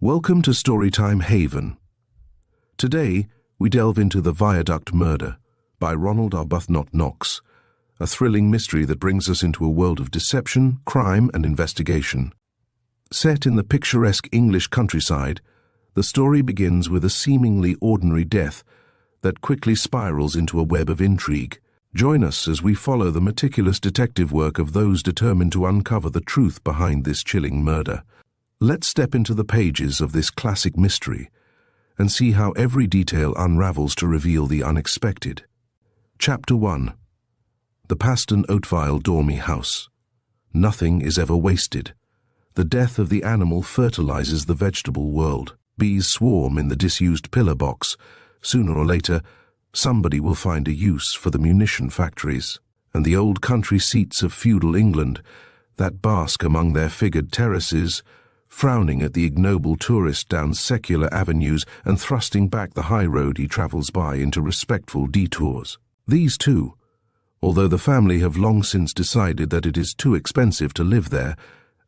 Welcome to Storytime Haven. Today, we delve into The Viaduct Murder by Ronald Arbuthnott Knox, a thrilling mystery that brings us into a world of deception, crime, and investigation. Set in the picturesque English countryside, the story begins with a seemingly ordinary death that quickly spirals into a web of intrigue. Join us as we follow the meticulous detective work of those determined to uncover the truth behind this chilling murder. Let's step into the pages of this classic mystery and see how every detail unravels to reveal the unexpected. Chapter 1. The Paston Oatvile Dormy-house. Nothing is ever wasted. The death of the animal fertilizes the vegetable world. Bees swarm in the disused pillar box. Sooner or later, somebody will find a use for the munition factories. And the old country seats of feudal England that bask among their figured terraces, frowning at the ignoble tourist down secular avenues and thrusting back the high road he travels by into respectful detours. These too, although the family have long since decided that it is too expensive to live there,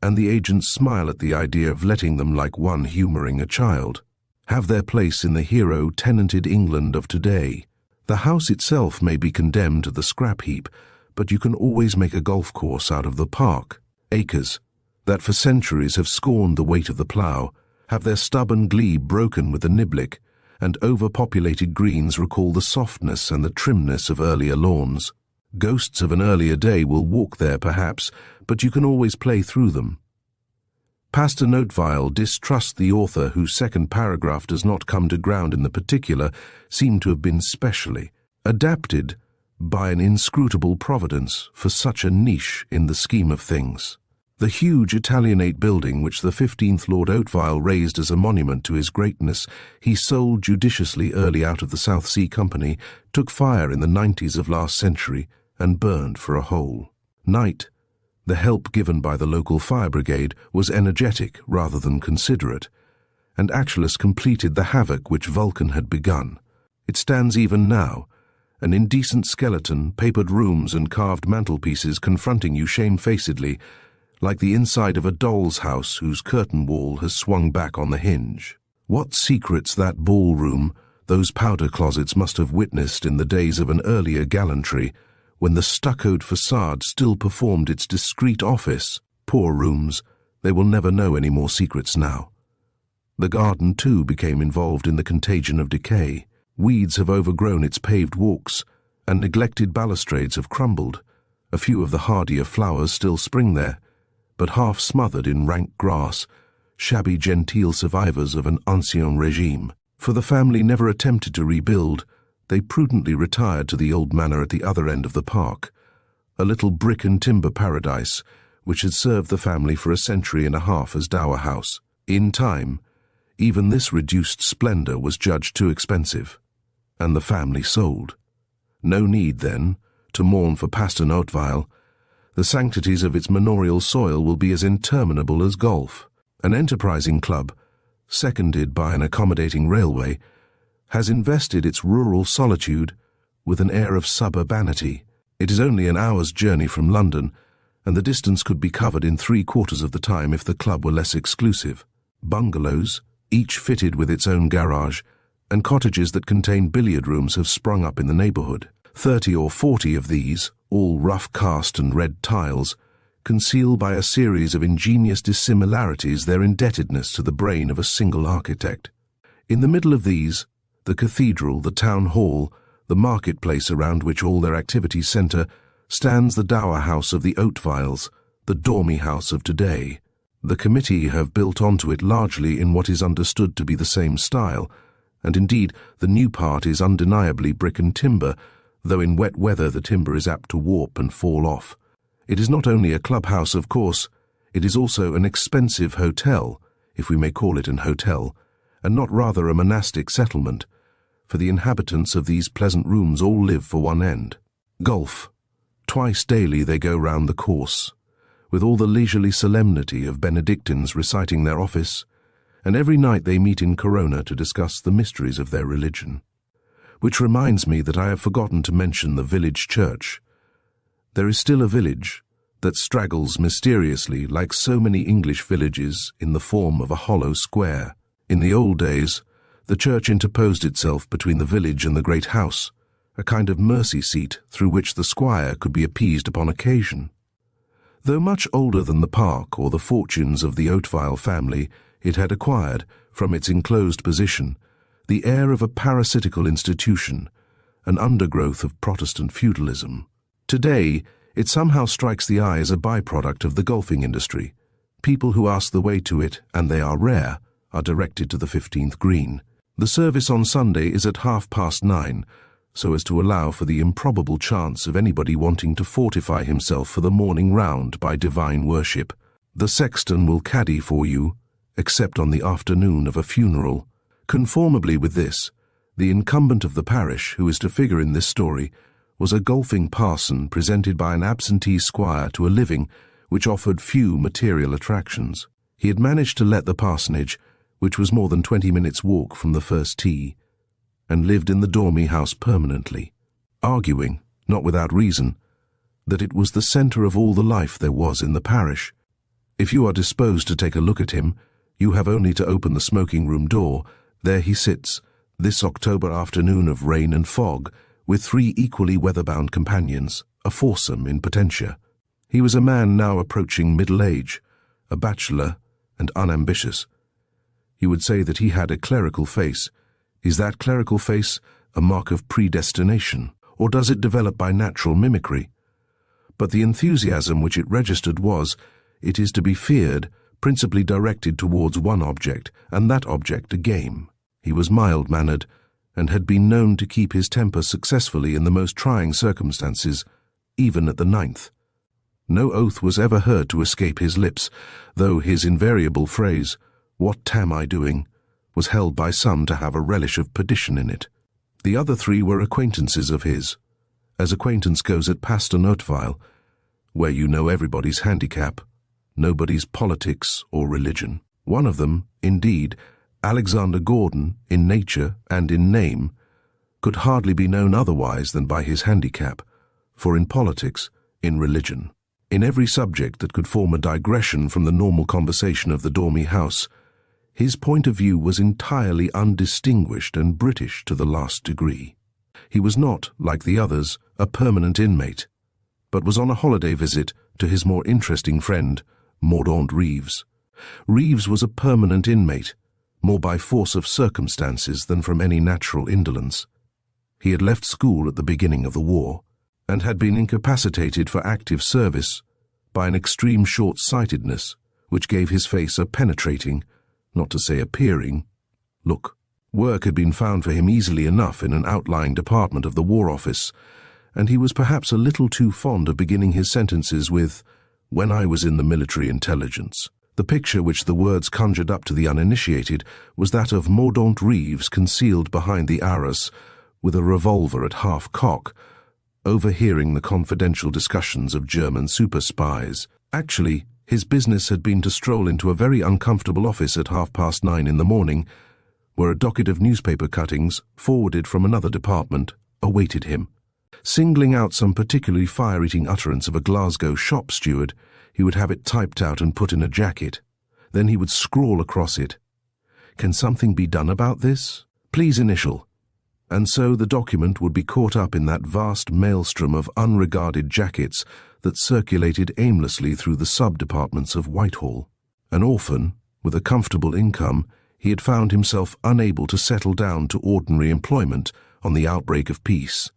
and the agents smile at the idea of letting them like one humoring a child, have their place in the hero-tenanted England of today. The house itself may be condemned to the scrap heap, but you can always make a golf course out of the park. Acres that for centuries have scorned the weight of the plough, have their stubborn glebe broken with the niblick, and overpopulated greens recall the softness and the trimness of earlier lawns. Ghosts of an earlier day will walk there perhaps, but you can always play through them. Paston Oatvile distrusts the author whose second paragraph does not come to ground in the particular, seem to have been specially adapted by an inscrutable providence for such a niche in the scheme of things. The huge Italianate building which the 15th Lord Oatvile raised as a monument to his greatness, he sold judiciously early out of the South Sea Company, took fire in the 90s of last century and burned for a hole. Night, the help given by the local fire brigade, was energetic rather than considerate, and Actualus completed the havoc which Vulcan had begun. It stands even now, an indecent skeleton, papered rooms and carved mantelpieces confronting you shamefacedly, like the inside of a doll's house whose curtain wall has swung back on the hinge. What secrets that ballroom, those powder closets must have witnessed in the days of an earlier gallantry, when the stuccoed facade still performed its discreet office. Poor rooms, they will never know any more secrets now. The garden, too, became involved in the contagion of decay. Weeds have overgrown its paved walks, and neglected balustrades have crumbled. A few of the hardier flowers still spring there, but half smothered in rank grass, shabby genteel survivors of an ancien regime. For the family never attempted to rebuild, they prudently retired to the old manor at the other end of the park, a little brick and timber paradise which had served the family for a century and a half as dower house. In time, even this reduced splendor was judged too expensive, and the family sold. No need, then, to mourn for Paston Oatvile. The sanctities of its manorial soil will be as interminable as golf. An enterprising club, seconded by an accommodating railway, has invested its rural solitude with an air of suburbanity. It is only an hour's journey from London, and the distance could be covered in 3/4 of the time if the club were less exclusive. Bungalows, each fitted with its own garage, and cottages that contain billiard rooms have sprung up in the neighborhood. 30 or 40 of these, all rough cast and red tiles, conceal by a series of ingenious dissimilarities their indebtedness to the brain of a single architect. In the middle of these, the cathedral, the town hall, the marketplace around which all their activities centre, stands the dower house of the Oatviles, the Dormy-house of today. The committee have built onto it largely in what is understood to be the same style, and indeed the new part is undeniably brick and timber, though in wet weather the timber is apt to warp and fall off. It is not only a clubhouse, of course, it is also an expensive hotel, if we may call it an hotel, and not rather a monastic settlement, for the inhabitants of these pleasant rooms all live for one end: golf. Twice daily they go round the course, with all the leisurely solemnity of Benedictines reciting their office, and every night they meet in Corona to discuss the mysteries of their religion. Which reminds me that I have forgotten to mention the village church. There is still a village that straggles mysteriously like so many English villages in the form of a hollow square. In the old days, the church interposed itself between the village and the great house, a kind of mercy seat through which the squire could be appeased upon occasion. Though much older than the park or the fortunes of the Oatvile family, it had acquired, from its enclosed position, the air of a parasitical institution, an undergrowth of Protestant feudalism. Today, it somehow strikes the eye as a byproduct of the golfing industry. People who ask the way to it, and they are rare, are directed to the 15th green. The service on Sunday is at 9:30, so as to allow for the improbable chance of anybody wanting to fortify himself for the morning round by divine worship. The sexton will caddy for you, except on the afternoon of a funeral. Conformably with this, the incumbent of the parish, who is to figure in this story, was a golfing parson presented by an absentee squire to a living which offered few material attractions. He had managed to let the parsonage, which was more than 20 minutes' walk from the first tee, and lived in the Dormy-house permanently, arguing, not without reason, that it was the centre of all the life there was in the parish. If you are disposed to take a look at him, you have only to open the smoking-room door. There he sits, this October afternoon of rain and fog, with 3 equally weather-bound companions, a foursome in potentia. He was a man now approaching middle age, a bachelor and unambitious. You would say that he had a clerical face. Is that clerical face a mark of predestination, or does it develop by natural mimicry? But the enthusiasm which it registered was, it is to be feared, principally directed towards one object, and that object a game. He was mild-mannered, and had been known to keep his temper successfully in the most trying circumstances, even at the 9th. No oath was ever heard to escape his lips, though his invariable phrase, "What tam I doing?" was held by some to have a relish of perdition in it. The other 3 were acquaintances of his, as acquaintance goes at Paston, Oatvile, where you know everybody's handicap, nobody's politics or religion. One of them, indeed, Alexander Gordon, in nature and in name, could hardly be known otherwise than by his handicap, for in politics, in religion, in every subject that could form a digression from the normal conversation of the Dormy-house, his point of view was entirely undistinguished and British to the last degree. He was not, like the others, a permanent inmate, but was on a holiday visit to his more interesting friend, Mordaunt Reeves. Reeves was a permanent inmate, more by force of circumstances than from any natural indolence. He had left school at the beginning of the war, and had been incapacitated for active service by an extreme short-sightedness which gave his face a penetrating, not to say a peering, look. Work had been found for him easily enough in an outlying department of the War Office, and he was perhaps a little too fond of beginning his sentences with, "When I was in the military intelligence." The picture which the words conjured up to the uninitiated was that of Mordaunt Reeves concealed behind the arras, with a revolver at half-cock, overhearing the confidential discussions of German super-spies. Actually, his business had been to stroll into a very uncomfortable office at 9:30 in the morning, where a docket of newspaper cuttings, forwarded from another department, awaited him. Singling out some particularly fire-eating utterance of a Glasgow shop steward, he would have it typed out and put in a jacket. Then he would scrawl across it, "Can something be done about this? Please initial." And so the document would be caught up in that vast maelstrom of unregarded jackets that circulated aimlessly through the sub-departments of Whitehall. An orphan, with a comfortable income, he had found himself unable to settle down to ordinary employment on the outbreak of peace.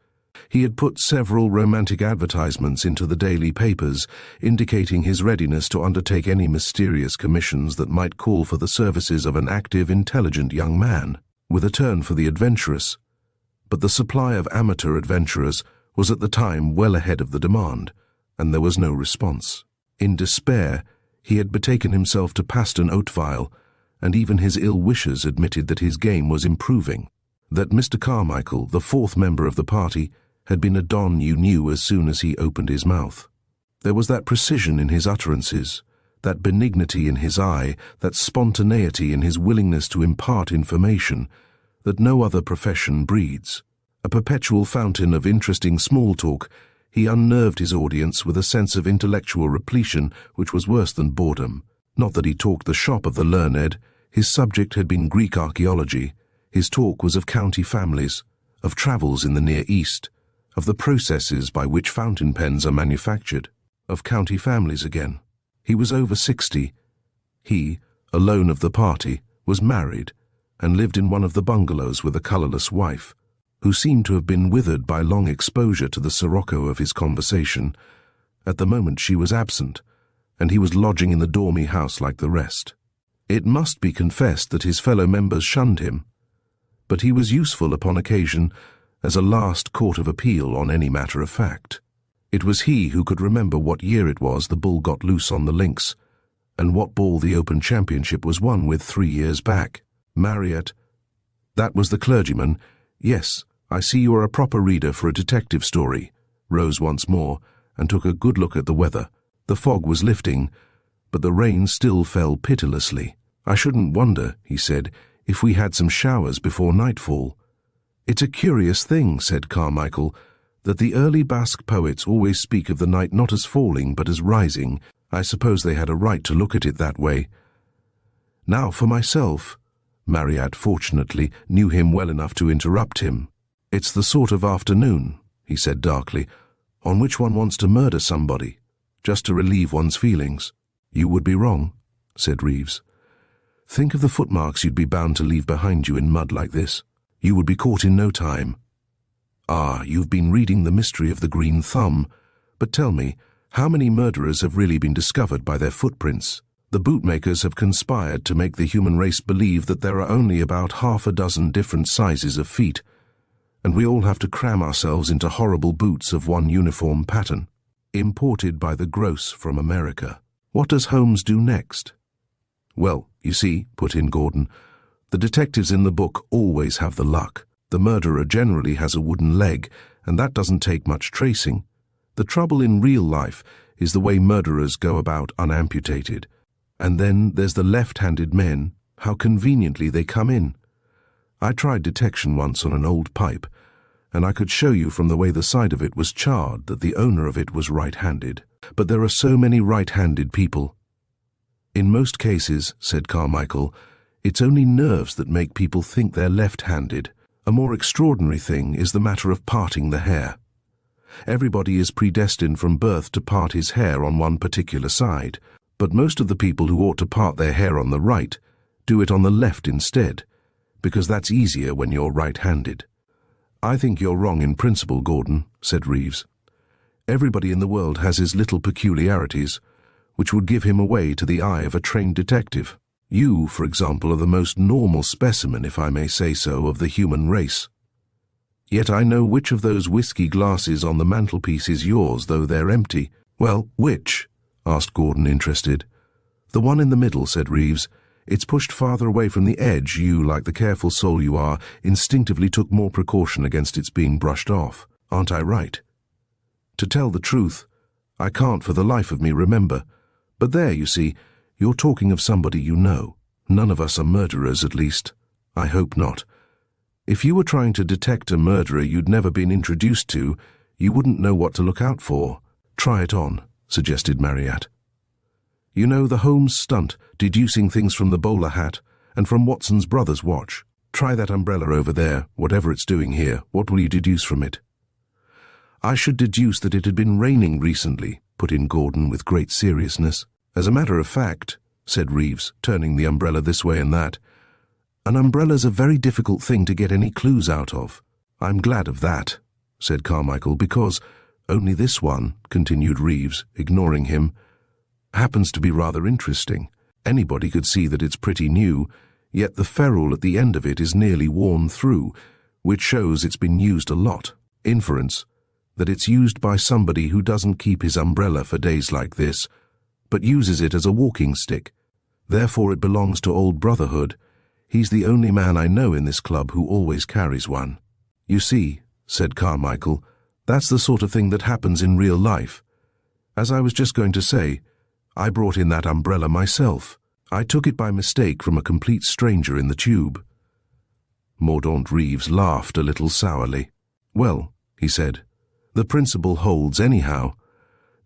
He had put several romantic advertisements into the daily papers, indicating his readiness to undertake any mysterious commissions that might call for the services of an active, intelligent young man, with a turn for the adventurous. But the supply of amateur adventurers was at the time well ahead of the demand, and there was no response. In despair, he had betaken himself to Paston, Oatvile, and even his ill-wishers admitted that his game was improving, that Mr. Carmichael, the 4th member of the party, had been a don you knew as soon as he opened his mouth. There was that precision in his utterances, that benignity in his eye, that spontaneity in his willingness to impart information, that no other profession breeds. A perpetual fountain of interesting small talk, he unnerved his audience with a sense of intellectual repletion which was worse than boredom. Not that he talked the shop of the learned, His subject had been Greek archaeology. His talk was of county families, of travels in the Near East, of the processes by which fountain pens are manufactured, of county families again. He was over 60. He, alone of the party, was married and lived in one of the bungalows with a colourless wife, who seemed to have been withered by long exposure to the sirocco of his conversation. At the moment she was absent, and he was lodging in the Dormy-house like the rest. It must be confessed that his fellow members shunned him, but he was useful upon occasion as a last court of appeal on any matter of fact. It was he who could remember what year it was the bull got loose on the links, and what ball the Open Championship was won with 3 years back. Marryatt. That was the clergyman. Yes, I see you are a proper reader for a detective story. Rose once more, and took a good look at the weather. The fog was lifting, but the rain still fell pitilessly. I shouldn't wonder, he said, if we had some showers before nightfall. It's a curious thing, said Carmichael, that the early Basque poets always speak of the night not as falling but as rising. I suppose they had a right to look at it that way. Now for myself. Marryatt fortunately knew him well enough to interrupt him. It's the sort of afternoon, he said darkly, on which one wants to murder somebody, just to relieve one's feelings. You would be wrong, said Reeves. Think of the footmarks you'd be bound to leave behind you in mud like this. You would be caught in no time. Ah, you've been reading The Mystery of the Green Thumb, but tell me, how many murderers have really been discovered by their footprints? The bootmakers have conspired to make the human race believe that there are only about 6 different sizes of feet, and we all have to cram ourselves into horrible boots of one uniform pattern, imported by the gross from America. What does Holmes do next? Well, you see, put in Gordon, the detectives in the book always have the luck. The murderer generally has a wooden leg, and that doesn't take much tracing. The trouble in real life is the way murderers go about unamputated. And then there's the left-handed men, how conveniently they come in. I tried detection once on an old pipe, and I could show you from the way the side of it was charred that the owner of it was right-handed. But there are so many right-handed people. In most cases, said Carmichael, it's only nerves that make people think they're left-handed. A more extraordinary thing is the matter of parting the hair. Everybody is predestined from birth to part his hair on one particular side, but most of the people who ought to part their hair on the right do it on the left instead, because that's easier when you're right-handed. I think you're wrong in principle, Gordon, said Reeves. Everybody in the world has his little peculiarities, which would give him away to the eye of a trained detective. You, for example, are the most normal specimen, if I may say so, of the human race. Yet I know which of those whiskey glasses on the mantelpiece is yours, though they're empty. Well, which? Asked Gordon, interested. The one in the middle, said Reeves. It's pushed farther away from the edge. You, like the careful soul you are, instinctively took more precaution against its being brushed off. Aren't I right? To tell the truth, I can't for the life of me remember. But there, you see, you're talking of somebody you know. None of us are murderers, at least. I hope not. If you were trying to detect a murderer you'd never been introduced to, you wouldn't know what to look out for. Try it on, suggested Marryatt. You know the Holmes stunt, deducing things from the bowler hat and from Watson's brother's watch. Try that umbrella over there, whatever it's doing here. What will you deduce from it? I should deduce that it had been raining recently, put in Gordon with great seriousness. As a matter of fact, said Reeves, turning the umbrella this way and that, an umbrella's a very difficult thing to get any clues out of. I'm glad of that, said Carmichael, because only this one, continued Reeves, ignoring him, happens to be rather interesting. Anybody could see that it's pretty new, yet the ferrule at the end of it is nearly worn through, which shows it's been used a lot. Inference, that it's used by somebody who doesn't keep his umbrella for days like this, but uses it as a walking stick. Therefore it belongs to Old Brotherhood. He's the only man I know in this club who always carries one. You see, said Carmichael, that's the sort of thing that happens in real life. As I was just going to say, I brought in that umbrella myself. I took it by mistake from a complete stranger in the tube. Mordaunt Reeves laughed a little sourly. Well, he said, the principle holds anyhow.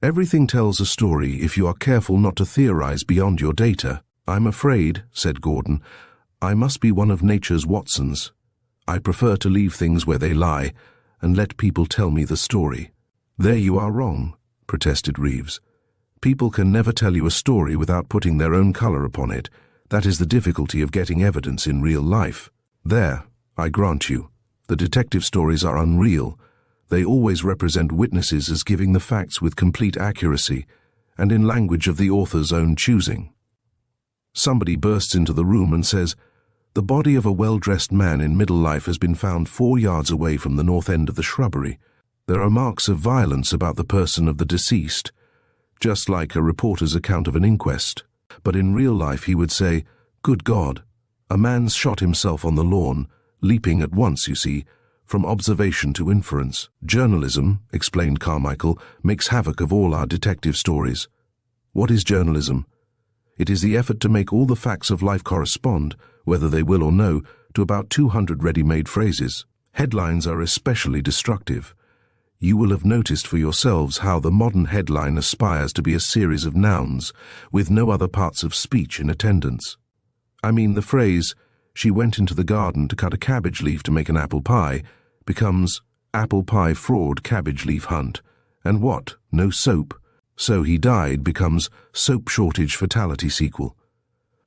Everything tells a story if you are careful not to theorize beyond your data. "I'm afraid," said Gordon, "I must be one of nature's Watsons. I prefer to leave things where they lie and let people tell me the story." "There you are wrong," protested Reeves. "People can never tell you a story without putting their own color upon it. That is the difficulty of getting evidence in real life. There, I grant you, the detective stories are unreal. They always represent witnesses as giving the facts with complete accuracy, and in language of the author's own choosing. Somebody bursts into the room and says, 'The body of a well-dressed man in middle life has been found 4 yards away from the north end of the shrubbery. There are marks of violence about the person of the deceased,' just like a reporter's account of an inquest. But in real life he would say, 'Good God, a man's shot himself on the lawn, leaping at once, you see, from observation to inference.' Journalism," explained Carmichael, "makes havoc of all our detective stories." "What is journalism?" "It is the effort to make all the facts of life correspond, whether they will or no, to about 200 ready-made phrases. Headlines are especially destructive. You will have noticed for yourselves how the modern headline aspires to be a series of nouns, with no other parts of speech in attendance. I mean, the phrase, 'She went into the garden to cut a cabbage leaf to make an apple pie,' becomes 'apple pie fraud cabbage leaf hunt,' and what? No soap. 'So he died' becomes 'soap shortage fatality sequel.'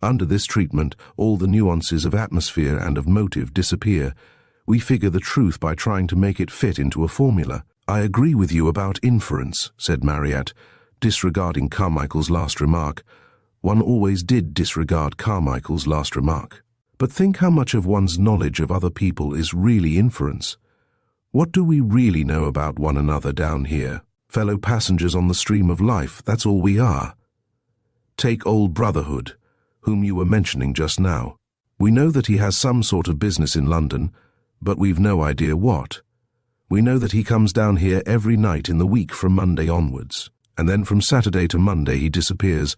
Under this treatment, all the nuances of atmosphere and of motive disappear. We figure the truth by trying to make it fit into a formula." "I agree with you about inference," said Marryatt, disregarding Carmichael's last remark. One always did disregard Carmichael's last remark. "But think how much of one's knowledge of other people is really inference. What do we really know about one another down here? Fellow passengers on the stream of life, that's all we are. Take old Brotherhood, whom you were mentioning just now. We know that he has some sort of business in London, but we've no idea what. We know that he comes down here every night in the week from Monday onwards, and then from Saturday to Monday he disappears.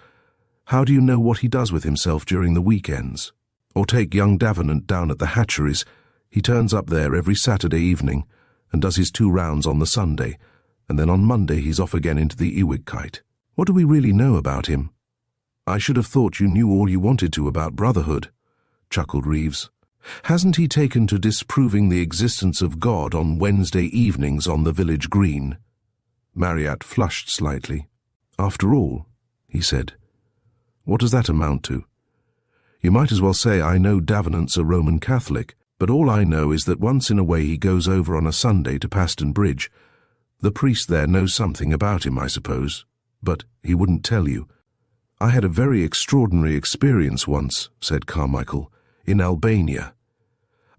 How do you know what he does with himself during the weekends? Or take young Davenant down at the hatcheries. He turns up there every Saturday evening and does his 2 rounds on the Sunday, and then on Monday he's off again into the Ewig kite. What do we really know about him?" "I should have thought you knew all you wanted to about Brotherhood," chuckled Reeves. "Hasn't he taken to disproving the existence of God on Wednesday evenings on the village green?" Marryatt flushed slightly. "After all," he said, "what does that amount to? You might as well say I know Davenant's a Roman Catholic, but all I know is that once in a way he goes over on a Sunday to Paston Bridge. The priest there knows something about him, I suppose, but he wouldn't tell you." "I had a very extraordinary experience once," said Carmichael, "in Albania.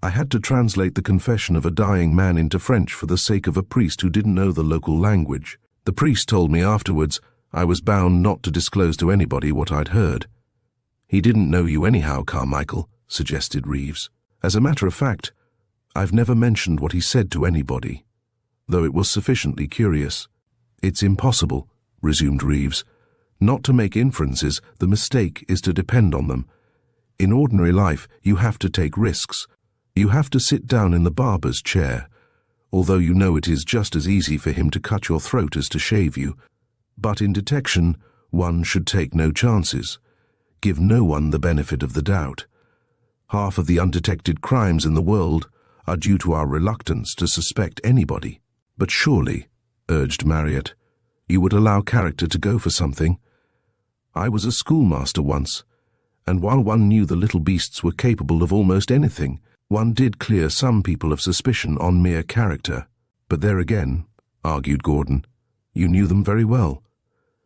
I had to translate the confession of a dying man into French for the sake of a priest who didn't know the local language. The priest told me afterwards I was bound not to disclose to anybody what I'd heard." "He didn't know you anyhow, Carmichael," suggested Reeves. "As a matter of fact, I've never mentioned what he said to anybody, though it was sufficiently curious." "It's impossible," resumed Reeves, "not to make inferences. The mistake is to depend on them. In ordinary life, you have to take risks. You have to sit down in the barber's chair, although you know it is just as easy for him to cut your throat as to shave you. But in detection, one should take no chances. Give no one the benefit of the doubt. Half of the undetected crimes in the world are due to our reluctance to suspect anybody." "But surely," urged Marryatt, "you would allow character to go for something. I was a schoolmaster once, and while one knew the little beasts were capable of almost anything, one did clear some people of suspicion on mere character." "But there again," argued Gordon, "you knew them very well."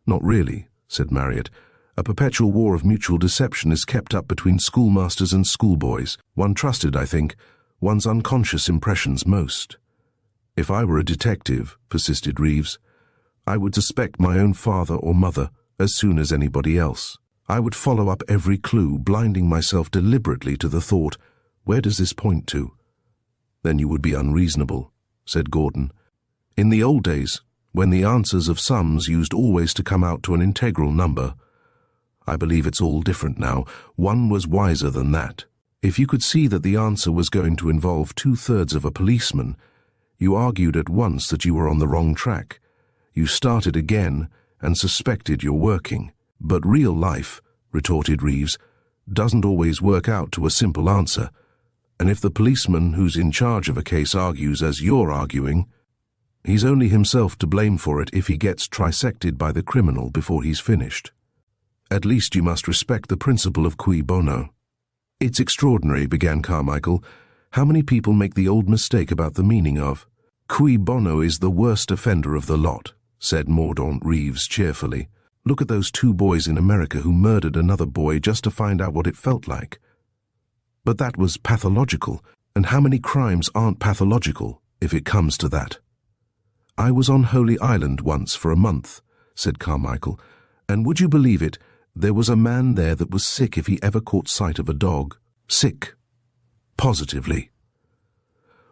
"Not really," said Marryatt. "A perpetual war of mutual deception is kept up between schoolmasters and schoolboys. One trusted, I think, one's unconscious impressions most." "If I were a detective," persisted Reeves, "I would suspect my own father or mother as soon as anybody else. I would follow up every clue, blinding myself deliberately to the thought, where does this point to?" "Then you would be unreasonable," said Gordon. "In the old days, when the answers of sums used always to come out to an integral number. I believe it's all different now. One was wiser than that. If you could see that the answer was going to involve 2/3 of a policeman, you argued at once that you were on the wrong track. You started again and suspected your working." "But real life," retorted Reeves, doesn't always work out to a simple answer, and if the policeman who's in charge of a case argues as you're arguing, he's only himself to blame for it if he gets trisected by the criminal before he's finished. At least you must respect the principle of cui bono. It's extraordinary, began Carmichael, how many people make the old mistake about the meaning of. Cui bono is the worst offender of the lot, said Mordaunt Reeves cheerfully. Look at those 2 boys in America who murdered another boy just to find out what it felt like. But that was pathological, and how many crimes aren't pathological, if it comes to that? I was on Holy Island once for a month, said Carmichael, and would you believe it, there was a man there that was sick if he ever caught sight of a dog. Sick. Positively.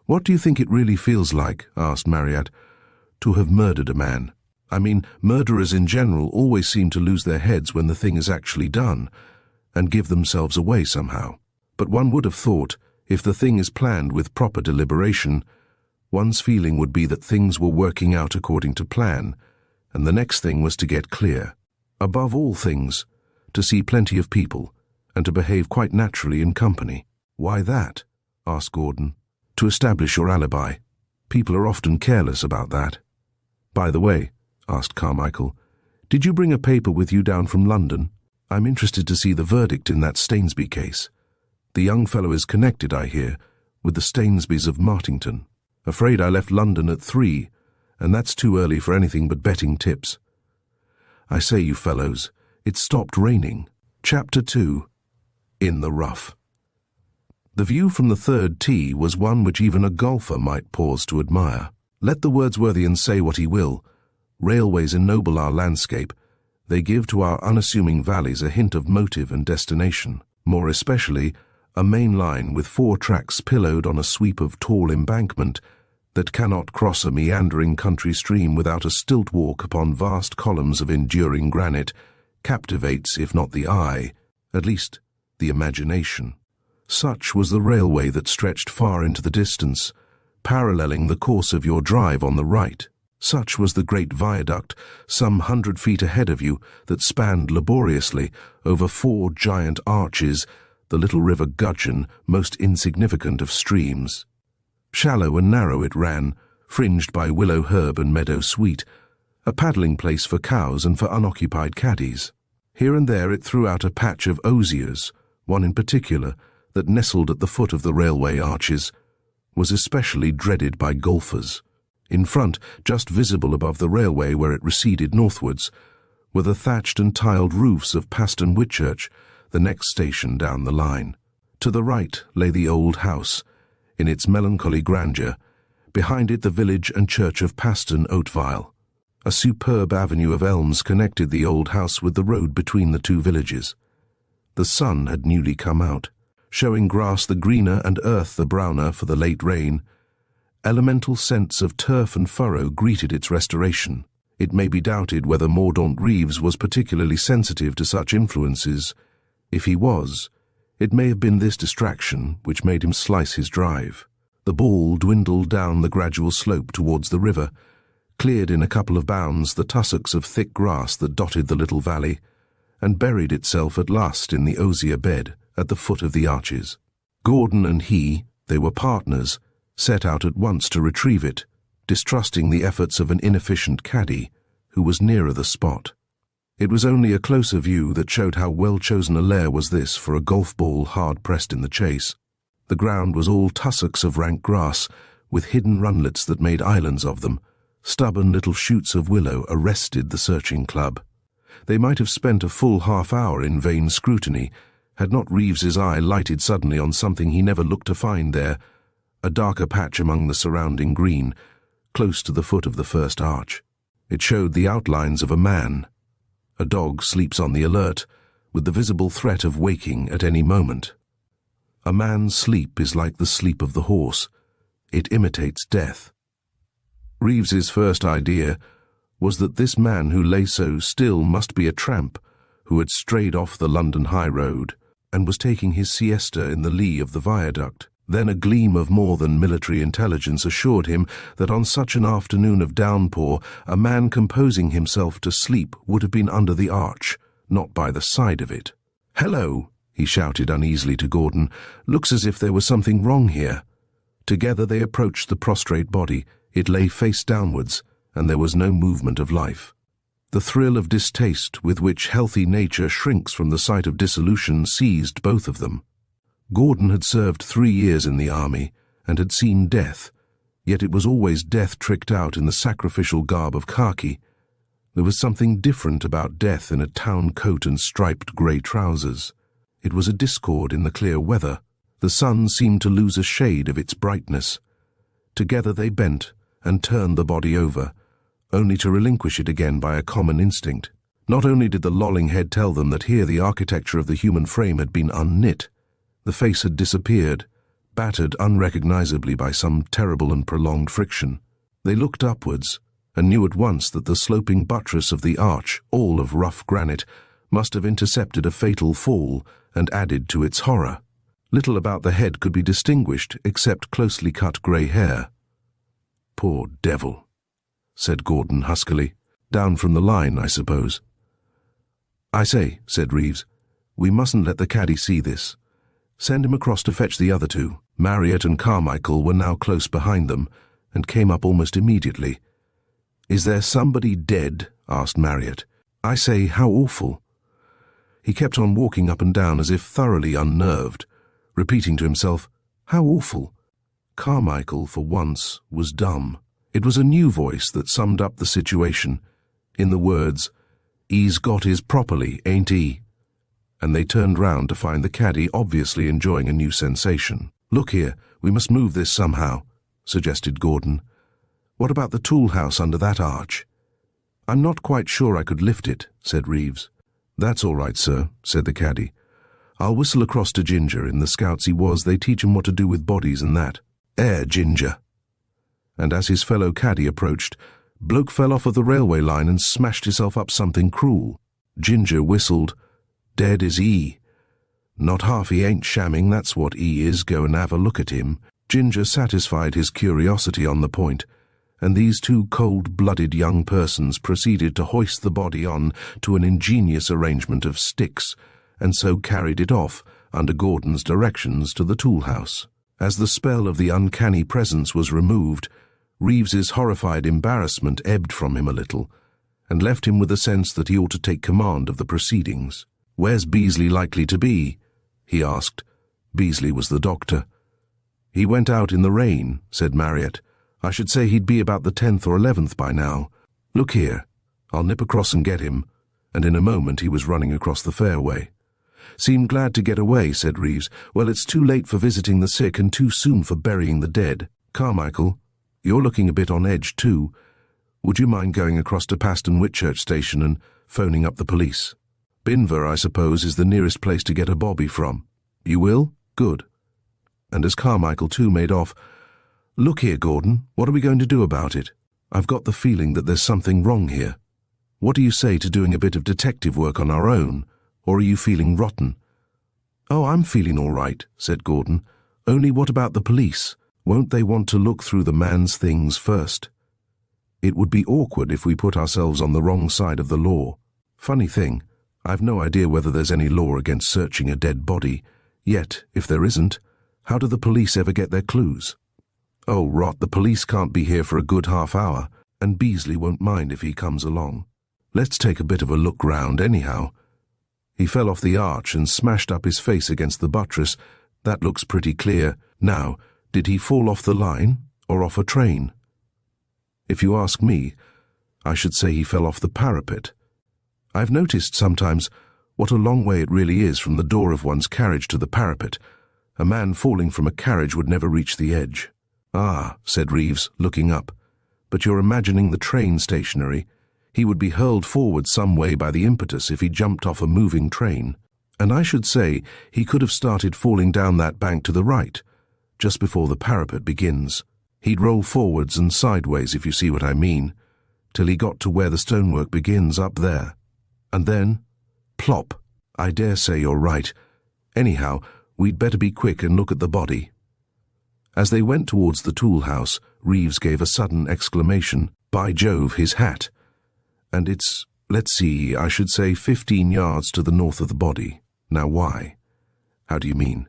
What do you think it really feels like, asked Marryatt, to have murdered a man? I mean, murderers in general always seem to lose their heads when the thing is actually done, and give themselves away somehow. But one would have thought, if the thing is planned with proper deliberation, one's feeling would be that things were working out according to plan, and the next thing was to get clear. Above all things, to see plenty of people, and to behave quite naturally in company. Why that? Asked Gordon. To establish your alibi. People are often careless about that. By the way, asked Carmichael, did you bring a paper with you down from London? I'm interested to see the verdict in that Stainsby case. The young fellow is connected, I hear, with the Stainsbys of Martington. Afraid I left London at 3, and that's too early for anything but betting tips. I say, you fellows, it stopped raining. Chapter 2. In the Rough. The view from the 3rd tee was one which even a golfer might pause to admire. Let the Wordsworthian say what he will, railways ennoble our landscape. They give to our unassuming valleys a hint of motive and destination, more especially a main line with 4 tracks pillowed on a sweep of tall embankment that cannot cross a meandering country stream without a stilt walk upon vast columns of enduring granite, captivates, if not the eye, at least the imagination. Such was the railway that stretched far into the distance, paralleling the course of your drive on the right. Such was the great viaduct, some 100 feet ahead of you, that spanned laboriously over 4 giant arches the little river gudgeon, most insignificant of streams. Shallow and narrow it ran, fringed by willow herb and meadow sweet, a paddling place for cows and for unoccupied caddies. Here and there it threw out a patch of osiers, one in particular, that nestled at the foot of the railway arches, was especially dreaded by golfers. In front, just visible above the railway where it receded northwards, were the thatched and tiled roofs of Paston Whitchurch, the next station down the line. To the right lay the old house, in its melancholy grandeur, behind it the village and church of Paston, Oatvile. A superb avenue of elms connected the old house with the road between the 2 villages. The sun had newly come out, showing grass the greener and earth the browner for the late rain. Elemental scents of turf and furrow greeted its restoration. It may be doubted whether Mordaunt Reeves was particularly sensitive to such influences. If he was, it may have been this distraction which made him slice his drive. The ball dwindled down the gradual slope towards the river, cleared in a couple of bounds the tussocks of thick grass that dotted the little valley, and buried itself at last in the osier bed at the foot of the arches. Gordon and he, they were partners, set out at once to retrieve it, distrusting the efforts of an inefficient caddy who was nearer the spot. It was only a closer view that showed how well chosen a lair was this for a golf ball hard pressed in the chase. The ground was all tussocks of rank grass, with hidden runlets that made islands of them. Stubborn little shoots of willow arrested the searching club. They might have spent a full half-hour in vain scrutiny, had not Reeves's eye lighted suddenly on something he never looked to find there, a darker patch among the surrounding green, close to the foot of the first arch. It showed the outlines of a man. A dog sleeps on the alert, with the visible threat of waking at any moment. A man's sleep is like the sleep of the horse. It imitates death. Reeves's first idea was that this man who lay so still must be a tramp who had strayed off the London high road and was taking his siesta in the lee of the viaduct. Then a gleam of more than military intelligence assured him that on such an afternoon of downpour a man composing himself to sleep would have been under the arch, not by the side of it. "Hello!" he shouted uneasily to Gordon. "Looks as if there was something wrong here." Together they approached the prostrate body. It lay face downwards, and there was no movement of life. The thrill of distaste with which healthy nature shrinks from the sight of dissolution seized both of them. Gordon had served 3 years in the army, and had seen death, yet it was always death tricked out in the sacrificial garb of khaki. There was something different about death in a town coat and striped grey trousers. It was a discord in the clear weather. The sun seemed to lose a shade of its brightness. Together they bent and turned the body over, only to relinquish it again by a common instinct. Not only did the lolling head tell them that here the architecture of the human frame had been unknit, the face had disappeared, battered unrecognizably by some terrible and prolonged friction. They looked upwards, and knew at once that the sloping buttress of the arch, all of rough granite, must have intercepted a fatal fall and added to its horror. Little about the head could be distinguished except closely cut grey hair. "Poor devil," said Gordon huskily. "Down from the line, I suppose." "I say," said Reeves, "we mustn't let the caddie see this. Send him across to fetch the other two." Marryatt and Carmichael were now close behind them, and came up almost immediately. "Is there somebody dead?" asked Marryatt. "I say, how awful." He kept on walking up and down as if thoroughly unnerved, repeating to himself, "How awful." Carmichael, for once, was dumb. It was a new voice that summed up the situation, in the words, "'E's got his properly, ain't he?" And they turned round to find the caddie obviously enjoying a new sensation. "Look here, we must move this somehow," suggested Gordon. "What about the tool house under that arch?" "I'm not quite sure I could lift it," said Reeves. "That's all right, sir," said the caddie. "I'll whistle across to Ginger. In the Scouts he was, they teach him what to do with bodies and that. Ginger." And as his fellow caddie approached, "Bloke fell off of the railway line and smashed himself up something cruel." Ginger whistled, "Dead is he." "Not half he ain't shamming, that's what he is, go and have a look at him." Ginger satisfied his curiosity on the point, and these two cold-blooded young persons proceeded to hoist the body on to an ingenious arrangement of sticks, and so carried it off, under Gordon's directions, to the tool-house. As the spell of the uncanny presence was removed, Reeves's horrified embarrassment ebbed from him a little, and left him with a sense that he ought to take command of the proceedings. "Where's Beasley likely to be?" he asked. Beasley was the doctor. "He went out in the rain," said Marryatt. "I should say he'd be about the 10th or 11th by now. Look here, I'll nip across and get him," and in a moment he was running across the fairway. "Seemed glad to get away," said Reeves. "Well, it's too late for visiting the sick and too soon for burying the dead. Carmichael, you're looking a bit on edge too. Would you mind going across to Paston Whitchurch station and phoning up the police? Binver, I suppose, is the nearest place to get a bobby from. You will? Good." And as Carmichael too made off, "Look here, Gordon, what are we going to do about it? I've got the feeling that there's something wrong here. What do you say to doing a bit of detective work on our own, or are you feeling rotten?" "Oh, I'm feeling all right," said Gordon. "Only what about the police? Won't they want to look through the man's things first? It would be awkward if we put ourselves on the wrong side of the law. Funny thing, I've no idea whether there's any law against searching a dead body, yet, if there isn't, how do the police ever get their clues? Oh, rot, the police can't be here for a good half-hour, and Beasley won't mind if he comes along. Let's take a bit of a look round, anyhow. He fell off the arch and smashed up his face against the buttress. That looks pretty clear. Now, did he fall off the line, or off a train? If you ask me, I should say he fell off the parapet. I've noticed sometimes what a long way it really is from the door of one's carriage to the parapet. A man falling from a carriage would never reach the edge." "Ah," said Reeves, looking up, "but you're imagining the train stationary. He would be hurled forward some way by the impetus if he jumped off a moving train. And I should say he could have started falling down that bank to the right, just before the parapet begins. He'd roll forwards and sideways, if you see what I mean, till he got to where the stonework begins up there. And then, plop. I dare say you're right. Anyhow, we'd better be quick and look at the body." As they went towards the tool house, Reeves gave a sudden exclamation. "By Jove, his hat! And it's, let's see, I should say 15 yards to the north of the body. Now why?" How do you mean?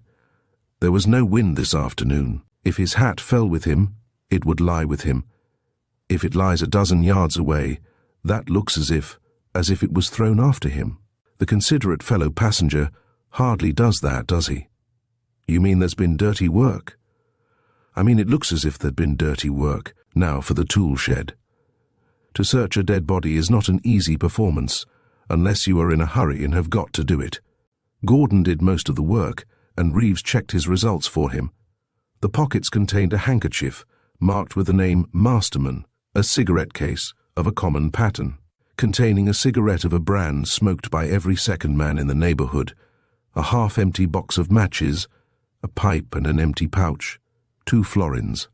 There was no wind this afternoon. If his hat fell with him, it would lie with him. If it lies a dozen yards away, that looks as if it was thrown after him. The considerate fellow passenger hardly does that, does he? You mean there's been dirty work? I mean, it looks as if there'd been dirty work. Now for the tool shed. To search a dead body is not an easy performance, unless you are in a hurry and have got to do it. Gordon did most of the work, and Reeves checked his results for him. The pockets contained a handkerchief, marked with the name Masterman, a cigarette case of a common pattern, containing a cigarette of a brand smoked by every second man in the neighborhood, a half-empty box of matches, a pipe and an empty pouch, 2 florins,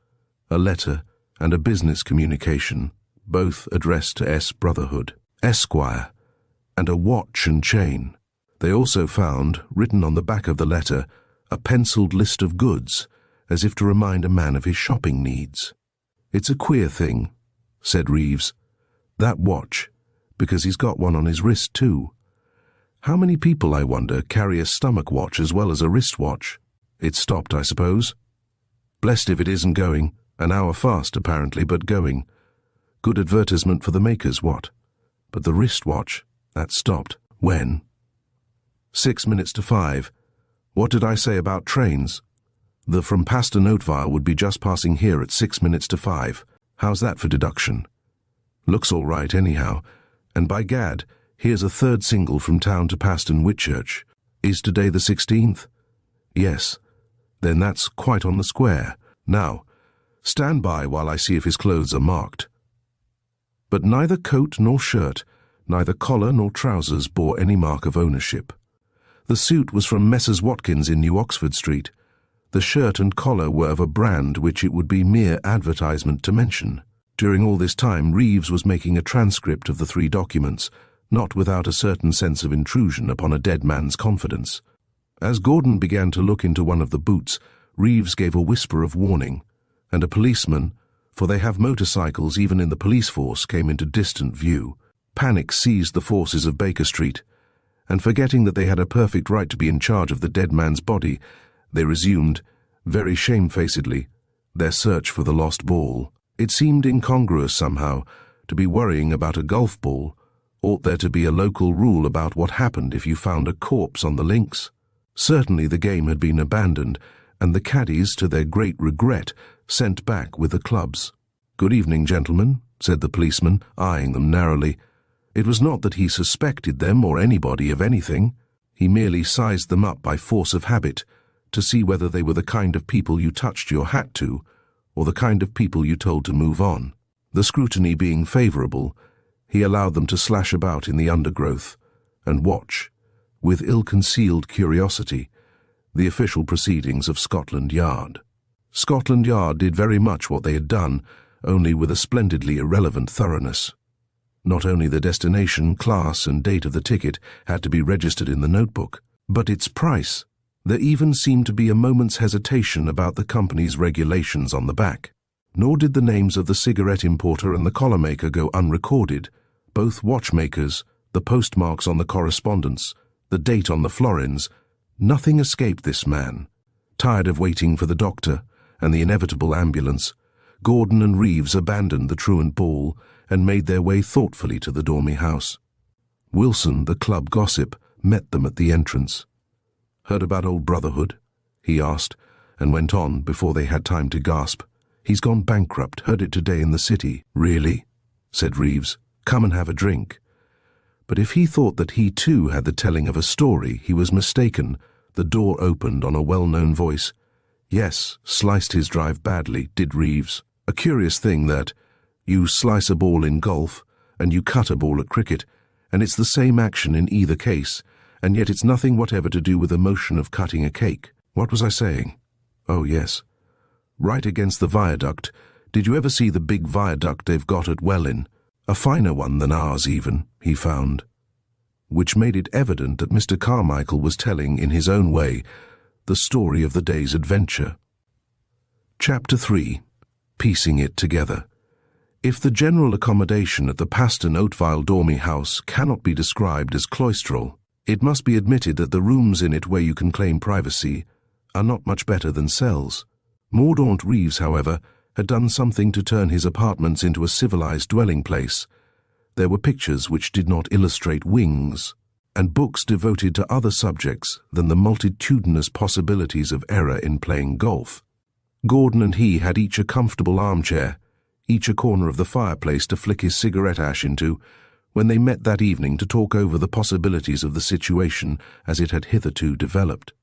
a letter, and a business communication, both addressed to S. Brotherhood, Esquire, and a watch and chain. They also found, written on the back of the letter, a penciled list of goods, as if to remind a man of his shopping needs. "It's a queer thing," said Reeves. "That watch, because he's got one on his wrist too. How many people, I wonder, carry a stomach watch as well as a wristwatch? It's stopped, I suppose. Blessed if it isn't going. An hour fast, apparently, but going. Good advertisement for the makers, what? But the wristwatch, that's stopped. When? 6 minutes to 5. What did I say about trains? The from Paston Oatvile would be just passing here at 6 minutes to 5. How's that for deduction? Looks all right, anyhow. And by gad, here's a 3rd single from town to Paston Whitchurch. Is today the 16th? Yes. Then that's quite on the square. Now, stand by while I see if his clothes are marked." But neither coat nor shirt, neither collar nor trousers bore any mark of ownership. The suit was from Messrs. Watkins in New Oxford Street. The shirt and collar were of a brand which it would be mere advertisement to mention. During all this time, Reeves was making a transcript of the 3 documents, not without a certain sense of intrusion upon a dead man's confidence. As Gordon began to look into one of the boots, Reeves gave a whisper of warning, and a policeman, for they have motorcycles even in the police force, came into distant view. Panic seized the forces of Baker Street, and forgetting that they had a perfect right to be in charge of the dead man's body, they resumed, very shamefacedly, their search for the lost ball. It seemed incongruous somehow to be worrying about a golf ball. Ought there to be a local rule about what happened if you found a corpse on the links? Certainly the game had been abandoned, and the caddies, to their great regret, sent back with the clubs. "Good evening, gentlemen," said the policeman, eyeing them narrowly. It was not that he suspected them or anybody of anything. He merely sized them up by force of habit, to see whether they were the kind of people you touched your hat to, or the kind of people you told to move on. The scrutiny being favourable, he allowed them to slash about in the undergrowth, and watch, with ill-concealed curiosity, the official proceedings of Scotland Yard. Scotland Yard did very much what they had done, only with a splendidly irrelevant thoroughness. Not only the destination, class, and date of the ticket had to be registered in the notebook, but its price. There even seemed to be a moment's hesitation about the company's regulations on the back. Nor did the names of the cigarette importer and the collar maker go unrecorded. Both watchmakers, the postmarks on the correspondence, the date on the florins, nothing escaped this man. Tired of waiting for the doctor and the inevitable ambulance, Gordon and Reeves abandoned the truant ball and made their way thoughtfully to the Dormy-house. Wilson, the club gossip, met them at the entrance. "Heard about old Brotherhood?" he asked, and went on before they had time to gasp. "He's gone bankrupt, heard it today in the city." "Really?" said Reeves. "Come and have a drink." But if he thought that he too had the telling of a story, he was mistaken. The door opened on a well-known voice. Yes, sliced his drive badly, did Reeves. A curious thing that you slice a ball in golf and you cut a ball at cricket, and it's the same action in either case, and yet it's nothing whatever to do with the motion of cutting a cake. What was I saying? Oh, yes. Right against the viaduct. Did you ever see the big viaduct they've got at Welwyn? A finer one than ours even, he found. Which made it evident that Mr. Carmichael was telling, in his own way, the story of the day's adventure. Chapter 3. Piecing it together. If the general accommodation at the Paston Oatvile Dormy-house cannot be described as cloistral, It must be admitted that the rooms in it where you can claim privacy are not much better than cells. Mordaunt Reeves, however, had done something to turn his apartments into a civilized dwelling place. There were pictures which did not illustrate wings, and books devoted to other subjects than the multitudinous possibilities of error in playing golf. Gordon and he had each a comfortable armchair, each a corner of the fireplace to flick his cigarette ash into, when they met that evening to talk over the possibilities of the situation as it had hitherto developed.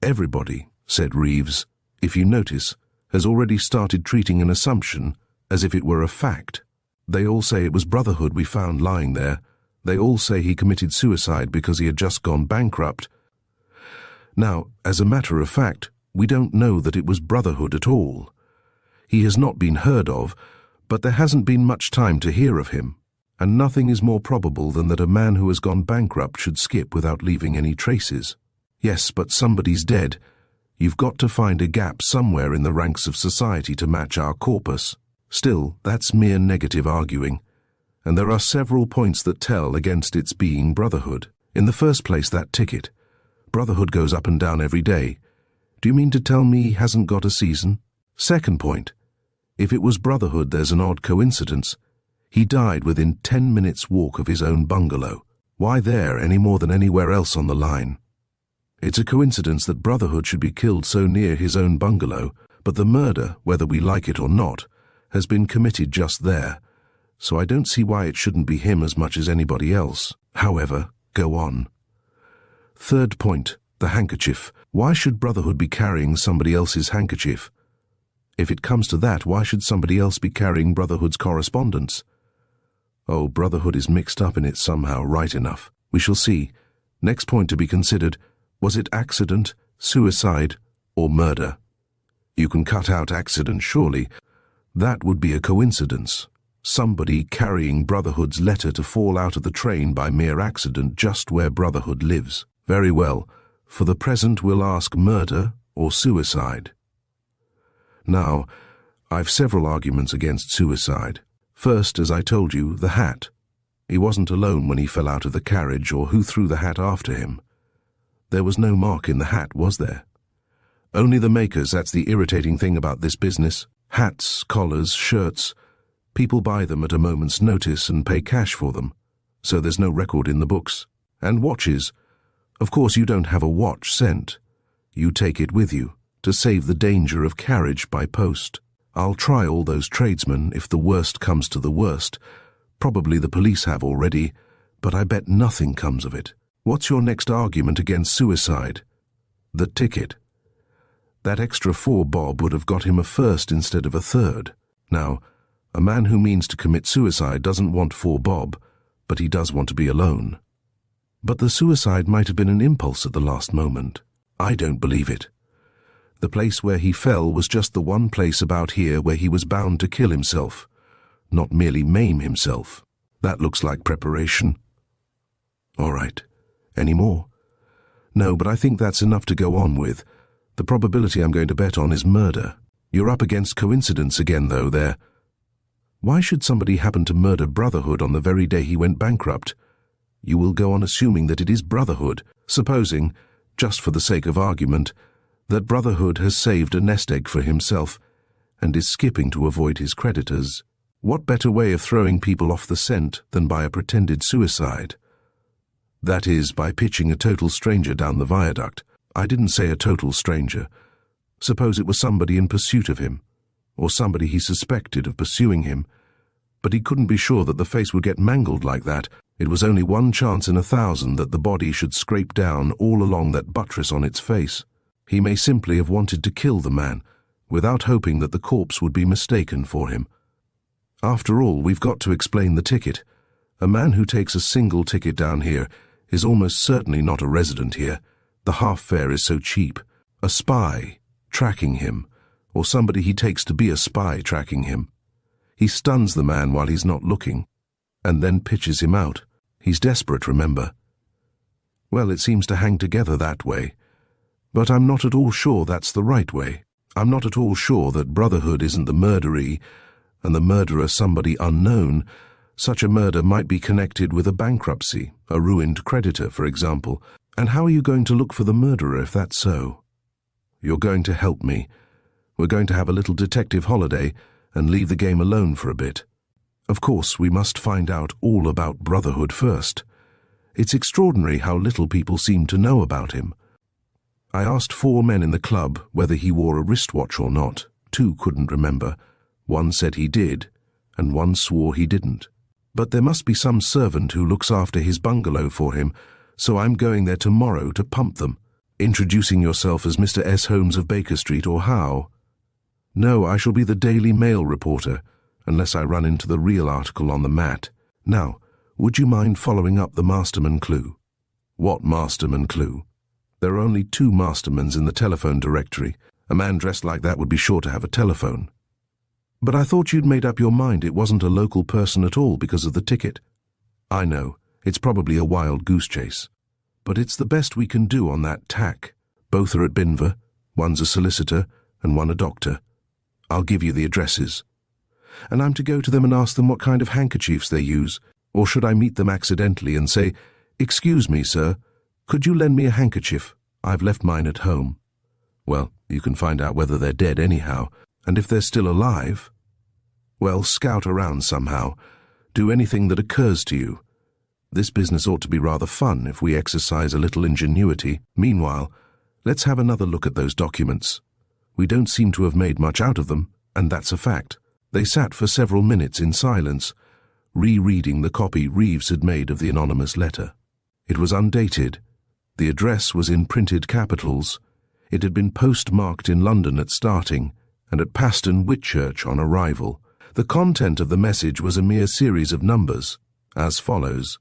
"Everybody," said Reeves, "if you notice, has already started treating an assumption as if it were a fact. They all say it was Brotherhood we found lying there. They all say he committed suicide because he had just gone bankrupt. Now, as a matter of fact, we don't know that it was Brotherhood at all. He has not been heard of, but there hasn't been much time to hear of him, and nothing is more probable than that a man who has gone bankrupt should skip without leaving any traces. Yes, but somebody's dead. You've got to find a gap somewhere in the ranks of society to match our corpus. Still, that's mere negative arguing, and there are several points that tell against its being Brotherhood. In the first place, that ticket. Brotherhood goes up and down every day. Do you mean to tell me he hasn't got a season? Second point, if it was Brotherhood, there's an odd coincidence. He died within 10 minutes' walk of his own bungalow. Why there any more than anywhere else on the line? It's a coincidence that Brotherhood should be killed so near his own bungalow, but the murder, whether we like it or not, has been committed just there, so I don't see why it shouldn't be him as much as anybody else. However, go on. Third point, the handkerchief. Why should Brotherhood be carrying somebody else's handkerchief? If it comes to that, why should somebody else be carrying Brotherhood's correspondence? Oh, Brotherhood is mixed up in it somehow, right enough. We shall see. Next point to be considered, was it accident, suicide, or murder? You can cut out accident, surely. That would be a coincidence. Somebody carrying Brotherhood's letter to fall out of the train by mere accident just where Brotherhood lives. Very well. For the present, we'll ask murder or suicide. Now, I've several arguments against suicide. First, as I told you, the hat. He wasn't alone when he fell out of the carriage, or who threw the hat after him. There was no mark in the hat, was there? Only the makers, that's the irritating thing about this business. Hats, collars, shirts. People buy them at a moment's notice and pay cash for them, so there's no record in the books. And watches. Of course, you don't have a watch sent. You take it with you, to save the danger of carriage by post. I'll try all those tradesmen if the worst comes to the worst. Probably the police have already, but I bet nothing comes of it. What's your next argument against suicide? The ticket. That extra 4 bob would have got him a first instead of a third. Now, a man who means to commit suicide doesn't want 4 bob, but he does want to be alone. But the suicide might have been an impulse at the last moment. I don't believe it. The place where he fell was just the one place about here where he was bound to kill himself, not merely maim himself. That looks like preparation. All right. Any more? No, but I think that's enough to go on with. The probability I'm going to bet on is murder. You're up against coincidence again, though, there. Why should somebody happen to murder Brotherhood on the very day he went bankrupt? You will go on assuming that it is Brotherhood, supposing, just for the sake of argument, that Brotherhood has saved a nest egg for himself and is skipping to avoid his creditors. What better way of throwing people off the scent than by a pretended suicide? That is, by pitching a total stranger down the viaduct. I didn't say a total stranger. Suppose it was somebody in pursuit of him, or somebody he suspected of pursuing him. But he couldn't be sure that the face would get mangled like that. It was only 1 chance in 1,000 that the body should scrape down all along that buttress on its face. He may simply have wanted to kill the man, without hoping that the corpse would be mistaken for him. After all, we've got to explain the ticket. A man who takes a single ticket down here is almost certainly not a resident here. The half fare is so cheap. A spy tracking him, or somebody he takes to be a spy tracking him. He stuns the man while he's not looking, and then pitches him out. He's desperate, remember. Well, it seems to hang together that way. But I'm not at all sure that's the right way. I'm not at all sure that Brotherhood isn't the murderee, and the murderer somebody unknown, Such a murder might be connected with a bankruptcy, a ruined creditor, for example. And how are you going to look for the murderer if that's so? You're going to help me. We're going to have a little detective holiday and leave the game alone for a bit. Of course, we must find out all about Brotherhood first. It's extraordinary how little people seem to know about him. I asked 4 men in the club whether he wore a wristwatch or not. 2 couldn't remember. 1 said he did, and 1 swore he didn't. But there must be some servant who looks after his bungalow for him, so I'm going there tomorrow to pump them. Introducing yourself as Mr. S. Holmes of Baker Street, or how? No, I shall be the Daily Mail reporter, unless I run into the real article on the mat. Now, would you mind following up the Masterman clue? What Masterman clue? There are only 2 Mastermans in the telephone directory. A man dressed like that would be sure to have a telephone. But I thought you'd made up your mind it wasn't a local person at all because of the ticket. I know, it's probably a wild goose chase. But it's the best we can do on that tack. Both are at Binver. One's a solicitor and one a doctor. I'll give you the addresses. And I'm to go to them and ask them what kind of handkerchiefs they use. Or should I meet them accidentally and say, "Excuse me, sir, could you lend me a handkerchief? I've left mine at home." Well, you can find out whether they're dead anyhow, and if they're still alive, well, scout around somehow. Do anything that occurs to you. This business ought to be rather fun if we exercise a little ingenuity. Meanwhile, let's have another look at those documents. We don't seem to have made much out of them, and that's a fact. They sat for several minutes in silence, rereading the copy Reeves had made of the anonymous letter. It was undated. The address was in printed capitals. It had been postmarked in London at starting, and at Paston, Whitchurch, on arrival. The content of the message was a mere series of numbers, as follows: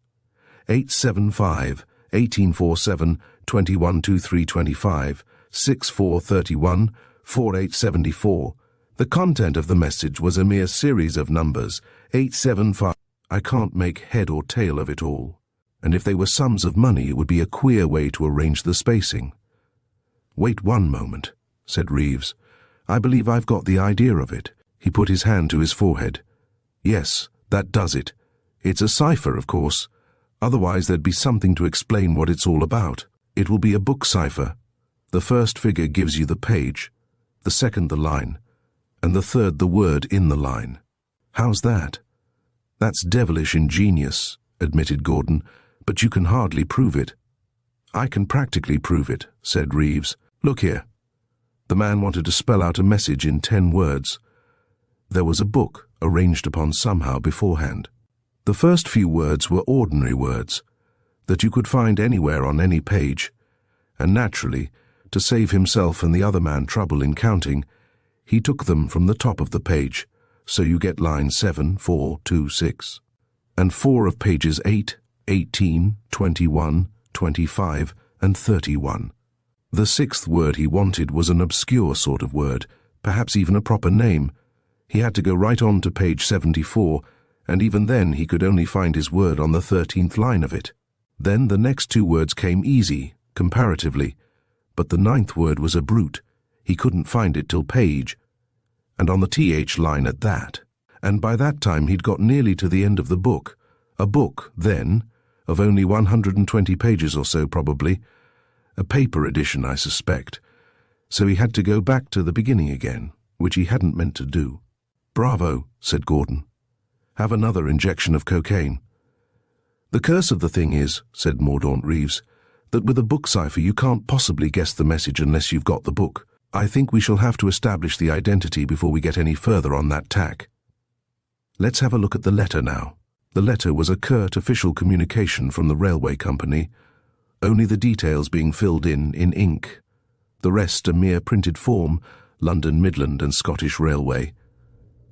875, 1847, 212325, 6431, 4874. The content of the message was a mere series of numbers, 875. I can't make head or tail of it all. And if they were sums of money, it would be a queer way to arrange the spacing. Wait one moment, said Reeves. I believe I've got the idea of it. He put his hand to his forehead. Yes, that does it. It's a cipher, of course. Otherwise there'd be something to explain what it's all about. It will be a book cipher. The first figure gives you the page, the second the line, and the third the word in the line. How's that? That's devilish ingenious, admitted Gordon, but you can hardly prove it. I can practically prove it, said Reeves. Look here. The man wanted to spell out a message in 10 words. There was a book arranged upon somehow beforehand. The first few words were ordinary words that you could find anywhere on any page, and naturally, to save himself and the other man trouble in counting, he took them from the top of the page, so you get lines 7, 4, 2, 6, and 4 of pages 8, 18, 21, 25, and 31. The 6th word he wanted was an obscure sort of word, perhaps even a proper name. He had to go right on to page 74, and even then he could only find his word on the 13th line of it. Then the next 2 words came easy, comparatively, but the 9th word was a brute. He couldn't find it till page, and on the TH line at that. And by that time he'd got nearly to the end of the book. A book, then, of only 120 pages or so probably. A paper edition, I suspect. So he had to go back to the beginning again, which he hadn't meant to do. Bravo, said Gordon. Have another injection of cocaine. The curse of the thing is, said Mordaunt Reeves, that with a book cipher you can't possibly guess the message unless you've got the book. I think we shall have to establish the identity before we get any further on that tack. Let's have a look at the letter now. The letter was a curt official communication from the railway company, only the details being filled in ink. The rest a mere printed form, London, Midland and Scottish Railway.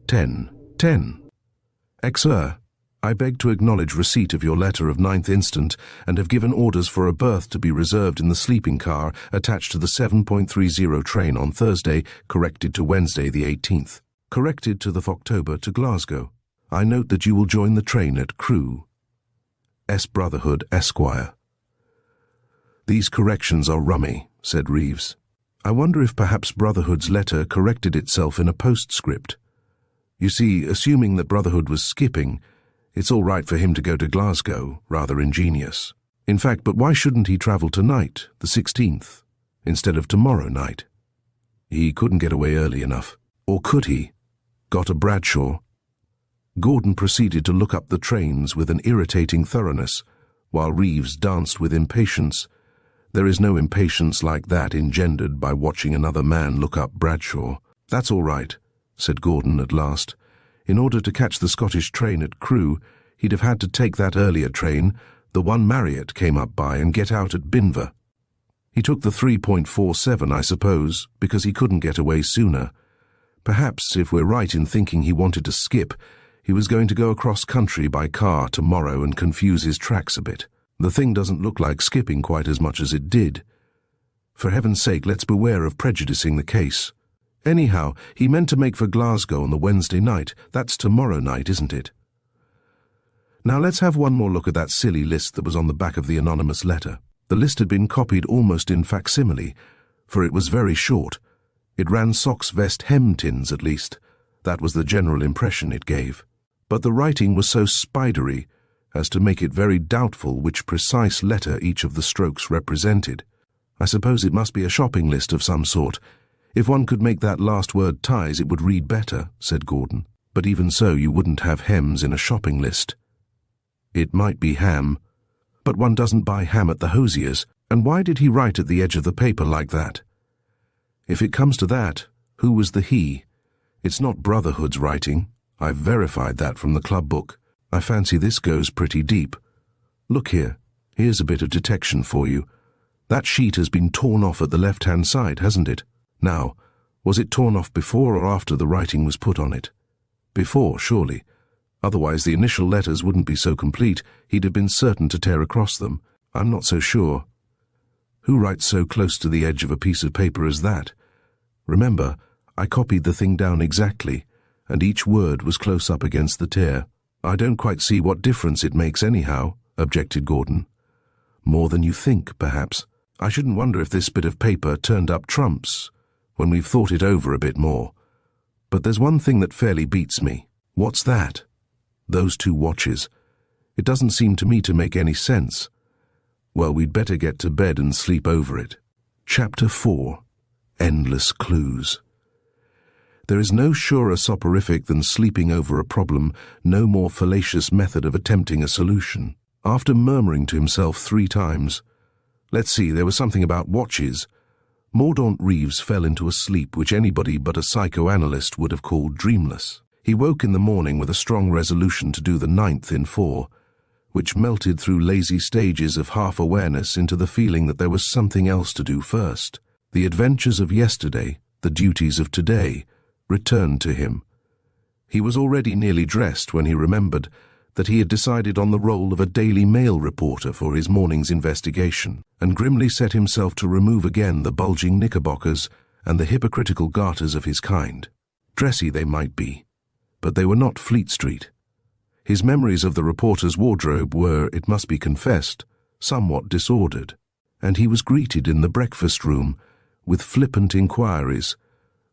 10. Sir, I beg to acknowledge receipt of your letter of 9th instant and have given orders for a berth to be reserved in the sleeping car attached to the 7.30 train on Thursday, corrected to Wednesday the 18th. Corrected to the October to Glasgow. I note that you will join the train at Crewe. S. Brotherhood, Esquire. These corrections are rummy, said Reeves. I wonder if perhaps Brotherhood's letter corrected itself in a postscript. You see, assuming that Brotherhood was skipping, It's all right for him to go to Glasgow, rather ingenious. In fact, but why shouldn't he travel tonight, the 16th, instead of tomorrow night? He couldn't get away early enough. Or could he? Got a Bradshaw? Gordon proceeded to look up the trains with an irritating thoroughness, while Reeves danced with impatience. There is no impatience like that engendered by watching another man look up Bradshaw. That's all right, said Gordon at last. In order to catch the Scottish train at Crewe, he'd have had to take that earlier train, the one Marryatt came up by, and get out at Binver. He took the 3.47, I suppose, because he couldn't get away sooner. Perhaps, if we're right in thinking he wanted to skip, he was going to go across country by car tomorrow and confuse his tracks a bit. The thing doesn't look like skipping quite as much as it did. For heaven's sake, let's beware of prejudicing the case. Anyhow, he meant to make for Glasgow on the Wednesday night. That's tomorrow night, isn't it? Now let's have one more look at that silly list that was on the back of the anonymous letter. The list had been copied almost in facsimile, for it was very short. It ran socks, vest, hem tins, at least. That was the general impression it gave. But the writing was so spidery as to make it very doubtful which precise letter each of the strokes represented. I suppose it must be a shopping list of some sort. If one could make that last word ties, it would read better, said Gordon. But even so, you wouldn't have hems in a shopping list. It might be ham, but one doesn't buy ham at the hosier's, and why did he write at the edge of the paper like that? If it comes to that, who was the he? It's not Brotherhood's writing. I've verified that from the club book. I fancy this goes pretty deep. Look here. Here's a bit of detection for you. That sheet has been torn off at the left-hand side, hasn't it? Now, was it torn off before or after the writing was put on it? Before, surely. Otherwise the initial letters wouldn't be so complete. He'd have been certain to tear across them. I'm not so sure. Who writes so close to the edge of a piece of paper as that? Remember, I copied the thing down exactly, and each word was close up against the tear. I don't quite see what difference it makes anyhow, objected Gordon. More than you think, perhaps. I shouldn't wonder if this bit of paper turned up trumps, when we've thought it over a bit more. But there's one thing that fairly beats me. What's that? Those two watches. It doesn't seem to me to make any sense. Well, we'd better get to bed and sleep over it. Chapter 4. Endless Clues. There is no surer soporific than sleeping over a problem, no more fallacious method of attempting a solution. After murmuring to himself 3 times, let's see, there was something about watches, Mordaunt Reeves fell into a sleep which anybody but a psychoanalyst would have called dreamless. He woke in the morning with a strong resolution to do the 9th in 4, which melted through lazy stages of half-awareness into the feeling that there was something else to do first. The adventures of yesterday, the duties of today, returned to him. He was already nearly dressed when he remembered that he had decided on the role of a Daily Mail reporter for his morning's investigation, and grimly set himself to remove again the bulging knickerbockers and the hypocritical garters of his kind. Dressy they might be, but they were not Fleet Street. His memories of the reporter's wardrobe were, it must be confessed, somewhat disordered, and he was greeted in the breakfast room with flippant inquiries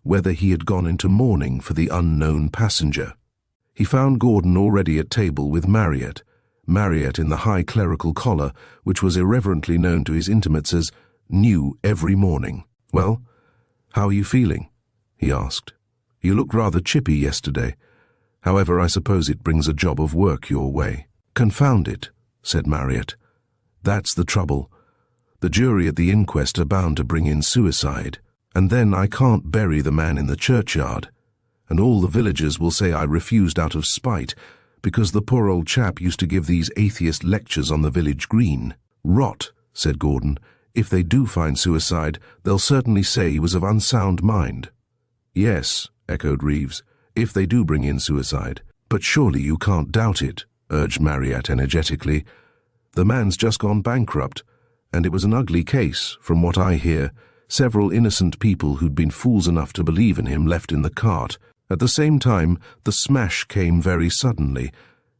whether he had gone into mourning for the unknown passenger. He found Gordon already at table with Marryatt in the high clerical collar, which was irreverently known to his intimates as new every morning. "Well, how are you feeling?" he asked. "You looked rather chippy yesterday. However, I suppose it brings a job of work your way." "Confound it," said Marryatt. "That's the trouble. The jury at the inquest are bound to bring in suicide, and then I can't bury the man in the churchyard, and all the villagers will say I refused out of spite, because the poor old chap used to give these atheist lectures on the village green." "Rot," said Gordon. "If they do find suicide, they'll certainly say he was of unsound mind." "Yes," echoed Reeves, "if they do bring in suicide. But surely you can't doubt it," urged Marryatt energetically. "The man's just gone bankrupt, and it was an ugly case, from what I hear. Several innocent people who'd been fools enough to believe in him left in the cart. At the same time, the smash came very suddenly,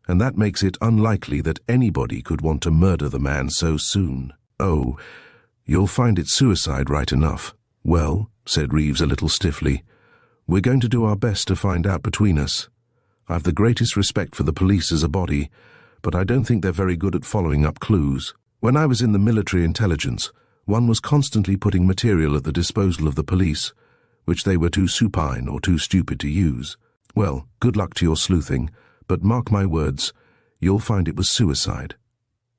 and that makes it unlikely that anybody could want to murder the man so soon." "Oh, you'll find it suicide right enough." "Well," said Reeves a little stiffly, "we're going to do our best to find out between us. I've the greatest respect for the police as a body, but I don't think they're very good at following up clues. When I was in the military intelligence, one was constantly putting material at the disposal of the police, which they were too supine or too stupid to use. Well, good luck to your sleuthing, but mark my words, you'll find it was suicide.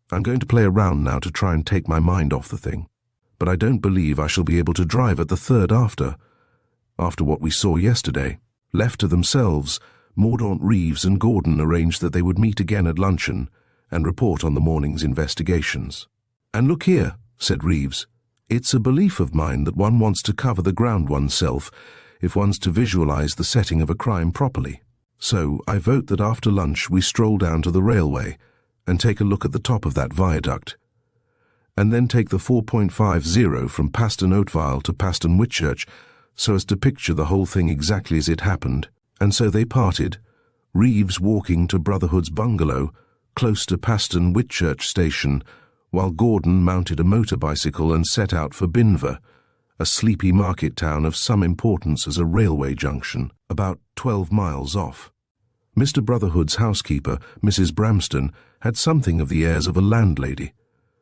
I'm going to play around now to try and take my mind off the thing, but I don't believe I shall be able to drive at the third after what we saw yesterday. Left to themselves, Mordaunt, Reeves and Gordon arranged that they would meet again at luncheon and report on the morning's investigations. "And look here," said Reeves, "it's a belief of mine that one wants to cover the ground oneself if one's to visualize the setting of a crime properly. So I vote that after lunch we stroll down to the railway and take a look at the top of that viaduct, and then take the 4.50 from Paston Oatvile to Paston Whitchurch so as to picture the whole thing exactly as it happened." And so they parted, Reeves walking to Brotherhood's bungalow, close to Paston Whitchurch station, while Gordon mounted a motor bicycle and set out for Binver, a sleepy market town of some importance as a railway junction, about 12 miles off. Mr. Brotherhood's housekeeper, Mrs. Bramston, had something of the airs of a landlady.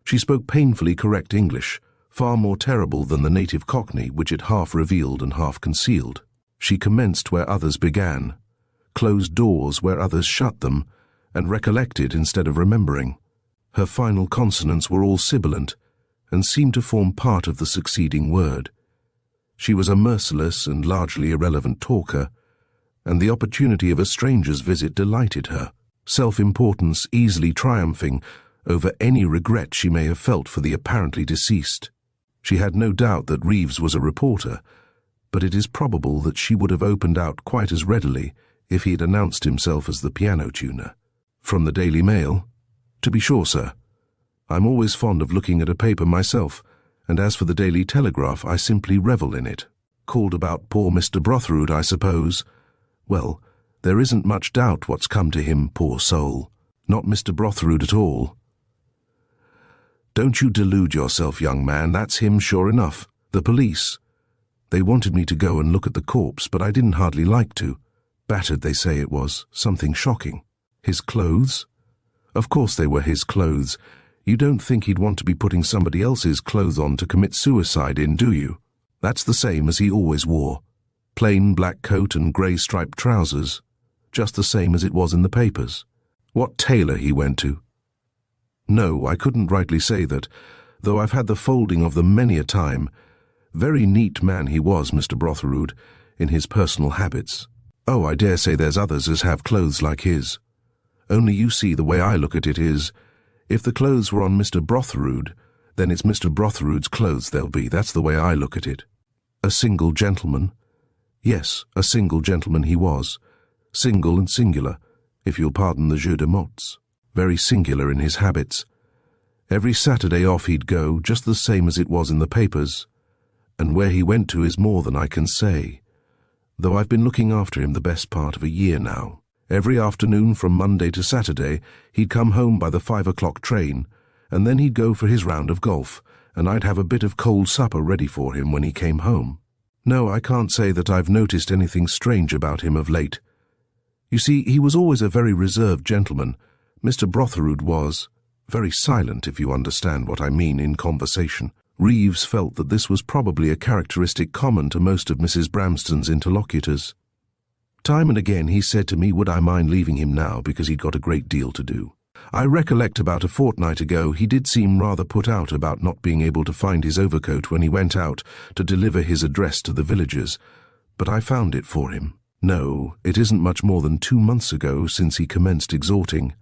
She spoke painfully correct English, far more terrible than the native Cockney which it half revealed and half concealed. She commenced where others began, closed doors where others shut them, and recollected instead of remembering. Her final consonants were all sibilant, and seemed to form part of the succeeding word. She was a merciless and largely irrelevant talker, and the opportunity of a stranger's visit delighted her, self-importance easily triumphing over any regret she may have felt for the apparently deceased. She had no doubt that Reeves was a reporter, but it is probable that she would have opened out quite as readily if he had announced himself as the piano tuner. "From the Daily Mail?" "To be sure, sir. I'm always fond of looking at a paper myself, and as for the Daily Telegraph, I simply revel in it. Called about poor Mr. Brotherhood, I suppose. Well, there isn't much doubt what's come to him, poor soul. Not Mr. Brotherhood at all." "Don't you delude yourself, young man, that's him sure enough. The police. They wanted me to go and look at the corpse, but I didn't hardly like to. Battered, they say it was. Something shocking. His clothes? Of course they were his clothes. You don't think he'd want to be putting somebody else's clothes on to commit suicide in, do you? That's the same as he always wore. Plain black coat and grey striped trousers. Just the same as it was in the papers. What tailor he went to? No, I couldn't rightly say that, though I've had the folding of them many a time. Very neat man he was, Mr. Brotherhood, in his personal habits. Oh, I dare say there's others as have clothes like his. Only you see, the way I look at it is, if the clothes were on Mr. Brotherhood, then it's Mr. Brotherhood's clothes they'll be. That's the way I look at it. A single gentleman? Yes, a single gentleman he was. Single and singular, if you'll pardon the jeu de mots. Very singular in his habits. Every Saturday off he'd go, just the same as it was in the papers. And where he went to is more than I can say, though I've been looking after him the best part of a year now. Every afternoon from Monday to Saturday he'd come home by the 5 o'clock train, and then he'd go for his round of golf, and I'd have a bit of cold supper ready for him when he came home. No, I can't say that I've noticed anything strange about him of late. You see, he was always a very reserved gentleman. Mr. Brotherhood was very silent, if you understand what I mean, in conversation. Reeves felt that this was probably a characteristic common to most of Mrs. Bramston's interlocutors. Time and again he said to me, would I mind leaving him now, because he'd got a great deal to do. I recollect about a fortnight ago he did seem rather put out about not being able to find his overcoat when he went out to deliver his address to the villagers, but I found it for him. No, it isn't much more than 2 months ago since he commenced exhorting.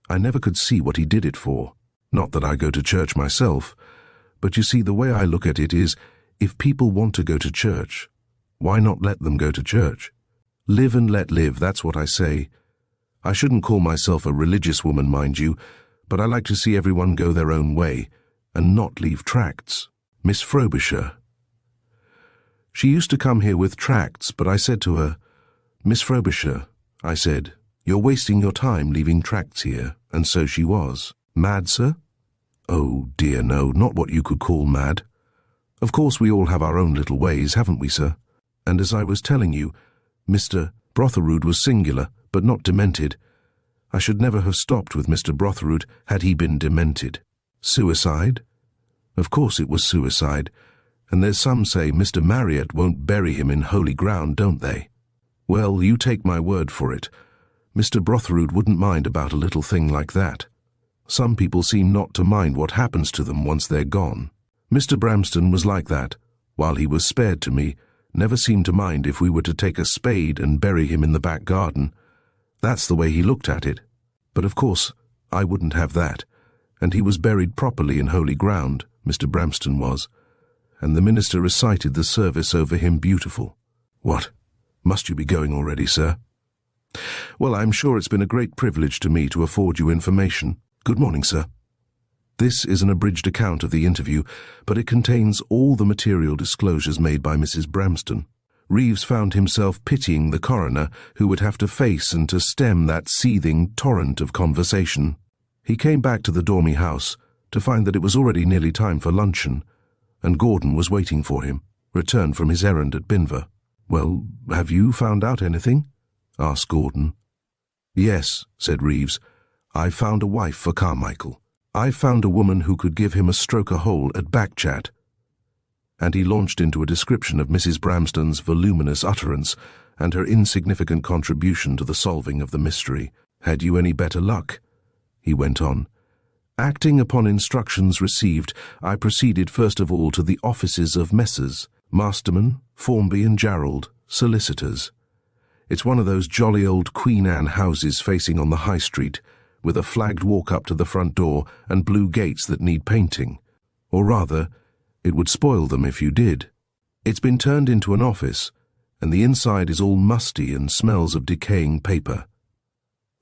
I never could see what he did it for. Not that I go to church myself, but you see, the way I look at it is, if people want to go to church, why not let them go to church? Live and let live, that's what I say. I shouldn't call myself a religious woman, mind you, but I like to see everyone go their own way, and not leave tracts. Miss Frobisher. She used to come here with tracts, but I said to her, Miss Frobisher, I said, you're wasting your time leaving tracts here, and so she was. Mad, sir? Oh, dear, no, not what you could call mad. Of course we all have our own little ways, haven't we, sir? And as I was telling you, Mr. Brotherhood was singular, but not demented. I should never have stopped with Mr. Brotherhood had he been demented. Suicide? Of course it was suicide, and there's some say Mr. Marryatt won't bury him in holy ground, don't they? Well, you take my word for it. Mr. Brotherhood wouldn't mind about a little thing like that. Some people seem not to mind what happens to them once they're gone. Mr. Bramston was like that. While he was spared to me, never seemed to mind if we were to take a spade and bury him in the back garden. That's the way he looked at it. But of course, I wouldn't have that. And he was buried properly in holy ground, Mr. Bramston was. And the minister recited the service over him beautiful. What? Must you be going already, sir? Well, I'm sure it's been a great privilege to me to afford you information. Good morning, sir. This is an abridged account of the interview, but it contains all the material disclosures made by Mrs. Bramston. Reeves found himself pitying the coroner, who would have to face and to stem that seething torrent of conversation. He came back to the Dormy-house to find that it was already nearly time for luncheon, and Gordon was waiting for him, returned from his errand at Binver. "Well, have you found out anything?" asked Gordon. "Yes," said Reeves. "I've found a wife for Carmichael. I've found a woman who could give him a stroke a hole at back-chat." And he launched into a description of Mrs. Bramston's voluminous utterance and her insignificant contribution to the solving of the mystery. "Had you any better luck?" he went on. "Acting upon instructions received, I proceeded first of all to the offices of Messrs. Masterman, Formby and Jarrold, solicitors. It's one of those jolly old Queen Anne houses facing on the High Street, with a flagged walk up to the front door and blue gates that need painting. Or rather, it would spoil them if you did. It's been turned into an office, and the inside is all musty and smells of decaying paper.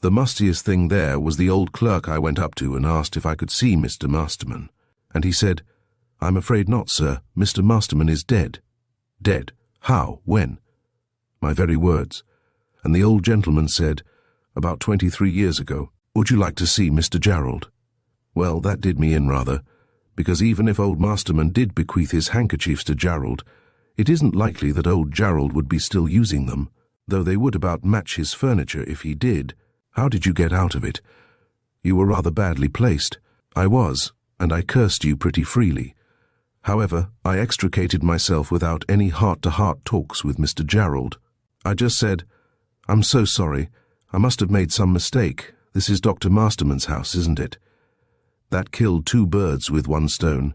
The mustiest thing there was the old clerk I went up to and asked if I could see Mr. Masterman, and he said, 'I'm afraid not, sir. Mr. Masterman is dead.' Dead? How? When?" My very words. And the old gentleman said, "About 23 years ago. Would you like to see Mr. Jarrold?" Well, that did me in rather, because even if old Masterman did bequeath his handkerchiefs to Jarrold, it isn't likely that old Jarrold would be still using them, though they would about match his furniture if he did. How did you get out of it? You were rather badly placed. I was, and I cursed you pretty freely. However, I extricated myself without any heart-to-heart talks with Mr. Jarrold. I just said, "I'm so sorry. I must have made some mistake. This is Dr. Masterman's house, isn't it?" That killed 2 birds with 1 stone.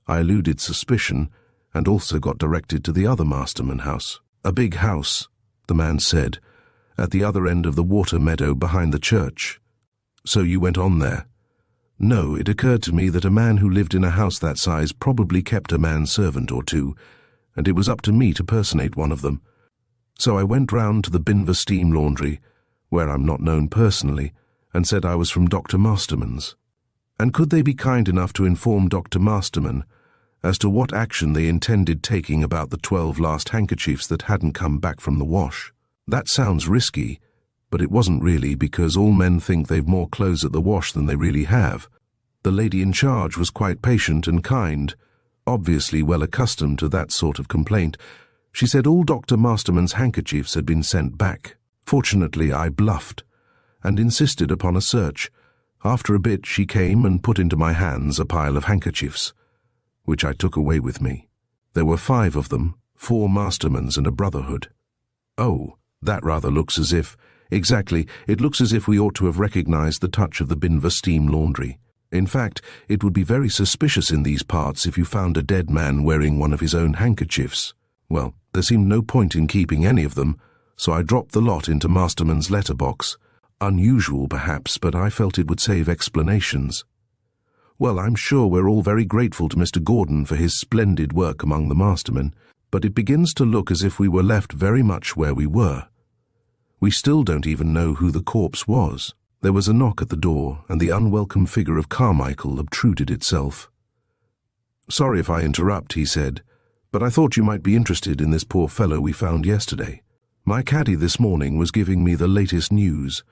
I eluded suspicion, and also got directed to the other Masterman house. "A big house," the man said, "at the other end of the water meadow behind the church." "So you went on there?" "No, it occurred to me that a man who lived in a house that size probably kept a manservant or 2, and it was up to me to personate one of them. So I went round to the Binver steam laundry, where I'm not known personally, and said I was from Dr. Masterman's. And could they be kind enough to inform Dr. Masterman as to what action they intended taking about the 12 last handkerchiefs that hadn't come back from the wash? That sounds risky, but it wasn't really, because all men think they've more clothes at the wash than they really have. The lady in charge was quite patient and kind, obviously well accustomed to that sort of complaint. She said all Dr. Masterman's handkerchiefs had been sent back. Fortunately, I bluffed, and insisted upon a search. After a bit, she came and put into my hands a pile of handkerchiefs, which I took away with me. There were 5 of them, 4 Mastermans and a Brotherhood. Oh, that rather looks as if... Exactly, it looks as if we ought to have recognized the touch of the Binver steam laundry. In fact, it would be very suspicious in these parts if you found a dead man wearing one of his own handkerchiefs. Well, there seemed no point in keeping any of them, so I dropped the lot into Masterman's letterbox. Unusual, perhaps, but I felt it would save explanations. Well, I'm sure we're all very grateful to Mr. Gordon for his splendid work among the Mastermen, but it begins to look as if we were left very much where we were. We still don't even know who the corpse was. There was a knock at the door, and the unwelcome figure of Carmichael obtruded itself. "Sorry if I interrupt," he said, "but I thought you might be interested in this poor fellow we found yesterday. My caddy this morning was giving me the latest news.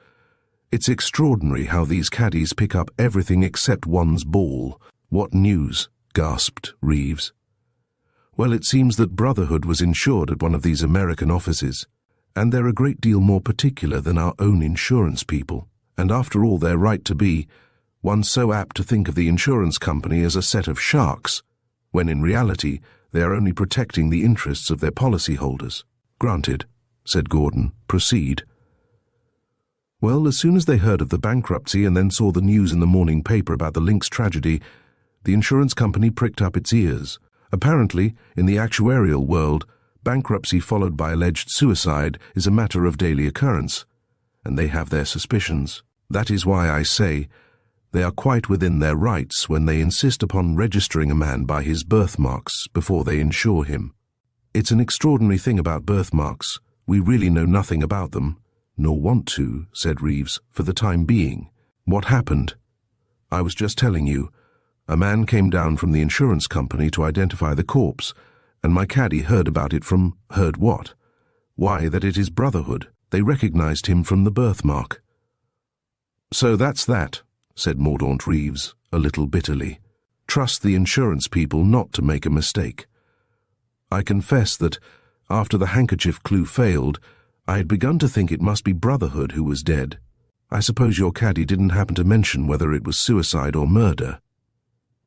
It's extraordinary how these caddies pick up everything except one's ball." "What news?" gasped Reeves. "Well, it seems that Brotherhood was insured at one of these American offices, And they're a great deal more particular than our own insurance people. And after all, they're right to be. One's so apt to think of the insurance company as a set of sharks, when in reality they are only protecting the interests of their policyholders. Granted, said Gordon. Proceed. Well, as soon as they heard of the bankruptcy and then saw the news in the morning paper about the Lynx tragedy, the insurance company pricked up its ears. Apparently, in the actuarial world, bankruptcy followed by alleged suicide is a matter of daily occurrence, and they have their suspicions. That is why I say they are quite within their rights when they insist upon registering a man by his birthmarks before they insure him. It's an extraordinary thing about birthmarks. We really know nothing about them, nor want to, said Reeves, for the time being. What happened? I was just telling you. A man came down from the insurance company to identify the corpse, and my caddie heard about it from— heard what? Why, that it is Brotherhood. They recognized him from the birthmark. So that's that, said Mordaunt Reeves, a little bitterly. Trust the insurance people not to make a mistake. I confess that, after the handkerchief clue failed, I had begun to think it must be Brotherhood who was dead. I suppose your caddie didn't happen to mention whether it was suicide or murder.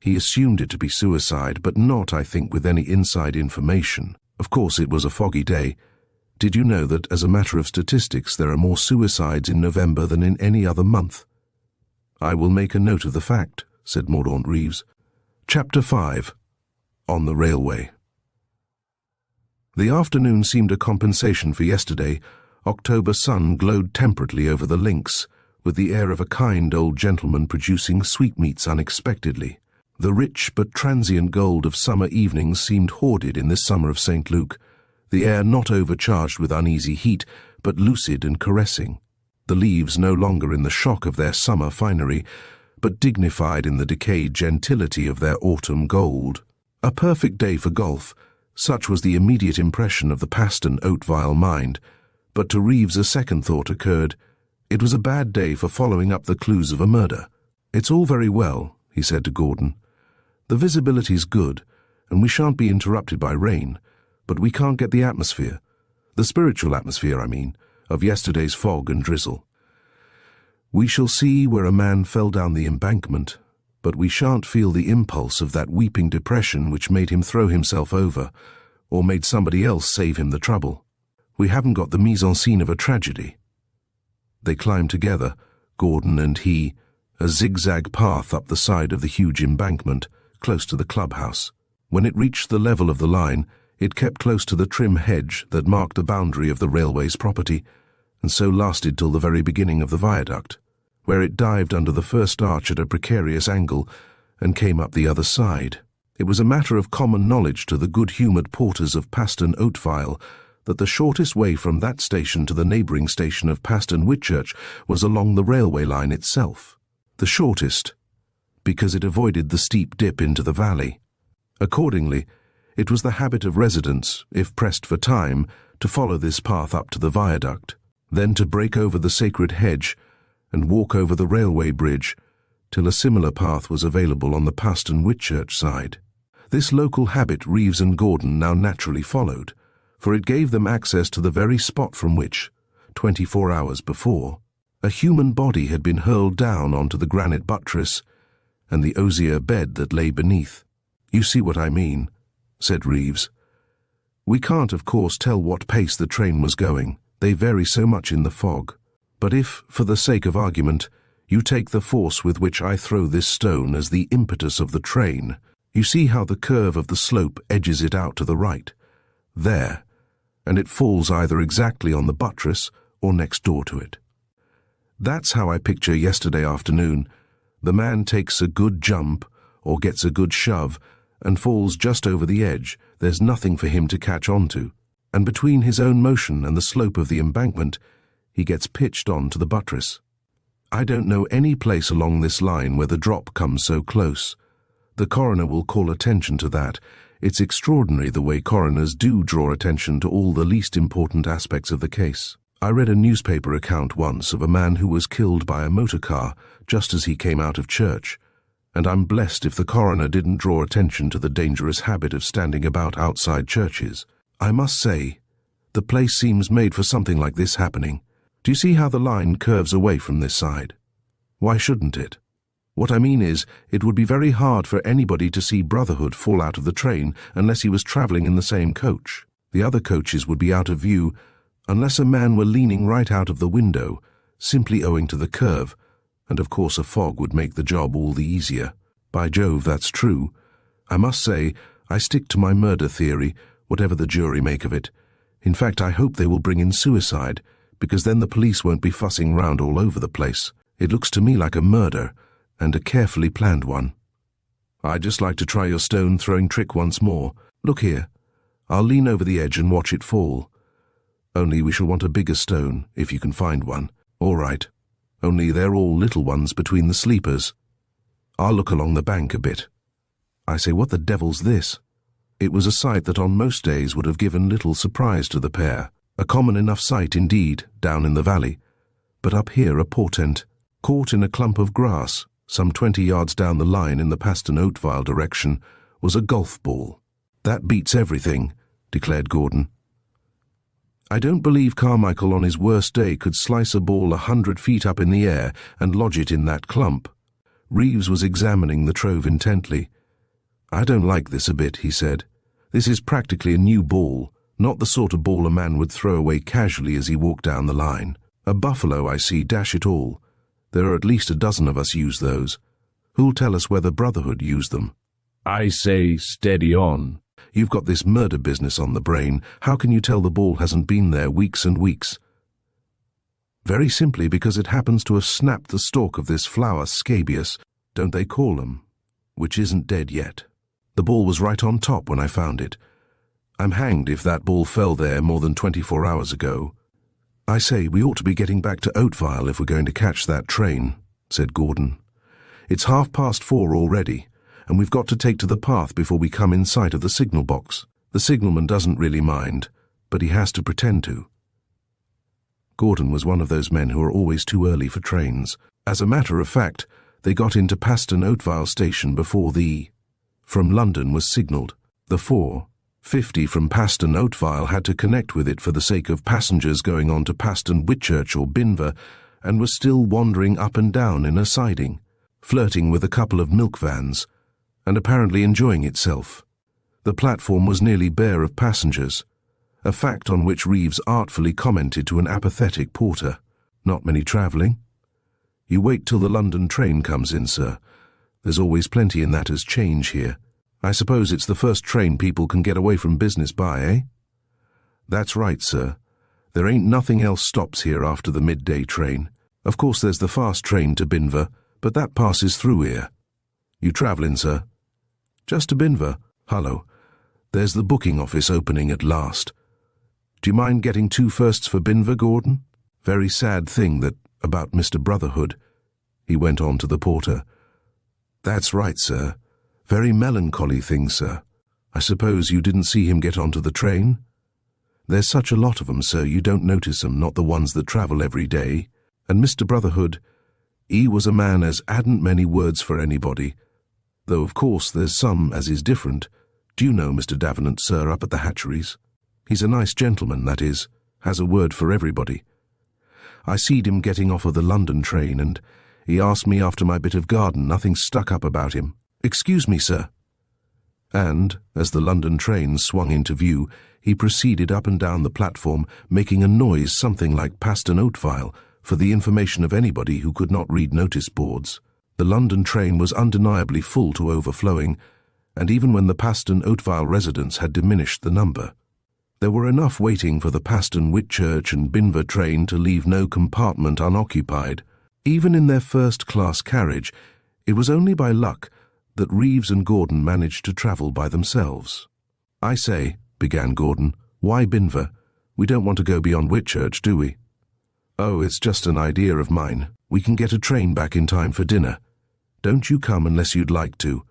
He assumed it to be suicide, but not, I think, with any inside information. Of course, it was a foggy day. Did you know that, as a matter of statistics, there are more suicides in November than in any other month? I will make a note of the fact, said Mordaunt Reeves. Chapter 5. On the Railway. The afternoon seemed a compensation for yesterday. October sun glowed temperately over the links, with the air of a kind old gentleman producing sweetmeats unexpectedly. The rich but transient gold of summer evenings seemed hoarded in this summer of St. Luke, the air not overcharged with uneasy heat, but lucid and caressing. The leaves no longer in the shock of their summer finery, but dignified in the decayed gentility of their autumn gold. A perfect day for golf, such was the immediate impression of the Paston Oatvile mind, but to Reeves a second thought occurred. It was a bad day for following up the clues of a murder. It's all very well, he said to Gordon. The visibility's good, and we shan't be interrupted by rain, but we can't get the atmosphere, the spiritual atmosphere, I mean, of yesterday's fog and drizzle. We shall see where a man fell down the embankment, but we shan't feel the impulse of that weeping depression which made him throw himself over, or made somebody else save him the trouble. We haven't got the mise-en-scene of a tragedy. They climbed together, Gordon and he, a zigzag path up the side of the huge embankment, close to the clubhouse. When it reached the level of the line, it kept close to the trim hedge that marked the boundary of the railway's property, and so lasted till the very beginning of the viaduct, where it dived under the first arch at a precarious angle and came up the other side. It was a matter of common knowledge to the good-humoured porters of Paston Oatvile that the shortest way from that station to the neighbouring station of Paston Whitchurch was along the railway line itself. The shortest, because it avoided the steep dip into the valley. Accordingly, it was the habit of residents, if pressed for time, to follow this path up to the viaduct, then to break over the sacred hedge and walk over the railway bridge till a similar path was available on the Paston Whitchurch side. This local habit Reeves and Gordon now naturally followed, for it gave them access to the very spot from which, 24 hours before, a human body had been hurled down onto the granite buttress and the osier bed that lay beneath. You see what I mean, said Reeves. We can't, of course, tell what pace the train was going. They vary so much in the fog. But if, for the sake of argument, you take the force with which I throw this stone as the impetus of the train, you see how the curve of the slope edges it out to the right, there, and it falls either exactly on the buttress or next door to it. That's how I picture yesterday afternoon. The man takes a good jump, or gets a good shove, and falls just over the edge. There's nothing for him to catch on to, and between his own motion and the slope of the embankment, he gets pitched on to the buttress. I don't know any place along this line where the drop comes so close. The coroner will call attention to that. It's extraordinary the way coroners do draw attention to all the least important aspects of the case. I read a newspaper account once of a man who was killed by a motor car just as he came out of church, and I'm blessed if the coroner didn't draw attention to the dangerous habit of standing about outside churches. I must say, The place seems made for something like this happening. Do you see how the line curves away from this side? Why shouldn't it? What I mean is, it would be very hard for anybody to see Brotherhood fall out of the train unless he was travelling in the same coach. The other coaches would be out of view unless a man were leaning right out of the window, simply owing to the curve, and of course a fog would make the job all the easier. By Jove, that's true. I must say, I stick to my murder theory, whatever the jury make of it. In fact, I hope they will bring in suicide, because then the police won't be fussing round all over the place. It looks to me like a murder, and a carefully planned one. I'd just like to try your stone-throwing trick once more. Look here. I'll lean over the edge and watch it fall. Only we shall want a bigger stone, if you can find one. All right. Only they're all little ones between the sleepers. I'll look along the bank a bit. I say, what the devil's this? It was a sight that on most days would have given little surprise to the pair. A common enough sight indeed, down in the valley. But up here a portent, caught in a clump of grass, some 20 yards down the line in the Paston Oatvile direction, was a golf ball. That beats everything, declared Gordon. I don't believe Carmichael on his worst day could slice a ball 100 feet up in the air and lodge it in that clump. Reeves was examining the trove intently. I don't like this a bit, he said. This is practically a new ball, not the sort of ball a man would throw away casually as he walked down the line. A buffalo, I see, dash it all. There are at least a dozen of us use those. Who'll tell us whether Brotherhood used them? I say steady on. You've got this murder business on the brain. How can you tell the ball hasn't been there weeks and weeks? Very simply because it happens to have snapped the stalk of this flower, scabious, don't they call them, which isn't dead yet. The ball was right on top when I found it. I'm hanged if that ball fell there more than 24 hours ago. I say, we ought to be getting back to Oatvile if we're going to catch that train, said Gordon. It's 4:30 already, and we've got to take to the path before we come in sight of the signal box. The signalman doesn't really mind, but he has to pretend to. Gordon was one of those men who are always too early for trains. As a matter of fact, they got into Paston Oatvile station before the from London was signalled. The 4:50 from Paston Oatvile had to connect with it for the sake of passengers going on to Paston Whitchurch or Binver, and was still wandering up and down in a siding, flirting with a couple of milk vans, and apparently enjoying itself. The platform was nearly bare of passengers, a fact on which Reeves artfully commented to an apathetic porter. Not many travelling. You wait till the London train comes in, sir. There's always plenty in that as change here. I suppose it's the first train people can get away from business by, eh? That's right, sir. There ain't nothing else stops here after the midday train. Of course there's the fast train to Binver, but that passes through here. You travelling, sir? Just to Binver. Hullo. There's the booking office opening at last. Do you mind getting 2 firsts for Binver, Gordon? Very sad thing that about Mr. Brotherhood, he went on to the porter. That's right, sir. Very melancholy thing, sir. I suppose you didn't see him get onto the train? There's such a lot of 'em, sir, you don't notice 'em, not the ones that travel every day. And Mr. Brotherhood, he was a man as hadn't many words for anybody, though of course there's some as is different. Do you know Mr. Davenant, sir, up at the hatcheries? He's a nice gentleman, that is, has a word for everybody. I seed him getting off of the London train, and he asked me after my bit of garden, nothing stuck up about him. Excuse me, sir. And, as the London train swung into view, he proceeded up and down the platform, making a noise something like Paston Oatvile, for the information of anybody who could not read notice boards. The London train was undeniably full to overflowing, and even when the Paston Oatvile residents had diminished the number, there were enough waiting for the Paston Whitchurch and Binver train to leave no compartment unoccupied. Even in their first-class carriage, it was only by luck that Reeves and Gordon managed to travel by themselves. I say, began Gordon, why Binver? We don't want to go beyond Whitchurch, do we? Oh, it's just an idea of mine. We can get a train back in time for dinner. Don't you come unless you'd like to.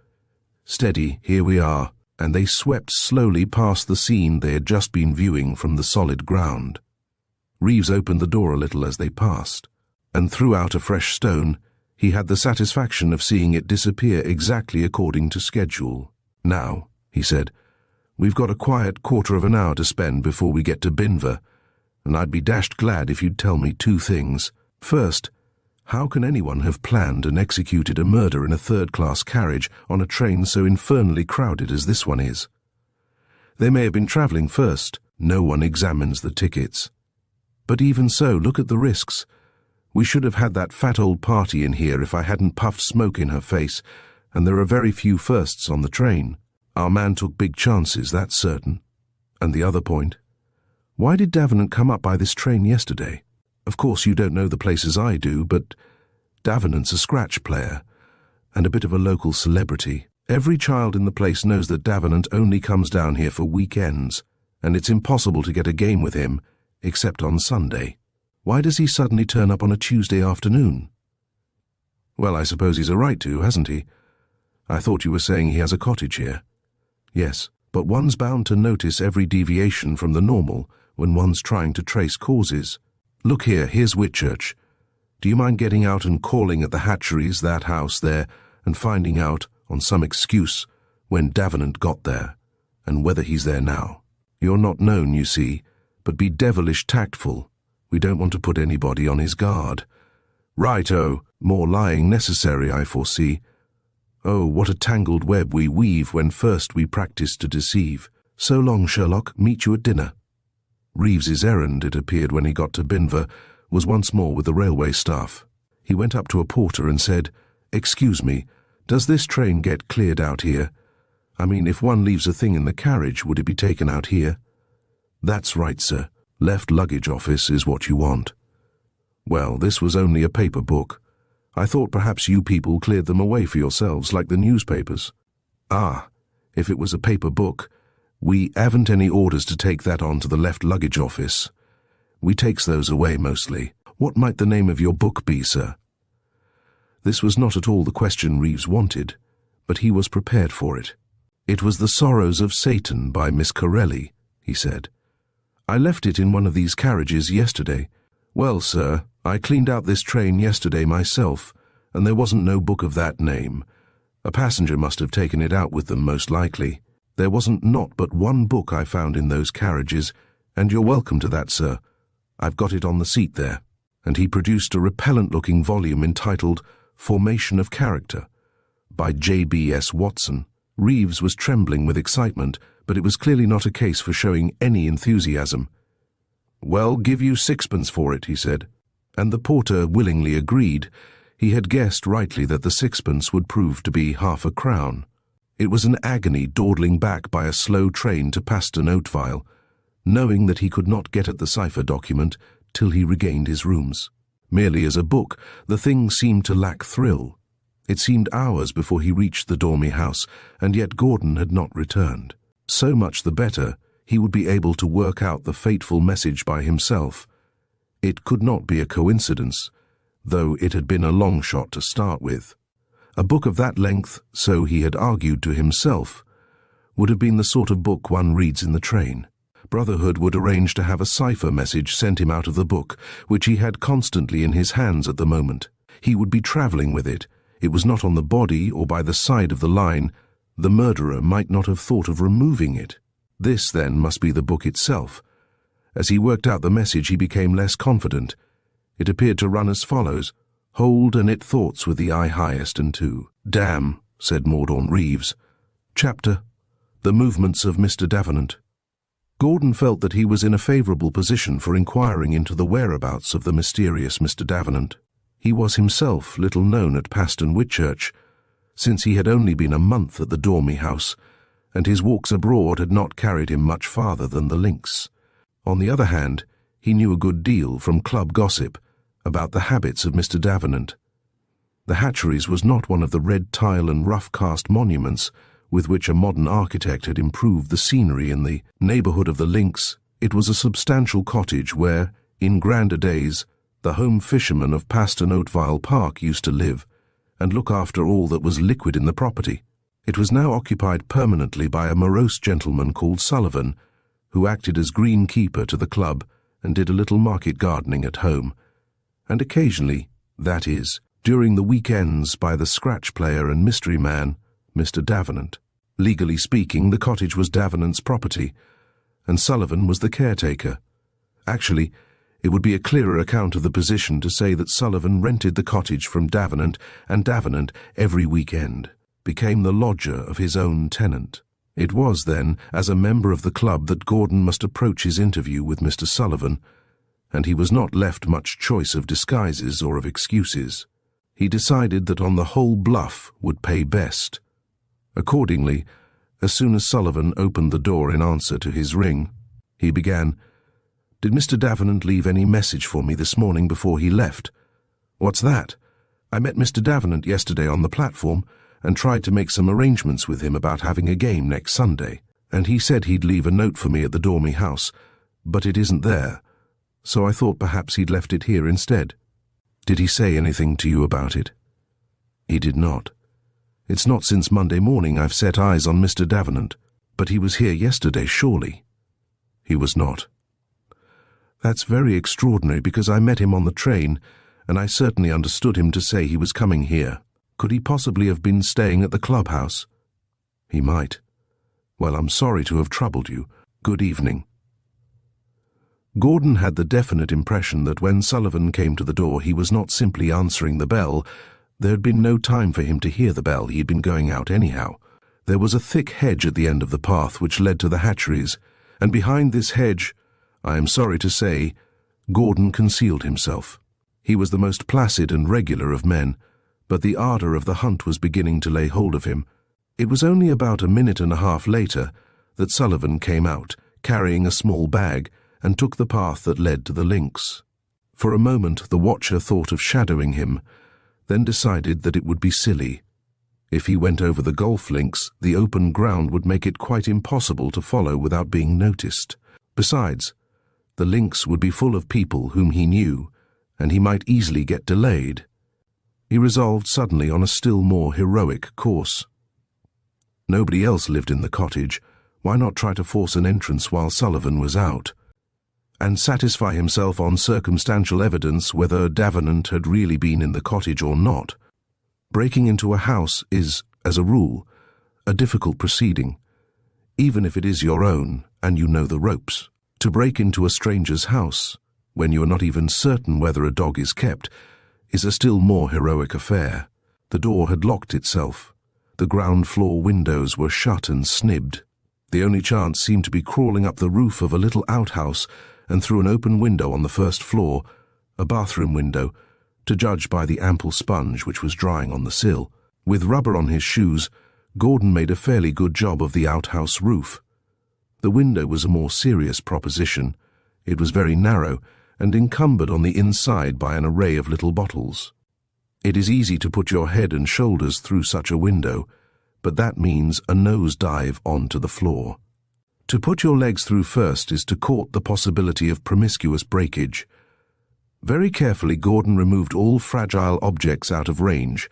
Steady, here we are. And they swept slowly past the scene they had just been viewing from the solid ground. Reeves opened the door a little as they passed, and threw out a fresh stone. He had the satisfaction of seeing it disappear exactly according to schedule. Now, he said, We've got a quiet quarter of an hour to spend before we get to Binver, and I'd be dashed glad if you'd tell me two things. First, how can anyone have planned and executed a murder in a third-class carriage on a train so infernally crowded as this one is? They may have been travelling first. No one examines the tickets. But even so, look at the risks. We should have had that fat old party in here if I hadn't puffed smoke in her face, and there are very few firsts on the train. Our man took big chances, that's certain. And the other point. Why did Davenant come up by this train yesterday? Of course you don't know the place as I do, but Davenant's a scratch player, and a bit of a local celebrity. Every child in the place knows that Davenant only comes down here for weekends, and it's impossible to get a game with him, except on Sunday. Why does he suddenly turn up on a Tuesday afternoon? Well, I suppose he's a right to, hasn't he? I thought you were saying he has a cottage here. Yes, but one's bound to notice every deviation from the normal when one's trying to trace causes. Look here, here's Whitchurch. Do you mind getting out and calling at the hatcheries, that house there, and finding out, on some excuse, when Davenant got there, and whether he's there now? You're not known, you see, but be devilish tactful. We don't want to put anybody on his guard. Righto, more lying necessary, I foresee. Oh, what a tangled web we weave when first we practice to deceive. So long, Sherlock, meet you at dinner. Reeves's errand, it appeared when he got to Binver, was once more with the railway staff. He went up to a porter and said, "Excuse me, does this train get cleared out here? I mean, if one leaves a thing in the carriage, would it be taken out here?" "That's right, sir. Left luggage office is what you want." Well, this was only a paper book. I thought perhaps you people cleared them away for yourselves, like the newspapers. Ah, if it was a paper book, we haven't any orders to take that on to the left luggage office. We takes those away mostly. What might the name of your book be, sir? This was not at all the question Reeves wanted, but he was prepared for it. It was The Sorrows of Satan by Miss Corelli, he said. I left it in one of these carriages yesterday. Well, sir, I cleaned out this train yesterday myself, and there wasn't no book of that name. A passenger must have taken it out with them, most likely. There wasn't not but one book I found in those carriages, and you're welcome to that, sir. I've got it on the seat there. And he produced a repellent-looking volume entitled Formation of Character, by J.B.S. Watson. Reeves was trembling with excitement, but it was clearly not a case for showing any enthusiasm. "Well, give you sixpence for it," he said. And the porter willingly agreed. He had guessed rightly that the sixpence would prove to be half a crown. It was an agony dawdling back by a slow train to Paston, Oatvile, knowing that he could not get at the cipher document till he regained his rooms. Merely as a book, the thing seemed to lack thrill. It seemed hours before he reached the Dormy-house, and yet Gordon had not returned. So much the better, he would be able to work out the fateful message by himself. It could not be a coincidence, though it had been a long shot to start with. A book of that length, so he had argued to himself, would have been the sort of book one reads in the train. Brotherhood would arrange to have a cipher message sent him out of the book, which he had constantly in his hands at the moment. He would be travelling with it. It was not on the body or by the side of the line. The murderer might not have thought of removing it. This, then, must be the book itself. As he worked out the message, he became less confident. It appeared to run as follows: "Whodunit thoughts with the eye highest and two." "Damn," said Mordaunt Reeves. Chapter: The Movements of Mr. Davenant. Gordon felt that he was in a favourable position for inquiring into the whereabouts of the mysterious Mr. Davenant. He was himself little known at Paston Whitchurch, since he had only been a month at the Dormy-house, and his walks abroad had not carried him much farther than the links. On the other hand, he knew a good deal from club gossip about the habits of Mr. Davenant. The Hatcheries was not one of the red tile and rough-cast monuments with which a modern architect had improved the scenery in the neighbourhood of the links. It was a substantial cottage where, in grander days, the home fishermen of Paston Oatvile Park used to live and look after all that was liquid in the property. It was now occupied permanently by a morose gentleman called Sullivan, who acted as greenkeeper to the club and did a little market gardening at home, and occasionally, that is, during the weekends, by the scratch player and mystery man, Mr. Davenant. Legally speaking, the cottage was Davenant's property, and Sullivan was the caretaker. Actually, it would be a clearer account of the position to say that Sullivan rented the cottage from Davenant, and Davenant, every weekend, became the lodger of his own tenant. It was, then, as a member of the club that Gordon must approach his interview with Mr. Sullivan, and he was not left much choice of disguises or of excuses. He decided that on the whole bluff would pay best. Accordingly, as soon as Sullivan opened the door in answer to his ring, he began, "Did Mr. Davenant leave any message for me this morning before he left?" "What's that? I met Mr. Davenant yesterday on the platform and tried to make some arrangements with him about having a game next Sunday, and he said he'd leave a note for me at the Dormy-house, but it isn't there, so I thought perhaps he'd left it here instead." "Did he say anything to you about it?" "He did not. It's not since Monday morning I've set eyes on Mr. Davenant, but he was here yesterday, surely." "He was not." "That's very extraordinary, because I met him on the train, and I certainly understood him to say he was coming here. Could he possibly have been staying at the clubhouse?" "He might. Well, I'm sorry to have troubled you. Good evening." Gordon had the definite impression that when Sullivan came to the door he was not simply answering the bell. There had been no time for him to hear the bell. He had been going out anyhow. There was a thick hedge at the end of the path which led to the hatcheries, and behind this hedge, I am sorry to say, Gordon concealed himself. He was the most placid and regular of men, but the ardour of the hunt was beginning to lay hold of him. It was only about a minute and a half later that Sullivan came out, carrying a small bag, and took the path that led to the links. For a moment the watcher thought of shadowing him, then decided that it would be silly. If he went over the golf links, the open ground would make it quite impossible to follow without being noticed. Besides, the links would be full of people whom he knew, and he might easily get delayed. He resolved suddenly on a still more heroic course. Nobody else lived in the cottage. Why not try to force an entrance while Sullivan was out, and satisfy himself on circumstantial evidence whether Davenant had really been in the cottage or not? Breaking into a house is, as a rule, a difficult proceeding, even if it is your own and you know the ropes. To break into a stranger's house, when you are not even certain whether a dog is kept, is a still more heroic affair. The door had locked itself. The ground floor windows were shut and snibbed. The only chance seemed to be crawling up the roof of a little outhouse and through an open window on the first floor, a bathroom window, to judge by the ample sponge which was drying on the sill. With rubber on his shoes, Gordon made a fairly good job of the outhouse roof. The window was a more serious proposition. It was very narrow, and encumbered on the inside by an array of little bottles. It is easy to put your head and shoulders through such a window, but that means a nose-dive onto the floor. To put your legs through first is to court the possibility of promiscuous breakage. Very carefully Gordon removed all fragile objects out of range,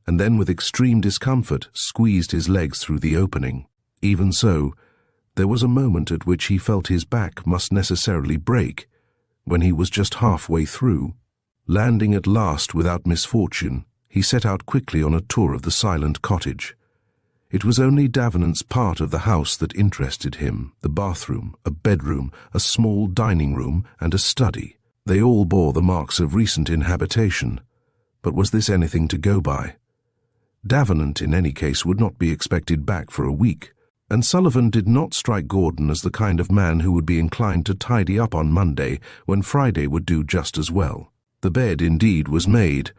and then with extreme discomfort squeezed his legs through the opening. Even so, there was a moment at which he felt his back must necessarily break, when he was just halfway through. Landing at last without misfortune, he set out quickly on a tour of the silent cottage. It was only Davenant's part of the house that interested him: the bathroom, a bedroom, a small dining room, and a study. They all bore the marks of recent inhabitation, but was this anything to go by? Davenant, in any case, would not be expected back for a week, and Sullivan did not strike Gordon as the kind of man who would be inclined to tidy up on Monday when Friday would do just as well. The bed, indeed, was made,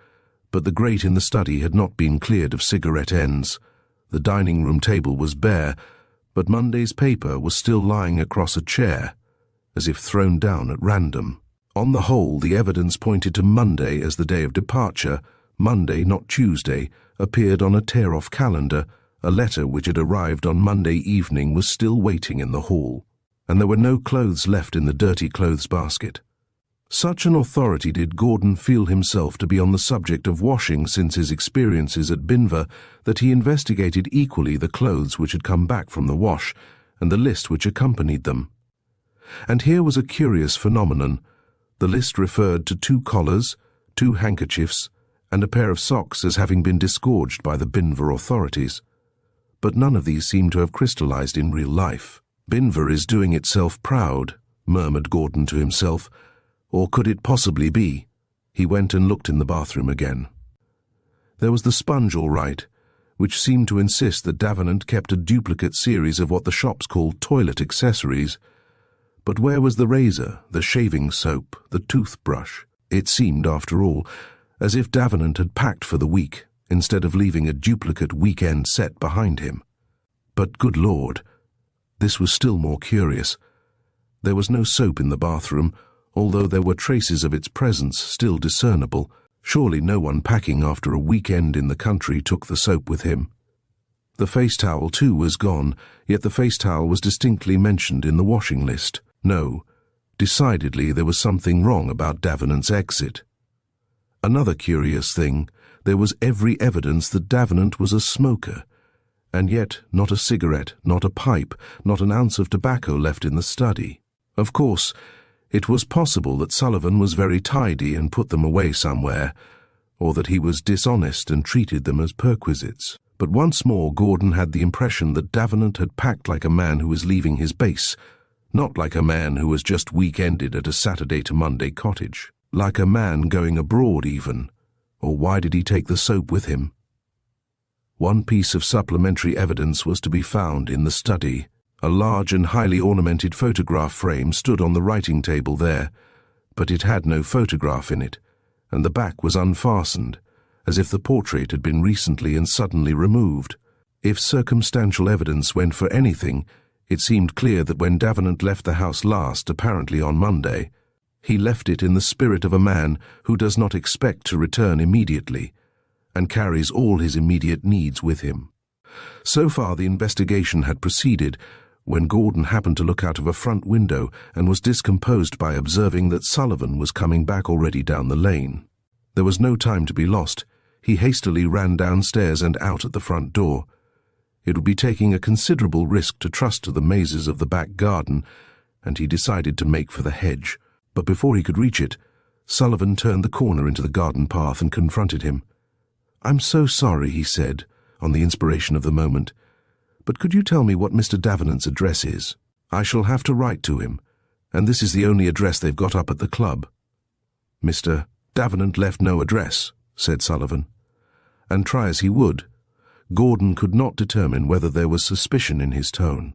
but the grate in the study had not been cleared of cigarette ends. The dining-room table was bare, but Monday's paper was still lying across a chair, as if thrown down at random. On the whole, the evidence pointed to Monday as the day of departure. Monday, not Tuesday, appeared on a tear-off calendar. A letter which had arrived on Monday evening was still waiting in the hall, and there were no clothes left in the dirty clothes basket. Such an authority did Gordon feel himself to be on the subject of washing since his experiences at Binver that he investigated equally the clothes which had come back from the wash and the list which accompanied them. And here was a curious phenomenon. The list referred to 2 collars, 2 handkerchiefs, and a pair of socks as having been disgorged by the Binver authorities. but none of these seemed to have crystallized in real life. "Binver is doing itself proud," murmured Gordon to himself. Or could it possibly be? He went and looked in the bathroom again. There was the sponge all right, which seemed to insist that Davenant kept a duplicate series of what the shops called toilet accessories. But where was the razor, the shaving soap, the toothbrush? It seemed, after all, as if Davenant had packed for the week, instead of leaving a duplicate weekend set behind him. But good Lord, this was still more curious. There was no soap in the bathroom, although there were traces of its presence still discernible. Surely no one packing after a weekend in the country took the soap with him. The face towel, too, was gone, yet the face towel was distinctly mentioned in the washing list. No, decidedly there was something wrong about Davenant's exit. Another curious thing, there was every evidence that Davenant was a smoker, and yet not a cigarette, not a pipe, not an ounce of tobacco left in the study. Of course, it was possible that Sullivan was very tidy and put them away somewhere, or that he was dishonest and treated them as perquisites. But once more Gordon had the impression that Davenant had packed like a man who was leaving his base, not like a man who was just week-ended at a Saturday to Monday cottage. Like a man going abroad even. Or why did he take the soap with him? One piece of supplementary evidence was to be found in the study. A large and highly ornamented photograph frame stood on the writing table there, but it had no photograph in it, and the back was unfastened, as if the portrait had been recently and suddenly removed. If circumstantial evidence went for anything, it seemed clear that when Davenant left the house last, apparently on Monday, he left it in the spirit of a man who does not expect to return immediately, and carries all his immediate needs with him. So far the investigation had proceeded, when Gordon happened to look out of a front window and was discomposed by observing that Sullivan was coming back already down the lane. There was no time to be lost. He hastily ran downstairs and out at the front door. It would be taking a considerable risk to trust to the mazes of the back garden, and he decided to make for the hedge. But before he could reach it, Sullivan turned the corner into the garden path and confronted him. "I'm so sorry," he said, on the inspiration of the moment, "but could you tell me what Mr. Davenant's address is? I shall have to write to him, and this is the only address they've got up at the club." "Mr. Davenant left no address," said Sullivan, and try as he would, Gordon could not determine whether there was suspicion in his tone.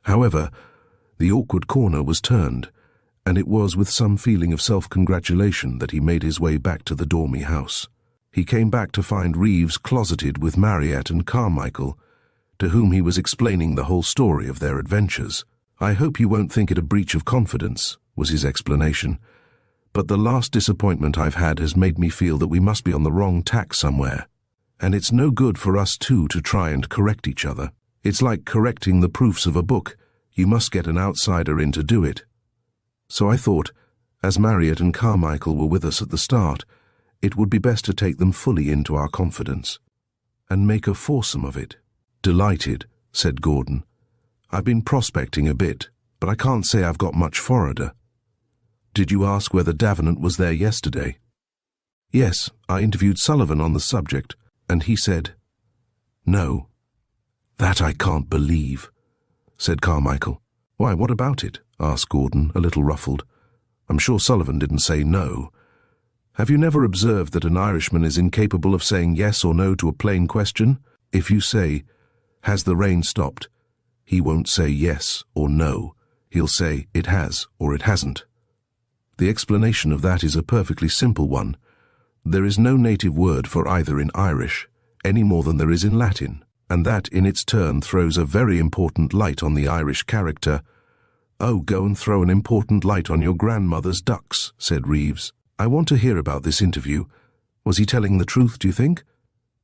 However, the awkward corner was turned, and it was with some feeling of self-congratulation that he made his way back to the Dormy-house. He came back to find Reeves closeted with Marryatt and Carmichael, to whom he was explaining the whole story of their adventures. "I hope you won't think it a breach of confidence," was his explanation, "but the last disappointment I've had has made me feel that we must be on the wrong tack somewhere, and it's no good for us two to try and correct each other. It's like correcting the proofs of a book. You must get an outsider in to do it. So I thought, as Marryatt and Carmichael were with us at the start, it would be best to take them fully into our confidence, and make a foursome of it." "Delighted," said Gordon. "I've been prospecting a bit, but I can't say I've got much forrarder. Did you ask whether Davenant was there yesterday?" "Yes, I interviewed Sullivan on the subject, and he said, no." "That I can't believe," said Carmichael. "Why, what about it?" asked Gordon, a little ruffled. "I'm sure Sullivan didn't say no. Have you never observed that an Irishman is incapable of saying yes or no to a plain question? If you say, 'Has the rain stopped?' he won't say yes or no. He'll say, 'It has' or 'It hasn't.' The explanation of that is a perfectly simple one. There is no native word for either in Irish, any more than there is in Latin, and that in its turn throws a very important light on the Irish character. "Oh, go and throw an important light on your grandmother's ducks," said Reeves. "I want to hear about this interview. Was he telling the truth, do you think?"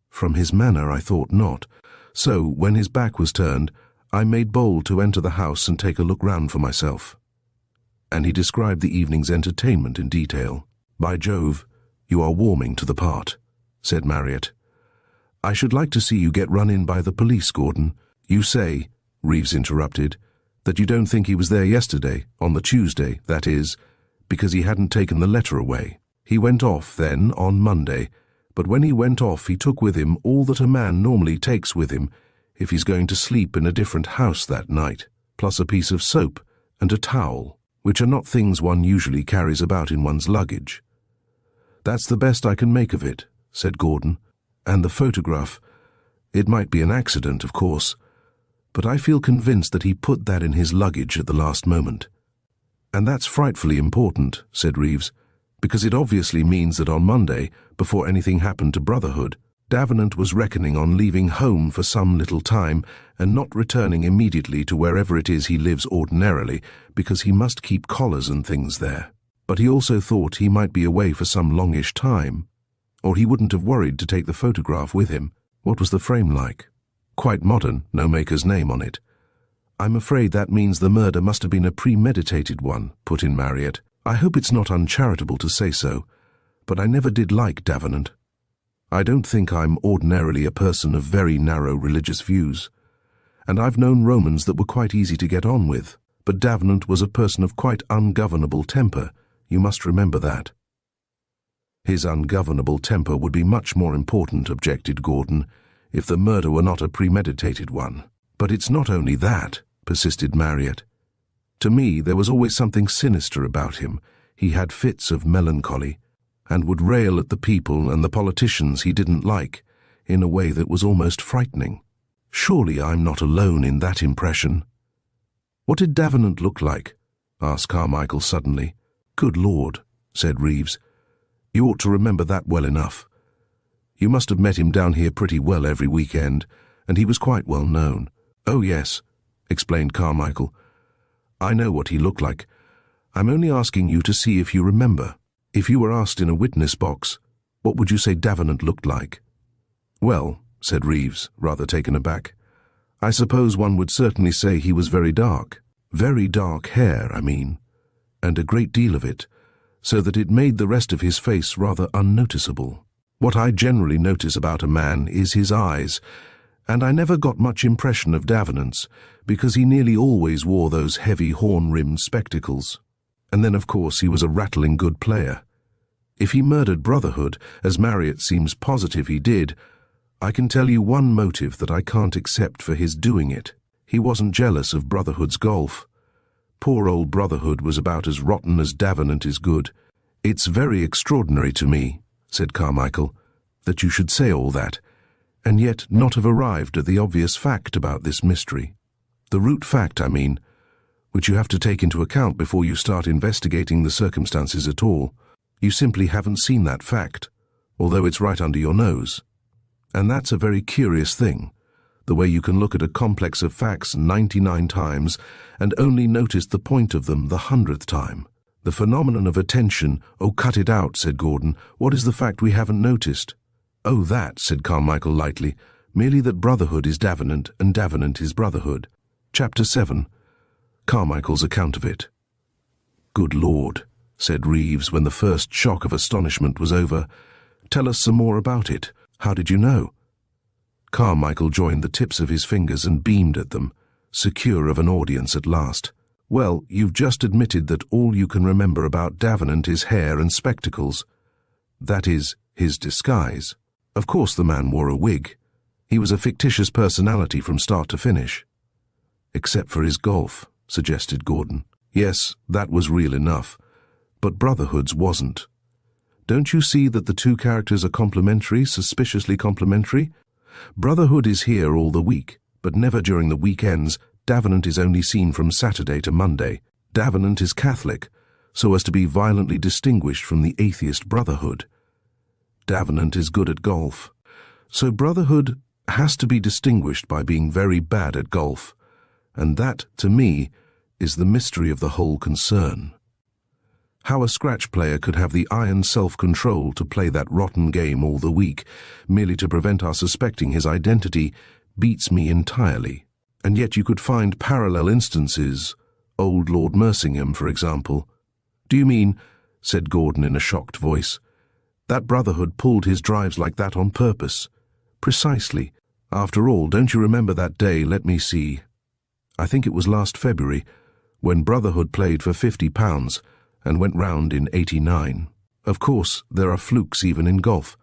From his manner I thought not, so when his back was turned, I made bold to enter the house and take a look round for myself. And he described the evening's entertainment in detail. "By Jove, you are warming to the part," said Marryatt. "I should like to see you get run in by the police, Gordon." "You say," Reeves interrupted, "that you don't think he was there yesterday, on the Tuesday, that is, because he hadn't taken the letter away. He went off, then, on Monday, But when he went off, he took with him all that a man normally takes with him if he's going to sleep in a different house that night, plus a piece of soap and a towel, which are not things one usually carries about in one's luggage. "That's the best I can make of it," said Gordon. "And the photograph, it might be an accident, of course, but I feel convinced that he put that in his luggage at the last moment." "And that's frightfully important," said Reeves, "because it obviously means that on Monday, before anything happened to Brotherhood, Davenant was reckoning on leaving home for some little time and not returning immediately to wherever it is he lives ordinarily, because he must keep collars and things there. But he also thought he might be away for some longish time, or he wouldn't have worried to take the photograph with him." "What was the frame like?" "Quite modern, no maker's name on it." "I'm afraid that means the murder must have been a premeditated one," put in Marryatt. "I hope it's not uncharitable to say so, but I never did like Davenant. I don't think I'm ordinarily a person of very narrow religious views, and I've known Romans that were quite easy to get on with, but Davenant was a person of quite ungovernable temper, you must remember that." "His ungovernable temper would be much more important," objected Gordon, "if the murder were not a premeditated one." "But it's not only that," persisted Marryatt. "To me there was always something sinister about him. He had fits of melancholy, and would rail at the people and the politicians he didn't like, in a way that was almost frightening. Surely I'm not alone in that impression." "What did Davenant look like?" asked Carmichael suddenly. "Good Lord," said Reeves. "You ought to remember that well enough. You must have met him down here pretty well every weekend, and he was quite well known." "Oh yes," explained Carmichael. "I know what he looked like. I'm only asking you to see if you remember. If you were asked in a witness box, what would you say Davenant looked like?" "Well," said Reeves, rather taken aback, "I suppose one would certainly say he was very dark. Very dark hair, I mean, and a great deal of it, so that it made the rest of his face rather unnoticeable. What I generally notice about a man is his eyes, and I never got much impression of Davenant's, because he nearly always wore those heavy horn-rimmed spectacles. And then, of course, he was a rattling good player. If he murdered Brotherhood, as Marryatt seems positive he did, I can tell you one motive that I can't accept for his doing it. He wasn't jealous of Brotherhood's golf. Poor old Brotherhood was about as rotten as Davenant is good." "It's very extraordinary to me," said Carmichael, "that you should say all that, and yet not have arrived at the obvious fact about this mystery. The root fact, I mean, which you have to take into account before you start investigating the circumstances at all. You simply haven't seen that fact, although it's right under your nose. And that's a very curious thing, the way you can look at a complex of facts 99 times and only notice the point of them the 100th time. The phenomenon of attention." "Oh, cut it out," said Gordon. "What is the fact we haven't noticed?" "Oh, that," said Carmichael lightly, "merely that Brotherhood is Davenant and Davenant is Brotherhood." Chapter 7. Carmichael's account of it. "Good Lord," said Reeves when the first shock of astonishment was over. "Tell us some more about it. How did you know?" Carmichael joined the tips of his fingers and beamed at them, secure of an audience at last. "Well, you've just admitted that all you can remember about Davenant is hair and spectacles. That is, his disguise. Of course the man wore a wig. He was a fictitious personality from start to finish." "Except for his golf," suggested Gordon. "Yes, that was real enough, but Brotherhood's wasn't. Don't you see that the two characters are complementary, suspiciously complementary? Brotherhood is here all the week, but never during the weekends. Davenant is only seen from Saturday to Monday. Davenant is Catholic, so as to be violently distinguished from the atheist Brotherhood. Davenant is good at golf. So Brotherhood has to be distinguished by being very bad at golf, and that, to me, is the mystery of the whole concern. How a scratch player could have the iron self-control to play that rotten game all the week, merely to prevent our suspecting his identity, beats me entirely. And yet you could find parallel instances, old Lord Mersingham, for example." "Do you mean," said Gordon in a shocked voice, "that Brotherhood pulled his drives like that on purpose?" "Precisely. After all, don't you remember that day, let me see, I think it was last February, when Brotherhood played for £50 and went round in 89. Of course, there are flukes even in golf,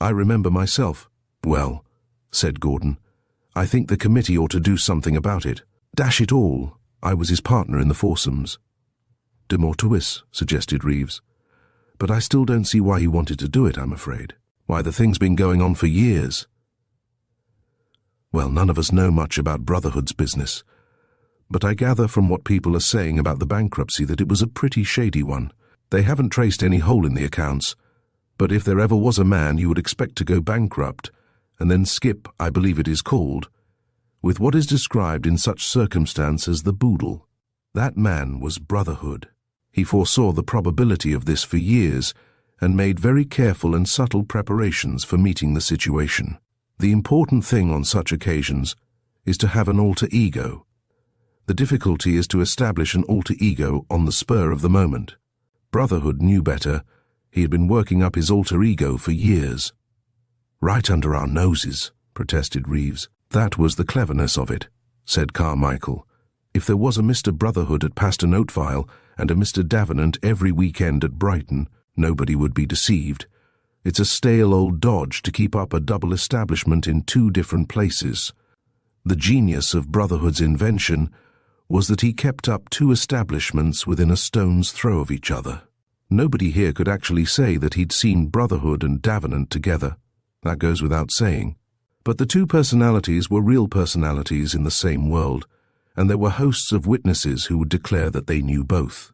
I remember myself. Well, said Gordon, I think the committee ought to do something about it. Dash it all, I was his partner in the foursomes. De mortuis, suggested Reeves. But I still don't see why he wanted to do it, I'm afraid. Why, the thing's been going on for years. Well, none of us know much about Brotherhood's business, but I gather from what people are saying about the bankruptcy that it was a pretty shady one. They haven't traced any hole in the accounts, but if there ever was a man you would expect to go bankrupt, and then skip, I believe it is called, with what is described in such circumstance as the boodle, that man was Brotherhood. He foresaw the probability of this for years, and made very careful and subtle preparations for meeting the situation. The important thing on such occasions is to have an alter ego. The difficulty is to establish an alter ego on the spur of the moment. Brotherhood knew better. He had been working up his alter ego for years. Right under our noses, protested Reeves. That was the cleverness of it, said Carmichael. If there was a Mr. Brotherhood at Paston Oatvile and a Mr. Davenant every weekend at Brighton, nobody would be deceived. It's a stale old dodge to keep up a double establishment in two different places. The genius of Brotherhood's invention was that he kept up two establishments within a stone's throw of each other. Nobody here could actually say that he'd seen Brotherhood and Davenant together. That goes without saying. But the two personalities were real personalities in the same world, and there were hosts of witnesses who would declare that they knew both.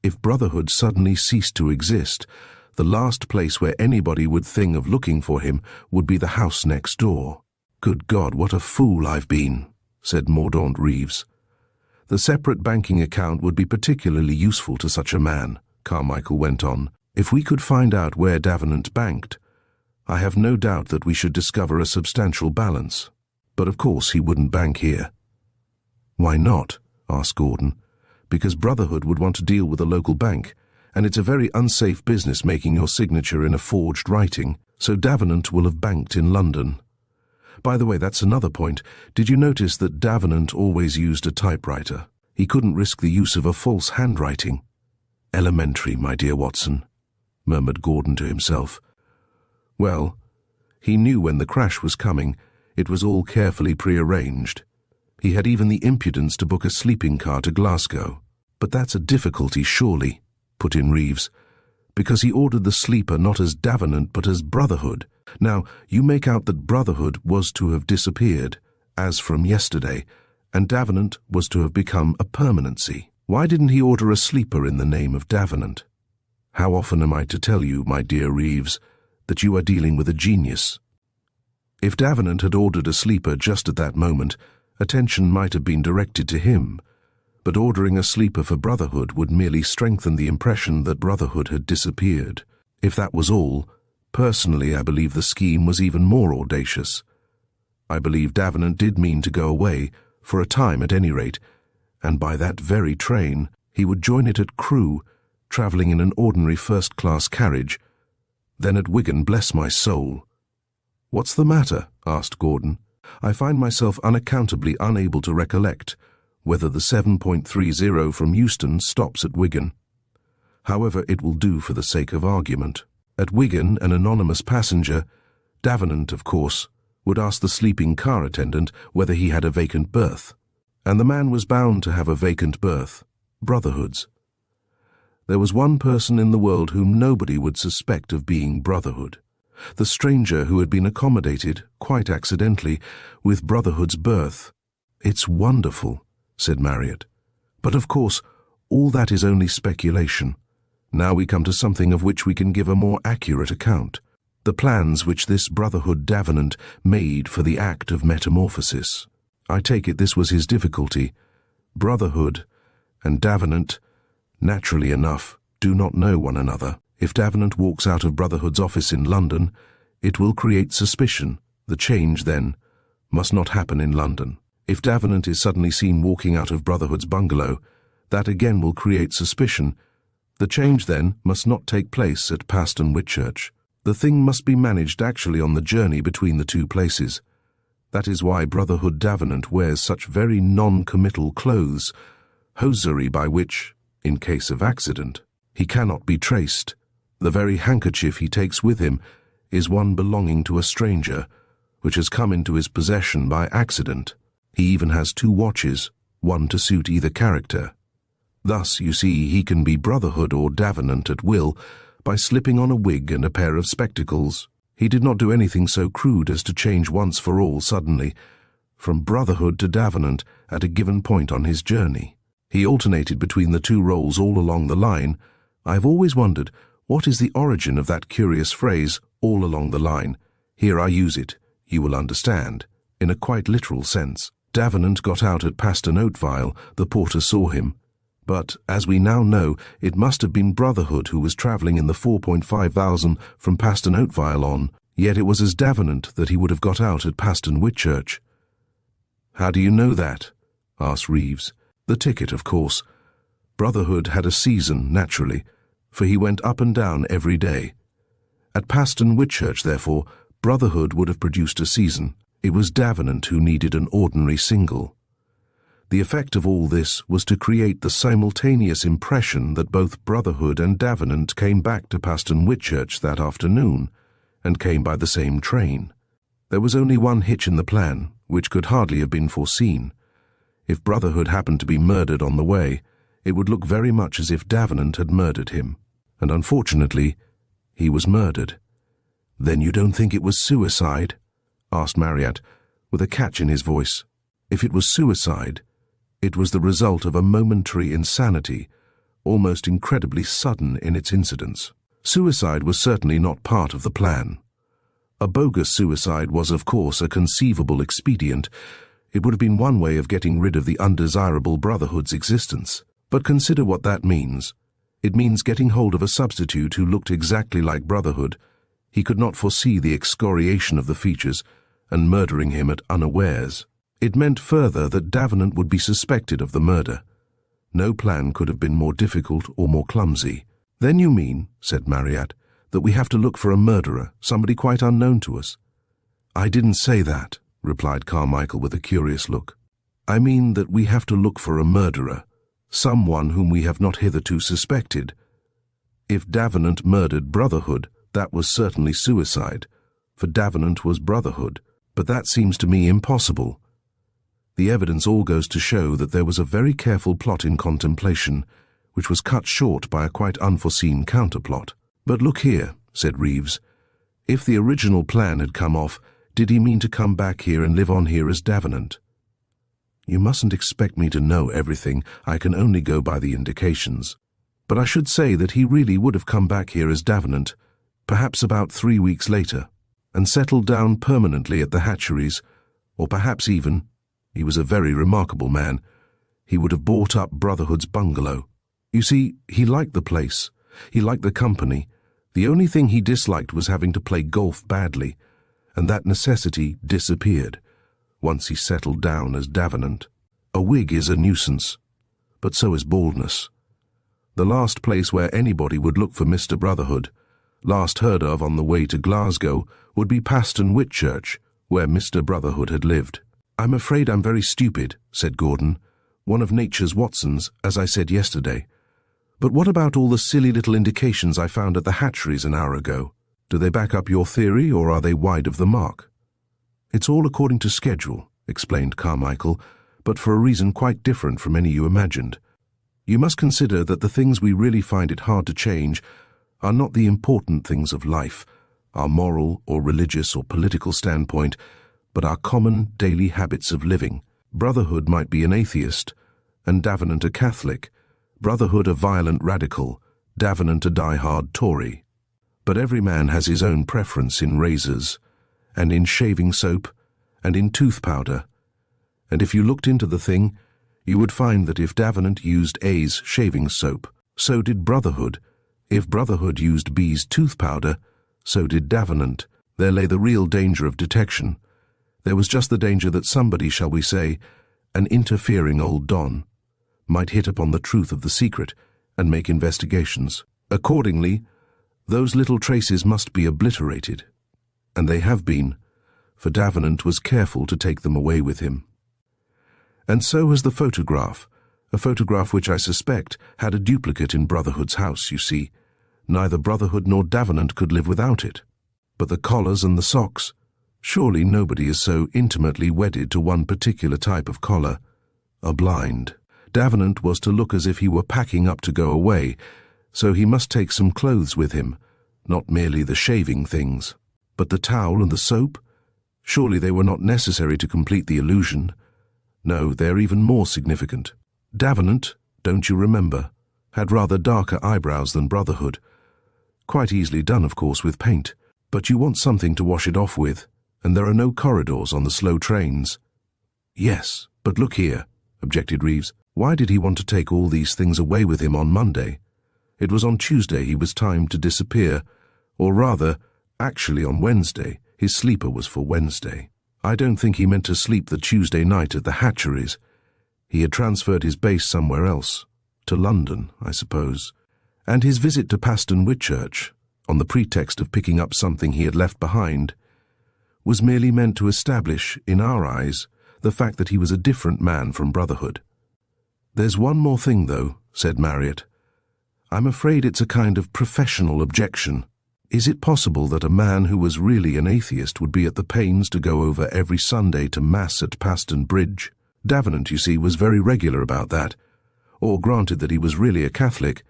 If Brotherhood suddenly ceased to exist, the last place where anybody would think of looking for him would be the house next door. Good God, what a fool I've been, said Mordaunt Reeves. The separate banking account would be particularly useful to such a man, Carmichael went on. If we could find out where Davenant banked, I have no doubt that we should discover a substantial balance. But of course he wouldn't bank here. Why not? Asked Gordon. Because Brotherhood would want to deal with a local bank, and it's a very unsafe business making your signature in a forged writing, so Davenant will have banked in London. By the way, that's another point. Did you notice that Davenant always used a typewriter? He couldn't risk the use of a false handwriting. Elementary, my dear Watson, murmured Gordon to himself. Well, he knew when the crash was coming. It was all carefully prearranged. He had even the impudence to book a sleeping car to Glasgow. But that's a difficulty, surely, put in Reeves, because he ordered the sleeper not as Davenant but as Brotherhood. Now, you make out that Brotherhood was to have disappeared, as from yesterday, and Davenant was to have become a permanency. Why didn't he order a sleeper in the name of Davenant? How often am I to tell you, my dear Reeves, that you are dealing with a genius? If Davenant had ordered a sleeper just at that moment, attention might have been directed to him, but ordering a sleeper for Brotherhood would merely strengthen the impression that Brotherhood had disappeared. If that was all, personally I believe the scheme was even more audacious. I believe Davenant did mean to go away, for a time at any rate, and by that very train he would join it at Crewe, travelling in an ordinary first-class carriage. Then at Wigan, bless my soul. What's the matter? Asked Gordon. I find myself unaccountably unable to recollect whether the 7.30 from Euston stops at Wigan. However, it will do for the sake of argument. At Wigan, an anonymous passenger, Davenant, of course, would ask the sleeping car attendant whether he had a vacant berth. And the man was bound to have a vacant berth, Brotherhood's. There was one person in the world whom nobody would suspect of being Brotherhood, the stranger who had been accommodated, quite accidentally, with Brotherhood's berth. It's wonderful, said Marryatt. But of course, all that is only speculation. Now we come to something of which we can give a more accurate account. The plans which this Brotherhood Davenant made for the act of metamorphosis. I take it this was his difficulty. Brotherhood and Davenant, naturally enough, do not know one another. If Davenant walks out of Brotherhood's office in London, it will create suspicion. The change, then, must not happen in London. If Davenant is suddenly seen walking out of Brotherhood's bungalow, that again will create suspicion. The change, then, must not take place at Paston Whitchurch. The thing must be managed actually on the journey between the two places. That is why Brotherhood Davenant wears such very non-committal clothes, hosiery by which, in case of accident, he cannot be traced. The very handkerchief he takes with him is one belonging to a stranger, which has come into his possession by accident. He even has 2 watches, one to suit either character. Thus, you see, he can be Brotherhood or Davenant at will by slipping on a wig and a pair of spectacles. He did not do anything so crude as to change once for all suddenly, from Brotherhood to Davenant at a given point on his journey. He alternated between the 2 roles all along the line. I have always wondered, what is the origin of that curious phrase, all along the line? Here I use it, you will understand, in a quite literal sense. Davenant got out at Paston Oatvile, the porter saw him. But, as we now know, it must have been Brotherhood who was travelling in the 4,500 from Paston Oatvile on, yet it was as Davenant that he would have got out at Paston Whitchurch. How do you know that? Asked Reeves. The ticket, of course. Brotherhood had a season, naturally, for he went up and down every day. At Paston Whitchurch, therefore, Brotherhood would have produced a season. It was Davenant who needed an ordinary single. The effect of all this was to create the simultaneous impression that both Brotherhood and Davenant came back to Paston Whitchurch that afternoon, and came by the same train. There was only one hitch in the plan, which could hardly have been foreseen. If Brotherhood happened to be murdered on the way, it would look very much as if Davenant had murdered him, and unfortunately, he was murdered. "Then you don't think it was suicide?" asked Marryatt, with a catch in his voice. If it was suicide, it was the result of a momentary insanity, almost incredibly sudden in its incidence. Suicide was certainly not part of the plan. A bogus suicide was, of course, a conceivable expedient. It would have been one way of getting rid of the undesirable Brotherhood's existence. But consider what that means. It means getting hold of a substitute who looked exactly like Brotherhood. He could not foresee the excoriation of the features, and murdering him at unawares. It meant further that Davenant would be suspected of the murder. No plan could have been more difficult or more clumsy. "Then you mean," said Marryatt, "that we have to look for a murderer, somebody quite unknown to us?" "I didn't say that," replied Carmichael with a curious look. "I mean that we have to look for a murderer, someone whom we have not hitherto suspected. If Davenant murdered Brotherhood, that was certainly suicide, for Davenant was Brotherhood, but that seems to me impossible. The evidence all goes to show that there was a very careful plot in contemplation, which was cut short by a quite unforeseen counterplot." "But look here," said Reeves. "If the original plan had come off, did he mean to come back here and live on here as Davenant?" "You mustn't expect me to know everything. I can only go by the indications. But I should say that he really would have come back here as Davenant, perhaps about 3 weeks later, and settled down permanently at the hatcheries, or perhaps even, he was a very remarkable man, he would have bought up Brotherhood's bungalow. You see, he liked the place, he liked the company. The only thing he disliked was having to play golf badly, and that necessity disappeared once he settled down as Davenant. A wig is a nuisance, but so is baldness. The last place where anybody would look for Mr. Brotherhood, last heard of on the way to Glasgow, would be Paston Whitchurch, where Mr. Brotherhood had lived. "I'm afraid I'm very stupid," said Gordon, "one of nature's Watsons, as I said yesterday. But what about all the silly little indications I found at the hatcheries an hour ago? Do they back up your theory, or are they wide of the mark?" "It's all according to schedule," explained Carmichael, "but for a reason quite different from any you imagined. You must consider that the things we really find it hard to change are not the important things of life, our moral or religious or political standpoint, but our common daily habits of living. Brotherhood might be an atheist, and Davenant a Catholic, Brotherhood a violent radical, Davenant a die-hard Tory. But every man has his own preference in razors, and in shaving soap, and in tooth powder. And if you looked into the thing, you would find that if Davenant used A's shaving soap, so did Brotherhood. If Brotherhood used B's tooth powder, so did Davenant. There lay the real danger of detection. There was just the danger that somebody, shall we say, an interfering old Don, might hit upon the truth of the secret and make investigations. Accordingly, those little traces must be obliterated. And they have been, for Davenant was careful to take them away with him. And so has the photograph, a photograph which I suspect had a duplicate in Brotherhood's house, you see. Neither Brotherhood nor Davenant could live without it. But the collars and the socks? Surely nobody is so intimately wedded to one particular type of collar. A blind. Davenant was to look as if he were packing up to go away, so he must take some clothes with him, not merely the shaving things. But the towel and the soap? Surely they were not necessary to complete the illusion. No, they're even more significant. Davenant, don't you remember, had rather darker eyebrows than Brotherhood. Quite easily done, of course, with paint. But you want something to wash it off with, and there are no corridors on the slow trains. Yes, but look here, objected Reeves. Why did he want to take all these things away with him on Monday? It was on Tuesday he was timed to disappear, or rather, actually on Wednesday. His sleeper was for Wednesday. I don't think he meant to sleep the Tuesday night at the hatcheries. He had transferred his base somewhere else. To London, I suppose. And his visit to Paston Whitchurch, on the pretext of picking up something he had left behind, was merely meant to establish, in our eyes, the fact that he was a different man from Brotherhood. There's one more thing, though, said Marryatt. I'm afraid it's a kind of professional objection. Is it possible that a man who was really an atheist would be at the pains to go over every Sunday to Mass at Paston Bridge? Davenant, you see, was very regular about that. Or, granted that he was really a Catholic,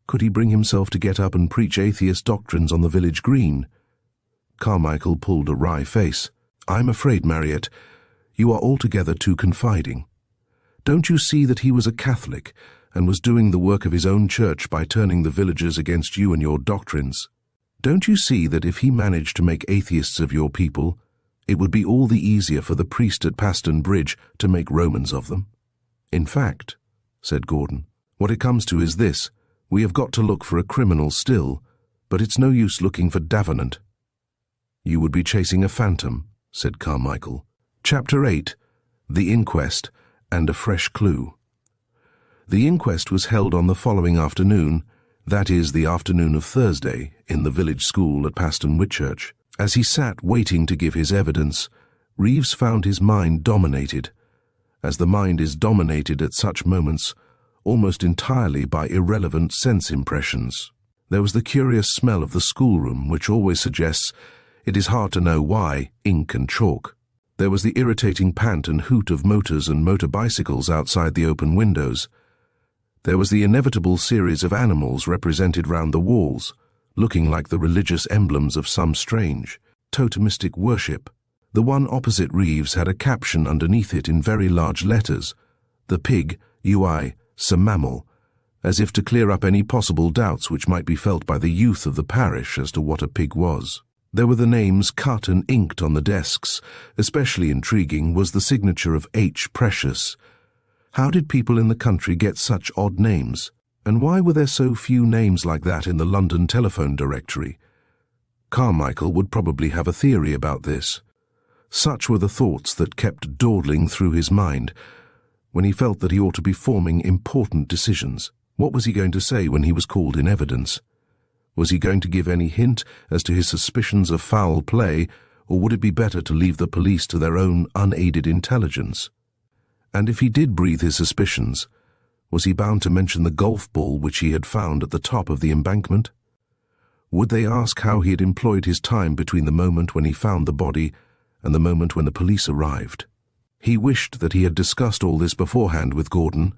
could he bring himself to get up and preach atheist doctrines on the village green? Carmichael pulled a wry face. I'm afraid, Marryatt, you are altogether too confiding. Don't you see that he was a Catholic, and was doing the work of his own church by turning the villagers against you and your doctrines? Don't you see that if he managed to make atheists of your people, it would be all the easier for the priest at Paston Bridge to make Romans of them? In fact, said Gordon, what it comes to is this. We have got to look for a criminal still, but it's no use looking for Davenant. You would be chasing a phantom, said Carmichael. Chapter 8. The Inquest and a Fresh Clue. The inquest was held on the following afternoon, that is, the afternoon of Thursday, in the village school at Paston Whitchurch. As he sat waiting to give his evidence, Reeves found his mind dominated, as the mind is dominated at such moments, almost entirely by irrelevant sense impressions. There was the curious smell of the schoolroom, which always suggests it is hard to know why, ink and chalk. There was the irritating pant and hoot of motors and motor bicycles outside the open windows. There was the inevitable series of animals represented round the walls, looking like the religious emblems of some strange, totemistic worship. The one opposite Reeves had a caption underneath it in very large letters, "The pig, ui, some mammal," as if to clear up any possible doubts which might be felt by the youth of the parish as to what a pig was. There were the names cut and inked on the desks. Especially intriguing was the signature of H. Precious. How did people in the country get such odd names? And why were there so few names like that in the London telephone directory? Carmichael would probably have a theory about this. Such were the thoughts that kept dawdling through his mind when he felt that he ought to be forming important decisions. What was he going to say when he was called in evidence? Was he going to give any hint as to his suspicions of foul play, or would it be better to leave the police to their own unaided intelligence? And if he did breathe his suspicions, was he bound to mention the golf ball which he had found at the top of the embankment? Would they ask how he had employed his time between the moment when he found the body and the moment when the police arrived? He wished that he had discussed all this beforehand with Gordon,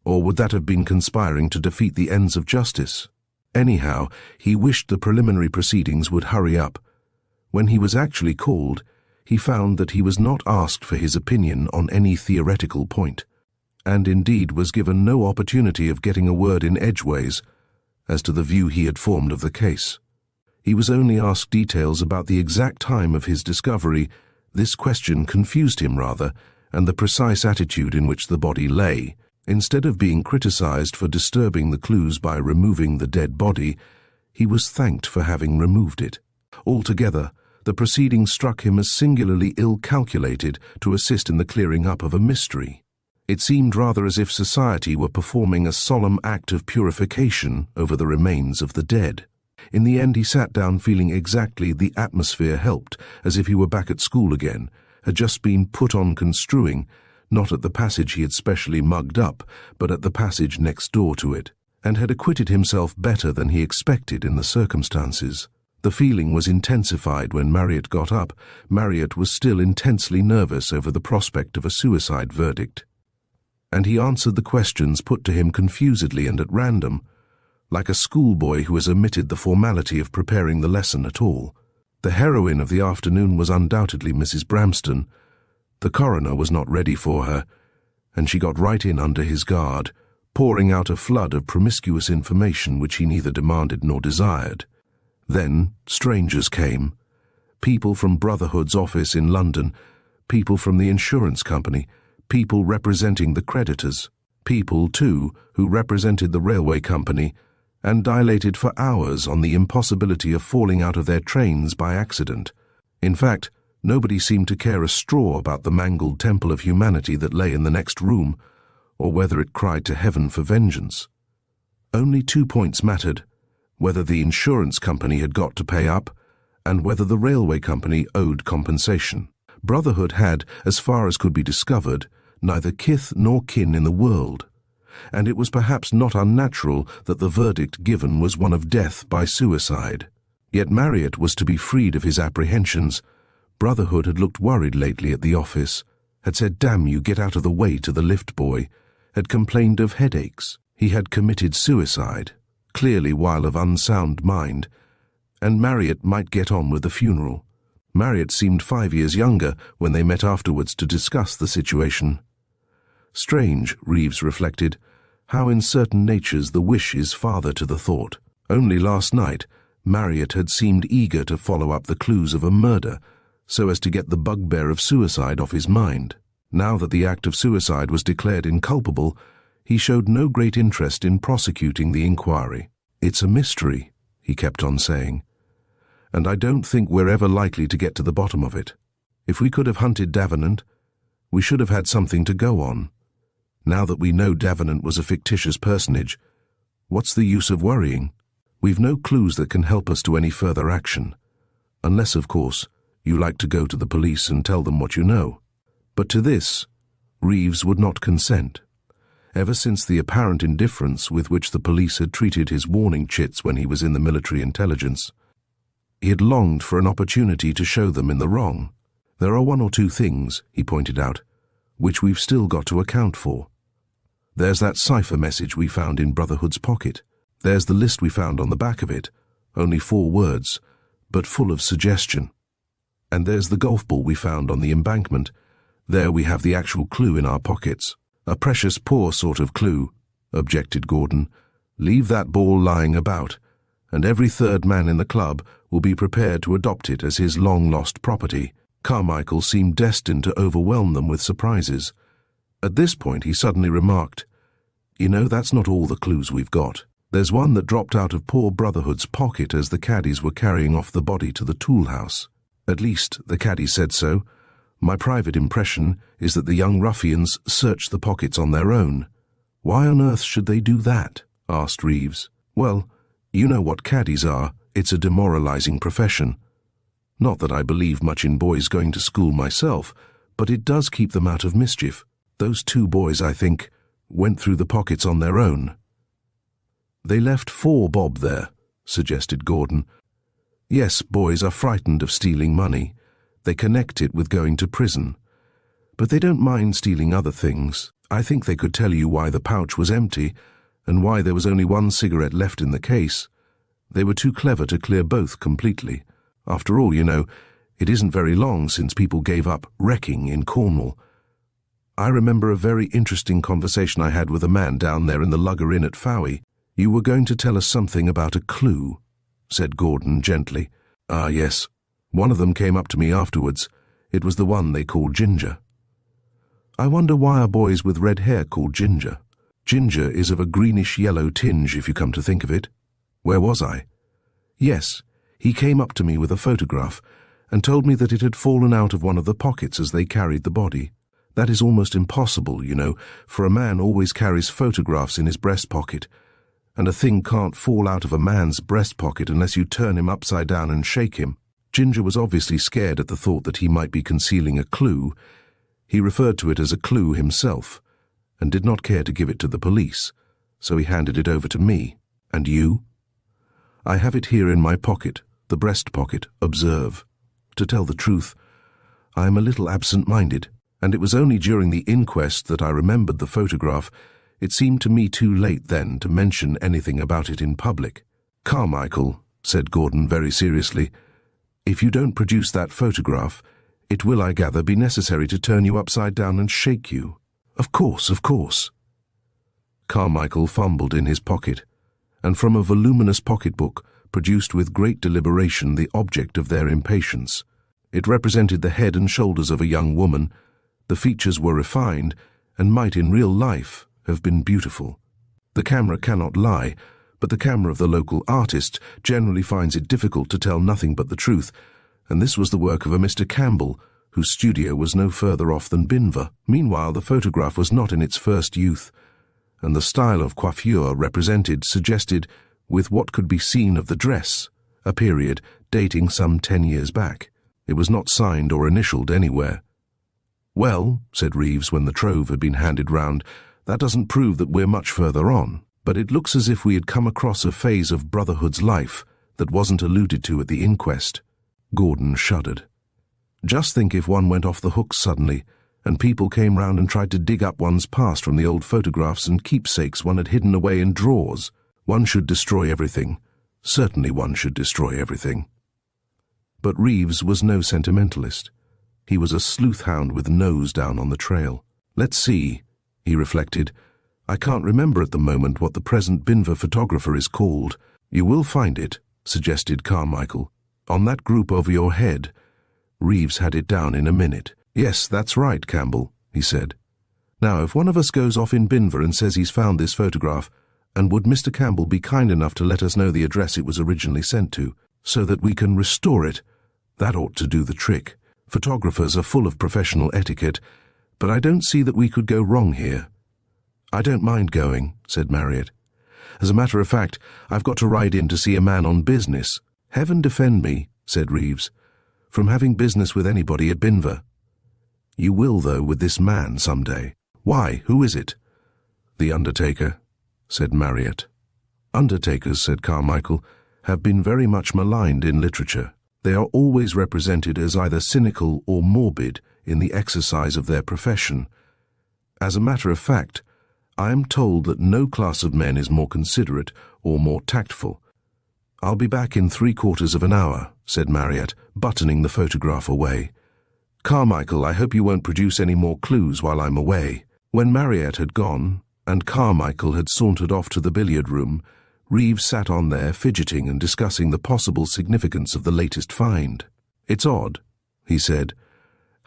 or would that have been conspiring to defeat the ends of justice? Anyhow, he wished the preliminary proceedings would hurry up. When he was actually called, he found that he was not asked for his opinion on any theoretical point, and indeed was given no opportunity of getting a word in edgeways as to the view he had formed of the case. He was only asked details about the exact time of his discovery. This question confused him rather, and the precise attitude in which the body lay. Instead of being criticized for disturbing the clues by removing the dead body, he was thanked for having removed it. Altogether, the proceedings struck him as singularly ill-calculated to assist in the clearing up of a mystery. It seemed rather as if society were performing a solemn act of purification over the remains of the dead. In the end he sat down feeling exactly the atmosphere helped, as if he were back at school again, had just been put on construing, not at the passage he had specially mugged up, but at the passage next door to it, and had acquitted himself better than he expected in the circumstances. The feeling was intensified when Marryatt got up. Marryatt was still intensely nervous over the prospect of a suicide verdict. And he answered the questions put to him confusedly and at random, like a schoolboy who has omitted the formality of preparing the lesson at all. The heroine of the afternoon was undoubtedly Mrs. Bramston. The coroner was not ready for her, and she got right in under his guard, pouring out a flood of promiscuous information which he neither demanded nor desired. Then strangers came, people from Brotherhood's office in London, people from the insurance company, people representing the creditors, people, too, who represented the railway company, and dilated for hours on the impossibility of falling out of their trains by accident. In fact, nobody seemed to care a straw about the mangled temple of humanity that lay in the next room, or whether it cried to heaven for vengeance. Only 2 points mattered: whether the insurance company had got to pay up, and whether the railway company owed compensation. Brotherhood had, as far as could be discovered, neither kith nor kin in the world, and it was perhaps not unnatural that the verdict given was one of death by suicide. Yet Marryatt was to be freed of his apprehensions. Brotherhood had looked worried lately at the office, had said, "Damn you, get out of the way," to the lift boy, had complained of headaches. He had committed suicide, clearly while of unsound mind, and Marryatt might get on with the funeral. Marryatt seemed 5 years younger when they met afterwards to discuss the situation. Strange, Reeves reflected, how in certain natures the wish is father to the thought. Only last night, Marryatt had seemed eager to follow up the clues of a murder, so as to get the bugbear of suicide off his mind. Now that the act of suicide was declared inculpable, he showed no great interest in prosecuting the inquiry. "It's a mystery," he kept on saying, "and I don't think we're ever likely to get to the bottom of it. If we could have hunted Davenant, we should have had something to go on. Now that we know Davenant was a fictitious personage, what's the use of worrying? We've no clues that can help us to any further action, unless, of course, you like to go to the police and tell them what you know." But to this, Reeves would not consent. Ever since the apparent indifference with which the police had treated his warning chits when he was in the military intelligence, he had longed for an opportunity to show them in the wrong. "There are 1 or 2 things," he pointed out, "which we've still got to account for. There's that cipher message we found in Brotherhood's pocket. There's the list we found on the back of it, only 4 words, but full of suggestion. And there's the golf ball we found on the embankment. There we have the actual clue in our pockets." "A precious poor sort of clue," objected Gordon. "Leave that ball lying about, and every third man in the club will be prepared to adopt it as his long-lost property." Carmichael seemed destined to overwhelm them with surprises. At this point he suddenly remarked, "You know, that's not all the clues we've got. There's one that dropped out of poor Brotherhood's pocket as the caddies were carrying off the body to the tool house. At least, the caddy said so. My private impression is that the young ruffians searched the pockets on their own." "Why on earth should they do that?" asked Reeves. "Well, you know what caddies are. It's a demoralizing profession. Not that I believe much in boys going to school myself, but it does keep them out of mischief. Those 2 boys, I think, went through the pockets on their own." "They left 4 bob there," suggested Gordon. "Yes, boys are frightened of stealing money. They connect it with going to prison. But they don't mind stealing other things. I think they could tell you why the pouch was empty, and why there was only 1 cigarette left in the case. They were too clever to clear both completely. After all, you know, it isn't very long since people gave up wrecking in Cornwall. I remember a very interesting conversation I had with a man down there in the Lugger Inn at Fowey." "You were going to tell us something about a clue," said Gordon gently. "Ah, yes. One of them came up to me afterwards. It was the one they called Ginger. I wonder why are boys with red hair called Ginger? Ginger is of a greenish-yellow tinge, if you come to think of it. Where was I? Yes, he came up to me with a photograph and told me that it had fallen out of one of the pockets as they carried the body. That is almost impossible, you know, for a man always carries photographs in his breast pocket, and a thing can't fall out of a man's breast pocket unless you turn him upside down and shake him. Ginger was obviously scared at the thought that he might be concealing a clue. He referred to it as a clue himself, and did not care to give it to the police, so he handed it over to me. And you?" "I have it here in my pocket, the the breast pocket, observe. To tell the truth, I am a little absent-minded, and it was only during the inquest that I remembered the photograph. It seemed to me too late then to mention anything about it in public. Carmichael, said Gordon very seriously, if you don't produce that photograph, it will, I gather, be necessary to turn you upside down and shake you. Of course, of course. Carmichael fumbled in his pocket, and from a voluminous pocketbook produced with great deliberation the object of their impatience. It represented the head and shoulders of a young woman. The features were refined, and might in real life have been beautiful. The camera cannot lie, but the camera of the local artist generally finds it difficult to tell nothing but the truth, and this was the work of a Mr. Campbell, whose studio was no further off than Binver. Meanwhile, the photograph was not in its first youth, and the style of coiffure represented suggested, with what could be seen of the dress, a period dating some 10 years back. It was not signed or initialed anywhere. Well, said Reeves when the trove had been handed round, that doesn't prove that we're much further on, but it looks as if we had come across a phase of Brotherhood's life that wasn't alluded to at the inquest. Gordon shuddered. Just think if one went off the hook suddenly, and people came round and tried to dig up one's past from the old photographs and keepsakes one had hidden away in drawers. One should destroy everything. Certainly one should destroy everything. But Reeves was no sentimentalist. He was a sleuth-hound with nose down on the trail. Let's see, he reflected. I can't remember at the moment what the present Binver photographer is called. You will find it, suggested Carmichael. On that group over your head. Reeves had it down in a minute. Yes, that's right, Campbell, he said. Now, if one of us goes off in Binver and says he's found this photograph, and would Mr. Campbell be kind enough to let us know the address it was originally sent to, so that we can restore it? That ought to do the trick. Photographers are full of professional etiquette, but I don't see that we could go wrong here. I don't mind going, said Marryatt. As a matter of fact, I've got to ride in to see a man on business. Heaven defend me, said Reeves, from having business with anybody at Binver. You will, though, with this man some day. Why, who is it? The undertaker, said Marryatt. Undertakers, said Carmichael, have been very much maligned in literature. They are always represented as either cynical or morbid in the exercise of their profession. As a matter of fact, I am told that no class of men is more considerate or more tactful. I'll be back in 3/4 of an hour, said Marryatt, buttoning the photograph away. Carmichael, I hope you won't produce any more clues while I'm away. When Marryatt had gone, and Carmichael had sauntered off to the billiard room, Reeves sat on there fidgeting and discussing the possible significance of the latest find. It's odd, he said,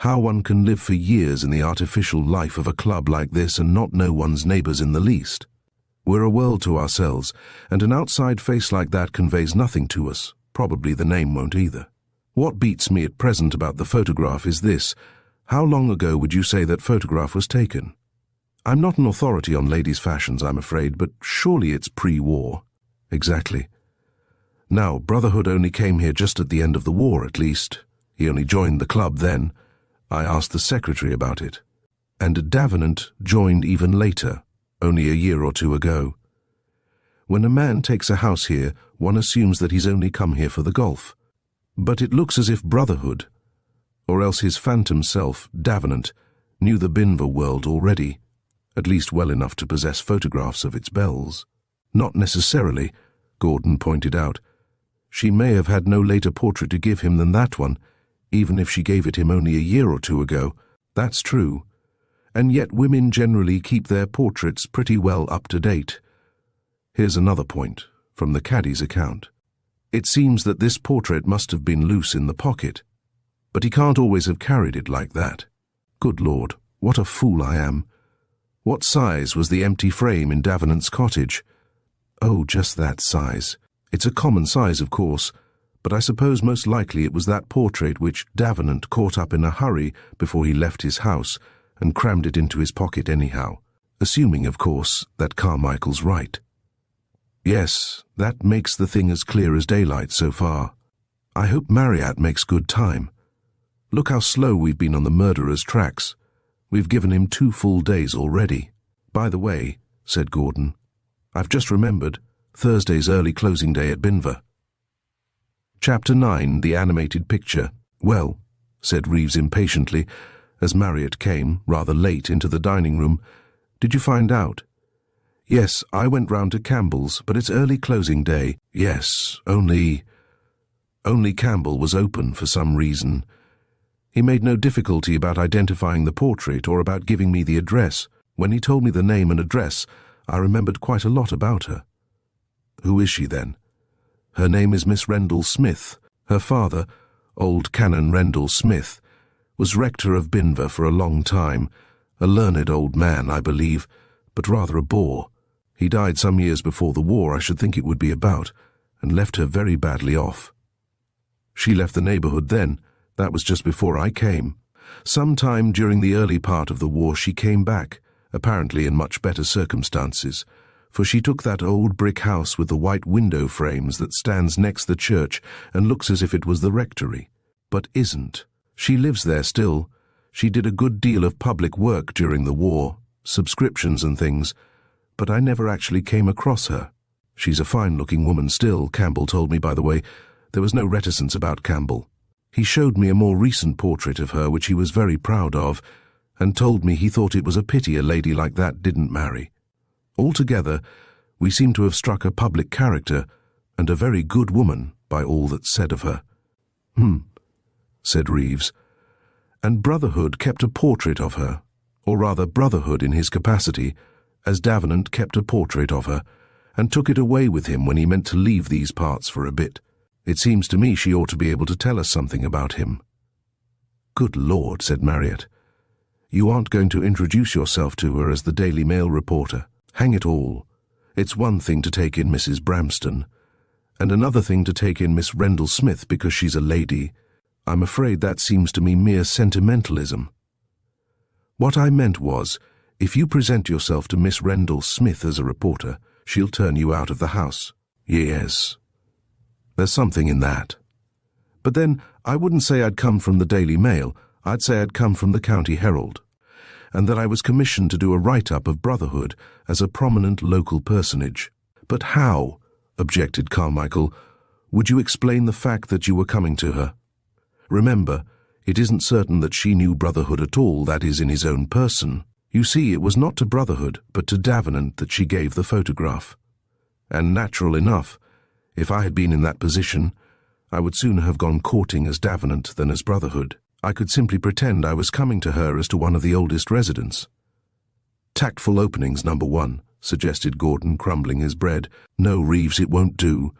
how one can live for years in the artificial life of a club like this and not know one's neighbours in the least. We're a world to ourselves, and an outside face like that conveys nothing to us. Probably the name won't either. What beats me at present about the photograph is this. How long ago would you say that photograph was taken? I'm not an authority on ladies' fashions, I'm afraid, but surely it's pre-war. Exactly. Now, Brotherhood only came here just at the end of the war, at least. He only joined the club then. I asked the secretary about it. And Davenant joined even later, only a year or two ago. When a man takes a house here, one assumes that he's only come here for the golf. But it looks as if Brotherhood, or else his phantom self, Davenant, knew the Binver world already, at least well enough to possess photographs of its belles. Not necessarily, Gordon pointed out. She may have had no later portrait to give him than that one, even if she gave it him only a year or two ago. That's true. And yet women generally keep their portraits pretty well up to date. Here's another point, from the caddie's account. It seems that this portrait must have been loose in the pocket, but he can't always have carried it like that. Good Lord, what a fool I am. What size was the empty frame in Davenant's cottage? Oh, just that size. It's a common size, of course, but I suppose most likely it was that portrait which Davenant caught up in a hurry before he left his house and crammed it into his pocket anyhow, assuming, of course, that Carmichael's right. Yes, that makes the thing as clear as daylight so far. I hope Marryatt makes good time. Look how slow we've been on the murderer's tracks. We've given him 2 full days already. By the way, said Gordon, I've just remembered, Thursday's early closing day at Binver. Chapter 9, The Animated Picture. "Well," said Reeves impatiently, as Marryatt came, rather late, into the dining room, "did you find out?" "Yes, I went round to Campbell's, but it's early closing day." "Yes, only Campbell was open for some reason. He made no difficulty about identifying the portrait or about giving me the address. When he told me the name and address, I remembered quite a lot about her." "Who is she, then?" "Her name is Miss Rendell Smith. Her father, old Canon Rendell Smith, was rector of Binver for a long time, a learned old man, I believe, but rather a bore. He died some years before the war, I should think it would be about, and left her very badly off. She left the neighbourhood then. That was just before I came. Some time during the early part of the war she came back, apparently in much better circumstances, for she took that old brick house with the white window frames that stands next the church and looks as if it was the rectory, but isn't. She lives there still. She did a good deal of public work during the war, subscriptions and things, but I never actually came across her. She's a fine-looking woman still, Campbell told me, by the way. There was no reticence about Campbell. He showed me a more recent portrait of her which he was very proud of, and told me he thought it was a pity a lady like that didn't marry. Altogether, we seem to have struck a public character, and a very good woman, by all that's said of her." Said Reeves. "And Brotherhood kept a portrait of her, or rather Brotherhood in his capacity, as Davenant kept a portrait of her, and took it away with him when he meant to leave these parts for a bit. It seems to me she ought to be able to tell us something about him." "Good Lord," said Marryatt. "You aren't going to introduce yourself to her as the Daily Mail reporter? Hang it all. It's one thing to take in Mrs. Bramston, and another thing to take in Miss Rendell Smith because she's a lady. I'm afraid that seems to me mere sentimentalism. What I meant was, if you present yourself to Miss Rendell Smith as a reporter, she'll turn you out of the house." "Yes. There's something in that. But then, I wouldn't say I'd come from the Daily Mail. I'd say I'd come from the County Herald, and that I was commissioned to do a write-up of Brotherhood as a prominent local personage." "But how," objected Carmichael, "would you explain the fact that you were coming to her? Remember, it isn't certain that she knew Brotherhood at all, that is, in his own person. You see, it was not to Brotherhood, but to Davenant that she gave the photograph. And natural enough, if I had been in that position, I would sooner have gone courting as Davenant than as Brotherhood. I could simply pretend I was coming to her as to one of the oldest residents." "Tactful openings, number one," suggested Gordon, crumbling his bread. "No, Reeves, it won't do.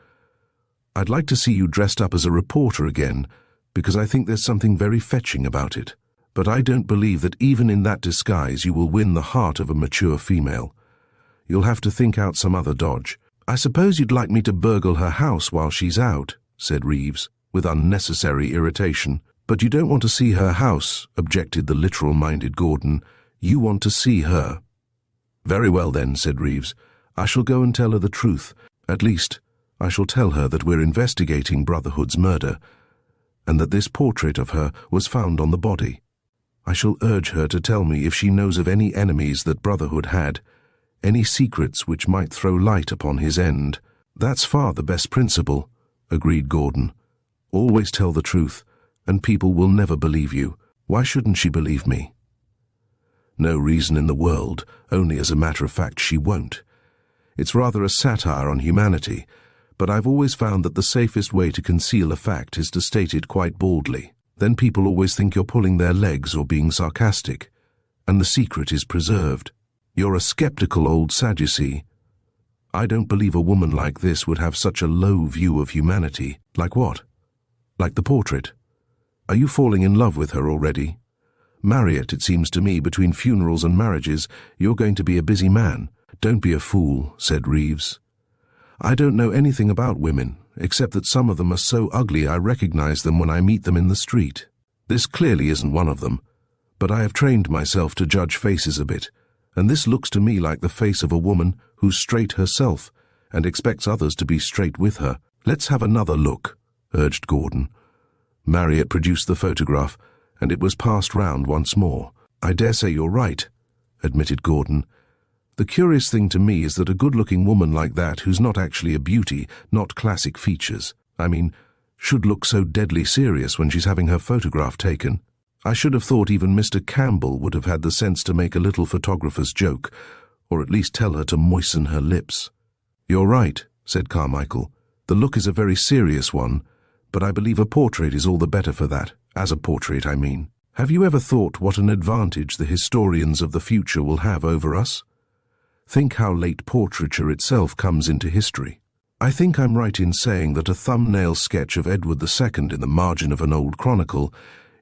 I'd like to see you dressed up as a reporter again, because I think there's something very fetching about it. But I don't believe that even in that disguise you will win the heart of a mature female. You'll have to think out some other dodge." "I suppose you'd like me to burgle her house while she's out," said Reeves, with unnecessary irritation. "But you don't want to see her house," objected the literal-minded Gordon. "You want to see her." "Very well then," said Reeves. "I shall go and tell her the truth. At least, I shall tell her that we're investigating Brotherhood's murder, and that this portrait of her was found on the body. I shall urge her to tell me if she knows of any enemies that Brotherhood had, any secrets which might throw light upon his end." "That's far the best principle," agreed Gordon. "Always tell the truth, and people will never believe you. Why shouldn't she believe me?" "No reason in the world, only as a matter of fact she won't. It's rather a satire on humanity, but I've always found that the safest way to conceal a fact is to state it quite baldly. Then people always think you're pulling their legs or being sarcastic, and the secret is preserved. You're a skeptical old Sadducee. I don't believe a woman like this would have such a low view of humanity." "Like what?" "Like the portrait. Are you falling in love with her already? Marryatt, it seems to me, between funerals and marriages, you're going to be a busy man." "Don't be a fool," said Reeves. "I don't know anything about women, except that some of them are so ugly I recognize them when I meet them in the street. This clearly isn't one of them, but I have trained myself to judge faces a bit, and this looks to me like the face of a woman who's straight herself and expects others to be straight with her." "Let's have another look," urged Gordon. Marryatt produced the photograph, and it was passed round once more. "I dare say you're right," admitted Gordon. "The curious thing to me is that a good-looking woman like that, who's not actually a beauty, not classic features, I mean, should look so deadly serious when she's having her photograph taken. I should have thought even Mr. Campbell would have had the sense to make a little photographer's joke, or at least tell her to moisten her lips. "You're right," said Carmichael. "The look is a very serious one, but I believe a portrait is all the better for that, as a portrait, I mean. Have you ever thought what an advantage the historians of the future will have over us? Think how late portraiture itself comes into history. I think I'm right in saying that a thumbnail sketch of Edward II in the margin of an old chronicle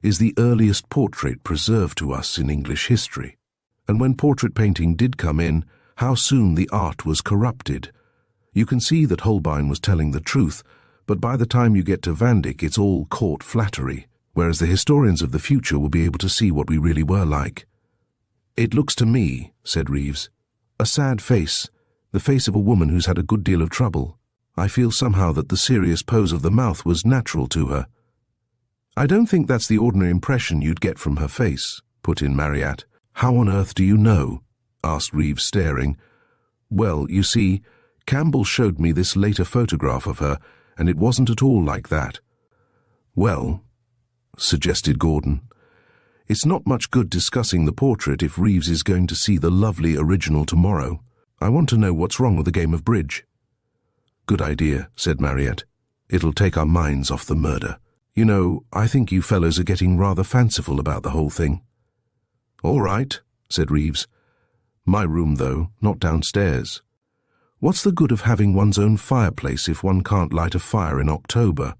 is the earliest portrait preserved to us in English history. And when portrait painting did come in, how soon the art was corrupted. You can see that Holbein was telling the truth, but by the time you get to Van Dyck it's all court flattery, whereas the historians of the future will be able to see what we really were like." "It looks to me," said Reeves, "a sad face, the face of a woman who's had a good deal of trouble. I feel somehow that the serious pose of the mouth was natural to her." "I don't think that's the ordinary impression you'd get from her face," put in Marryatt. "How on earth do you know?" asked Reeves, staring. "Well, you see, Campbell showed me this later photograph of her, and it wasn't at all like that." "Well," suggested Gordon, "it's not much good discussing the portrait if Reeves is going to see the lovely original tomorrow. I want to know what's wrong with the game of bridge." "Good idea," said Marryatt. "It'll take our minds off the murder. You know, I think you fellows are getting rather fanciful about the whole thing." "All right," said Reeves. "My room, though, not downstairs. What's the good of having one's own fireplace if one can't light a fire in October?"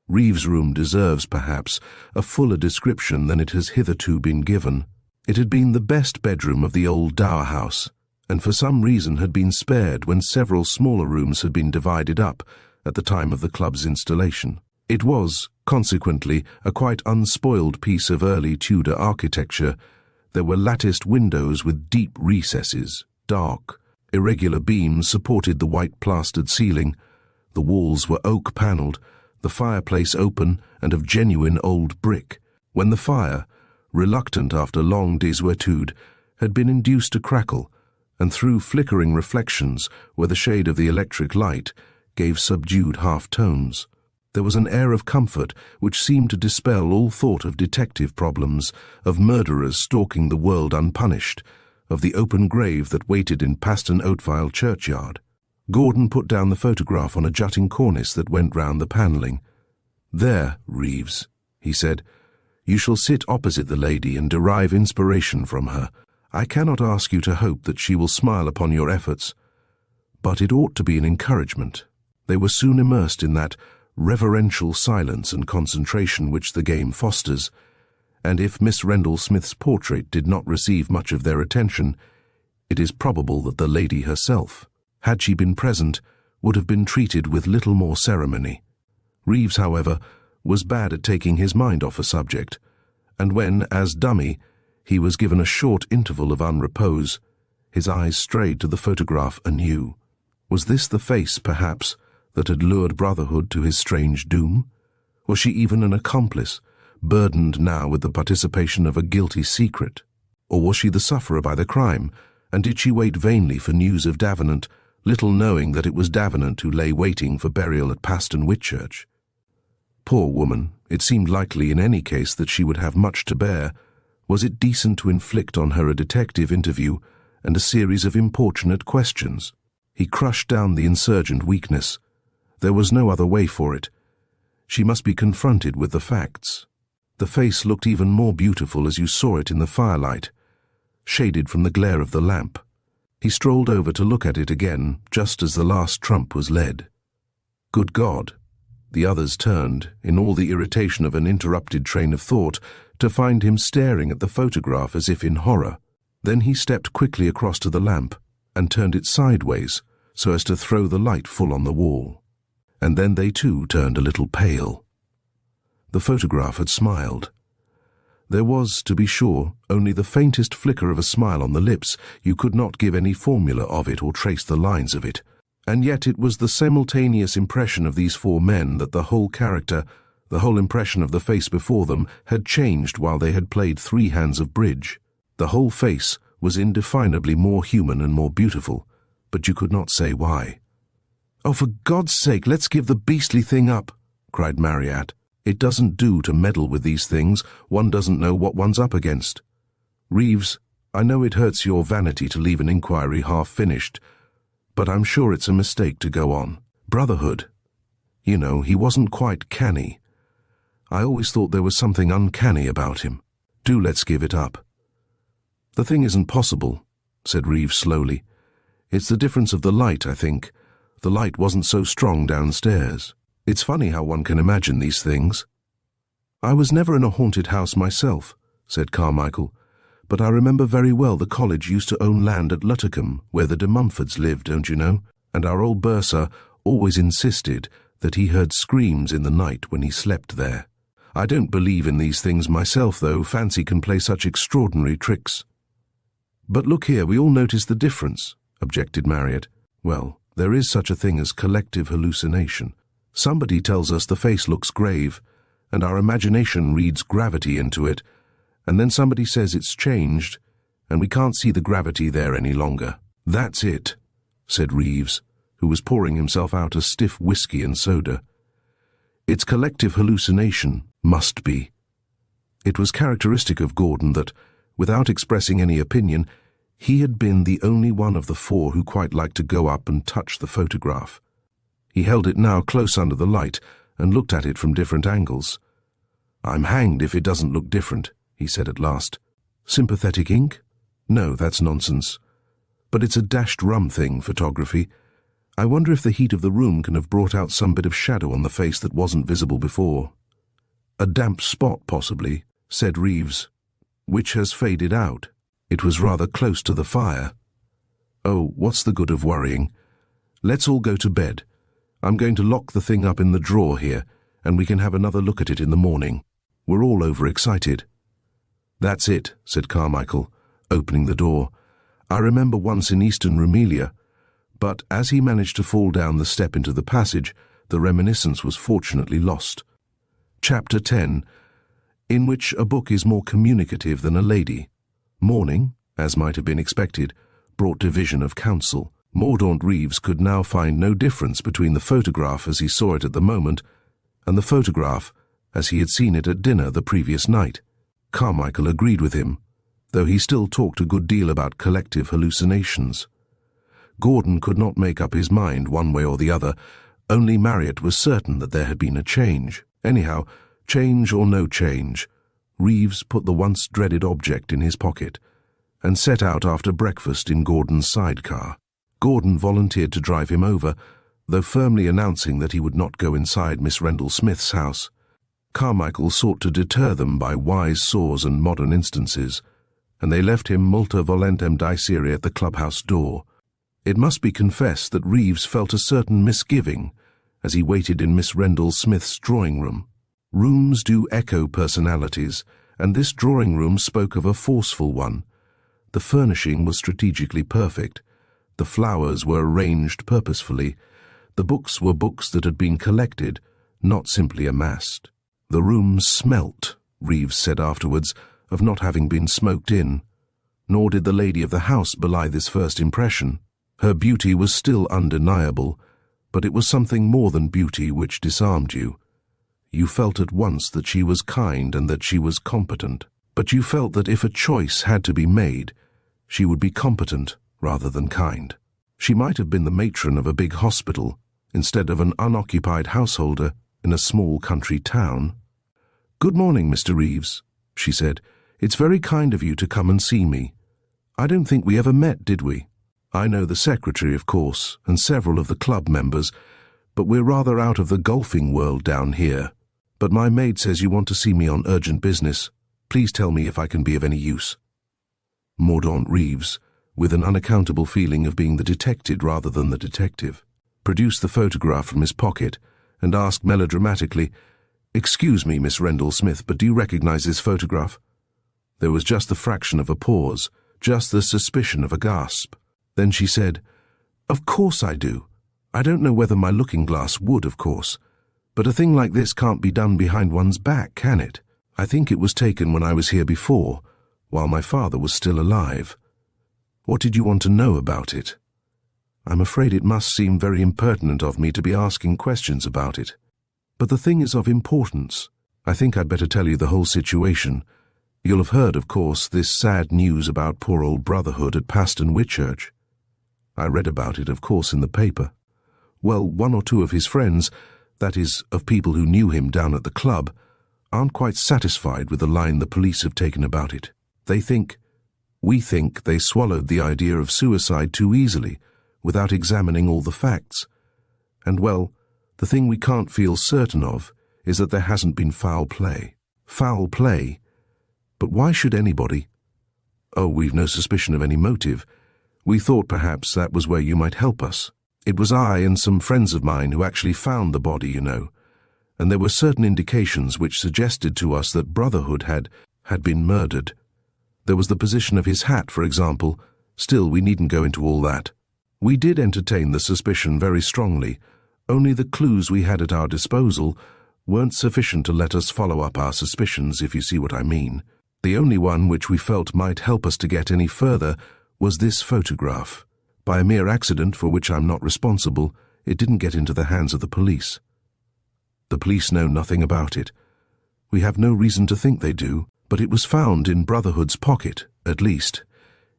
Reeves' room deserves, perhaps, a fuller description than it has hitherto been given. It had been the best bedroom of the old dower house, and for some reason had been spared when several smaller rooms had been divided up at the time of the club's installation. It was, consequently, a quite unspoiled piece of early Tudor architecture. There were latticed windows with deep recesses, dark. Irregular beams supported the white-plastered ceiling. The walls were oak-panelled, the fireplace open and of genuine old brick. When the fire, reluctant after long désuétude, had been induced to crackle, and through flickering reflections where the shade of the electric light gave subdued half-tones, there was an air of comfort which seemed to dispel all thought of detective problems, of murderers stalking the world unpunished, of the open grave that waited in Paston Oatvile churchyard. Gordon put down the photograph on a jutting cornice that went round the panelling. "There, Reeves," he said, "you shall sit opposite the lady and derive inspiration from her. I cannot ask you to hope that she will smile upon your efforts, but it ought to be an encouragement." They were soon immersed in that reverential silence and concentration which the game fosters, and if Miss Rendell-Smith's portrait did not receive much of their attention, it is probable that the lady herself, had she been present, would have been treated with little more ceremony. Reeves, however, was bad at taking his mind off a subject, and when, as dummy, he was given a short interval of unrepose, his eyes strayed to the photograph anew. Was this the face, perhaps, that had lured Brotherhood to his strange doom? Was she even an accomplice, burdened now with the participation of a guilty secret? Or was she the sufferer by the crime, and did she wait vainly for news of Davenant, little knowing that it was Davenant who lay waiting for burial at Paston Whitchurch? Poor woman, it seemed likely in any case that she would have much to bear. Was it decent to inflict on her a detective interview and a series of importunate questions? He crushed down the insurgent weakness. There was no other way for it. She must be confronted with the facts. The face looked even more beautiful as you saw it in the firelight, shaded from the glare of the lamp. He strolled over to look at it again, just as the last trump was led. Good God! The others turned, in all the irritation of an interrupted train of thought, to find him staring at the photograph as if in horror. Then he stepped quickly across to the lamp, and turned it sideways, so as to throw the light full on the wall. And then they too turned a little pale. The photograph had smiled. There was, to be sure, only the faintest flicker of a smile on the lips. You could not give any formula of it or trace the lines of it. And yet it was the simultaneous impression of these four men that the whole character, the whole impression of the face before them, had changed while they had played 3 hands of bridge. The whole face was indefinably more human and more beautiful, but you could not say why. "Oh, for God's sake, let's give the beastly thing up," cried Marryatt. "It doesn't do to meddle with these things. One doesn't know what one's up against. Reeves, I know it hurts your vanity to leave an inquiry half-finished, but I'm sure it's a mistake to go on. Brotherhood. You know, he wasn't quite canny. I always thought there was something uncanny about him. Do let's give it up." "The thing isn't possible," said Reeves slowly. "It's the difference of the light, I think. The light wasn't so strong downstairs. It's funny how one can imagine these things." "I was never in a haunted house myself," said Carmichael, "but I remember very well the college used to own land at Luttercombe, where the de Mumfords lived, don't you know? And our old bursar always insisted that he heard screams in the night when he slept there. I don't believe in these things myself, though. Fancy can play such extraordinary tricks." "But look here, we all notice the difference," objected Marryatt. "Well, there is such a thing as collective hallucination. Somebody tells us the face looks grave, and our imagination reads gravity into it, and then somebody says it's changed, and we can't see the gravity there any longer." "That's it," said Reeves, who was pouring himself out a stiff whiskey and soda. "It's collective hallucination, must be." It was characteristic of Gordon that, without expressing any opinion, he had been the only one of the four who quite liked to go up and touch the photograph. He held it now close under the light and looked at it from different angles. "I'm hanged if it doesn't look different," he said at last. "Sympathetic ink? No, that's nonsense. But it's a dashed rum thing, photography. I wonder if the heat of the room can have brought out some bit of shadow on the face that wasn't visible before." "A damp spot, possibly," said Reeves, "which has faded out. It was rather close to the fire. Oh, what's the good of worrying? Let's all go to bed. I'm going to lock the thing up in the drawer here, and we can have another look at it in the morning. We're all overexcited." "That's it," said Carmichael, opening the door. "I remember once in Eastern Rumelia, but as he managed to fall down the step into the passage, the reminiscence was fortunately lost." Chapter 10, in which a book is more communicative than a lady. Morning, as might have been expected, brought division of counsel. Mordaunt Reeves could now find no difference between the photograph as he saw it at the moment and the photograph as he had seen it at dinner the previous night. Carmichael agreed with him, though he still talked a good deal about collective hallucinations. Gordon could not make up his mind one way or the other. Only Marryatt was certain that there had been a change. Anyhow, change or no change, Reeves put the once dreaded object in his pocket and set out after breakfast in Gordon's sidecar. Gordon volunteered to drive him over, though firmly announcing that he would not go inside Miss Rendell Smith's house. Carmichael sought to deter them by wise saws and modern instances, and they left him multa volentem dicere at the clubhouse door. It must be confessed that Reeves felt a certain misgiving as he waited in Miss Rendell Smith's drawing-room. Rooms do echo personalities, and this drawing-room spoke of a forceful one. The furnishing was strategically perfect. The flowers were arranged purposefully. The books were books that had been collected, not simply amassed. The room smelt, Reeves said afterwards, of not having been smoked in. Nor did the lady of the house belie this first impression. Her beauty was still undeniable, but it was something more than beauty which disarmed you. You felt at once that she was kind and that she was competent, but you felt that if a choice had to be made, she would be competent rather than kind. She might have been the matron of a big hospital instead of an unoccupied householder in a small country town. "Good morning, Mr. Reeves," she said. "It's very kind of you to come and see me. I don't think we ever met, did we? I know the secretary, of course, and several of the club members, but we're rather out of the golfing world down here. But my maid says you want to see me on urgent business. Please tell me if I can be of any use." Mordaunt Reeves, with an unaccountable feeling of being the detected rather than the detective, produced the photograph from his pocket and asked melodramatically, "Excuse me, Miss Rendell Smith, but do you recognize this photograph?" There was just the fraction of a pause, just the suspicion of a gasp. Then she said, "Of course I do. I don't know whether my looking-glass would, of course. But a thing like this can't be done behind one's back, can it? I think it was taken when I was here before, while my father was still alive. What did you want to know about it? I'm afraid it must seem very impertinent of me to be asking questions about it. But the thing is of importance. I think I'd better tell you the whole situation. You'll have heard, of course, this sad news about poor old Brotherhood at Paston Whitchurch. I read about it, of course, in the paper. Well, one or two of his friends, that is, of people who knew him down at the club, aren't quite satisfied with the line the police have taken about it. We think they swallowed the idea of suicide too easily, without examining all the facts. And, well, the thing we can't feel certain of is that there hasn't been foul play. Foul play? But why should anybody? Oh, we've no suspicion of any motive. We thought perhaps that was where you might help us. It was I and some friends of mine who actually found the body, you know, and there were certain indications which suggested to us that Brotherhood had been murdered. There was the position of his hat, for example. Still, we needn't go into all that. We did entertain the suspicion very strongly, only the clues we had at our disposal weren't sufficient to let us follow up our suspicions, if you see what I mean. The only one which we felt might help us to get any further was this photograph. By a mere accident, for which I'm not responsible, it didn't get into the hands of the police. The police know nothing about it. We have no reason to think they do, but it was found in Brotherhood's pocket, at least.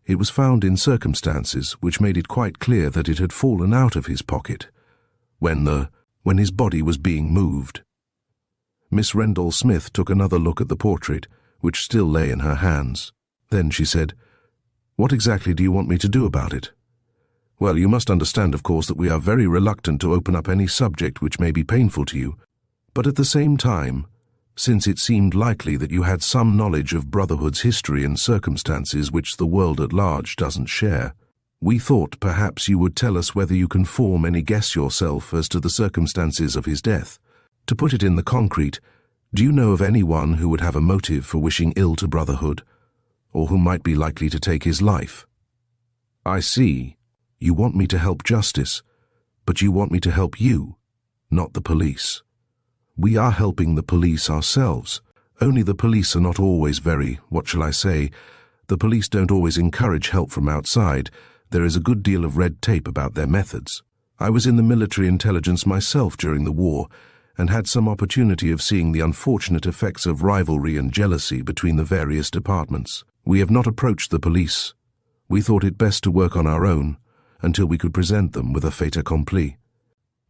It was found in circumstances which made it quite clear that it had fallen out of his pocket when his body was being moved. Miss Rendall-Smith took another look at the portrait, which still lay in her hands. Then she said, "What exactly do you want me to do about it?" "Well, you must understand, of course, that we are very reluctant to open up any subject which may be painful to you, but at the same time, since it seemed likely that you had some knowledge of Brotherhood's history and circumstances which the world at large doesn't share, we thought perhaps you would tell us whether you can form any guess yourself as to the circumstances of his death. To put it in the concrete, do you know of anyone who would have a motive for wishing ill to Brotherhood, or who might be likely to take his life?" "I see. You want me to help justice, but you want me to help you, not the police." "We are helping the police ourselves. Only the police are not always the police don't always encourage help from outside. There is a good deal of red tape about their methods. I was in the military intelligence myself during the war, and had some opportunity of seeing the unfortunate effects of rivalry and jealousy between the various departments. We have not approached the police. We thought it best to work on our own, until we could present them with a fait accompli.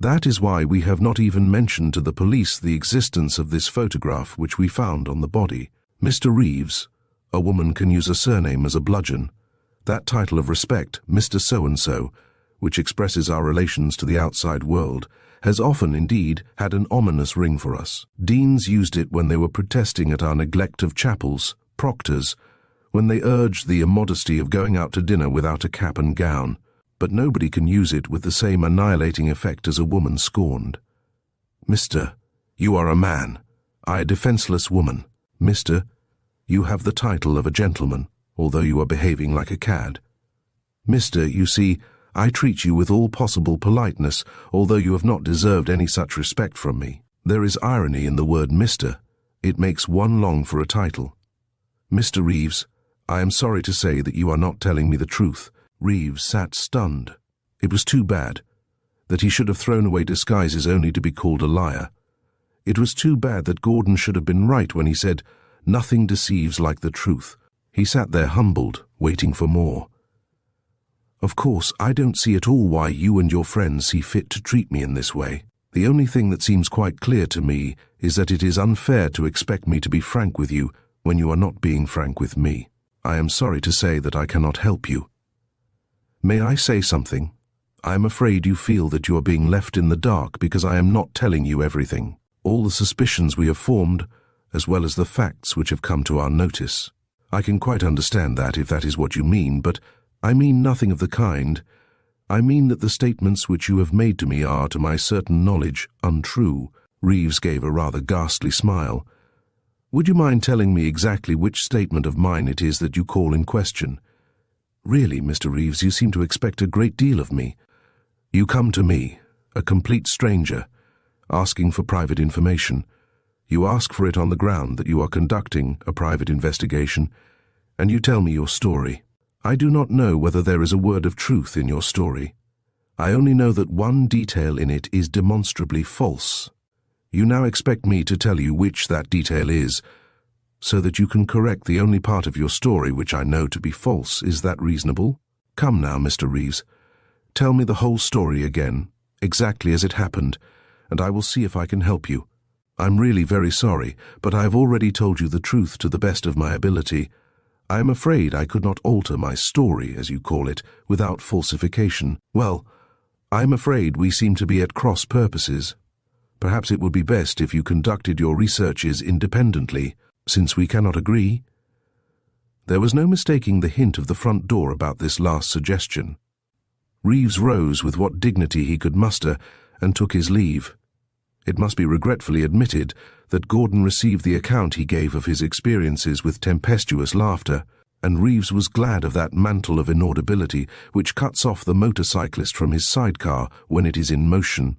That is why we have not even mentioned to the police the existence of this photograph which we found on the body. Mr. Reeves, a woman can use a surname as a bludgeon. That title of respect, Mr. So-and-so, which expresses our relations to the outside world, has often, indeed, had an ominous ring for us. Deans used it when they were protesting at our neglect of chapels, proctors, when they urged the immodesty of going out to dinner without a cap and gown. But nobody can use it with the same annihilating effect as a woman scorned. "Mr. You are a man, I a defenseless woman. Mr. You have the title of a gentleman, although you are behaving like a cad. Mr. You see, I treat you with all possible politeness, although you have not deserved any such respect from me. There is irony in the word Mr. It makes one long for a title. Mr. Reeves, I am sorry to say that you are not telling me the truth." Reeves sat stunned. It was too bad that he should have thrown away disguises only to be called a liar. It was too bad that Gordon should have been right when he said, "Nothing deceives like the truth." He sat there humbled, waiting for more. "Of course, I don't see at all why you and your friends see fit to treat me in this way. The only thing that seems quite clear to me is that it is unfair to expect me to be frank with you when you are not being frank with me. I am sorry to say that I cannot help you. May I say something? I am afraid you feel that you are being left in the dark because I am not telling you everything, all the suspicions we have formed, as well as the facts which have come to our notice. I can quite understand that, if that is what you mean, but I mean nothing of the kind. I mean that the statements which you have made to me are, to my certain knowledge, untrue." Reeves gave a rather ghastly smile. "Would you mind telling me exactly which statement of mine it is that you call in question? Really, Mr. Reeves, you seem to expect a great deal of me. You come to me, a complete stranger, asking for private information. You ask for it on the ground that you are conducting a private investigation, and you tell me your story. I do not know whether there is a word of truth in your story. I only know that one detail in it is demonstrably false. You now expect me to tell you which that detail is, so that you can correct the only part of your story which I know to be false. Is that reasonable? Come now, Mr. Reeves. Tell me the whole story again, exactly as it happened, and I will see if I can help you. I'm really very sorry, but I have already told you the truth to the best of my ability. I am afraid I could not alter my story, as you call it, without falsification. Well, I'm afraid we seem to be at cross purposes. Perhaps it would be best if you conducted your researches independently, since we cannot agree. There was no mistaking the hint of the front door about this last suggestion. Reeves rose with what dignity he could muster and took his leave. It must be regretfully admitted that Gordon received the account he gave of his experiences with tempestuous laughter, and Reeves was glad of that mantle of inaudibility which cuts off the motorcyclist from his sidecar when it is in motion.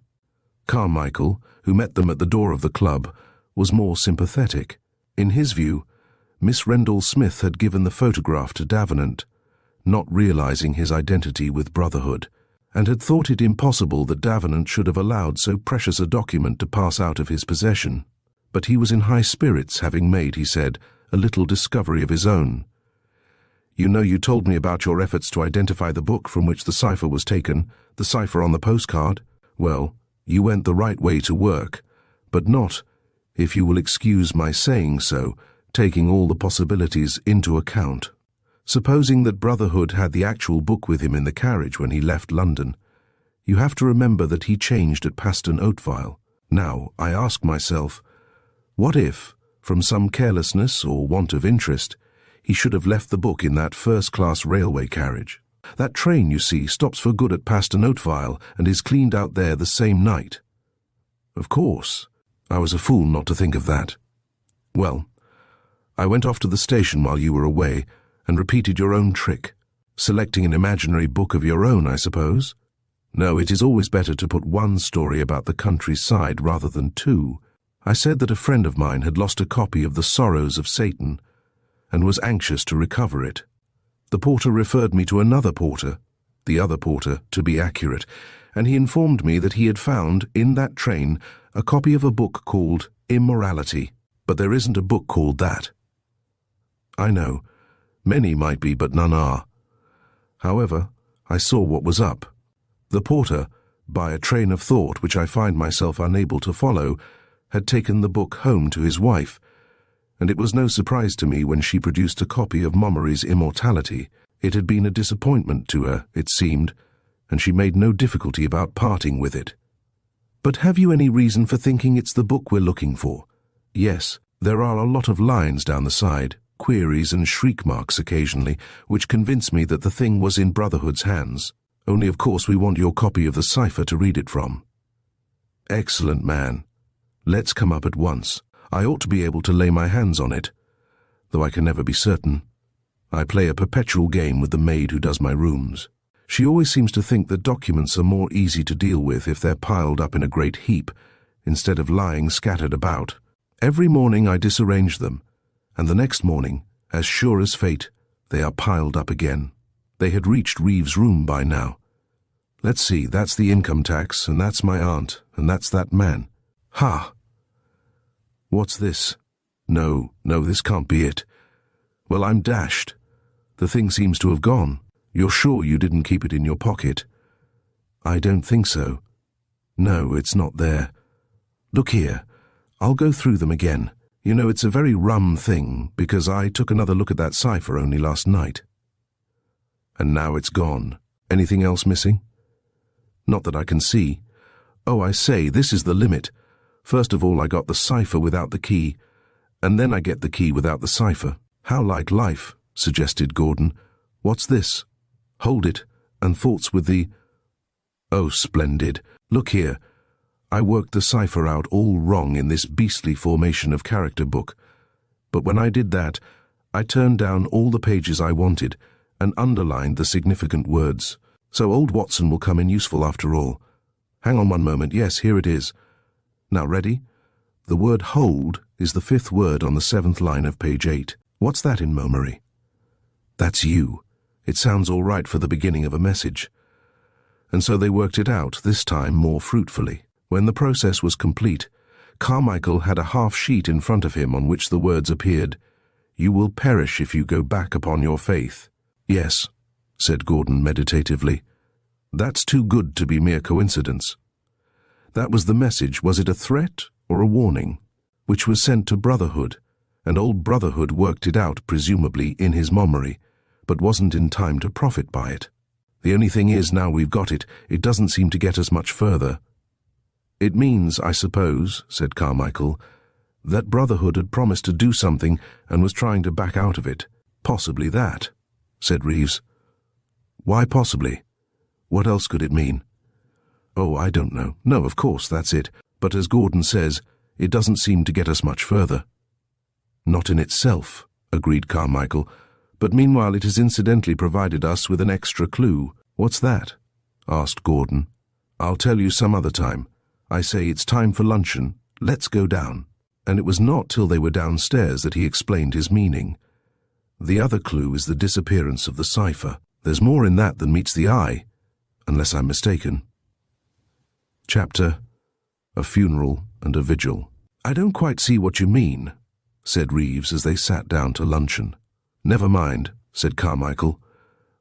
Carmichael, who met them at the door of the club, was more sympathetic. In his view, Miss Rendall-Smith had given the photograph to Davenant, not realizing his identity with Brotherhood, and had thought it impossible that Davenant should have allowed so precious a document to pass out of his possession. But he was in high spirits, having made, he said, a little discovery of his own. You know, you told me about your efforts to identify the book from which the cipher was taken, the cipher on the postcard. Well, you went the right way to work, but not, if you will excuse my saying so, taking all the possibilities into account. Supposing that Brotherhood had the actual book with him in the carriage when he left London, you have to remember that he changed at Paston Oatvile. Now, I ask myself, what if, from some carelessness or want of interest, he should have left the book in that first-class railway carriage? That train, you see, stops for good at Paston Oatvile and is cleaned out there the same night. Of course, I was a fool not to think of that. Well, I went off to the station while you were away and repeated your own trick, selecting an imaginary book of your own, I suppose. No, it is always better to put one story about the countryside rather than two. I said that a friend of mine had lost a copy of The Sorrows of Satan and was anxious to recover it. The porter referred me to another porter, the other porter, to be accurate, and he informed me that he had found, in that train, a copy of a book called Immorality, but there isn't a book called that. I know. Many might be, but none are. However, I saw what was up. The porter, by a train of thought which I find myself unable to follow, had taken the book home to his wife, and it was no surprise to me when she produced a copy of Montgomery's Immortality. It had been a disappointment to her, it seemed, and she made no difficulty about parting with it. But have you any reason for thinking it's the book we're looking for? Yes, there are a lot of lines down the side, queries and shriek marks occasionally, which convince me that the thing was in Brotherhood's hands. Only, of course, we want your copy of the cipher to read it from. Excellent, man. Let's come up at once. I ought to be able to lay my hands on it, though I can never be certain. I play a perpetual game with the maid who does my rooms. She always seems to think that documents are more easy to deal with if they're piled up in a great heap, instead of lying scattered about. Every morning I disarrange them, and the next morning, as sure as fate, they are piled up again. They had reached Reeves' room by now. Let's see, that's the income tax, and that's my aunt, and that's that man. Ha! What's this? No, this can't be it. Well, I'm dashed. The thing seems to have gone. You're sure you didn't keep it in your pocket? I don't think so. No, it's not there. Look here, I'll go through them again. You know, it's a very rum thing, because I took another look at that cipher only last night. And now it's gone. Anything else missing? Not that I can see. Oh, I say, this is the limit. First of all, I got the cipher without the key, and then I get the key without the cipher. How like life, suggested Gordon. What's this? Hold it, and thoughts with the... Oh, splendid. Look here. I worked the cipher out all wrong in this beastly formation of character book, but when I did that, I turned down all the pages I wanted and underlined the significant words. So old Watson will come in useful after all. Hang on one moment. Yes, here it is. Now, ready? The word hold is the 5th word on the 7th line of page 8. What's that in Montgomery? That's you. It sounds all right for the beginning of a message. And so they worked it out, this time more fruitfully. When the process was complete, Carmichael had a half-sheet in front of him on which the words appeared, "You will perish if you go back upon your faith." "Yes," said Gordon meditatively. "That's too good to be mere coincidence." That was the message. Was it a threat or a warning? Which was sent to Brotherhood, and old Brotherhood worked it out, presumably in his memory, but wasn't in time to profit by it. The only thing is, now we've got it, it doesn't seem to get us much further. "It means, I suppose," said Carmichael, "that Brotherhood had promised to do something and was trying to back out of it." "Possibly that," said Reeves. "Why possibly? What else could it mean?" "Oh, I don't know. No, of course, that's it. But as Gordon says, it doesn't seem to get us much further." "Not in itself," agreed Carmichael, "but meanwhile it has incidentally provided us with an extra clue." "What's that?" asked Gordon. "I'll tell you some other time. I say, it's time for luncheon. Let's go down." And it was not till they were downstairs that he explained his meaning. "The other clue is the disappearance of the cipher. There's more in that than meets the eye, unless I'm mistaken." Chapter: A Funeral and a Vigil. "I don't quite see what you mean," said Reeves as they sat down to luncheon. "Never mind," said Carmichael.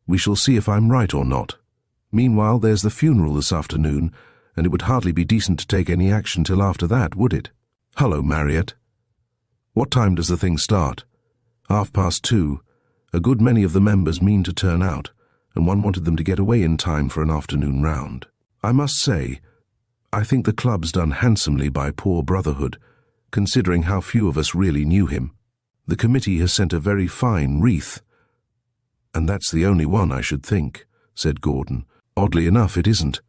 "We shall see if I'm right or not. Meanwhile, there's the funeral this afternoon, and it would hardly be decent to take any action till after that, would it? Hullo, Marryatt. What time does the thing start?" 2:30. A good many of the members mean to turn out, and one wanted them to get away in time for an afternoon round. "I must say, I think the club's done handsomely by poor Brotherhood, considering how few of us really knew him. The committee has sent a very fine wreath." "And that's the only one, I should think," said Gordon. "Oddly enough, it isn't.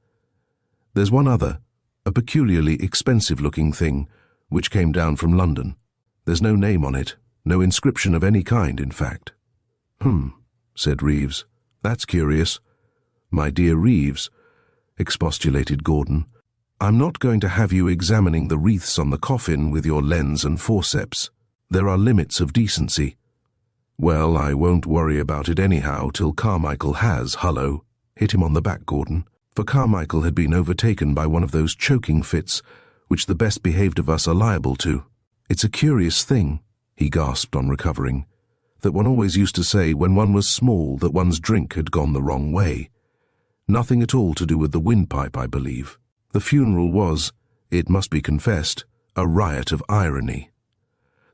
There's one other, a peculiarly expensive-looking thing, which came down from London. There's no name on it, no inscription of any kind, in fact." Said Reeves. "That's curious." "My dear Reeves," expostulated Gordon, "I'm not going to have you examining the wreaths on the coffin with your lens and forceps. There are limits of decency." "Well, I won't worry about it anyhow till Carmichael has, hullo." "Hit him on the back, Gordon." For Carmichael had been overtaken by one of those choking fits which the best behaved of us are liable to. "It's a curious thing," he gasped on recovering, "that one always used to say when one was small that one's drink had gone the wrong way. Nothing at all to do with the windpipe, I believe. The funeral was, it must be confessed, a riot of irony.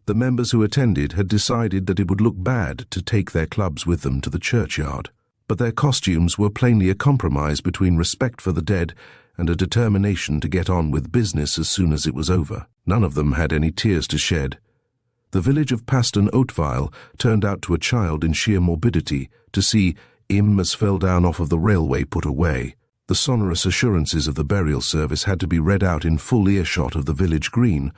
The members who attended had decided that it would look bad to take their clubs with them to the churchyard, but their costumes were plainly a compromise between respect for the dead and a determination to get on with business as soon as it was over. None of them had any tears to shed. The village of Paston, Oatvile, turned out to a child in sheer morbidity to see "'im as fell down off of the railway put away." The sonorous assurances of the burial service had to be read out in full earshot of the village green,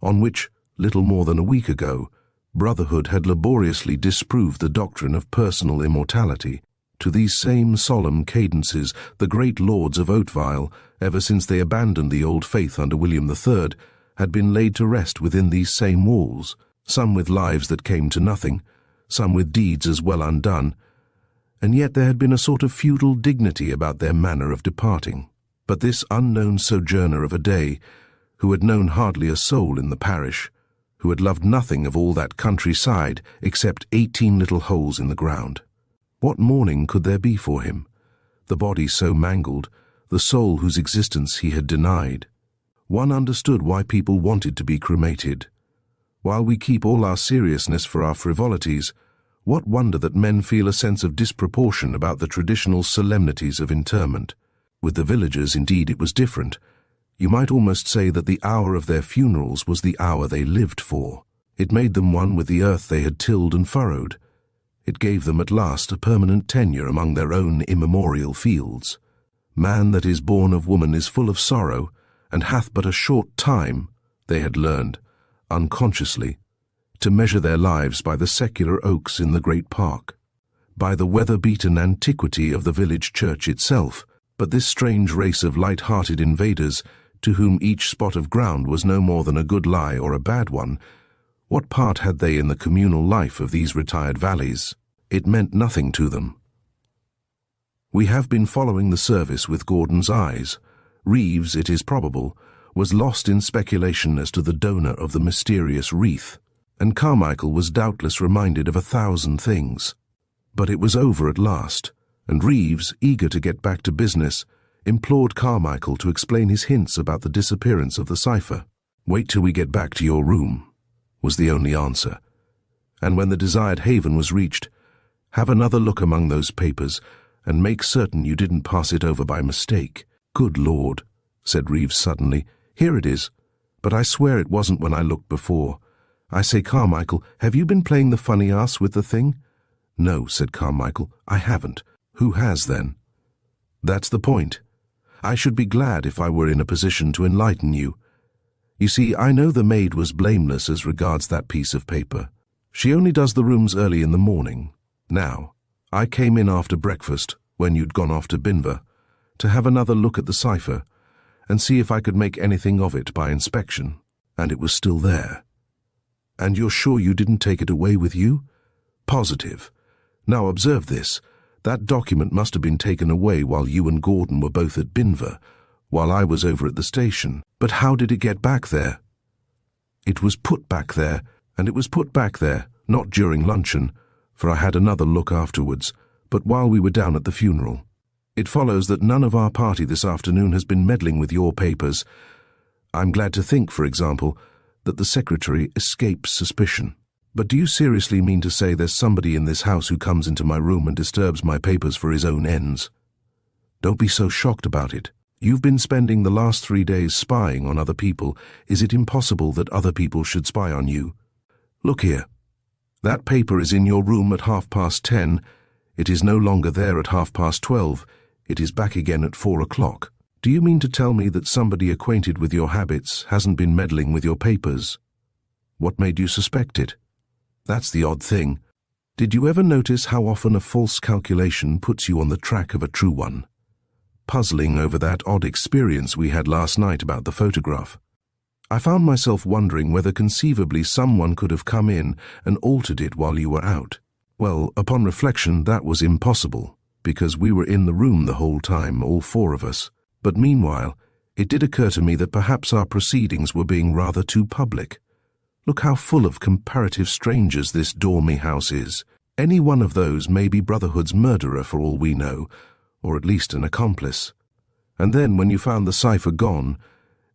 on which, little more than a week ago, Brotherhood had laboriously disproved the doctrine of personal immortality. To these same solemn cadences, the great lords of Oatvile, ever since they abandoned the old faith under William III, had been laid to rest within these same walls, some with lives that came to nothing, some with deeds as well undone, and yet there had been a sort of feudal dignity about their manner of departing. But this unknown sojourner of a day, who had known hardly a soul in the parish, who had loved nothing of all that countryside except 18 little holes in the ground, what mourning could there be for him? The body so mangled, the soul whose existence he had denied. One understood why people wanted to be cremated. While we keep all our seriousness for our frivolities, what wonder that men feel a sense of disproportion about the traditional solemnities of interment. With the villagers, indeed, it was different. You might almost say that the hour of their funerals was the hour they lived for. It made them one with the earth they had tilled and furrowed. It gave them at last a permanent tenure among their own immemorial fields. Man that is born of woman is full of sorrow, and hath but a short time, they had learned, unconsciously, to measure their lives by the secular oaks in the great park, by the weather-beaten antiquity of the village church itself. But this strange race of light-hearted invaders, to whom each spot of ground was no more than a good lie or a bad one, what part had they in the communal life of these retired valleys? It meant nothing to them. We have been following the service with Gordon's eyes. Reeves, it is probable, was lost in speculation as to the donor of the mysterious wreath, and Carmichael was doubtless reminded of 1,000 things. But it was over at last, and Reeves, eager to get back to business, implored Carmichael to explain his hints about the disappearance of the cipher. "Wait till we get back to your room," was the only answer. And when the desired haven was reached, have another look among those papers and make certain you didn't pass it over by mistake. "Good Lord," said Reeves suddenly, "here it is, but I swear it wasn't when I looked before. I say, Carmichael, have you been playing the funny ass with the thing?" "No," said Carmichael, "I haven't." "Who has, then?" "That's the point. I should be glad if I were in a position to enlighten you. You see, I know the maid was blameless as regards that piece of paper. She only does the rooms early in the morning. Now, I came in after breakfast, when you'd gone off to Binver, to have another look at the cipher and see if I could make anything of it by inspection, and it was still there." "And you're sure you didn't take it away with you?" "Positive. Now observe this. That document must have been taken away while you and Gordon were both at Binver, while I was over at the station. But how did it get back there?" "It was put back there, and it was put back there, not during luncheon, for I had another look afterwards, but while we were down at the funeral. It follows that none of our party this afternoon has been meddling with your papers. I'm glad to think, for example, that the secretary escapes suspicion. But do you seriously mean to say there's somebody in this house who comes into my room and disturbs my papers for his own ends? Don't be so shocked about it. You've been spending the last 3 days spying on other people. Is it impossible that other people should spy on you? Look here. That paper is in your room at 10:30. It is no longer there at 12:30. It is back again at 4 o'clock. Do you mean to tell me that somebody acquainted with your habits hasn't been meddling with your papers? What made you suspect it? That's the odd thing. Did you ever notice how often a false calculation puts you on the track of a true one? Puzzling over that odd experience we had last night about the photograph, I found myself wondering whether conceivably someone could have come in and altered it while you were out. Well, upon reflection, that was impossible, because we were in the room the whole time, all 4 of us. But meanwhile, it did occur to me that perhaps our proceedings were being rather too public. Look how full of comparative strangers this Dormy-house is. Any one of those may be Brotherhood's murderer for all we know, or at least an accomplice. And then, when you found the cipher gone,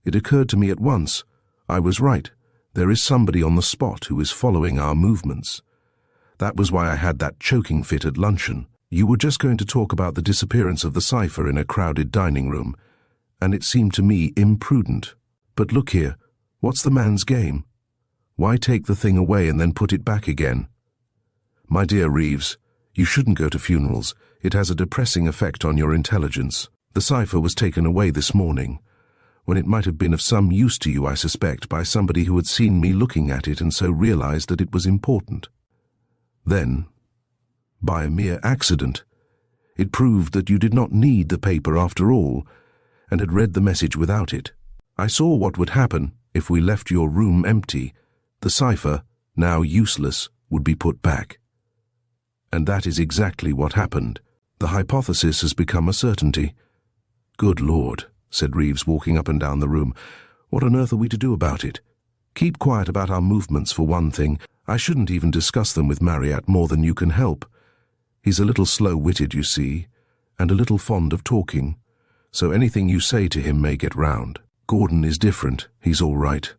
it occurred to me at once, I was right, there is somebody on the spot who is following our movements. That was why I had that choking fit at luncheon. You were just going to talk about the disappearance of the cipher in a crowded dining room, and it seemed to me imprudent. But look here, what's the man's game? Why take the thing away and then put it back again? My dear Reeves, you shouldn't go to funerals. It has a depressing effect on your intelligence. The cipher was taken away this morning, when it might have been of some use to you, I suspect, by somebody who had seen me looking at it and so realized that it was important. Then, by a mere accident, it proved that you did not need the paper after all, and had read the message without it. I saw what would happen if we left your room empty. The cipher, now useless, would be put back. And that is exactly what happened. The hypothesis has become a certainty. Good Lord, said Reeves, walking up and down the room. What on earth are we to do about it? Keep quiet about our movements, for one thing. I shouldn't even discuss them with Marryatt more than you can help. He's a little slow-witted, you see, and a little fond of talking, so anything you say to him may get round. Gordon is different. He's all right.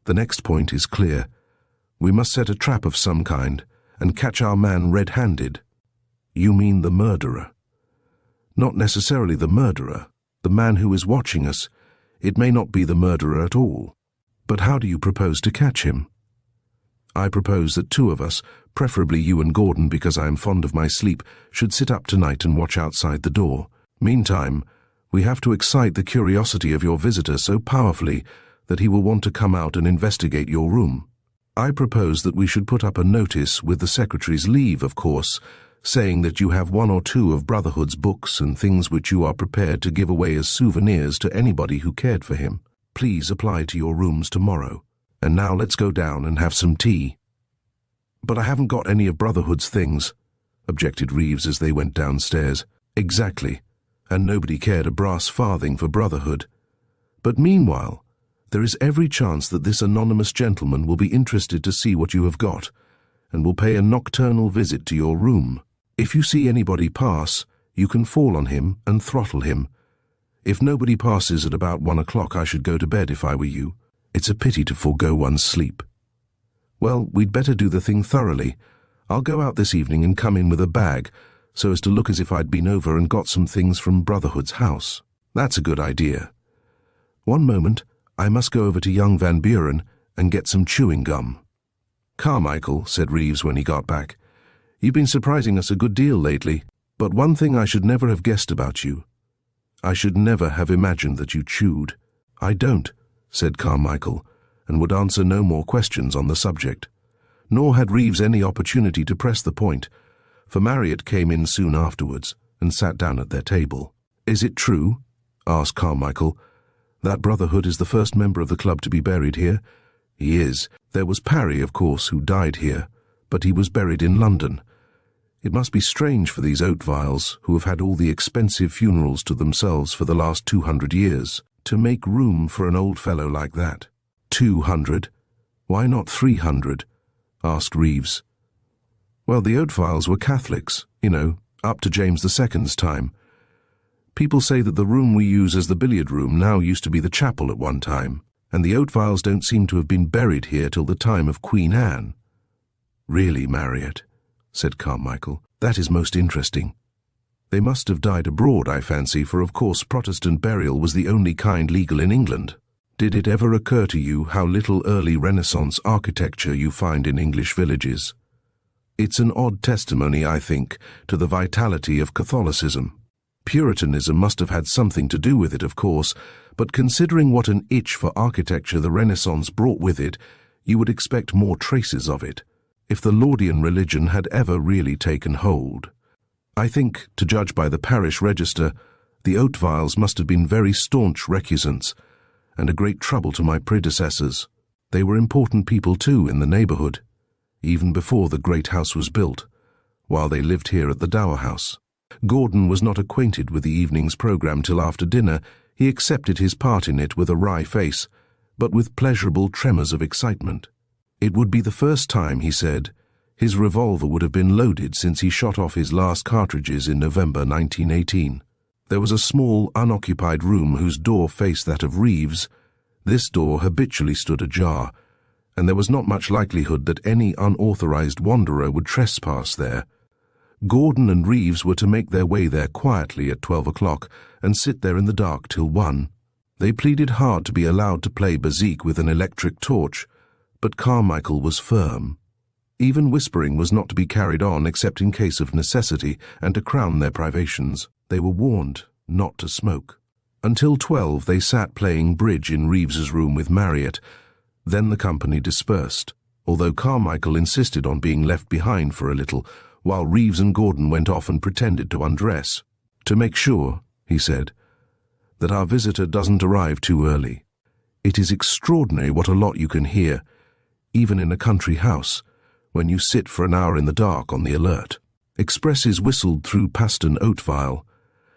The next point is clear. We must set a trap of some kind and catch our man red-handed. You mean the murderer? Not necessarily the murderer. The man who is watching us. It may not be the murderer at all. But how do you propose to catch him? I propose that 2 of us, preferably you and Gordon because I am fond of my sleep, should sit up tonight and watch outside the door. Meantime, we have to excite the curiosity of your visitor so powerfully that he will want to come out and investigate your room. I propose that we should put up a notice, with the secretary's leave, of course, saying that you have 1 or 2 of Brotherhood's books and things which you are prepared to give away as souvenirs to anybody who cared for him. Please apply to your rooms tomorrow. And now let's go down and have some tea. But I haven't got any of Brotherhood's things, objected Reeves as they went downstairs. Exactly, and nobody cared a brass farthing for Brotherhood. But meanwhile, There is every chance that this anonymous gentleman will be interested to see what you have got, and will pay a nocturnal visit to your room. If you see anybody pass, you can fall on him and throttle him. If nobody passes at about 1 o'clock, I should go to bed if I were you. It's a pity to forego one's sleep. Well, we'd better do the thing thoroughly. I'll go out this evening and come in with a bag, so as to look as if I'd been over and got some things from Brotherhood's house. That's a good idea. One moment, I must go over to young Van Buren and get some chewing gum. Carmichael, said Reeves when he got back, you've been surprising us a good deal lately, but one thing I should never have guessed about you. I should never have imagined that you chewed. I don't, said Carmichael, and would answer no more questions on the subject. Nor had Reeves any opportunity to press the point, for Marryatt came in soon afterwards and sat down at their table. Is it true, asked Carmichael, that Brotherhood is the first member of the club to be buried here? He is. There was Parry, of course, who died here, but he was buried in London. It must be strange for these Oatviles, who have had all the expensive funerals to themselves for the last 200 years, to make room for an old fellow like that. 200? Why not 300? Asked Reeves. Well, the Oatviles were Catholics, up to James II's time. People say that the room we use as the billiard room now used to be the chapel at one time, and the Oatviles don't seem to have been buried here till the time of Queen Anne. Really, Marryatt, said Carmichael, that is most interesting. They must have died abroad, I fancy, for of course Protestant burial was the only kind legal in England. Did it ever occur to you how little early Renaissance architecture you find in English villages? It's an odd testimony, I think, to the vitality of Catholicism. Puritanism must have had something to do with it, of course, but considering what an itch for architecture the Renaissance brought with it, you would expect more traces of it, if the Laudian religion had ever really taken hold. I think, to judge by the parish register, the Oatviles must have been very staunch recusants, and a great trouble to my predecessors. They were important people too in the neighbourhood, even before the great house was built, while they lived here at the Dower House. Gordon was not acquainted with the evening's programme till after dinner. He accepted his part in it with a wry face, but with pleasurable tremors of excitement. It would be the first time, he said. His revolver would have been loaded since he shot off his last cartridges in November 1918. There was a small, unoccupied room whose door faced that of Reeves. This door habitually stood ajar, and there was not much likelihood that any unauthorized wanderer would trespass there. Gordon and Reeves were to make their way there quietly at 12 o'clock and sit there in the dark till 1. They pleaded hard to be allowed to play bezique with an electric torch, but Carmichael was firm. Even whispering was not to be carried on except in case of necessity, and to crown their privations, they were warned not to smoke. Until 12 they sat playing bridge in Reeves's room with Marryatt. Then the company dispersed, although Carmichael insisted on being left behind for a little, while Reeves and Gordon went off and pretended to undress. To make sure, he said, that our visitor doesn't arrive too early. It is extraordinary what a lot you can hear, even in a country house, when you sit for an hour in the dark on the alert. Expresses whistled through Paston Oatvile,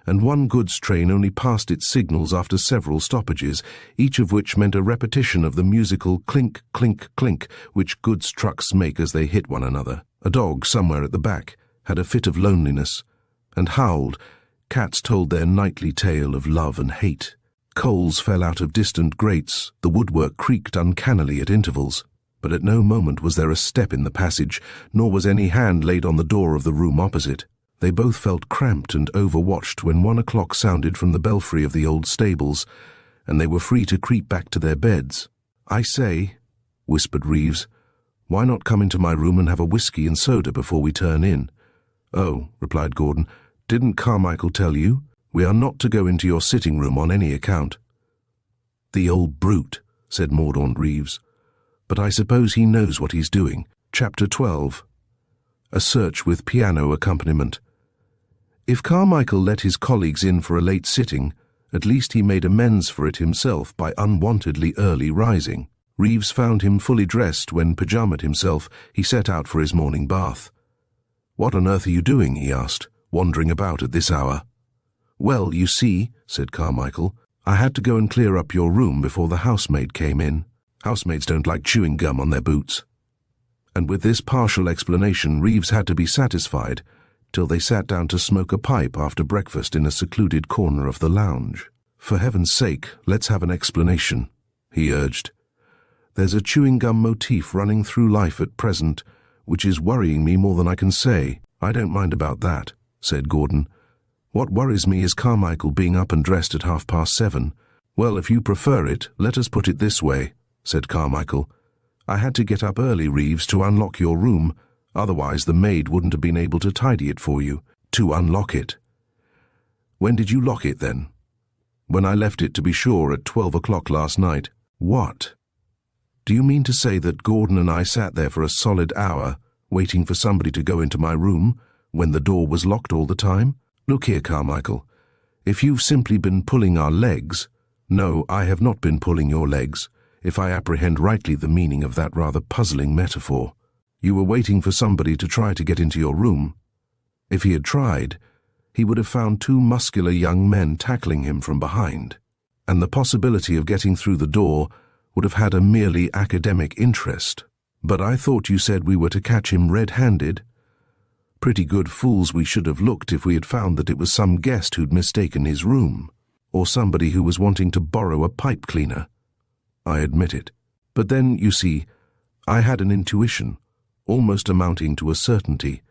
and one goods train only passed its signals after several stoppages, each of which meant a repetition of the musical clink, clink, clink which goods trucks make as they hit one another. A dog somewhere at the back had a fit of loneliness, and howled. Cats told their nightly tale of love and hate. Coals fell out of distant grates, the woodwork creaked uncannily at intervals, but at no moment was there a step in the passage, nor was any hand laid on the door of the room opposite. They both felt cramped and overwatched when 1 o'clock sounded from the belfry of the old stables, and they were free to creep back to their beds. "I say," whispered Reeves, "why not come into my room and have a whiskey and soda before we turn in?" "Oh," replied Gordon, "didn't Carmichael tell you? We are not to go into your sitting room on any account." "The old brute," said Mordaunt Reeves. "But I suppose he knows what he's doing." Chapter 12. A search with piano accompaniment. If Carmichael let his colleagues in for a late sitting, at least he made amends for it himself by unwontedly early rising. Reeves found him fully dressed when, pyjamaed himself, he set out for his morning bath. "What on earth are you doing?" he asked, "wandering about at this hour?" "Well, you see," said Carmichael, I had to go and clear up your room before the housemaid came in. Housemaids don't like chewing gum on their boots." And with this partial explanation, Reeves had to be satisfied till they sat down to smoke a pipe after breakfast in a secluded corner of the lounge. "For heaven's sake, let's have an explanation," he urged. "There's a chewing gum motif running through life at present, which is worrying me more than I can say." "I don't mind about that," said Gordon. "What worries me is Carmichael being up and dressed at 7:30. "Well, if you prefer it, let us put it this way," said Carmichael. "I had to get up early, Reeves, to unlock your room. Otherwise the maid wouldn't have been able to tidy it for you." "To unlock it? When did you lock it, then?" "When I left it, to be sure, at 12 o'clock last night." "What? Do you mean to say that Gordon and I sat there for a solid hour, waiting for somebody to go into my room, when the door was locked all the time? Look here, Carmichael, if you've simply been pulling our legs—" "No, I have not been pulling your legs, if I apprehend rightly the meaning of that rather puzzling metaphor. You were waiting for somebody to try to get into your room. If he had tried, he would have found two muscular young men tackling him from behind, and the possibility of getting through the door would have had a merely academic interest. But I thought you said we were to catch him red-handed. Pretty good fools we should have looked if we had found that it was some guest who'd mistaken his room, or somebody who was wanting to borrow a pipe cleaner. I admit it. But then, you see, I had an intuition, almost amounting to a certainty,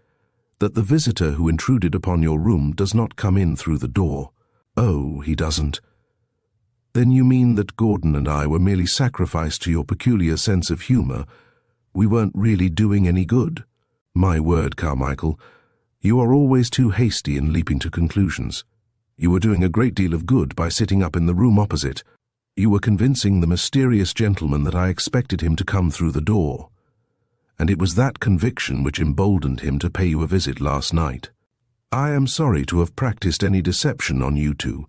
that the visitor who intruded upon your room does not come in through the door." "Oh, he doesn't. Then you mean that Gordon and I were merely sacrificed to your peculiar sense of humor? We weren't really doing any good?" "My word, Carmichael, you are always too hasty in leaping to conclusions. You were doing a great deal of good by sitting up in the room opposite. You were convincing the mysterious gentleman that I expected him to come through the door, and it was that conviction which emboldened him to pay you a visit last night. I am sorry to have practiced any deception on you two,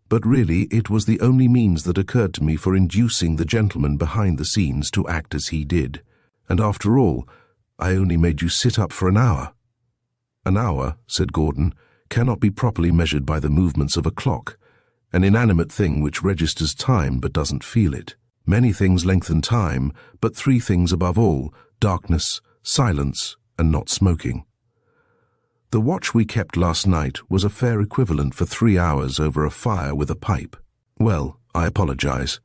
but really it was the only means that occurred to me for inducing the gentleman behind the scenes to act as he did. And after all, I only made you sit up for an hour." "An hour," said Gordon, "cannot be properly measured by the movements of a clock, an inanimate thing which registers time but doesn't feel it. Many things lengthen time, but three things above all: darkness, silence, and not smoking. The watch we kept last night was a fair equivalent for 3 hours over a fire with a pipe. Well, I apologize,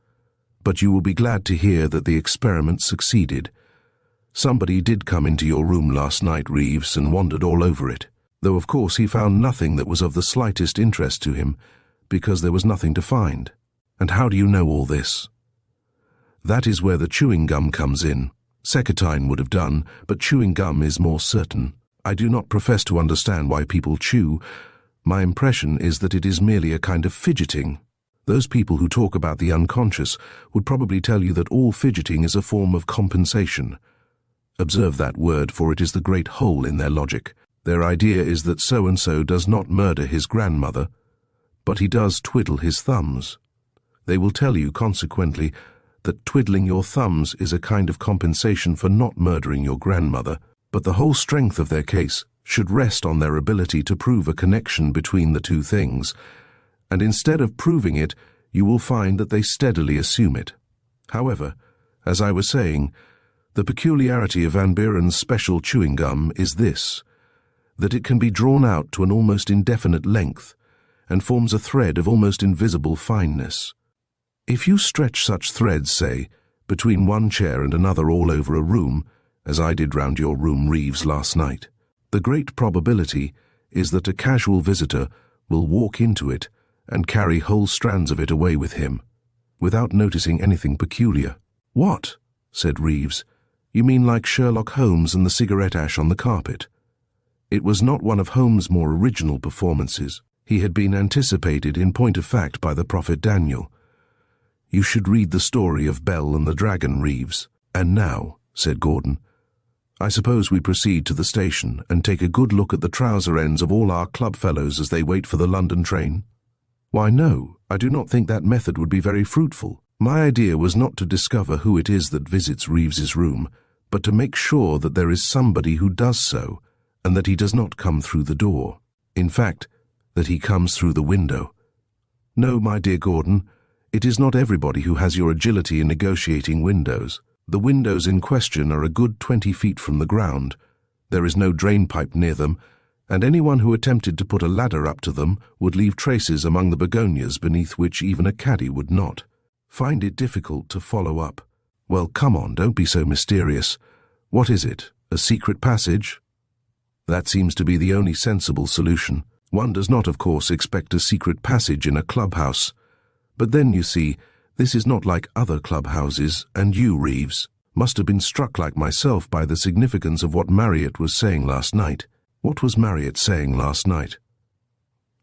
but you will be glad to hear that the experiment succeeded. Somebody did come into your room last night, Reeves, and wandered all over it, though of course he found nothing that was of the slightest interest to him, because there was nothing to find." "And how do you know all this?" "That is where the chewing gum comes in. Secatine would have done, but chewing gum is more certain. I do not profess to understand why people chew. My impression is that it is merely a kind of fidgeting. Those people who talk about the unconscious would probably tell you that all fidgeting is a form of compensation. Observe that word, for it is the great hole in their logic. Their idea is that so-and-so does not murder his grandmother, but he does twiddle his thumbs. They will tell you, consequently, that twiddling your thumbs is a kind of compensation for not murdering your grandmother, but the whole strength of their case should rest on their ability to prove a connection between the two things, and instead of proving it, you will find that they steadily assume it. However, as I was saying, the peculiarity of Van Buren's special chewing gum is this, that it can be drawn out to an almost indefinite length, and forms a thread of almost invisible fineness. If you stretch such threads, say, between one chair and another all over a room, as I did round your room, Reeves, last night, the great probability is that a casual visitor will walk into it and carry whole strands of it away with him, without noticing anything peculiar." "What?" said Reeves. "You mean like Sherlock Holmes and the cigarette ash on the carpet?" It was not one of Holmes' more original performances. He had been anticipated in point of fact by the prophet Daniel. You should read the story of Bell and the Dragon, Reeves. "And now," said Gordon, "I suppose we proceed to the station and take a good look at the trouser ends of all our club fellows as they wait for the London train?" "Why, no, I do not think that method would be very fruitful. My idea was not to discover who it is that visits Reeves's room, but to make sure that there is somebody who does so, and that he does not come through the door. In fact, that he comes through the window." No, my dear Gordon, it is not everybody who has your agility in negotiating windows. The windows in question are a good 20 feet from the ground. There is no drain pipe near them, and anyone who attempted to put a ladder up to them would leave traces among the begonias beneath which even a caddy would not. Find it difficult to follow up. Well, come on, don't be so mysterious. What is it? A secret passage? That seems to be the only sensible solution. One does not, of course, expect a secret passage in a clubhouse. But then, you see, this is not like other clubhouses, and you, Reeves, must have been struck like myself by the significance of what Marryatt was saying last night. What was Marryatt saying last night?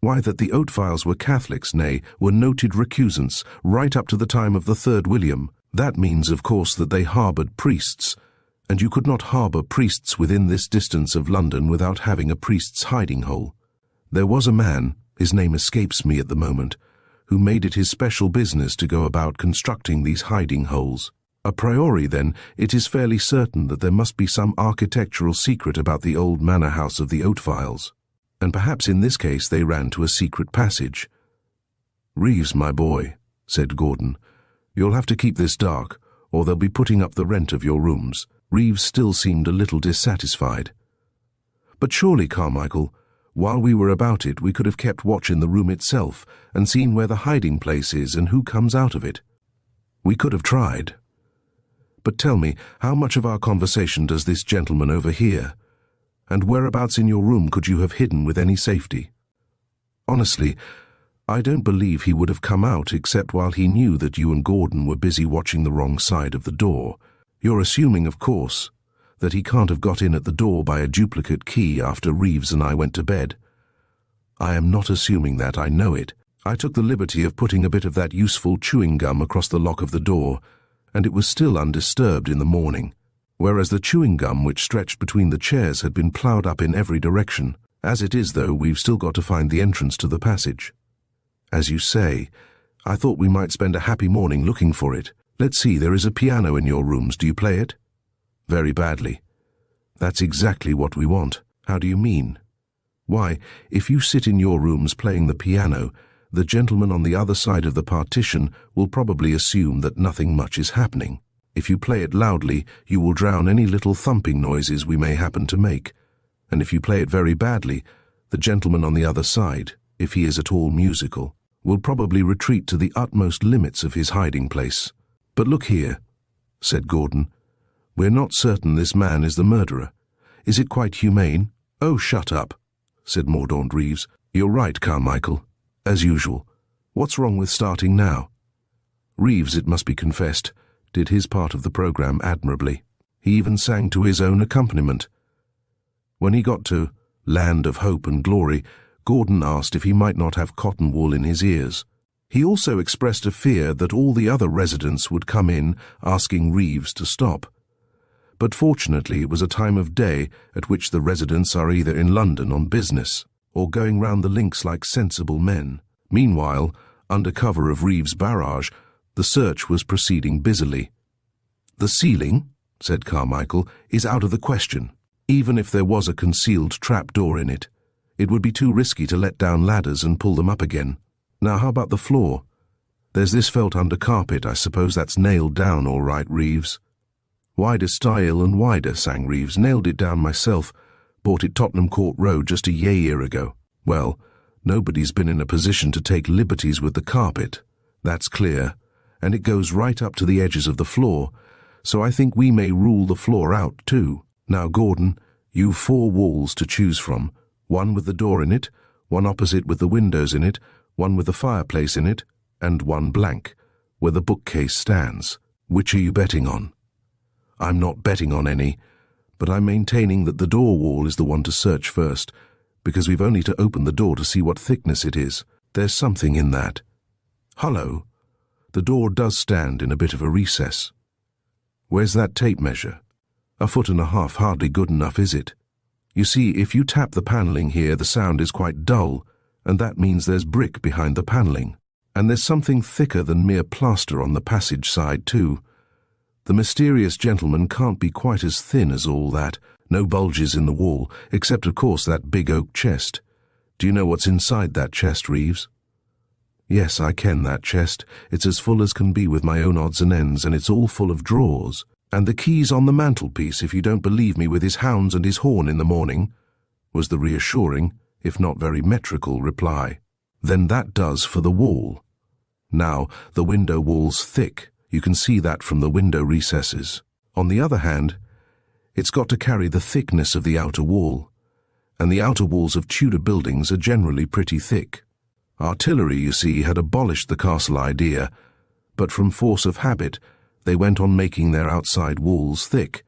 Why, that the Oatviles were Catholics, nay, were noted recusants, right up to the time of the 3rd William. That means, of course, that they harboured priests, and you could not harbour priests within this distance of London without having a priest's hiding hole. There was a man, his name escapes me at the moment, who made it his special business to go about constructing these hiding holes. A priori, then, it is fairly certain that there must be some architectural secret about the old manor house of the Oatviles, and perhaps in this case they ran to a secret passage. "Reeves, my boy," said Gordon, "you'll have to keep this dark, or they'll be putting up the rent of your rooms." Reeves still seemed a little dissatisfied. "But surely, Carmichael, while we were about it, we could have kept watch in the room itself and seen where the hiding place is and who comes out of it." "We could have tried. But tell me, how much of our conversation does this gentleman overhear? And whereabouts in your room could you have hidden with any safety?" "Honestly, I don't believe he would have come out except while he knew that you and Gordon were busy watching the wrong side of the door. You're assuming, of course, that he can't have got in at the door by a duplicate key after Reeves and I went to bed." "I am not assuming that, I know it. I took the liberty of putting a bit of that useful chewing gum across the lock of the door, and it was still undisturbed in the morning, whereas the chewing gum which stretched between the chairs had been ploughed up in every direction. As it is, though, we've still got to find the entrance to the passage. As you say, I thought we might spend a happy morning looking for it. Let's see, there is a piano in your rooms. Do you play it?" "Very badly." "That's exactly what we want." "How do you mean?" "Why, if you sit in your rooms playing the piano, the gentleman on the other side of the partition will probably assume that nothing much is happening. If you play it loudly, you will drown any little thumping noises we may happen to make. And if you play it very badly, the gentleman on the other side, if he is at all musical, will probably retreat to the utmost limits of his hiding place." "But look here," said Gordon. "We're not certain this man is the murderer. Is it quite humane?" "Oh, shut up," said Mordaunt Reeves. "You're right, Carmichael. As usual. What's wrong with starting now?" Reeves, it must be confessed, did his part of the program admirably. He even sang to his own accompaniment. When he got to "Land of Hope and Glory," Gordon asked if he might not have cotton wool in his ears. He also expressed a fear that all the other residents would come in asking Reeves to stop. But fortunately it was a time of day at which the residents are either in London on business or going round the links like sensible men. Meanwhile, under cover of Reeves' barrage, the search was proceeding busily. "The ceiling," said Carmichael, "is out of the question. Even if there was a concealed trapdoor in it, it would be too risky to let down ladders and pull them up again. Now how about the floor? There's this felt under carpet. I suppose that's nailed down all right, Reeves." "Wider style and wider," sang Reeves. "Nailed it down myself. Bought it Tottenham Court Road just a year ago." "Well, nobody's been in a position to take liberties with the carpet. That's clear. And it goes right up to the edges of the floor, so I think we may rule the floor out too. Now, Gordon, you've 4 walls to choose from, one with the door in it, one opposite with the windows in it, one with the fireplace in it, and one blank, where the bookcase stands. Which are you betting on?" "I'm not betting on any, but I'm maintaining that the door wall is the one to search first, because we've only to open the door to see what thickness it is. There's something in that. Hullo, the door does stand in a bit of a recess. Where's that tape measure? 1.5 foot, hardly good enough, is it? You see, if you tap the panelling here, the sound is quite dull, and that means there's brick behind the panelling. And there's something thicker than mere plaster on the passage side too. The mysterious gentleman can't be quite as thin as all that. No bulges in the wall, except of course that big oak chest. Do you know what's inside that chest, Reeves?" Yes, I ken that chest. It's as full as can be with my own odds and ends, and it's all full of drawers. And the key's on the mantelpiece if you don't believe me with his hounds and his horn in the morning, was the reassuring, if not very metrical, reply. Then that does for the wall. Now, the window wall's thick. You can see that from the window recesses. On the other hand, it's got to carry the thickness of the outer wall, and the outer walls of Tudor buildings are generally pretty thick. Artillery, you see, had abolished the castle idea, but from force of habit, they went on making their outside walls thick,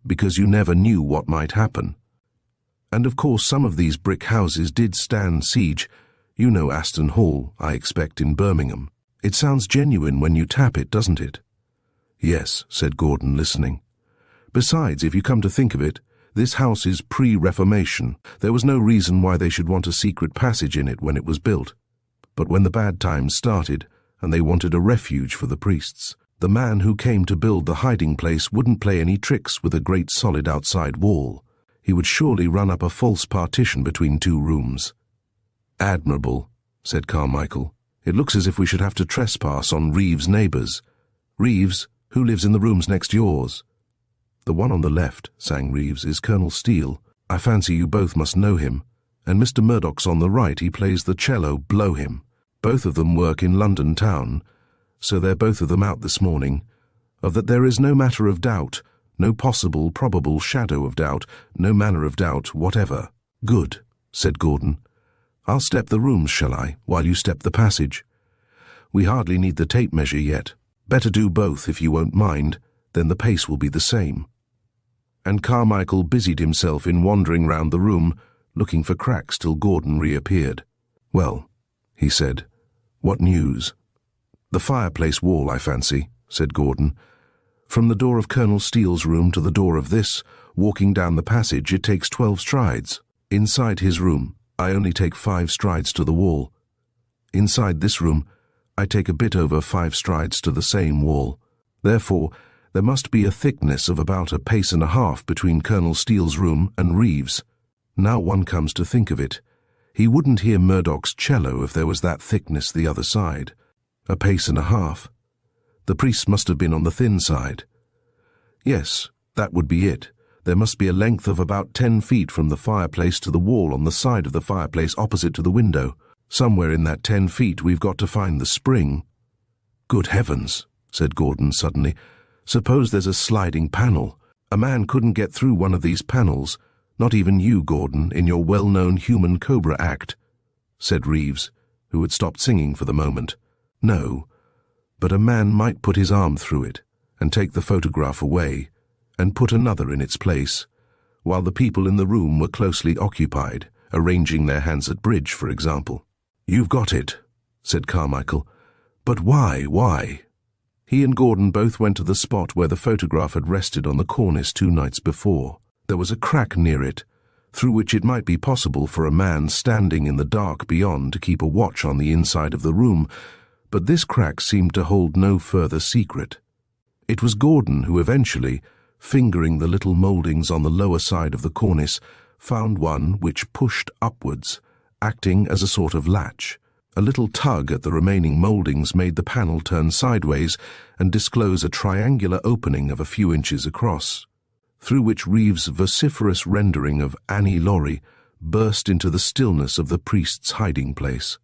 because you never knew what might happen. And of course some of these brick houses did stand siege. You know Aston Hall, I expect, in Birmingham. It sounds genuine when you tap it, doesn't it? Yes, said Gordon, listening. Besides, if you come to think of it, this house is pre-Reformation. There was no reason why they should want a secret passage in it when it was built. But when the bad times started, and they wanted a refuge for the priests, the man who came to build the hiding place wouldn't play any tricks with a great solid outside wall. He would surely run up a false partition between two rooms. Admirable, said Carmichael. It looks as if we should have to trespass on Reeves' neighbours. Reeves, who lives in the rooms next yours? The one on the left, sang Reeves, is Colonel Steele. I fancy you both must know him. And Mr. Murdoch's on the right, he plays the cello, blow him. Both of them work in London town, so they're both of them out this morning. Of that there is no matter of doubt, no possible, probable shadow of doubt, no manner of doubt whatever. Good, said Gordon. I'll step the rooms, shall I, while you step the passage? We hardly need the tape measure yet. Better do both, if you won't mind, then the pace will be the same. And Carmichael busied himself in wandering round the room, looking for cracks till Gordon reappeared. Well, he said, what news? The fireplace wall, I fancy, said Gordon. From the door of Colonel Steele's room to the door of this, walking down the passage, it takes 12 strides. Inside his room, I only take 5 strides to the wall. Inside this room, I take a bit over 5 strides to the same wall. Therefore, there must be a thickness of about a pace and a half between Colonel Steele's room and Reeves'. Now one comes to think of it, he wouldn't hear Murdoch's cello if there was that thickness the other side. A pace and a half. The priests must have been on the thin side. Yes, that would be it. There must be a length of about 10 feet from the fireplace to the wall on the side of the fireplace opposite to the window. Somewhere in that 10 feet we've got to find the spring. Good heavens, said Gordon suddenly. Suppose there's a sliding panel. A man couldn't get through one of these panels. Not even you, Gordon, in your well-known human cobra act, said Reeves, who had stopped singing for the moment. No, but a man might put his arm through it and take the photograph away and put another in its place, while the people in the room were closely occupied, arranging their hands at bridge, for example. You've got it, said Carmichael. But why? He and Gordon both went to the spot where the photograph had rested on the cornice 2 nights before. There was a crack near it, through which it might be possible for a man standing in the dark beyond to keep a watch on the inside of the room, but this crack seemed to hold no further secret. It was Gordon who eventually, fingering the little mouldings on the lower side of the cornice, found one which pushed upwards, acting as a sort of latch. A little tug at the remaining mouldings made the panel turn sideways and disclose a triangular opening of a few inches across, through which Reeves' vociferous rendering of Annie Laurie burst into the stillness of the priest's hiding place.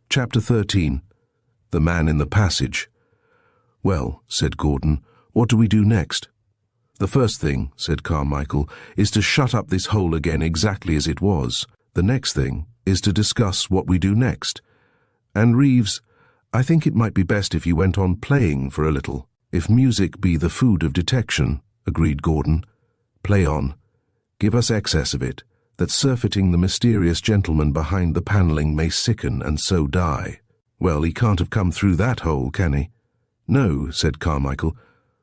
Chapter 13. The Man in the Passage. Well, said Gordon, what do we do next? The first thing, said Carmichael, is to shut up this hole again exactly as it was. The next thing is to discuss what we do next. And Reeves, I think it might be best if you went on playing for a little. If music be the food of detection, agreed Gordon. Play on. Give us excess of it, that surfeiting the mysterious gentleman behind the panelling may sicken and so die. Well, he can't have come through that hole, can he? No, said Carmichael,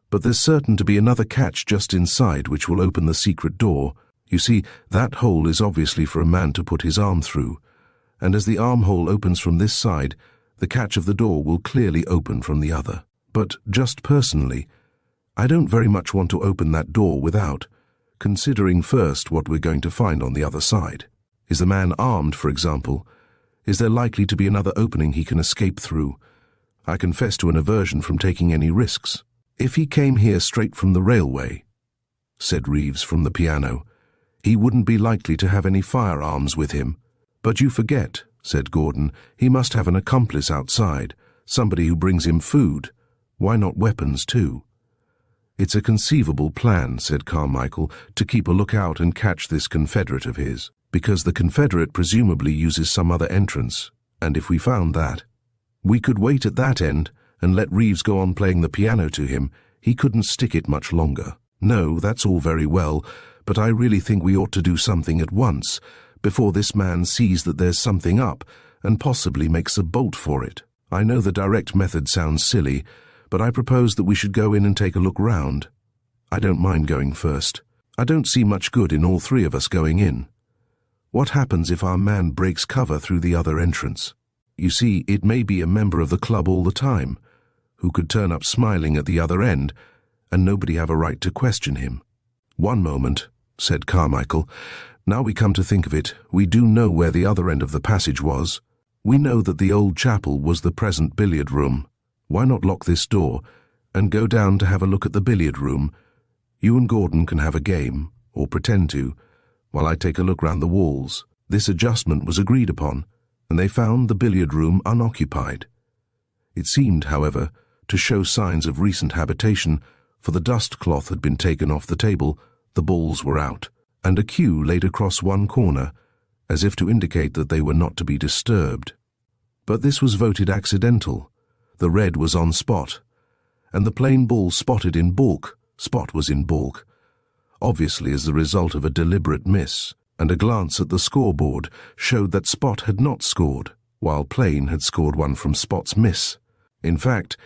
but there's certain to be another catch just inside which will open the secret door. You see, that hole is obviously for a man to put his arm through, and as the armhole opens from this side, the catch of the door will clearly open from the other. But, just personally, I don't very much want to open that door without considering first what we're going to find on the other side. Is the man armed, for example? Is there likely to be another opening he can escape through? I confess to an aversion from taking any risks. If he came here straight from the railway, said Reeves from the piano, he wouldn't be likely to have any firearms with him. But you forget, said Gordon, he must have an accomplice outside, somebody who brings him food. Why not weapons too? It's a conceivable plan, said Carmichael, to keep a lookout and catch this confederate of his, because the confederate presumably uses some other entrance, and if we found that, we could wait at that end and let Reeves go on playing the piano to him. He couldn't stick it much longer. No, that's all very well, but I really think we ought to do something at once, before this man sees that there's something up and possibly makes a bolt for it. I know the direct method sounds silly, but I propose that we should go in and take a look round. I don't mind going first. I don't see much good in all three of us going in. What happens if our man breaks cover through the other entrance? You see, it may be a member of the club all the time, who could turn up smiling at the other end, and nobody have a right to question him. One moment, said Carmichael. Now we come to think of it, we do know where the other end of the passage was. We know that the old chapel was the present billiard room. Why not lock this door and go down to have a look at the billiard room? You and Gordon can have a game, or pretend to, while I take a look round the walls. This adjustment was agreed upon, and they found the billiard room unoccupied. It seemed, however, to show signs of recent habitation, for the dust cloth had been taken off the table, the balls were out, and a cue laid across one corner, as if to indicate that they were not to be disturbed. But this was voted accidental. The red was on Spot, and the plain ball spotted in baulk. Spot was in baulk, obviously as the result of a deliberate miss, and a glance at the scoreboard showed that Spot had not scored, while Plain had scored one from Spot's miss. In fact,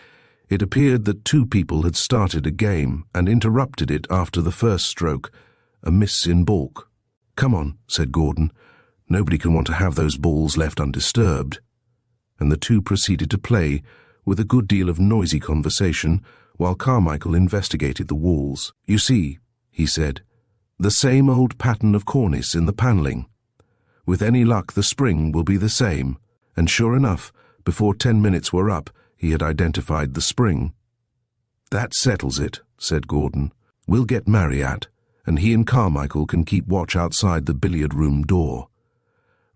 it appeared that two people had started a game and interrupted it after the first stroke, a miss in baulk. "Come on," said Gordon. "Nobody can want to have those balls left undisturbed." And the two proceeded to play, with a good deal of noisy conversation, while Carmichael investigated the walls. "You see," he said, "the same old pattern of cornice in the panelling. With any luck the spring will be the same." And sure enough, before 10 minutes were up, he had identified the spring. "That settles it," said Gordon. "We'll get Marryatt, and he and Carmichael can keep watch outside the billiard-room door.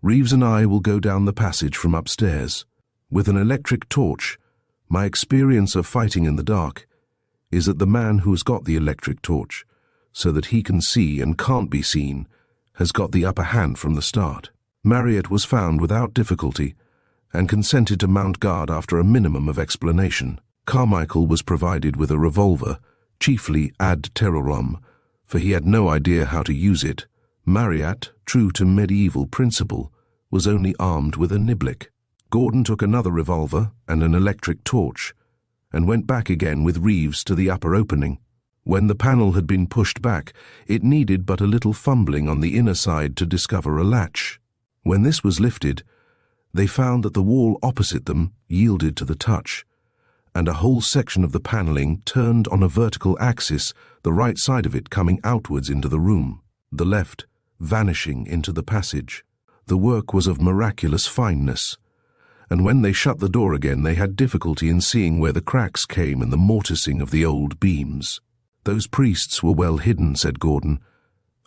Reeves and I will go down the passage from upstairs. With an electric torch, my experience of fighting in the dark is that the man who has got the electric torch, so that he can see and can't be seen, has got the upper hand from the start." Marryatt was found without difficulty, and consented to mount guard after a minimum of explanation. Carmichael was provided with a revolver, chiefly ad terrorem, for he had no idea how to use it. Marryatt, true to medieval principle, was only armed with a niblick. Gordon took another revolver and an electric torch, and went back again with Reeves to the upper opening. When the panel had been pushed back, it needed but a little fumbling on the inner side to discover a latch. When this was lifted, they found that the wall opposite them yielded to the touch, and a whole section of the panelling turned on a vertical axis, the right side of it coming outwards into the room, the left vanishing into the passage. The work was of miraculous fineness, and when they shut the door again they had difficulty in seeing where the cracks came in the mortising of the old beams. "Those priests were well hidden," said Gordon.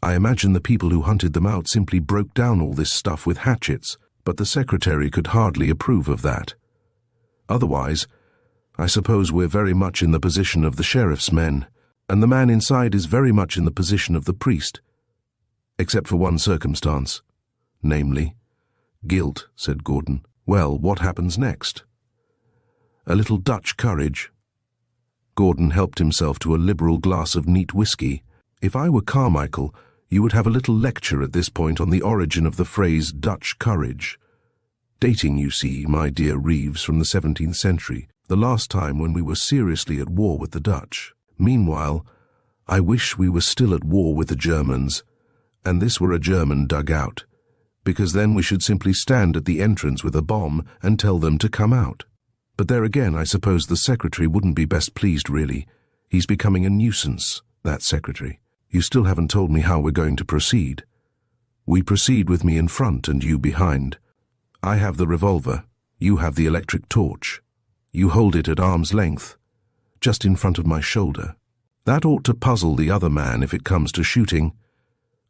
"I imagine the people who hunted them out simply broke down all this stuff with hatchets, but the secretary could hardly approve of that. Otherwise, I suppose we're very much in the position of the sheriff's men, and the man inside is very much in the position of the priest, except for one circumstance, namely, guilt," said Gordon. "Well, what happens next?" "A little Dutch courage." Gordon helped himself to a liberal glass of neat whiskey. "If I were Carmichael, you would have a little lecture at this point on the origin of the phrase Dutch courage. Dating, you see, my dear Reeves, from the 17th century, the last time when we were seriously at war with the Dutch. Meanwhile, I wish we were still at war with the Germans, and this were a German dugout, because then we should simply stand at the entrance with a bomb and tell them to come out. But there again, I suppose the secretary wouldn't be best pleased, really. He's becoming a nuisance, that secretary. You still haven't told me how we're going to proceed." "We proceed with me in front and you behind. I have the revolver. You have the electric torch. You hold it at arm's length, just in front of my shoulder. That ought to puzzle the other man if it comes to shooting.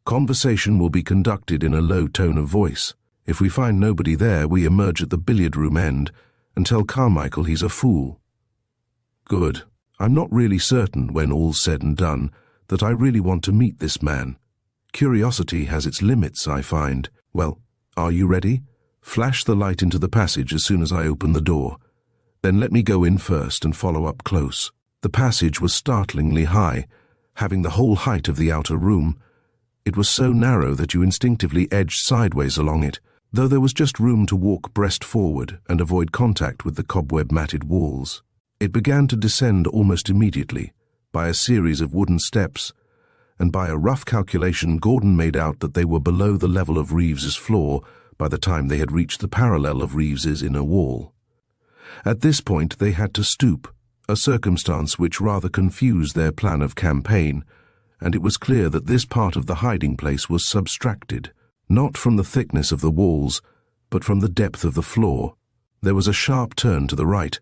Conversation will be conducted in a low tone of voice. If we find nobody there, we emerge at the billiard room end and tell Carmichael he's a fool. Good. I'm not really certain, when all's said and done, that I really want to meet this man. Curiosity has its limits, I find. Well, are you ready? Flash the light into the passage as soon as I open the door. Then let me go in first and follow up close. The passage was startlingly high, having the whole height of the outer room. It was so narrow that you instinctively edged sideways along it, though there was just room to walk breast forward and avoid contact with the cobweb-matted walls. It began to descend almost immediately, by a series of wooden steps, and by a rough calculation Gordon made out that they were below the level of Reeves's floor by the time they had reached the parallel of Reeves's inner wall. At this point they had to stoop, a circumstance which rather confused their plan of campaign, and it was clear that this part of the hiding place was subtracted, not from the thickness of the walls, but from the depth of the floor. There was a sharp turn to the right,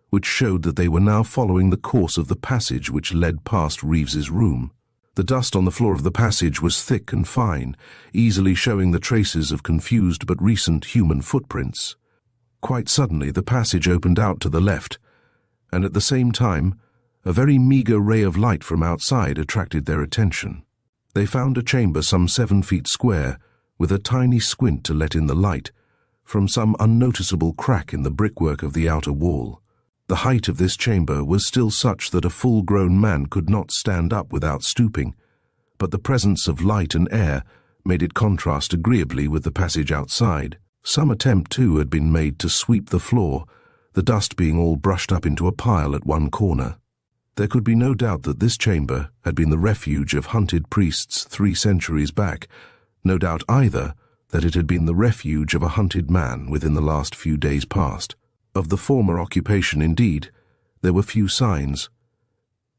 which showed that they were now following the course of the passage which led past Reeves's room. The dust on the floor of the passage was thick and fine, easily showing the traces of confused but recent human footprints. Quite suddenly the passage opened out to the left, and at the same time a very meagre ray of light from outside attracted their attention. They found a chamber some 7 feet square, with a tiny squint to let in the light, from some unnoticeable crack in the brickwork of the outer wall. The height of this chamber was still such that a full-grown man could not stand up without stooping, but the presence of light and air made it contrast agreeably with the passage outside. Some attempt, too, had been made to sweep the floor, the dust being all brushed up into a pile at one corner. There could be no doubt that this chamber had been the refuge of hunted priests 3 centuries back, no doubt either that it had been the refuge of a hunted man within the last few days past. Of the former occupation, indeed, there were few signs.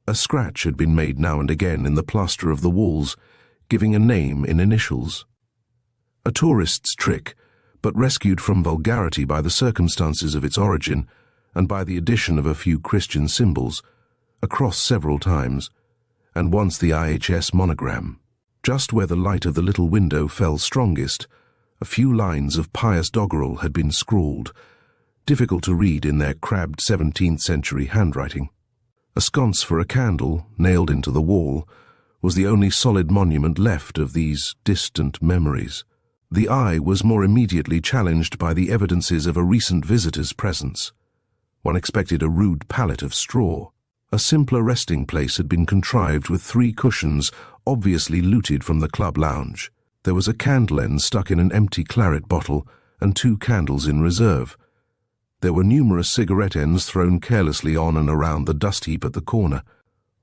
A scratch had been made now and again in the plaster of the walls, giving a name in initials. A tourist's trick, but rescued from vulgarity by the circumstances of its origin and by the addition of a few Christian symbols, a cross several times, and once the IHS monogram. Just where the light of the little window fell strongest, a few lines of pious doggerel had been scrawled, difficult to read in their crabbed 17th-century handwriting. A sconce for a candle, nailed into the wall, was the only solid monument left of these distant memories. The eye was more immediately challenged by the evidences of a recent visitor's presence. One expected a rude pallet of straw. A simpler resting place had been contrived with 3 cushions, obviously looted from the club lounge. There was a candle end stuck in an empty claret bottle and 2 candles in reserve. There were numerous cigarette ends thrown carelessly on and around the dust heap at the corner.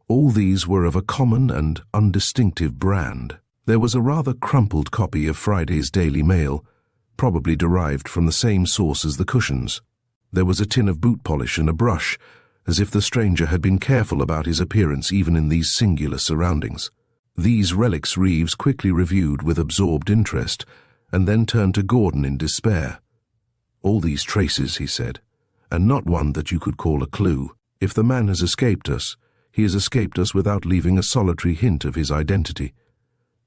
All these were of a common and undistinctive brand. There was a rather crumpled copy of Friday's Daily Mail, probably derived from the same source as the cushions. There was a tin of boot polish and a brush, as if the stranger had been careful about his appearance even in these singular surroundings. These relics Reeves quickly reviewed with absorbed interest, and then turned to Gordon in despair. "All these traces," he said, "and not one that you could call a clue. If the man has escaped us, he has escaped us without leaving a solitary hint of his identity."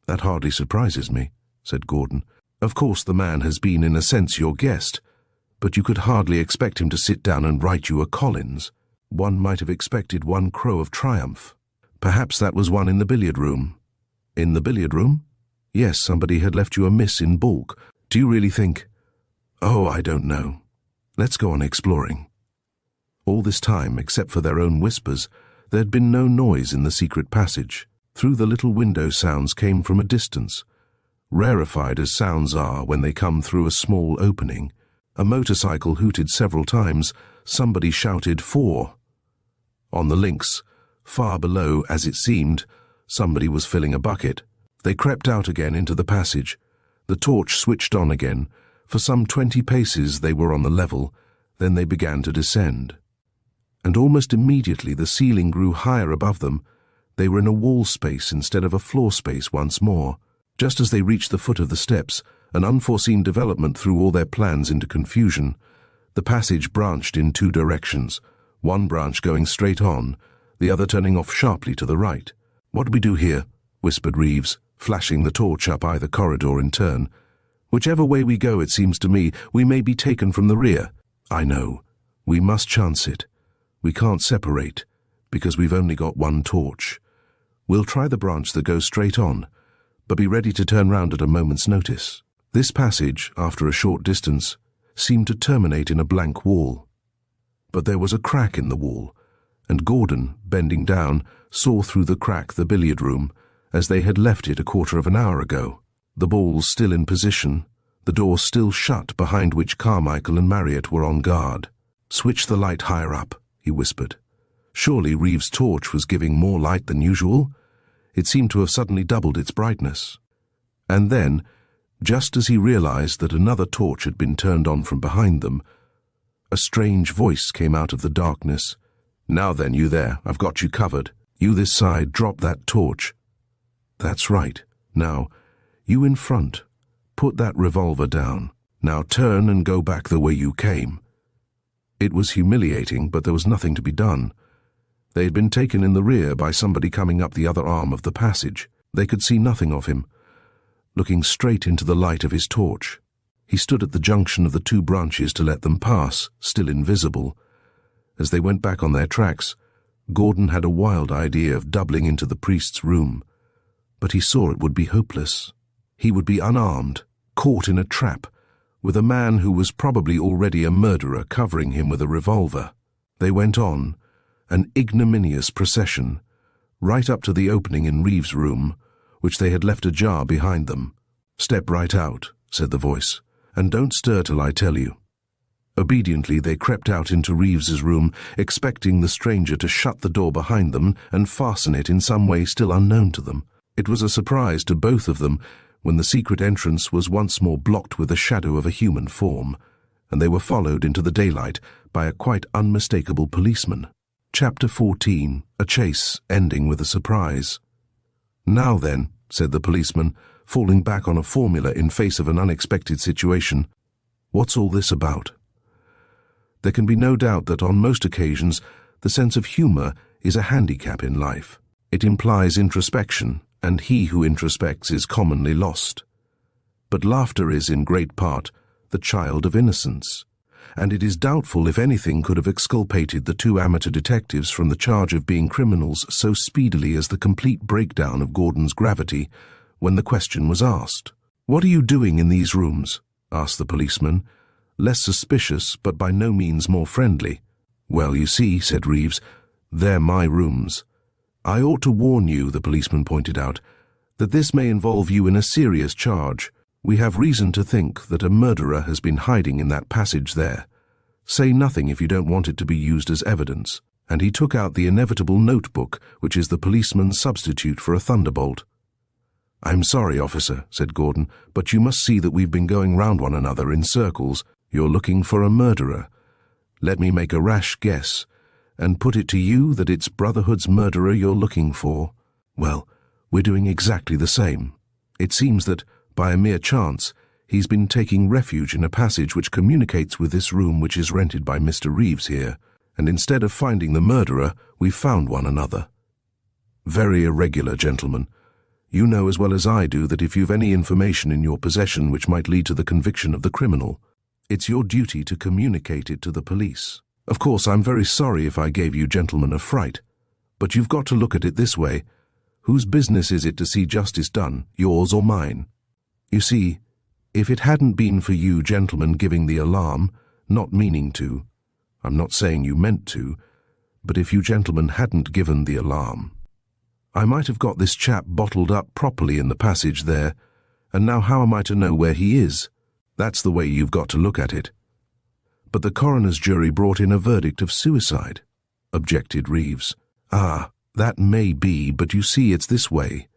"That hardly surprises me," said Gordon. "Of course the man has been in a sense your guest, but you could hardly expect him to sit down and write you a Collins. One might have expected one crow of triumph. Perhaps that was one in the billiard room." "In the billiard room?" "Yes, somebody had left you a miss in baulk. Do you really think—" "Oh, I don't know. Let's go on exploring." All this time, except for their own whispers, there had been no noise in the secret passage. Through the little window sounds came from a distance, rarefied as sounds are when they come through a small opening. A motorcycle hooted several times. Somebody shouted, "4!" On the links, far below, as it seemed, somebody was filling a bucket. They crept out again into the passage. The torch switched on again. For some 20 paces they were on the level, then they began to descend. And almost immediately the ceiling grew higher above them. They were in a wall space instead of a floor space once more. Just as they reached the foot of the steps, An unforeseen development threw all their plans into confusion. The passage branched in two directions, one branch going straight on, the other turning off sharply to the right. "What do we do here?" whispered Reeves, flashing the torch up either corridor in turn. "Whichever way we go, it seems to me, we may be taken from the rear." "I know. We must chance it. We can't separate, because we've only got one torch. We'll try the branch that goes straight on, but be ready to turn round at a moment's notice." This passage, after a short distance, seemed to terminate in a blank wall. But there was a crack in the wall, and Gordon, bending down, saw through the crack the billiard room, as they had left it a quarter of an hour ago. The balls still in position, the door still shut behind which Carmichael and Marryatt were on guard. "Switch the light higher up," he whispered. Surely Reeves' torch was giving more light than usual. It seemed to have suddenly doubled its brightness. And then, just as he realized that another torch had been turned on from behind them, a strange voice came out of the darkness. "Now then, you there, I've got you covered. You this side, drop that torch." "That's right. Now, you in front, put that revolver down. Now turn and go back the way you came." It was humiliating, but there was nothing to be done. They had been taken in the rear by somebody coming up the other arm of the passage. They could see nothing of him, looking straight into the light of his torch. He stood at the junction of the two branches to let them pass, still invisible. As they went back on their tracks, Gordon had a wild idea of doubling into the priest's room, but he saw it would be hopeless. He would be unarmed, caught in a trap, with a man who was probably already a murderer covering him with a revolver. They went on, an ignominious procession, right up to the opening in Reeves' room, which they had left ajar behind them. "Step right out," said the voice, "and don't stir till I tell you." Obediently they crept out into Reeves's room, expecting the stranger to shut the door behind them and fasten it in some way still unknown to them. It was a surprise to both of them when the secret entrance was once more blocked with the shadow of a human form, and they were followed into the daylight by a quite unmistakable policeman. Chapter 14. A chase ending with a surprise. "Now then," said the policeman, falling back on a formula in face of an unexpected situation, "what's all this about?" There can be no doubt that on most occasions the sense of humour is a handicap in life. It implies introspection, and he who introspects is commonly lost. But laughter is, in great part, the child of innocence, and it is doubtful if anything could have exculpated the two amateur detectives from the charge of being criminals so speedily as the complete breakdown of Gordon's gravity when the question was asked. "What are you doing in these rooms?" asked the policeman, less suspicious but by no means more friendly. "Well, you see," said Reeves, "they're my rooms. I ought to warn you," the policeman pointed out, "that this may involve you in a serious charge. We have reason to think that a murderer has been hiding in that passage there. Say nothing if you don't want it to be used as evidence." And he took out the inevitable notebook, which is the policeman's substitute for a thunderbolt. "I'm sorry, officer," said Gordon, "but you must see that we've been going round one another in circles. You're looking for a murderer. Let me make a rash guess, and put it to you that it's Brotherhood's murderer you're looking for. Well, we're doing exactly the same. It seems that, by a mere chance, he's been taking refuge in a passage which communicates with this room which is rented by Mr. Reeves here, and instead of finding the murderer, we've found one another. Very irregular, gentlemen. You know as well as I do that if you've any information in your possession which might lead to the conviction of the criminal, it's your duty to communicate it to the police. Of course, I'm very sorry if I gave you gentlemen a fright, but you've got to look at it this way. Whose business is it to see justice done, yours or mine? You see, if it hadn't been for you gentlemen giving the alarm, not meaning to, I'm not saying you meant to, but if you gentlemen hadn't given the alarm, I might have got this chap bottled up properly in the passage there, and now how am I to know where he is? That's the way you've got to look at it." "But the coroner's jury brought in a verdict of suicide," objected Reeves. "Ah, that may be, but you see it's this way.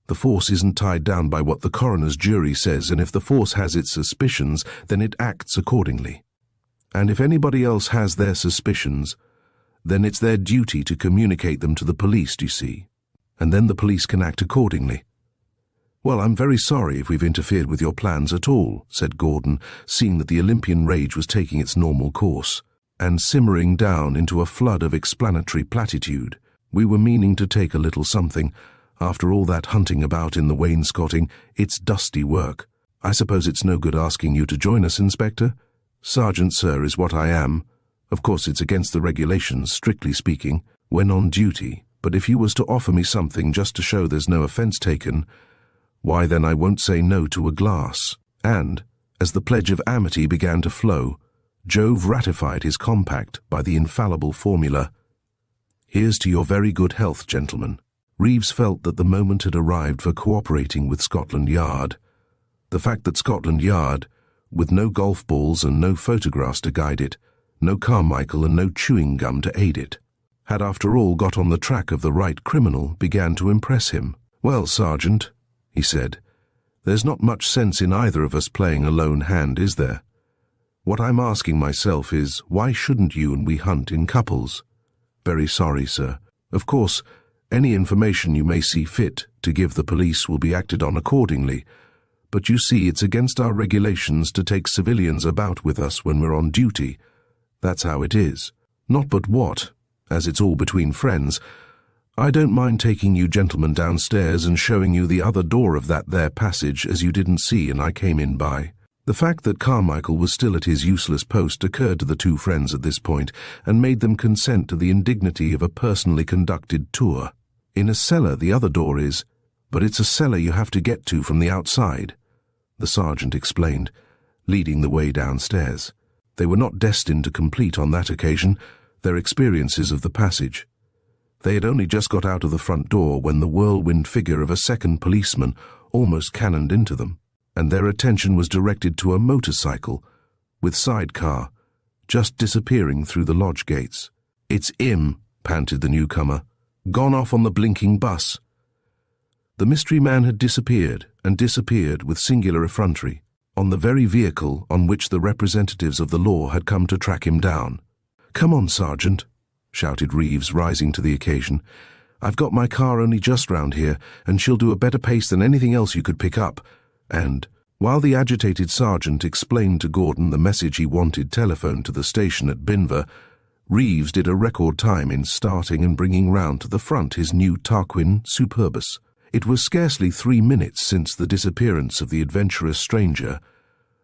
The force isn't tied down by what the coroner's jury says, and if the force has its suspicions, then it acts accordingly. And if anybody else has their suspicions, then it's their duty to communicate them to the police, do you see? And then the police can act accordingly. "Well, I'm very sorry if we've interfered with your plans at all," said Gordon, seeing that the Olympian rage was taking its normal course, and simmering down into a flood of explanatory platitude. "We were meaning to take a little something. After all that hunting about in the wainscoting, it's dusty work. I suppose it's no good asking you to join us, Inspector? Sergeant, sir, is what I am. Of course, it's against the regulations, strictly speaking, when on duty, but if you was to offer me something just to show there's no offence taken, why then I won't say no to a glass." And, as the pledge of amity began to flow, Jove ratified his compact by the infallible formula, "Here's to your very good health, gentlemen." Reeves felt that the moment had arrived for cooperating with Scotland Yard. The fact that Scotland Yard, with no golf balls and no photographs to guide it, no Carmichael and no chewing gum to aid it, had after all got on the track of the right criminal, began to impress him. "Well, Sergeant," he said, "there's not much sense in either of us playing a lone hand, is there? What I'm asking myself is, why shouldn't you and we hunt in couples?" "Very sorry, sir. Of course, any information you may see fit to give the police will be acted on accordingly, but you see it's against our regulations to take civilians about with us when we're on duty. That's how it is. Not but what, as it's all between friends, I don't mind taking you gentlemen downstairs and showing you the other door of that there passage as you didn't see and I came in by." The fact that Carmichael was still at his useless post occurred to the two friends at this point and made them consent to the indignity of a personally conducted tour. "In a cellar the other door is, but it's a cellar you have to get to from the outside," the sergeant explained, leading the way downstairs. They were not destined to complete on that occasion their experiences of the passage. They had only just got out of the front door when the whirlwind figure of a second policeman almost cannoned into them, and their attention was directed to a motorcycle, with sidecar, just disappearing through the lodge gates. "It's 'im," panted the newcomer. "Gone off on the blinking bus." The mystery man had disappeared, and disappeared with singular effrontery, on the very vehicle on which the representatives of the law had come to track him down. "Come on, Sergeant," shouted Reeves, rising to the occasion. "I've got my car only just round here, and she'll do a better pace than anything else you could pick up." And, while the agitated sergeant explained to Gordon the message he wanted telephoned to the station at Binver, Reeves did a record time in starting and bringing round to the front his new Tarquin Superbus. It was scarcely 3 minutes since the disappearance of the adventurous stranger,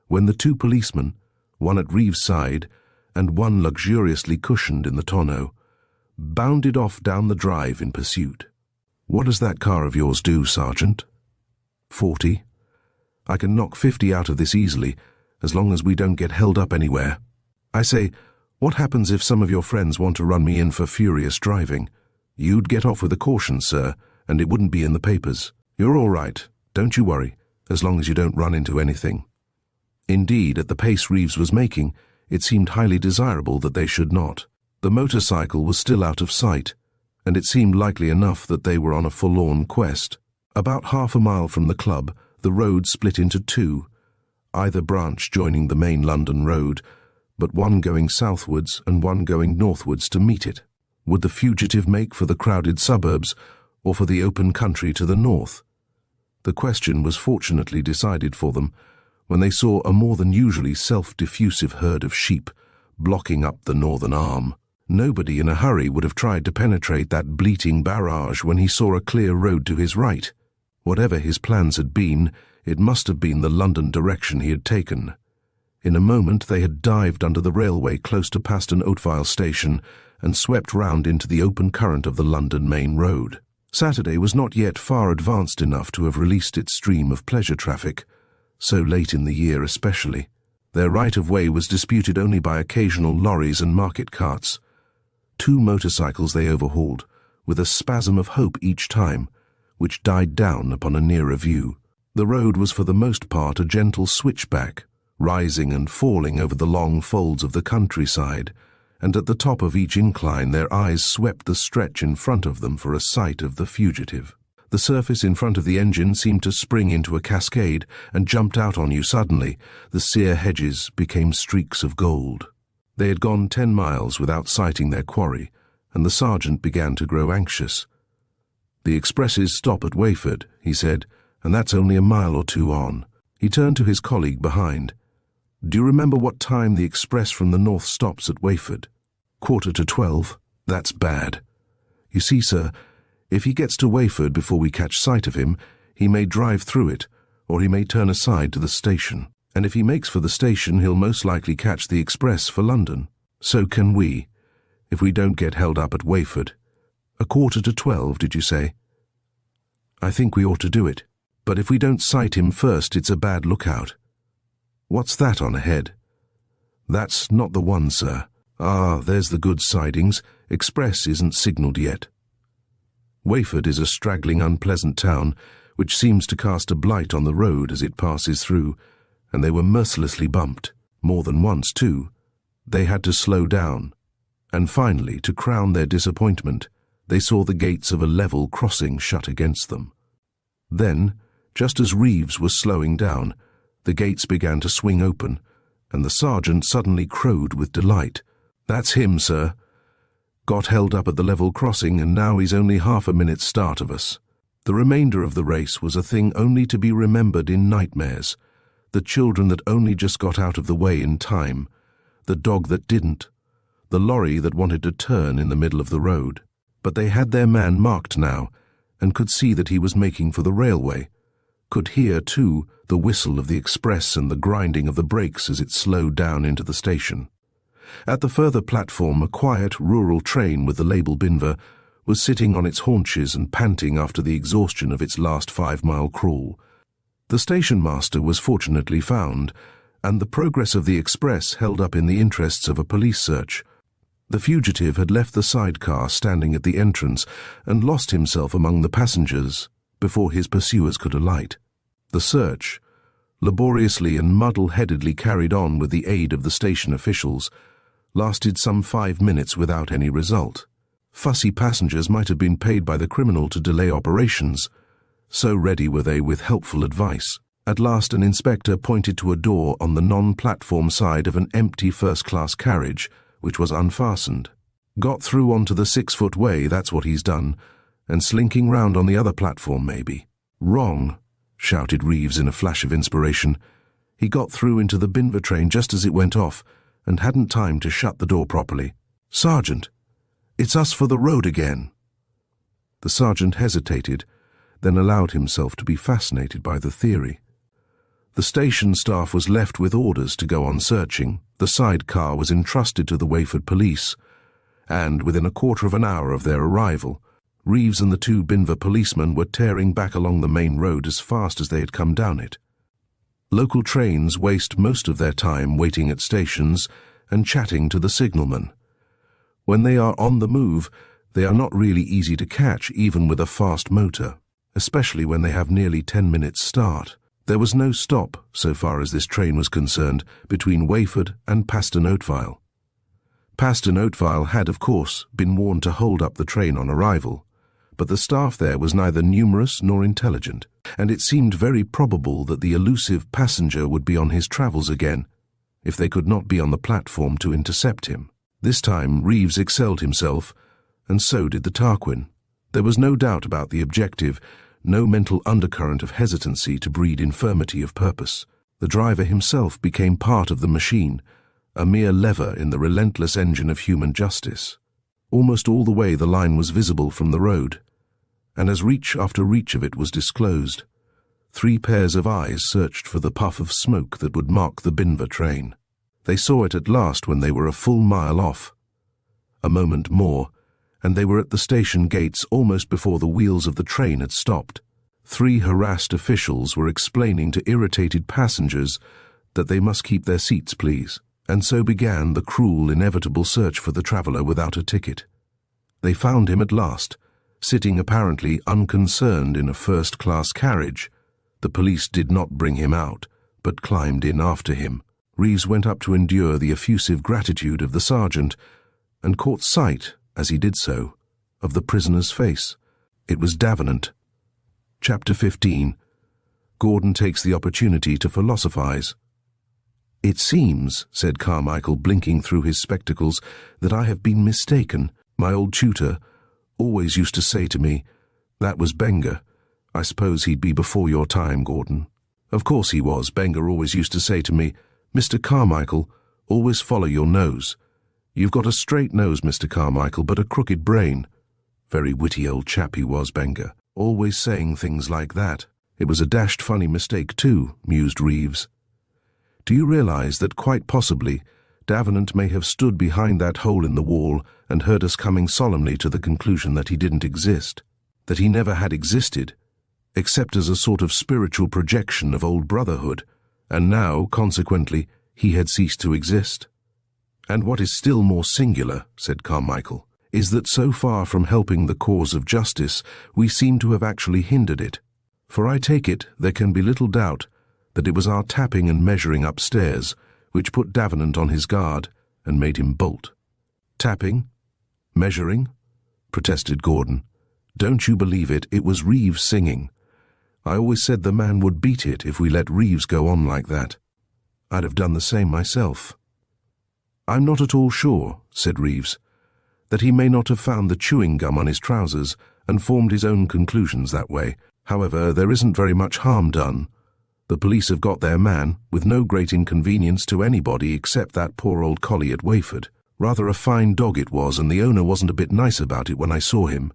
when the two policemen, one at Reeves' side and one luxuriously cushioned in the tonneau, bounded off down the drive in pursuit. "What does that car of yours do, Sergeant?" 40. "I can knock 50 out of this easily, as long as we don't get held up anywhere. I say, what happens if some of your friends want to run me in for furious driving? You'd get off with a caution, sir, and it wouldn't be in the papers. You're all right, don't you worry, as long as you don't run into anything." Indeed, at the pace Reeves was making, it seemed highly desirable that they should not. The motorcycle was still out of sight, and it seemed likely enough that they were on a forlorn quest. About half a mile from the club, the road split into two, either branch joining the main London road, but one going southwards and one going northwards to meet it. Would the fugitive make for the crowded suburbs, or for the open country to the north? The question was fortunately decided for them when they saw a more than usually self-diffusive herd of sheep blocking up the northern arm. Nobody in a hurry would have tried to penetrate that bleating barrage when he saw a clear road to his right. Whatever his plans had been, it must have been the London direction he had taken. In a moment they had dived under the railway close to Paston Oatvile station and swept round into the open current of the London main road. Saturday was not yet far advanced enough to have released its stream of pleasure traffic, so late in the year especially. Their right-of-way was disputed only by occasional lorries and market carts. 2 motorcycles they overhauled, with a spasm of hope each time, which died down upon a nearer view. The road was for the most part a gentle switchback, rising and falling over the long folds of the countryside, and at the top of each incline their eyes swept the stretch in front of them for a sight of the fugitive. The surface in front of the engine seemed to spring into a cascade and jumped out on you suddenly. The sere hedges became streaks of gold. They had gone 10 miles without sighting their quarry, and the sergeant began to grow anxious. "The expresses stop at Wayford," he said, and that's only a mile or two on. He turned to his colleague behind. Do you remember what time the express from the north stops at Wayford? 11:45. That's bad. You see, sir, if he gets to Wayford before we catch sight of him, he may drive through it, or he may turn aside to the station. And if he makes for the station, he'll most likely catch the express for London. So can we, if we don't get held up at Wayford. 11:45, did you say? I think we ought to do it. But if we don't sight him first, it's a bad lookout. What's that on ahead? That's not the one, sir. Ah, there's the good sidings. Express isn't signalled yet. Wayford is a straggling, unpleasant town, which seems to cast a blight on the road as it passes through, and they were mercilessly bumped. More than once, too. They had to slow down. And finally, to crown their disappointment, they saw the gates of a level crossing shut against them. Then, just as Reeves was slowing down, the gates began to swing open, and the sergeant suddenly crowed with delight. That's him, sir. Got held up at the level crossing, and now he's only half a minute's start of us. The remainder of the race was a thing only to be remembered in nightmares. The children that only just got out of the way in time, the dog that didn't, the lorry that wanted to turn in the middle of the road. But they had their man marked now, and could see that he was making for the railway, could hear, too, the whistle of the express and the grinding of the brakes as it slowed down into the station. At the further platform, a quiet rural train with the label Binver was sitting on its haunches and panting after the exhaustion of its last 5-mile crawl. The station master was fortunately found, and the progress of the express held up in the interests of a police search. The fugitive had left the sidecar standing at the entrance and lost himself among the passengers before his pursuers could alight. The search, laboriously and muddle-headedly carried on with the aid of the station officials, lasted some 5 minutes without any result. Fussy passengers might have been paid by the criminal to delay operations, so ready were they with helpful advice. At last an inspector pointed to a door on the non-platform side of an empty first-class carriage, which was unfastened. Got through onto the 6-foot way, that's what he's done, and slinking round on the other platform maybe. Wrong, shouted Reeves in a flash of inspiration. He got through into the Binver train just as it went off, and hadn't time to shut the door properly. Sergeant, it's us for the road again. The sergeant hesitated, then allowed himself to be fascinated by the theory. The station staff was left with orders to go on searching. The sidecar was entrusted to the Wayford police, and within a quarter of an hour of their arrival, Reeves and the 2 Binver policemen were tearing back along the main road as fast as they had come down it. Local trains waste most of their time waiting at stations and chatting to the signalman. When they are on the move, they are not really easy to catch even with a fast motor, especially when they have nearly 10 minutes start. There was no stop, so far as this train was concerned, between Wayford and Paston Oatvile. Paston Oatvile had, of course, been warned to hold up the train on arrival, but the staff there was neither numerous nor intelligent, and it seemed very probable that the elusive passenger would be on his travels again, if they could not be on the platform to intercept him. This time Reeves excelled himself, and so did the Tarquin. There was no doubt about the objective, no mental undercurrent of hesitancy to breed infirmity of purpose. The driver himself became part of the machine, a mere lever in the relentless engine of human justice. Almost all the way the line was visible from the road, and as reach after reach of it was disclosed, 3 pairs of eyes searched for the puff of smoke that would mark the Binver train. They saw it at last when they were a full mile off. A moment more, and they were at the station gates almost before the wheels of the train had stopped. 3 harassed officials were explaining to irritated passengers that they must keep their seats, please, and so began the cruel, inevitable search for the traveller without a ticket. They found him at last, sitting apparently unconcerned in a first-class carriage. The police did not bring him out, but climbed in after him. Reeves went up to endure the effusive gratitude of the sergeant, and caught sight, as he did so, of the prisoner's face. It was Davenant. Chapter 15. Gordon takes the opportunity to philosophize. "It seems," said Carmichael, blinking through his spectacles, "that I have been mistaken. My old tutor always used to say to me, 'That was Benger,' I suppose he'd be before your time, Gordon. Of course he was. Benger always used to say to me, Mr. Carmichael, always follow your nose. You've got a straight nose, Mr. Carmichael, but a crooked brain. Very witty old chap he was, Benger, always saying things like that. It was a dashed funny mistake too, mused Reeves. Do you realize that quite possibly Davenant may have stood behind that hole in the wall and heard us coming solemnly to the conclusion that he didn't exist, that he never had existed, except as a sort of spiritual projection of old brotherhood, and now, consequently, he had ceased to exist? And what is still more singular, said Carmichael, is that so far from helping the cause of justice, we seem to have actually hindered it. For I take it there can be little doubt that it was our tapping and measuring upstairs which put Davenant on his guard and made him bolt. Tapping? Measuring? Protested Gordon. Don't you believe it, it was Reeves singing. I always said the man would beat it if we let Reeves go on like that. I'd have done the same myself. I'm not at all sure, said Reeves, that he may not have found the chewing gum on his trousers and formed his own conclusions that way. However, there isn't very much harm done. The police have got their man, with no great inconvenience to anybody except that poor old collie at Wayford. Rather a fine dog it was, and the owner wasn't a bit nice about it when I saw him.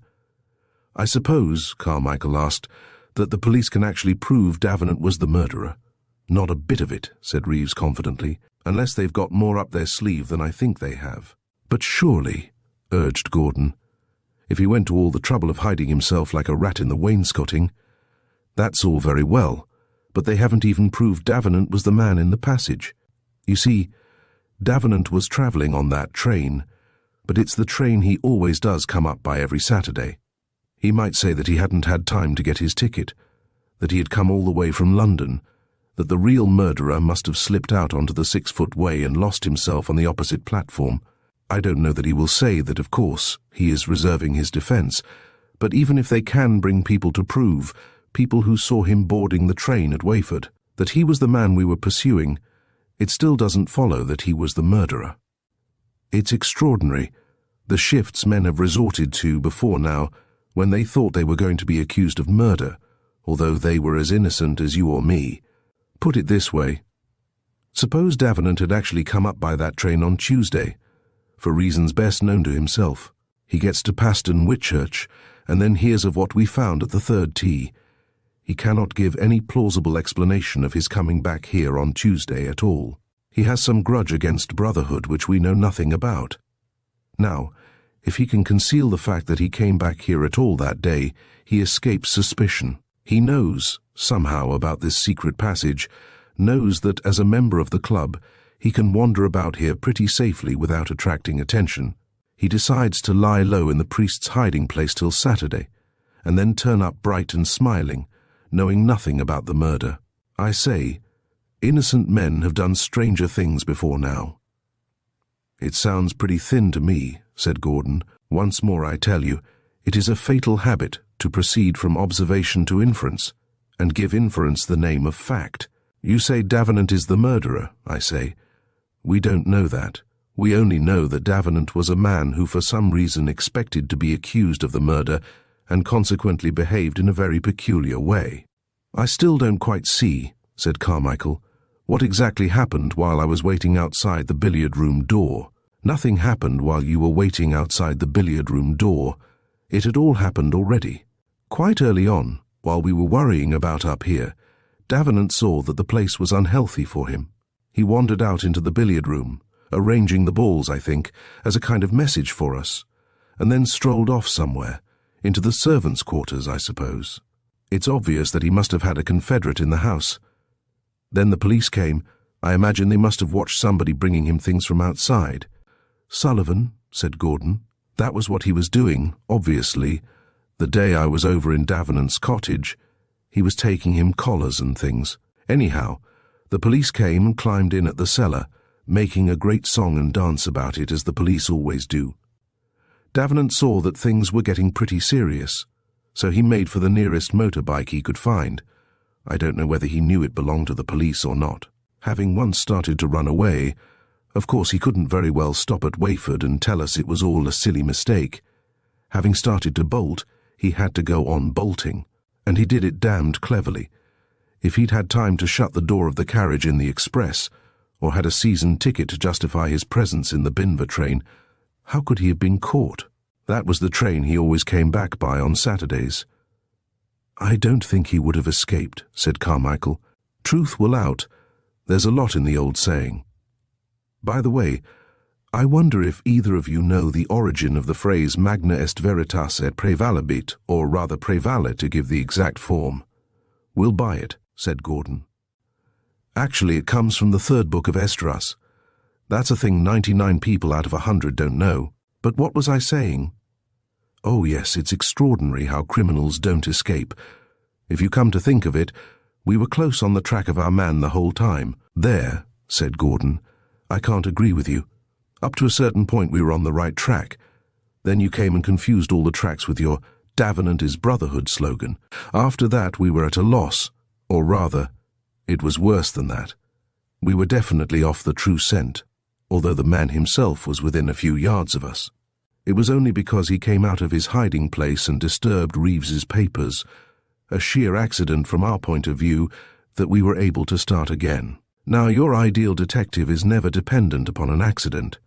I suppose, Carmichael asked, that the police can actually prove Davenant was the murderer. Not a bit of it, said Reeves confidently, unless they've got more up their sleeve than I think they have. But surely, urged Gordon, if he went to all the trouble of hiding himself like a rat in the wainscoting, that's all very well, but they haven't even proved Davenant was the man in the passage. You see, Davenant was travelling on that train, but it's the train he always does come up by every Saturday. He might say that he hadn't had time to get his ticket, that he had come all the way from London, that the real murderer must have slipped out onto the 6-foot way and lost himself on the opposite platform. I don't know that he will say that, of course, he is reserving his defence, but even if they can bring people to prove, people who saw him boarding the train at Wayford, that he was the man we were pursuing, it still doesn't follow that he was the murderer. It's extraordinary, the shifts men have resorted to before now, when they thought they were going to be accused of murder, although they were as innocent as you or me. Put it this way. Suppose Davenant had actually come up by that train on Tuesday, for reasons best known to himself. He gets to Paston, Whitchurch, and then hears of what we found at the third tee. He cannot give any plausible explanation of his coming back here on Tuesday at all. He has some grudge against Brotherhood which we know nothing about. Now, if he can conceal the fact that he came back here at all that day, he escapes suspicion. He knows, somehow, about this secret passage, knows that as a member of the club, he can wander about here pretty safely without attracting attention. He decides to lie low in the priest's hiding place till Saturday, and then turn up bright and smiling, knowing nothing about the murder. I say, innocent men have done stranger things before now. It sounds pretty thin to me, said Gordon. Once more I tell you, it is a fatal habit to proceed from observation to inference, and give inference the name of fact. You say Davenant is the murderer, I say. We don't know that. We only know that Davenant was a man who for some reason expected to be accused of the murder and consequently behaved in a very peculiar way. I still don't quite see, said Carmichael, what exactly happened while I was waiting outside the billiard-room door. Nothing happened while you were waiting outside the billiard-room door. It had all happened already. Quite early on, while we were worrying about up here, Davenant saw that the place was unhealthy for him. He wandered out into the billiard-room, arranging the balls, I think, as a kind of message for us, and then strolled off somewhere, into the servants' quarters, I suppose. It's obvious that he must have had a confederate in the house. Then the police came. I imagine they must have watched somebody bringing him things from outside. Sullivan, said Gordon. That was what he was doing, obviously. The day I was over in Davenant's cottage, he was taking him collars and things. Anyhow, the police came and climbed in at the cellar, making a great song and dance about it, as the police always do. Davenant saw that things were getting pretty serious, so he made for the nearest motorbike he could find. I don't know whether he knew it belonged to the police or not. Having once started to run away, of course he couldn't very well stop at Wayford and tell us it was all a silly mistake. Having started to bolt, he had to go on bolting, And he did it damned cleverly. If he'd had time to shut the door of the carriage in the express, or had a season ticket to justify his presence in the Binver train, how could he have been caught? That was the train he always came back by on Saturdays. "I don't think he would have escaped," said Carmichael. "Truth will out. There's a lot in the old saying. By the way, I wonder if either of you know the origin of the phrase magna est veritas et prevalebit, or rather prevale to give the exact form." "We'll buy it," said Gordon. "Actually, it comes from the third book of Esdras. That's a thing 99 people out of 100 don't know. But what was I saying? Oh yes, it's extraordinary how criminals don't escape. If you come to think of it, we were close on the track of our man the whole time." "There," said Gordon, "I can't agree with you. Up to a certain point we were on the right track. Then you came and confused all the tracks with your Davenant is Brotherhood slogan. After that we were at a loss, or rather, it was worse than that. We were definitely off the true scent, although the man himself was within a few yards of us. It was only because he came out of his hiding place and disturbed Reeves's papers, a sheer accident from our point of view, that we were able to start again. Now, your ideal detective is never dependent upon an accident."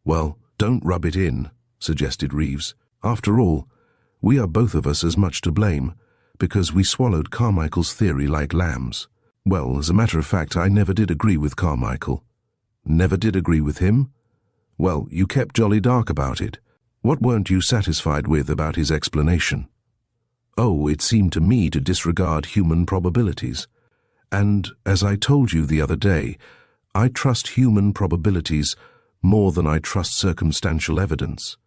"Well, don't rub it in," suggested Reeves. "After all, we are both of us as much to blame, because we swallowed Carmichael's theory like lambs." "Well, as a matter of fact, I never did agree with Carmichael." "Never did agree with him? Well, you kept jolly dark about it. What weren't you satisfied with about his explanation?" "Oh, it seemed to me to disregard human probabilities. And, as I told you the other day, I trust human probabilities more than I trust circumstantial evidence.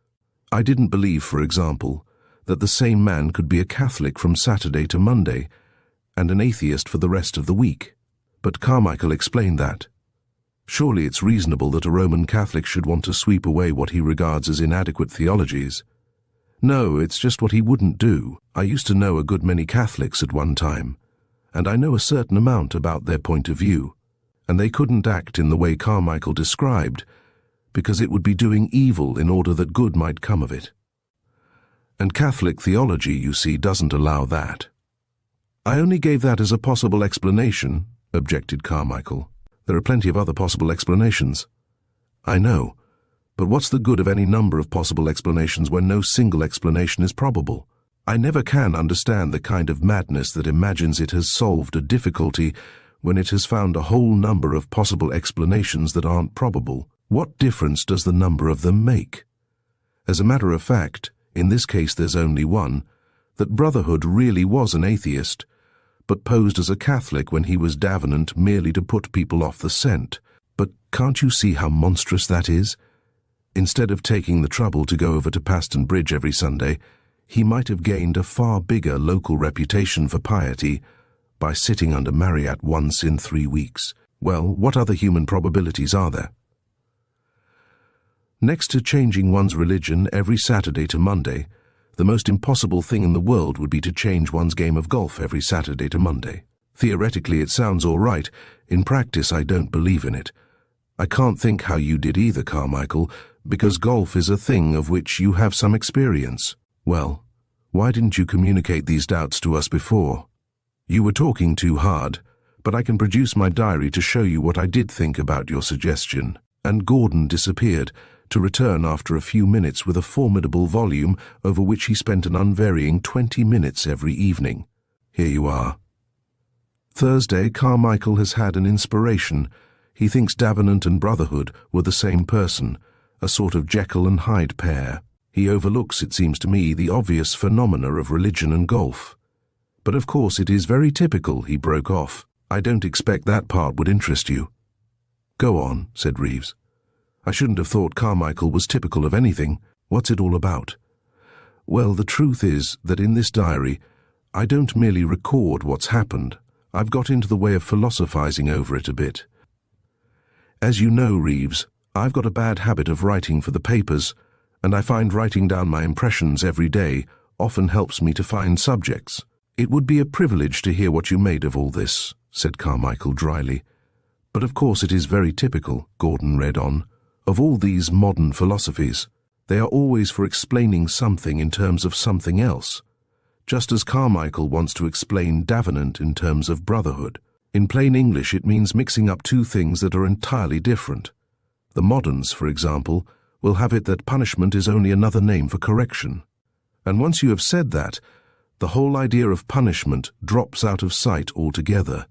I didn't believe, for example, that the same man could be a Catholic from Saturday to Monday and an atheist for the rest of the week. But Carmichael explained that. Surely it's reasonable that a Roman Catholic should want to sweep away what he regards as inadequate theologies. No, it's just what he wouldn't do. I used to know a good many Catholics at one time, and I know a certain amount about their point of view, and they couldn't act in the way Carmichael described, because it would be doing evil in order that good might come of it. And Catholic theology, you see, doesn't allow that." "I only gave that as a possible explanation," objected Carmichael. "There are plenty of other possible explanations." "I know, but what's the good of any number of possible explanations when no single explanation is probable? I never can understand the kind of madness that imagines it has solved a difficulty when it has found a whole number of possible explanations that aren't probable. What difference does the number of them make? As a matter of fact, in this case there's only one, that Brotherhood really was an atheist, but posed as a Catholic when he was Davenant merely to put people off the scent. But can't you see how monstrous that is? Instead of taking the trouble to go over to Paston Bridge every Sunday, he might have gained a far bigger local reputation for piety by sitting under Marryatt once in 3 weeks. Well, what other human probabilities are there? Next to changing one's religion every Saturday to Monday, the most impossible thing in the world would be to change one's game of golf every Saturday to Monday. Theoretically, it sounds all right. In practice, I don't believe in it. I can't think how you did either, Carmichael, because golf is a thing of which you have some experience. Well, why didn't you communicate these doubts to us before? You were talking too hard, but I can produce my diary to show you what I did think about your suggestion." And Gordon disappeared, to return after a few minutes with a formidable volume over which he spent an unvarying 20 minutes every evening. Here you are. Thursday, Carmichael has had an inspiration. He thinks Davenant and Brotherhood were the same person, a sort of Jekyll and Hyde pair. He overlooks, it seems to me, the obvious phenomena of religion and golf. But of course it is very typical, he broke off. I don't expect that part would interest you. Go on, said Reeves. I shouldn't have thought Carmichael was typical of anything. What's it all about? Well, the truth is that in this diary, I don't merely record what's happened. I've got into the way of philosophizing over it a bit. As you know, Reeves, I've got a bad habit of writing for the papers, and I find writing down my impressions every day often helps me to find subjects. It would be a privilege to hear what you made of all this, said Carmichael dryly. But of course it is very typical, Gordon read on, of all these modern philosophies. They are always for explaining something in terms of something else. just as Carmichael wants to explain Davenant in terms of brotherhood. In plain English, it means mixing up two things that are entirely different. The moderns, for example, will have it that punishment is only another name for correction. And once you have said that, the whole idea of punishment drops out of sight altogether.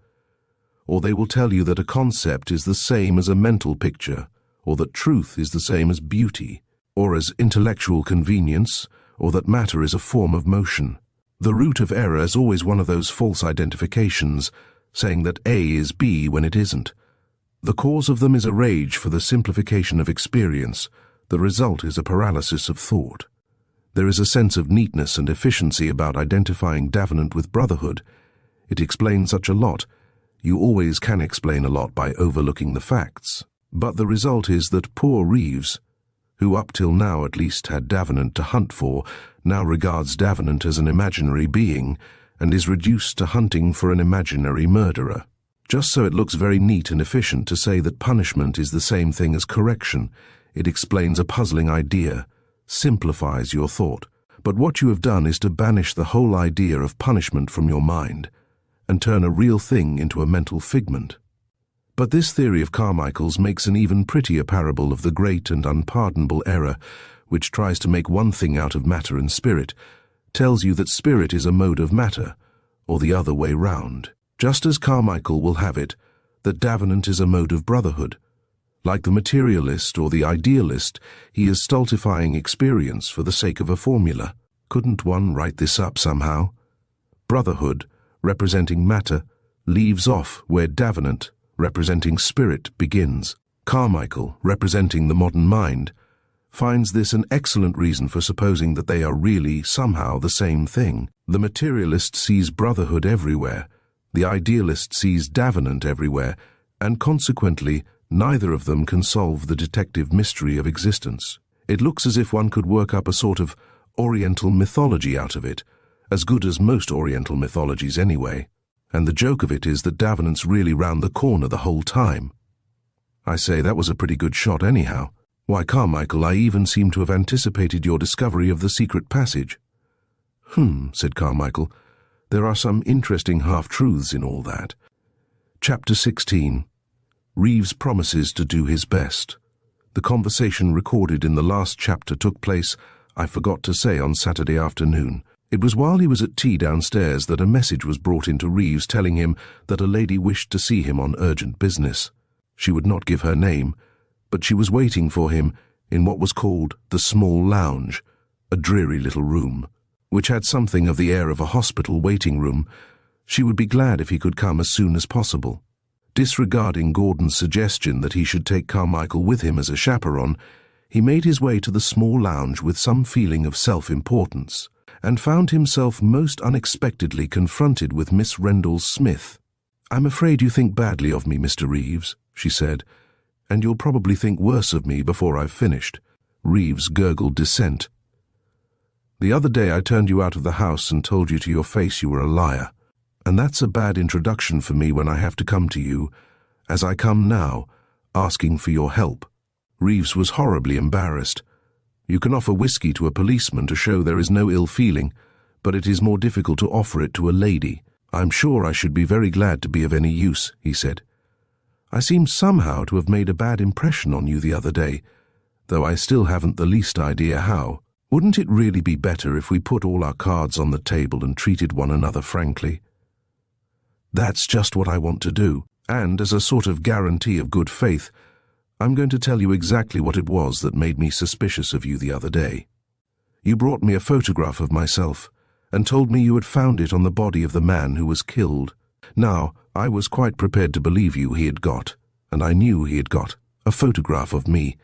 Or they will tell you that a concept is the same as a mental picture, or that truth is the same as beauty, or as intellectual convenience, or that matter is a form of motion. The root of error is always one of those false identifications, saying that A is B when it isn't. The cause of them is a rage for the simplification of experience. The result is a paralysis of thought. There is a sense of neatness and efficiency about identifying Davenant with brotherhood. It explains such a lot. You always can explain a lot by overlooking the facts. But the result is that poor Reeves, who up till now at least had Davenant to hunt for, now regards Davenant as an imaginary being and is reduced to hunting for an imaginary murderer. Just so it looks very neat and efficient to say that punishment is the same thing as correction, it explains a puzzling idea, simplifies your thought. But what you have done is to banish the whole idea of punishment from your mind and turn a real thing into a mental figment. But this theory of Carmichael's makes an even prettier parable of the great and unpardonable error which tries to make one thing out of matter and spirit, tells you that spirit is a mode of matter, or the other way round. Just as Carmichael will have it that Davenant is a mode of brotherhood. Like the materialist or the idealist, he is stultifying experience for the sake of a formula. Couldn't one write this up somehow? Brotherhood, representing matter, leaves off where Davenant, representing spirit, begins. Carmichael, representing the modern mind, finds this an excellent reason for supposing that they are really somehow the same thing. The materialist sees brotherhood everywhere, the idealist sees Davenant everywhere, and consequently neither of them can solve the detective mystery of existence. It looks as if one could work up a sort of Oriental mythology out of it, as good as most Oriental mythologies anyway. And the joke of it is that Davenant's really round the corner the whole time. I say, that was a pretty good shot anyhow. Why, Carmichael, I even seem to have anticipated your discovery of the secret passage. Said Carmichael. There are some interesting half-truths in all that. Chapter 16. Reeves promises to do his best. The conversation recorded in the last chapter took place, I forgot to say, on Saturday afternoon. It was while he was at tea downstairs that a message was brought into Reeves telling him that a lady wished to see him on urgent business. She would not give her name, but she was waiting for him in what was called the small lounge, a dreary little room, which had something of the air of a hospital waiting room. She would be glad if he could come as soon as possible. Disregarding Gordon's suggestion that he should take Carmichael with him as a chaperone, he made his way to the small lounge with some feeling of self-importance, and found himself most unexpectedly confronted with Miss Rendall-Smith. "I'm afraid you think badly of me, Mr. Reeves," she said, "and you'll probably think worse of me before I've finished." Reeves gurgled dissent. "The other day I turned you out of the house and told you to your face you were a liar. And that's a bad introduction for me when I have to come to you, as I come now, asking for your help." Reeves was horribly embarrassed. You can offer whiskey to a policeman to show there is no ill feeling, but it is more difficult to offer it to a lady. "I'm sure I should be very glad to be of any use," he said. "I seem somehow to have made a bad impression on you the other day, though I still haven't the least idea how. Wouldn't it really be better if we put all our cards on the table and treated one another frankly?" "That's just what I want to do, and as a sort of guarantee of good faith, I'm going to tell you exactly what it was that made me suspicious of you the other day. You brought me a photograph of myself, and told me you had found it on the body of the man who was killed. Now, I was quite prepared to believe you he had got, and I knew he had got, a photograph of me.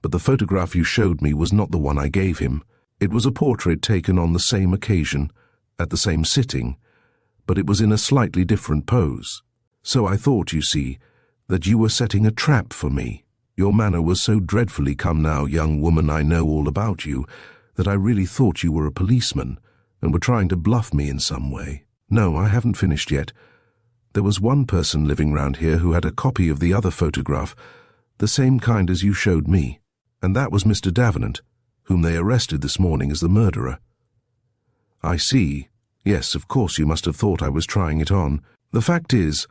But the photograph you showed me was not the one I gave him. It was a portrait taken on the same occasion, at the same sitting, but it was in a slightly different pose. So I thought, you see, that you were setting a trap for me. Your manner was so dreadfully come now, young woman, I know all about you, that I really thought you were a policeman, and were trying to bluff me in some way. No, I haven't finished yet. There was one person living round here who had a copy of the other photograph, the same kind as you showed me, and that was Mr. Davenant, whom they arrested this morning as the murderer." "I see," Yes, of course you must have thought I was trying it on. The fact is,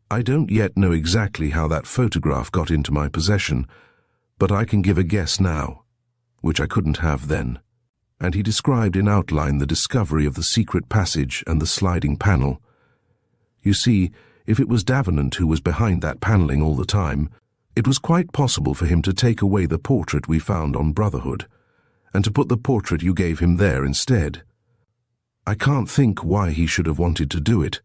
I don't yet know exactly how that photograph got into my possession, but I can give a guess now, which I couldn't have then. And he described in outline the discovery of the secret passage and the sliding panel. You see, if it was Davenant who was behind that panelling all the time, it was quite possible for him to take away the portrait we found on Brotherhood, and to put the portrait you gave him there instead. I can't think why he should have wanted to do it,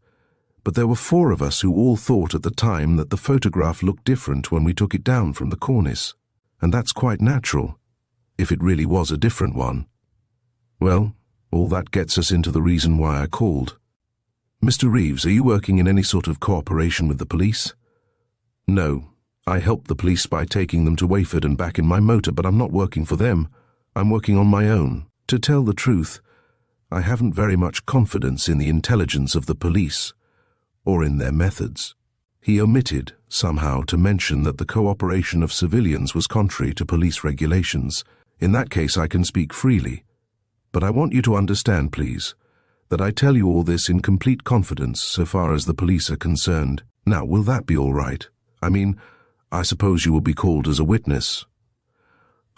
but there were 4 of us who all thought at the time that the photograph looked different when we took it down from the cornice, and that's quite natural, if it really was a different one. Well, all that gets us into the reason why I called. Mr. Reeves, are you working in any sort of cooperation with the police? No, I helped the police by taking them to Wayford and back in my motor, but I'm not working for them. I'm working on my own. To tell the truth, I haven't very much confidence in the intelligence of the police, or in their methods. He omitted, somehow, to mention that the cooperation of civilians was contrary to police regulations. In that case, I can speak freely. But I want you to understand, please, that I tell you all this in complete confidence so far as the police are concerned. Now, will that be all right? I mean, I suppose you will be called as a witness.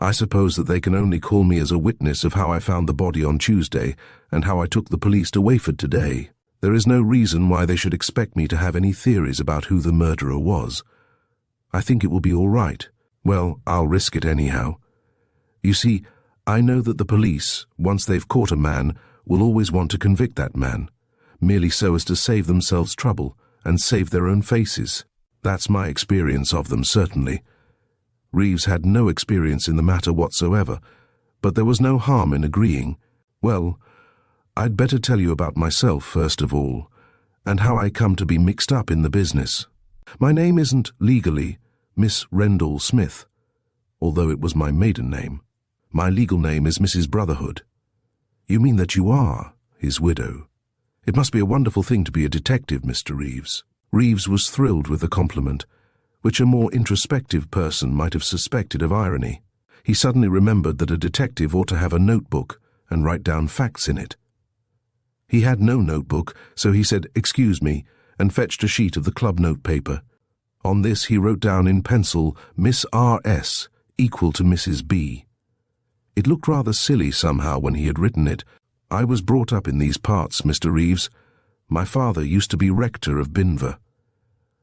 I suppose that they can only call me as a witness of how I found the body on Tuesday and how I took the police to Wayford today. There is no reason why they should expect me to have any theories about who the murderer was. I think it will be all right. Well, I'll risk it anyhow. You see, I know that the police, once they've caught a man, will always want to convict that man, merely so as to save themselves trouble and save their own faces. That's my experience of them, certainly. Reeves had no experience in the matter whatsoever, but there was no harm in agreeing. Well, I'd better tell you about myself first of all, and how I come to be mixed up in the business. My name isn't legally Miss Rendell Smith, although it was my maiden name. My legal name is Mrs. Brotherhood. You mean that you are his widow? It must be a wonderful thing to be a detective, Mr. Reeves. Reeves was thrilled with the compliment, which a more introspective person might have suspected of irony. He suddenly remembered that a detective ought to have a notebook and write down facts in it. He had no notebook, so he said, "Excuse me," and fetched a sheet of the club notepaper. On this he wrote down in pencil, Miss R.S. equal to Mrs. B. It looked rather silly somehow when he had written it. I was brought up in these parts, Mr. Reeves. My father used to be rector of Binver.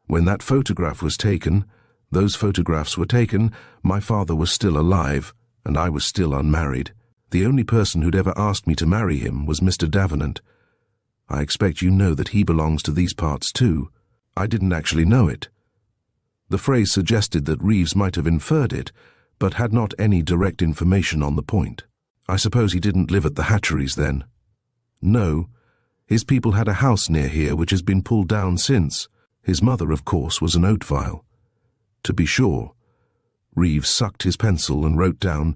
When that photograph was taken, those photographs were taken, my father was still alive, and I was still unmarried. The only person who'd ever asked me to marry him was Mr. Davenant. I expect you know that he belongs to these parts too. I didn't actually know it. The phrase suggested that Reeves might have inferred it, but had not any direct information on the point. I suppose he didn't live at the hatcheries then? No. His people had a house near here which has been pulled down since. His mother, of course, was an Oatvile. To be sure. Reeves sucked his pencil and wrote down,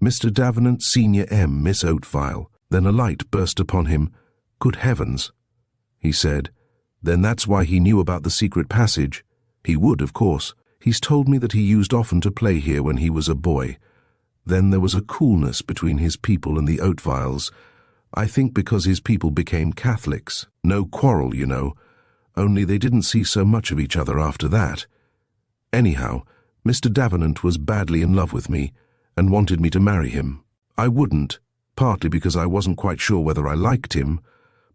Mr. Davenant, Senior M, Miss Oatvile. Then a light burst upon him. Good heavens, he said. Then that's why he knew about the secret passage. He would, of course. He's told me that he used often to play here when he was a boy. Then there was a coolness between his people and the Oatviles. I think because his people became Catholics. No quarrel, you know. Only they didn't see so much of each other after that. Anyhow, Mr. Davenant was badly in love with me and wanted me to marry him. I wouldn't, partly because I wasn't quite sure whether I liked him,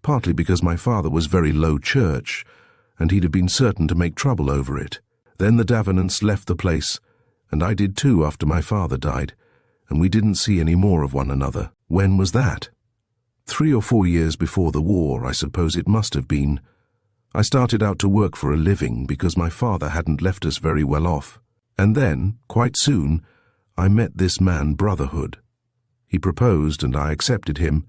partly because my father was very low church, and he'd have been certain to make trouble over it. Then the Davenants left the place, and I did too after my father died, and we didn't see any more of one another. When was that? 3 or 4 years before the war, I suppose it must have been. I started out to work for a living because my father hadn't left us very well off. And then, quite soon, I met this man Brotherhood. He proposed and I accepted him.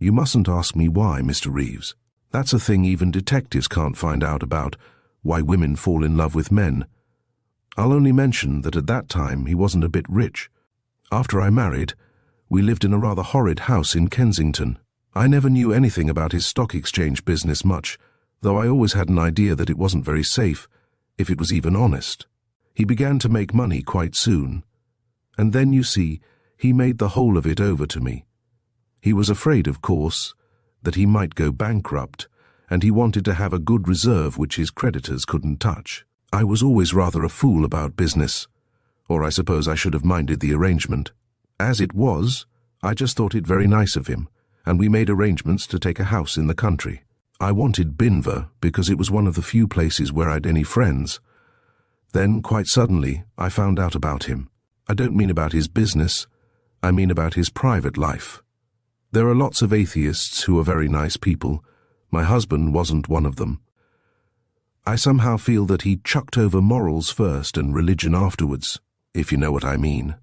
You mustn't ask me why, Mr. Reeves. That's a thing even detectives can't find out about, why women fall in love with men. I'll only mention that at that time he wasn't a bit rich. After I married, we lived in a rather horrid house in Kensington. I never knew anything about his stock exchange business much, though I always had an idea that it wasn't very safe, if it was even honest. He began to make money quite soon. And then, you see, he made the whole of it over to me. He was afraid, of course, that he might go bankrupt, and he wanted to have a good reserve which his creditors couldn't touch. I was always rather a fool about business, or I suppose I should have minded the arrangement. As it was, I just thought it very nice of him, and we made arrangements to take a house in the country. I wanted Binver because it was one of the few places where I'd any friends. Then, quite suddenly, I found out about him. I don't mean about his business, I mean about his private life. There are lots of atheists who are very nice people. My husband wasn't one of them. I somehow feel that he chucked over morals first and religion afterwards, if you know what I mean,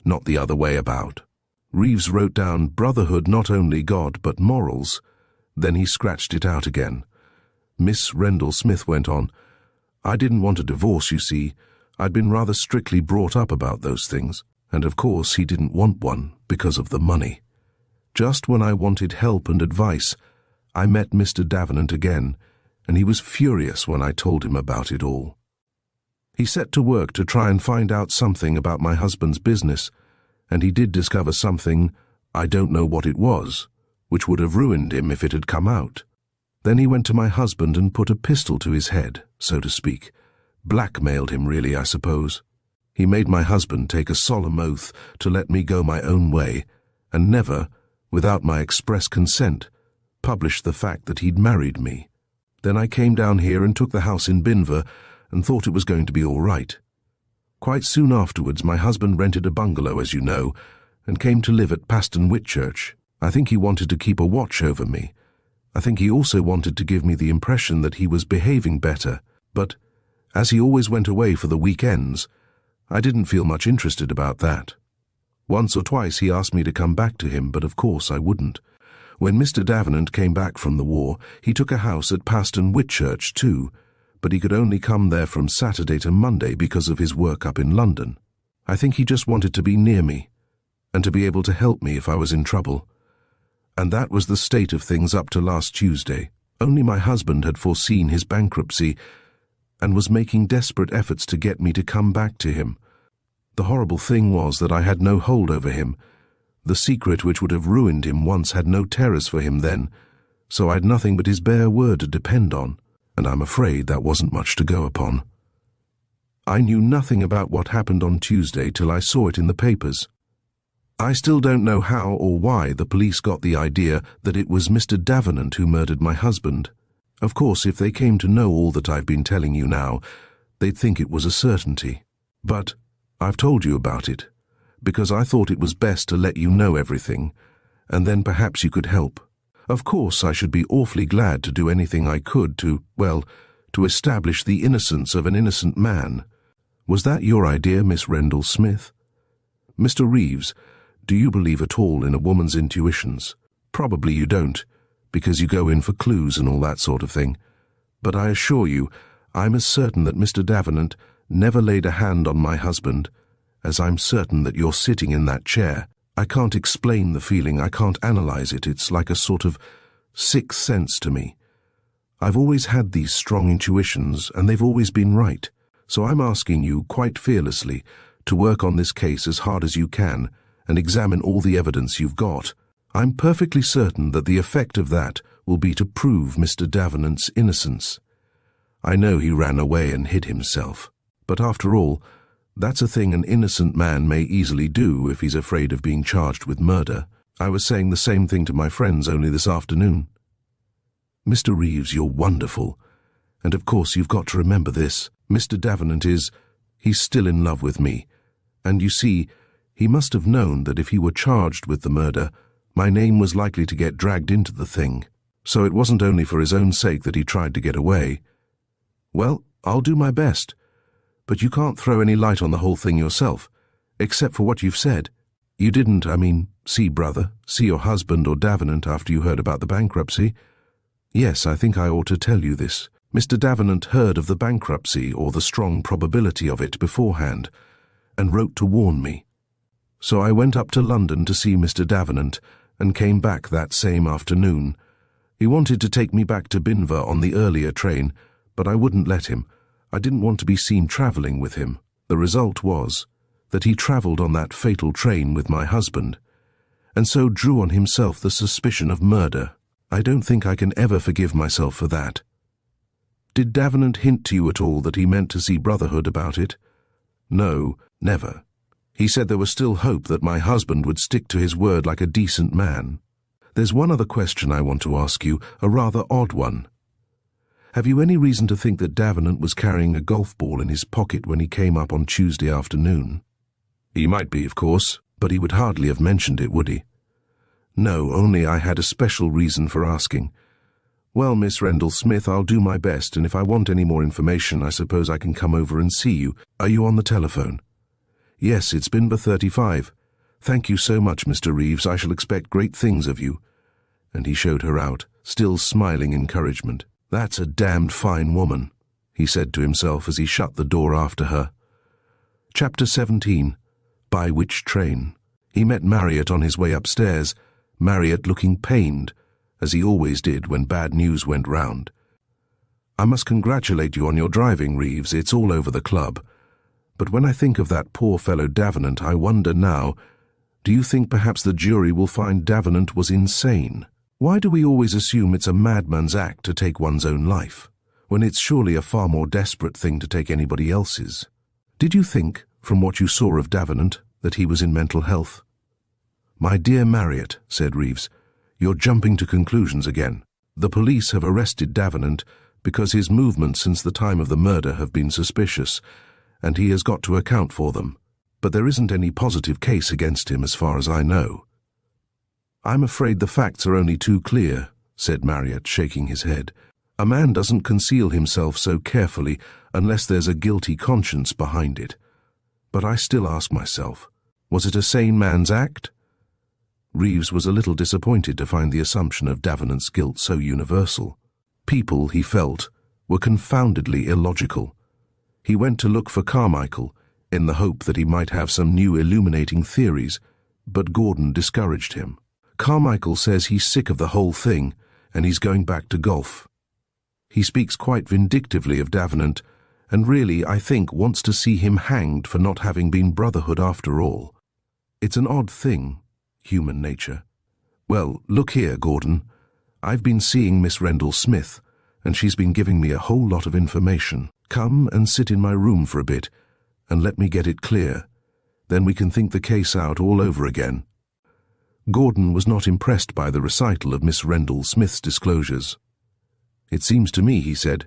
not the other way about. Reeves wrote down brotherhood, not only God but morals. Then he scratched it out again. Miss Rendell Smith went on, I didn't want a divorce, you see. I'd been rather strictly brought up about those things, and of course he didn't want one because of the money. Just when I wanted help and advice, I met Mr. Davenant again, and he was furious when I told him about it all. He set to work to try and find out something about my husband's business, and he did discover something, I don't know what it was, which would have ruined him if it had come out. Then he went to my husband and put a pistol to his head, so to speak. Blackmailed him, really, I suppose. He made my husband take a solemn oath to let me go my own way, and never, without my express consent, published the fact that he'd married me. Then I came down here and took the house in Binver and thought it was going to be all right. Quite soon afterwards, my husband rented a bungalow, as you know, and came to live at Paston Whitchurch. I think he wanted to keep a watch over me. I think he also wanted to give me the impression that he was behaving better, but as he always went away for the weekends, I didn't feel much interested about that. Once or twice he asked me to come back to him, but of course I wouldn't. When Mr. Davenant came back from the war, he took a house at Paston Whitchurch too, but he could only come there from Saturday to Monday because of his work up in London. I think he just wanted to be near me, and to be able to help me if I was in trouble. And that was the state of things up to last Tuesday. Only my husband had foreseen his bankruptcy, and was making desperate efforts to get me to come back to him. The horrible thing was that I had no hold over him. The secret which would have ruined him once had no terrors for him then, so I had nothing but his bare word to depend on, and I'm afraid that wasn't much to go upon. I knew nothing about what happened on Tuesday till I saw it in the papers. I still don't know how or why the police got the idea that it was Mr. Davenant who murdered my husband. Of course, if they came to know all that I've been telling you now, they'd think it was a certainty. But I've told you about it, because I thought it was best to let you know everything, and then perhaps you could help. Of course, I should be awfully glad to do anything I could to establish the innocence of an innocent man. Was that your idea, Miss Rendell Smith? Mr. Reeves, do you believe at all in a woman's intuitions? Probably you don't, because you go in for clues and all that sort of thing. But I assure you, I'm as certain that Mr. Davenant never laid a hand on my husband, as I'm certain that you're sitting in that chair. I can't explain the feeling, I can't analyze it. It's like a sort of sixth sense to me. I've always had these strong intuitions, and they've always been right. So I'm asking you, quite fearlessly, to work on this case as hard as you can, and examine all the evidence you've got. I'm perfectly certain that the effect of that will be to prove Mr. Davenant's innocence. I know he ran away and hid himself, but after all, that's a thing an innocent man may easily do if he's afraid of being charged with murder. I was saying the same thing to my friends only this afternoon. Mr. Reeves, you're wonderful. And of course you've got to remember this. Mr. Davenant he's still in love with me. And you see, he must have known that if he were charged with the murder, my name was likely to get dragged into the thing. So it wasn't only for his own sake that he tried to get away. Well, I'll do my best. But you can't throw any light on the whole thing yourself, except for what you've said. You didn't, see your husband or Davenant after you heard about the bankruptcy. Yes, I think I ought to tell you this. Mr. Davenant heard of the bankruptcy or the strong probability of it beforehand, and wrote to warn me. So I went up to London to see Mr. Davenant, and came back that same afternoon. He wanted to take me back to Binver on the earlier train, but I wouldn't let him. I didn't want to be seen travelling with him. The result was that he travelled on that fatal train with my husband, and so drew on himself the suspicion of murder. I don't think I can ever forgive myself for that. Did Davenant hint to you at all that he meant to see Brotherhood about it? No, never. He said there was still hope that my husband would stick to his word like a decent man. There's one other question I want to ask you, a rather odd one. Have you any reason to think that Davenant was carrying a golf ball in his pocket when he came up on Tuesday afternoon? He might be, of course, but he would hardly have mentioned it, would he? No, only I had a special reason for asking. Well, Miss Rendell-Smith, I'll do my best, and if I want any more information, I suppose I can come over and see you. Are you on the telephone? Yes, it's Binber 35. Thank you so much, Mr. Reeves. I shall expect great things of you. And he showed her out, still smiling encouragement. That's a damned fine woman, he said to himself as he shut the door after her. Chapter 17. By which train? He met Marryatt on his way upstairs, Marryatt looking pained, as he always did when bad news went round. I must congratulate you on your driving, Reeves. It's all over the club. But when I think of that poor fellow Davenant, I wonder now, do you think perhaps the jury will find Davenant was insane? Why do we always assume it's a madman's act to take one's own life, when it's surely a far more desperate thing to take anybody else's? Did you think, from what you saw of Davenant, that he was in mental health? My dear Marryatt, said Reeves, you're jumping to conclusions again. The police have arrested Davenant because his movements since the time of the murder have been suspicious, and he has got to account for them. But there isn't any positive case against him as far as I know. I'm afraid the facts are only too clear, said Marryatt, shaking his head. A man doesn't conceal himself so carefully unless there's a guilty conscience behind it. But I still ask myself, was it a sane man's act? Reeves was a little disappointed to find the assumption of Davenant's guilt so universal. People, he felt, were confoundedly illogical. He went to look for Carmichael, in the hope that he might have some new illuminating theories, but Gordon discouraged him. Carmichael says he's sick of the whole thing, and he's going back to golf. He speaks quite vindictively of Davenant, and really, I think, wants to see him hanged for not having been Brotherhood after all. It's an odd thing, human nature. Well, look here, Gordon. I've been seeing Miss Rendell-Smith, and she's been giving me a whole lot of information. Come and sit in my room for a bit, and let me get it clear. Then we can think the case out all over again. Gordon was not impressed by the recital of Miss Rendell-Smith's disclosures. It seems to me, he said,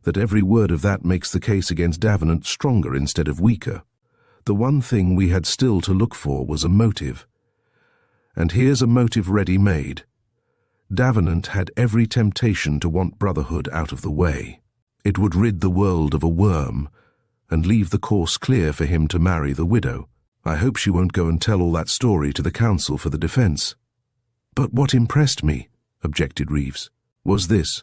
that every word of that makes the case against Davenant stronger instead of weaker. The one thing we had still to look for was a motive. And here's a motive ready-made. Davenant had every temptation to want Brotherhood out of the way. It would rid the world of a worm, and leave the course clear for him to marry the widow. I hope she won't go and tell all that story to the counsel for the defence. But what impressed me, objected Reeves, was this.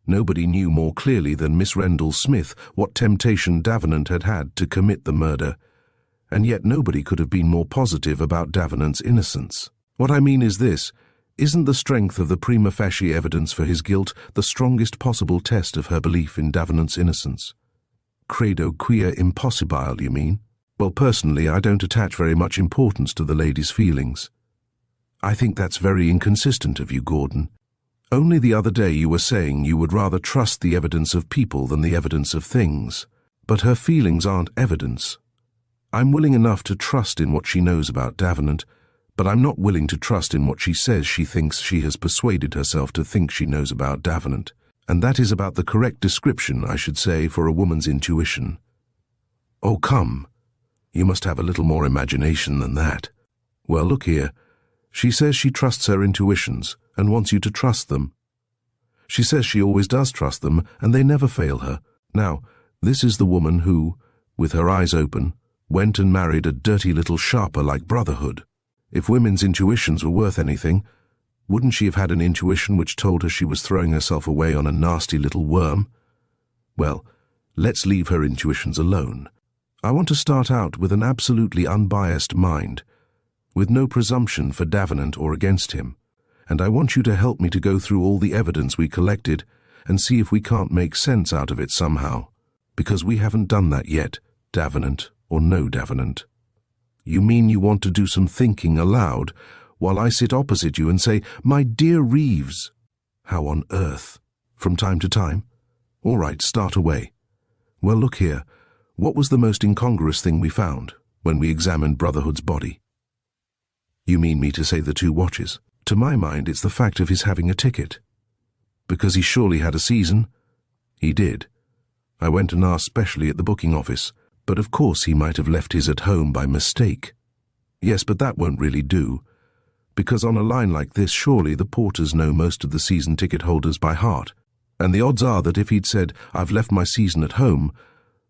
Nobody knew more clearly than Miss Rendell-Smith what temptation Davenant had had to commit the murder, and yet nobody could have been more positive about Davenant's innocence. What I mean is this. Isn't the strength of the prima facie evidence for his guilt the strongest possible test of her belief in Davenant's innocence? Credo quia impossibile, you mean? Well, personally, I don't attach very much importance to the lady's feelings. I think that's very inconsistent of you, Gordon. Only the other day you were saying you would rather trust the evidence of people than the evidence of things. But her feelings aren't evidence. I'm willing enough to trust in what she knows about Davenant, but I'm not willing to trust in what she says she thinks she has persuaded herself to think she knows about Davenant. And that is about the correct description, I should say, for a woman's intuition. Oh, come. You must have a little more imagination than that. Well, look here. She says she trusts her intuitions and wants you to trust them. She says she always does trust them, and they never fail her. Now, this is the woman who, with her eyes open, went and married a dirty little sharper like Brotherhood. If women's intuitions were worth anything, wouldn't she have had an intuition which told her she was throwing herself away on a nasty little worm? Well, let's leave her intuitions alone. I want to start out with an absolutely unbiased mind, with no presumption for Davenant or against him, and I want you to help me to go through all the evidence we collected and see if we can't make sense out of it somehow, because we haven't done that yet, Davenant or no Davenant. You mean you want to do some thinking aloud, while I sit opposite you and say, "My dear Reeves"? How on earth? From time to time? All right, start away. Well, look here. What was the most incongruous thing we found when we examined Brotherhood's body? You mean me to say the 2 watches? To my mind, it's the fact of his having a ticket. Because he surely had a season. He did. I went and asked specially at the booking office, but of course he might have left his at home by mistake. Yes, but that won't really do. Because on a line like this, surely the porters know most of the season ticket holders by heart. And the odds are that if he'd said, "I've left my season at home,"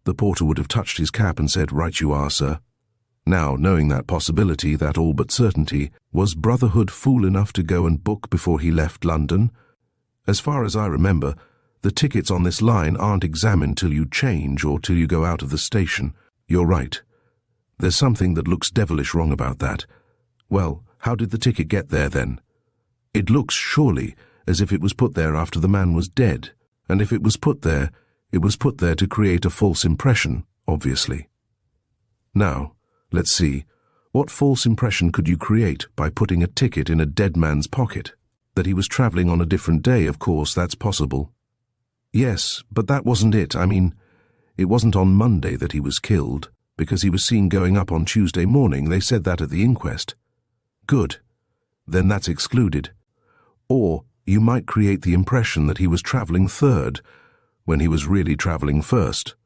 the porter would have touched his cap and said, "Right you are, sir." Now, knowing that possibility, that all but certainty, was Brotherhood fool enough to go and book before he left London? As far as I remember, the tickets on this line aren't examined till you change or till you go out of the station. You're right. There's something that looks devilish wrong about that. Well, how did the ticket get there then? It looks, surely, as if it was put there after the man was dead, and if it was put there to create a false impression, obviously. Now, let's see, what false impression could you create by putting a ticket in a dead man's pocket? That he was travelling on a different day, of course, that's possible. Yes, but that wasn't it. I mean, it wasn't on Monday that he was killed, because he was seen going up on Tuesday morning. They said that at the inquest. Good. Then that's excluded. Or you might create the impression that he was travelling third, when he was really travelling first.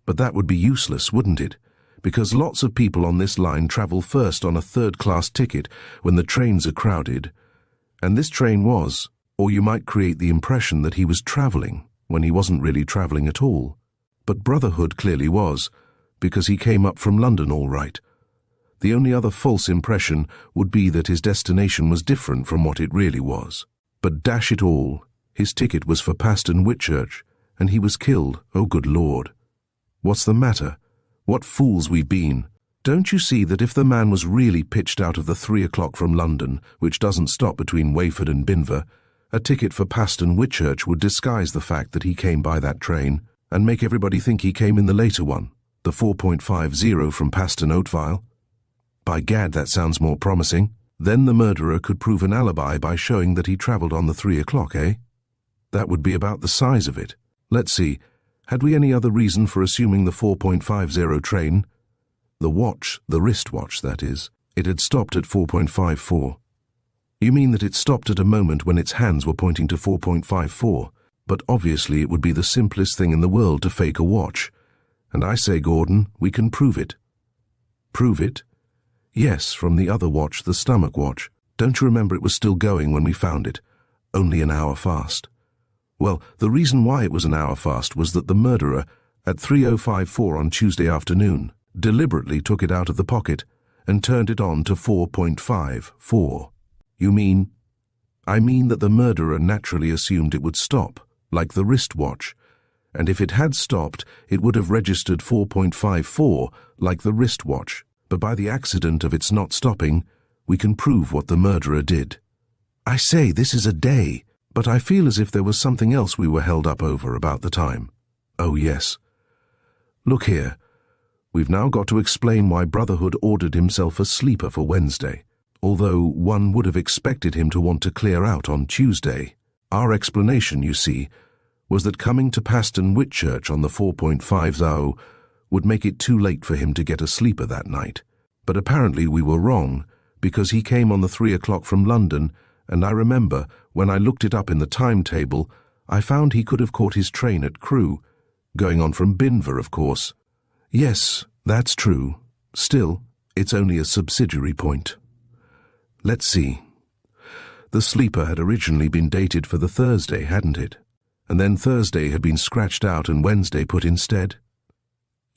But that would be useless, wouldn't it? Because lots of people on this line travel first on a third-class ticket when the trains are crowded. And this train was. Or you might create the impression that he was travelling when he wasn't really travelling at all. But Brotherhood clearly was, because he came up from London all right. The only other false impression would be that his destination was different from what it really was. But dash it all, his ticket was for Paston, Whitchurch, and he was killed. Oh, good Lord. What's the matter? What fools we've been. Don't you see that if the man was really pitched out of the 3 o'clock from London, which doesn't stop between Wayford and Binver, a ticket for Paston, Whitchurch would disguise the fact that he came by that train, and make everybody think he came in the later one, the 4.50 from Paston, Oatvile. By gad, that sounds more promising. Then the murderer could prove an alibi by showing that he travelled on the 3 o'clock, eh? That would be about the size of it. Let's see, had we any other reason for assuming the 4.50 train? The watch, the wristwatch, that is, it had stopped at 4.54. You mean that it stopped at a moment when its hands were pointing to 4.54, but obviously it would be the simplest thing in the world to fake a watch. And I say, Gordon, we can prove it. Prove it? Yes, from the other watch, the stomach watch. Don't you remember it was still going when we found it? Only an hour fast. Well, the reason why it was an hour fast was that the murderer, at 3:54 on Tuesday afternoon, deliberately took it out of the pocket and turned it on to 4.54. You mean? I mean that the murderer naturally assumed it would stop, like the wristwatch, and if it had stopped, it would have registered 4.54, like the wristwatch. But by the accident of its not stopping, we can prove what the murderer did. I say, this is a day, but I feel as if there was something else we were held up over about the time. Oh, yes. Look here. We've now got to explain why Brotherhood ordered himself a sleeper for Wednesday, although one would have expected him to want to clear out on Tuesday. Our explanation, you see, was that coming to Paston, Whitchurch on the 4.50 would make it too late for him to get a sleeper that night. But apparently we were wrong, because he came on the 3 o'clock from London, and I remember, when I looked it up in the timetable, I found he could have caught his train at Crewe, going on from Binver, of course. Yes, that's true. Still, it's only a subsidiary point. Let's see. The sleeper had originally been dated for the Thursday, hadn't it? And then Thursday had been scratched out and Wednesday put instead?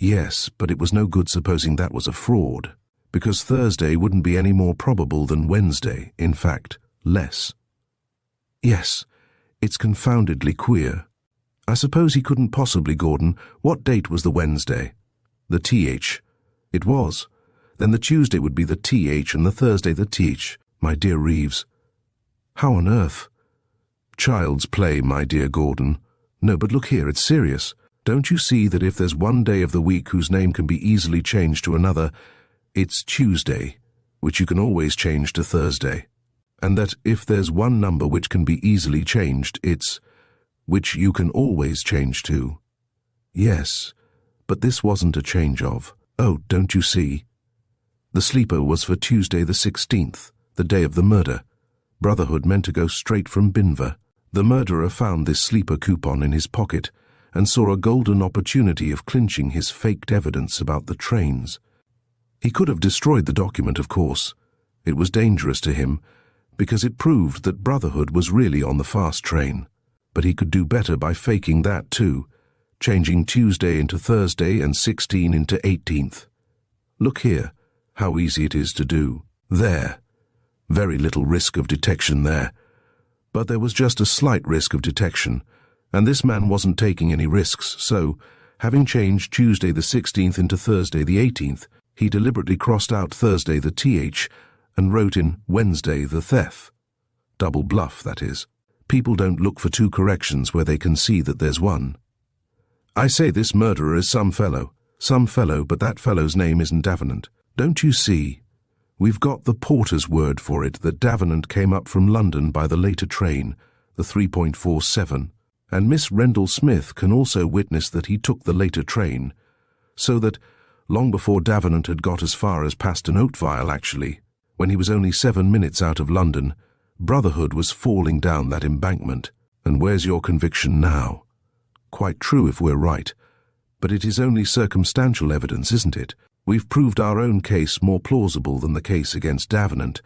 Yes, but it was no good supposing that was a fraud, because Thursday wouldn't be any more probable than Wednesday, in fact, less. Yes, it's confoundedly queer. I suppose he couldn't possibly, Gordon. What date was the Wednesday? The TH. It was. Then the Tuesday would be the TH and the Thursday the TH, my dear Reeves. How on earth? Child's play, my dear Gordon. No, but look here, it's serious. Don't you see that if there's one day of the week whose name can be easily changed to another, it's Tuesday, which you can always change to Thursday? and that if there's one number which can be easily changed, it's which you can always change to. Yes, but this wasn't a change of. Oh, don't you see? The sleeper was for Tuesday the 16th, the day of the murder. Brotherhood meant to go straight from Binver. The murderer found this sleeper coupon in his pocket and saw a golden opportunity of clinching his faked evidence about the trains. He could have destroyed the document, of course. It was dangerous to him, because it proved that Brotherhood was really on the fast train. But he could do better by faking that too, changing Tuesday into Thursday and 16 into 18th. Look here, how easy it is to do. There. Very little risk of detection there. But there was just a slight risk of detection, and this man wasn't taking any risks, so, having changed Tuesday the 16th into Thursday the 18th, he deliberately crossed out Thursday the TH and wrote in Wednesday the Theth. Double bluff, that is. People don't look for two corrections where they can see that there's one. I say this murderer is some fellow, but that fellow's name isn't Davenant. Don't you see? We've got the porter's word for it that Davenant came up from London by the later train, the 3.47, and Miss Rendell Smith can also witness that he took the later train, so that, long before Davenant had got as far as Paston Oatvile actually, when he was only 7 minutes out of London, Brotherhood was falling down that embankment. And where's your conviction now? Quite true if we're right, but it is only circumstantial evidence, isn't it? We've proved our own case more plausible than the case against Davenant,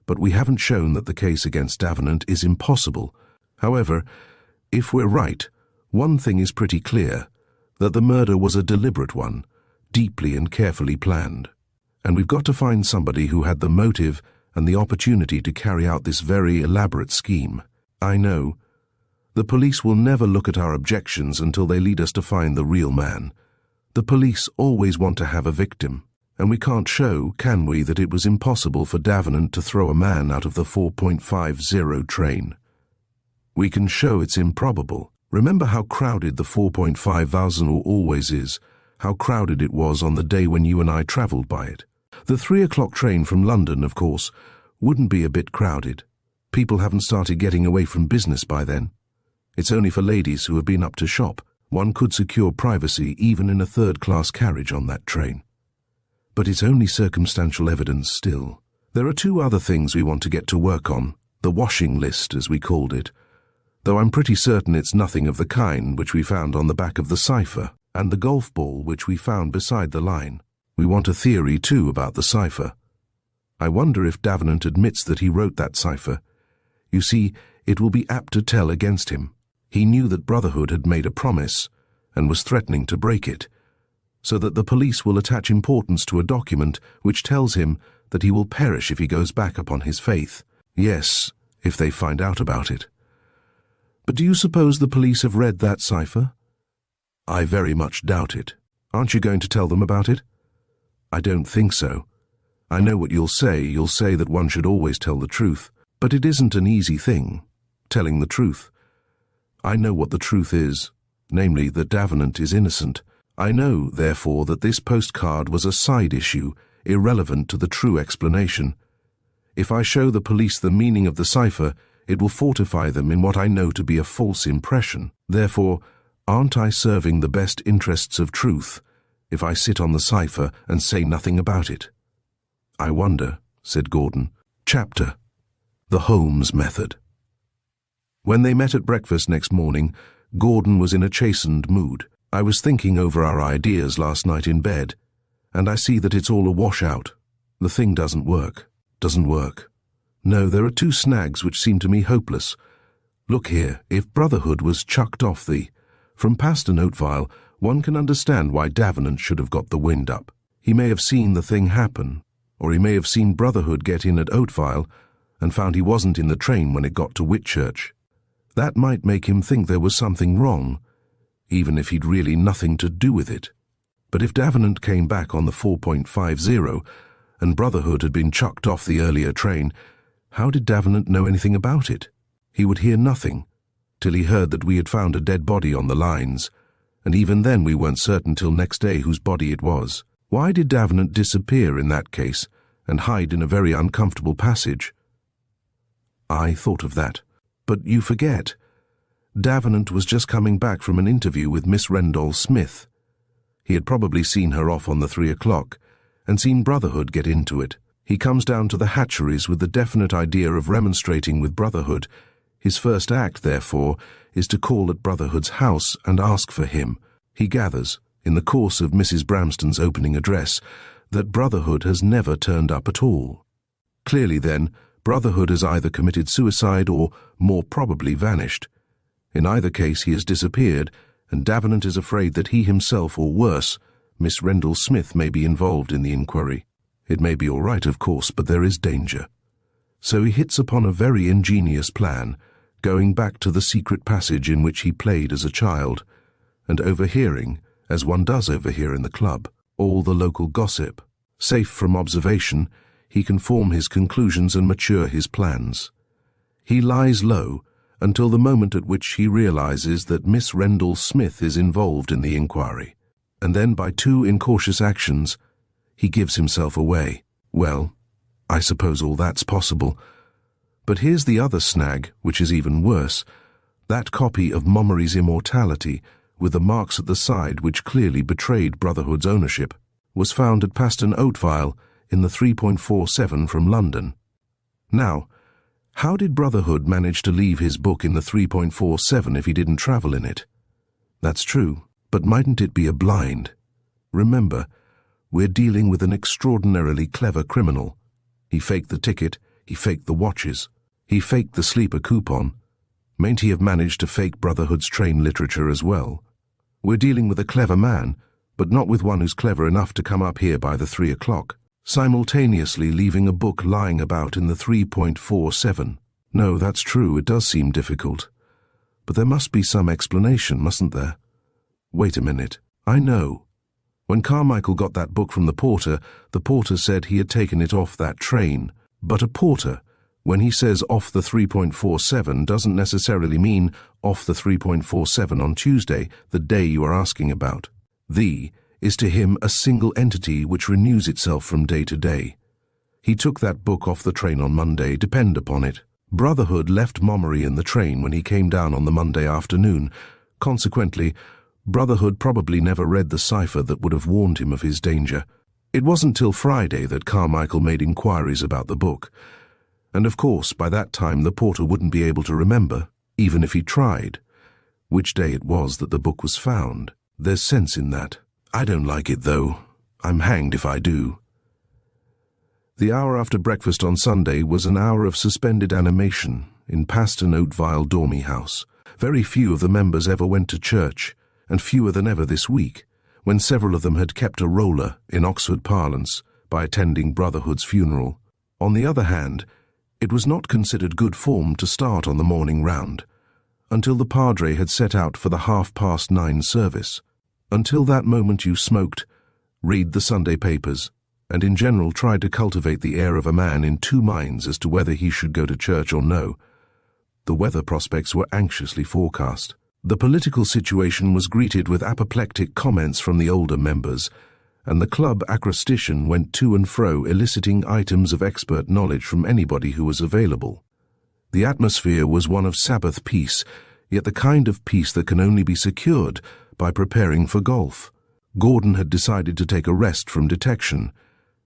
but we haven't shown that the case against Davenant is impossible. However, if we're right, one thing is pretty clear, that the murder was a deliberate one, deeply and carefully planned. And we've got to find somebody who had the motive and the opportunity to carry out this very elaborate scheme. I know. The police will never look at our objections until they lead us to find the real man. The police always want to have a victim, and we can't show, can we, that it was impossible for Davenant to throw a man out of the 4.50 train. We can show it's improbable. Remember how crowded the 4.50 always is, how crowded it was on the day when you and I travelled by it. The 3 o'clock train from London, of course, wouldn't be a bit crowded. People haven't started getting away from business by then. It's only for ladies who have been up to shop. One could secure privacy even in a third-class carriage on that train. But it's only circumstantial evidence still. There are 2 other things we want to get to work on, the washing list, as we called it, though I'm pretty certain it's nothing of the kind which we found on the back of the cipher, and the golf ball which we found beside the line. We want a theory, too, about the cipher. I wonder if Davenant admits that he wrote that cipher. You see, it will be apt to tell against him. He knew that Brotherhood had made a promise, and was threatening to break it, so that the police will attach importance to a document which tells him that he will perish if he goes back upon his faith. Yes, if they find out about it. But do you suppose the police have read that cipher? I very much doubt it. Aren't you going to tell them about it? I don't think so. I know what you'll say. You'll say that one should always tell the truth. But it isn't an easy thing, telling the truth. I know what the truth is, namely that Davenant is innocent. I know, therefore, that this postcard was a side issue, irrelevant to the true explanation. If I show the police the meaning of the cipher, it will fortify them in what I know to be a false impression. Therefore, aren't I serving the best interests of truth if I sit on the cipher and say nothing about it? I wonder, said Gordon. Chapter: The Holmes Method. When they met at breakfast next morning, Gordon was in a chastened mood. I was thinking over our ideas last night in bed, and I see that it's all a washout. The thing doesn't work. Doesn't work. No, there are 2 snags which seem to me hopeless. Look here, if Brotherhood was chucked off from Paston Oatvile, one can understand why Davenant should have got the wind up. He may have seen the thing happen, or he may have seen Brotherhood get in at Oatvile and found he wasn't in the train when it got to Whitchurch. That might make him think there was something wrong, even if he'd really nothing to do with it. But if Davenant came back on the 4.50 and Brotherhood had been chucked off the earlier train, how did Davenant know anything about it? He would hear nothing, till he heard that we had found a dead body on the lines, and even then we weren't certain till next day whose body it was. Why did Davenant disappear in that case, and hide in a very uncomfortable passage? I thought of that. But you forget. Davenant was just coming back from an interview with Miss Rendall-Smith. He had probably seen her off on the 3 o'clock, and seen Brotherhood get into it. He comes down to the hatcheries with the definite idea of remonstrating with Brotherhood. His first act, therefore, is to call at Brotherhood's house and ask for him. He gathers, in the course of Mrs. Bramston's opening address, that Brotherhood has never turned up at all. Clearly, then, Brotherhood has either committed suicide or, more probably, vanished. In either case, he has disappeared, and Davenant is afraid that he himself, or worse, Miss Rendall-Smith, may be involved in the inquiry. It may be all right, of course, but there is danger. So he hits upon a very ingenious plan, going back to the secret passage in which he played as a child, and overhearing, as one does overhear in the club, all the local gossip. Safe from observation, he can form his conclusions and mature his plans. He lies low until the moment at which he realizes that Miss Rendall-Smith is involved in the inquiry, and then by 2 incautious actions, he gives himself away. Well, I suppose all that's possible. But here's the other snag, which is even worse. That copy of Momery's Immortality, with the marks at the side which clearly betrayed Brotherhood's ownership, was found at Paston Oatvile in the 3.47 from London. Now, how did Brotherhood manage to leave his book in the 3.47 if he didn't travel in it? That's true, but mightn't it be a blind? Remember, we're dealing with an extraordinarily clever criminal. He faked the ticket, he faked the watches, he faked the sleeper coupon. Mayn't he have managed to fake Brotherhood's train literature as well? We're dealing with a clever man, but not with one who's clever enough to come up here by the 3 o'clock, simultaneously leaving a book lying about in the 3.47. No, that's true, it does seem difficult. But there must be some explanation, mustn't there? Wait a minute, I know. When Carmichael got that book from the porter said he had taken it off that train. But a porter, when he says off the 3.47, doesn't necessarily mean off the 3.47 on Tuesday, the day you are asking about. The is to him a single entity which renews itself from day to day. He took that book off the train on Monday, depend upon it. Brotherhood left Momery in the train when he came down on the Monday afternoon. Consequently, Brotherhood probably never read the cipher that would have warned him of his danger. It wasn't till Friday that Carmichael made inquiries about the book. And of course, by that time the porter wouldn't be able to remember, even if he tried, which day it was that the book was found. There's sense in that. I don't like it, though. I'm hanged if I do. The hour after breakfast on Sunday was an hour of suspended animation in Paston Oatvile Dormy-house. Very few of the members ever went to church, and fewer than ever this week, when several of them had kept a roller, in Oxford parlance, by attending Brotherhood's funeral. On the other hand, it was not considered good form to start on the morning round, until the Padre had set out for the 9:30 service. Until that moment you smoked, read the Sunday papers, and in general tried to cultivate the air of a man in 2 minds as to whether he should go to church or no. The weather prospects were anxiously forecast. The political situation was greeted with apoplectic comments from the older members, and the club acrostician went to and fro eliciting items of expert knowledge from anybody who was available. The atmosphere was one of Sabbath peace, yet the kind of peace that can only be secured by preparing for golf. Gordon had decided to take a rest from detection,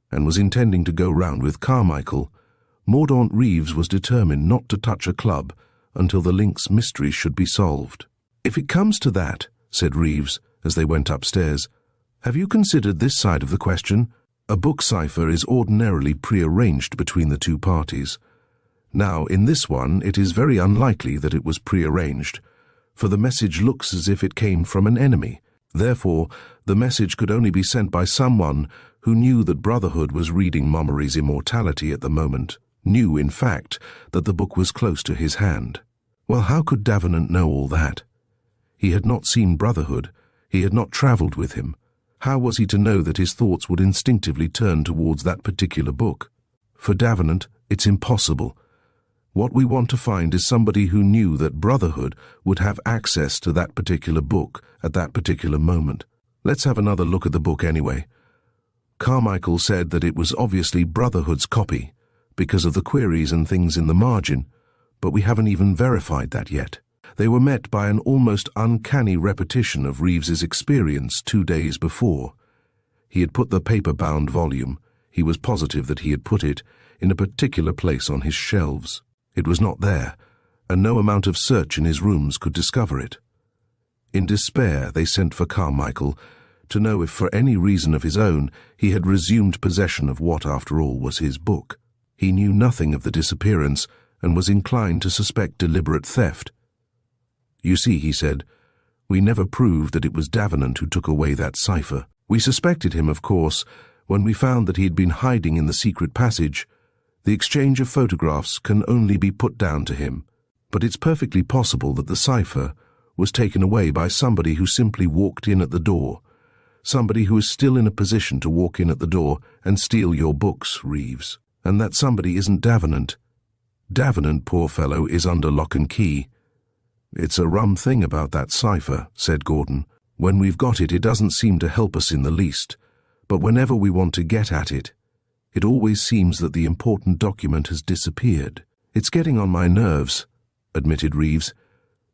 and was intending to go round with Carmichael. Mordaunt Reeves was determined not to touch a club until the link's mystery should be solved. "If it comes to that," said Reeves, as they went upstairs, "have you considered this side of the question? A book cipher is ordinarily prearranged between the 2 parties. Now, in this one, it is very unlikely that it was prearranged, for the message looks as if it came from an enemy. Therefore, the message could only be sent by someone who knew that Brotherhood was reading Momery's Immortality at the moment, knew, in fact, that the book was close to his hand. Well, how could Davenant know all that? He had not seen Brotherhood, he had not travelled with him. How was he to know that his thoughts would instinctively turn towards that particular book? For Davenant, it's impossible. What we want to find is somebody who knew that Brotherhood would have access to that particular book at that particular moment. Let's have another look at the book anyway. Carmichael said that it was obviously Brotherhood's copy, because of the queries and things in the margin. but we haven't even verified that yet. They were met by an almost uncanny repetition of Reeves's experience 2 days before. He had put the paper-bound volume, he was positive that he had put it, in a particular place on his shelves. It was not there, and no amount of search in his rooms could discover it. In despair, they sent for Carmichael to know if for any reason of his own he had resumed possession of what, after all, was his book. He knew nothing of the disappearance and was inclined to suspect deliberate theft. "You see," he said, "we never proved that it was Davenant who took away that cipher. We suspected him, of course, when we found that he had been hiding in the secret passage. The exchange of photographs can only be put down to him. But it's perfectly possible that the cipher was taken away by somebody who simply walked in at the door. Somebody who is still in a position to walk in at the door and steal your books, Reeves. And that somebody isn't Davenant. Davenant, poor fellow, is under lock and key." "It's a rum thing about that cipher," said Gordon. "When we've got it, it doesn't seem to help us in the least. But whenever we want to get at it, it always seems that the important document has disappeared." "It's getting on my nerves," admitted Reeves.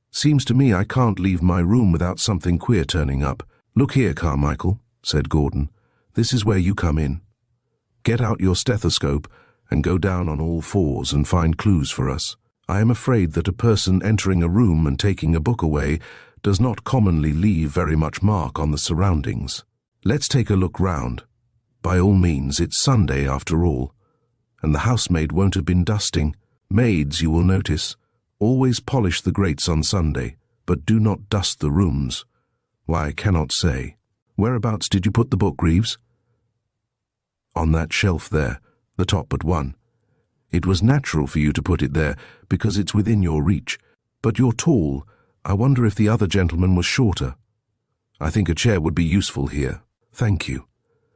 "Seems to me I can't leave my room without something queer turning up." "Look here, Carmichael," said Gordon. "This is where you come in. Get out your stethoscope and go down on all fours and find clues for us. I am afraid that a person entering a room and taking a book away does not commonly leave very much mark on the surroundings. Let's take a look round. By all means, it's Sunday after all, and the housemaid won't have been dusting. Maids, you will notice, always polish the grates on Sunday, but do not dust the rooms. Why, I cannot say. Whereabouts did you put the book, Reeves?" "On that shelf there, the top but one. It was natural for you to put it there, because it's within your reach. But you're tall. I wonder if the other gentleman was shorter. I think a chair would be useful here. Thank you.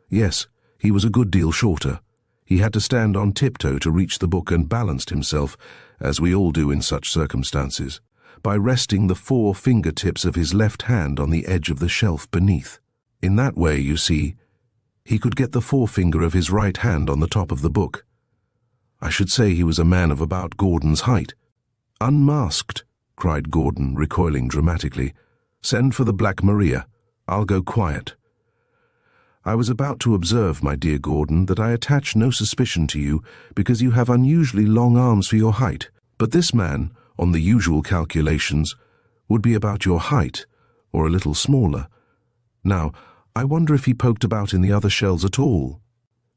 Yes, he was a good deal shorter. He had to stand on tiptoe to reach the book and balanced himself, as we all do in such circumstances, by resting the 4 fingertips of his left hand on the edge of the shelf beneath. In that way, you see, he could get the forefinger of his right hand on the top of the book. I should say he was a man of about Gordon's height." "Unmasked," cried Gordon, recoiling dramatically. "Send for the Black Maria. I'll go quiet." "I was about to observe, my dear Gordon, that I attach no suspicion to you because you have unusually long arms for your height. But this man, on the usual calculations, would be about your height, or a little smaller. Now, I wonder if he poked about in the other shelves at all.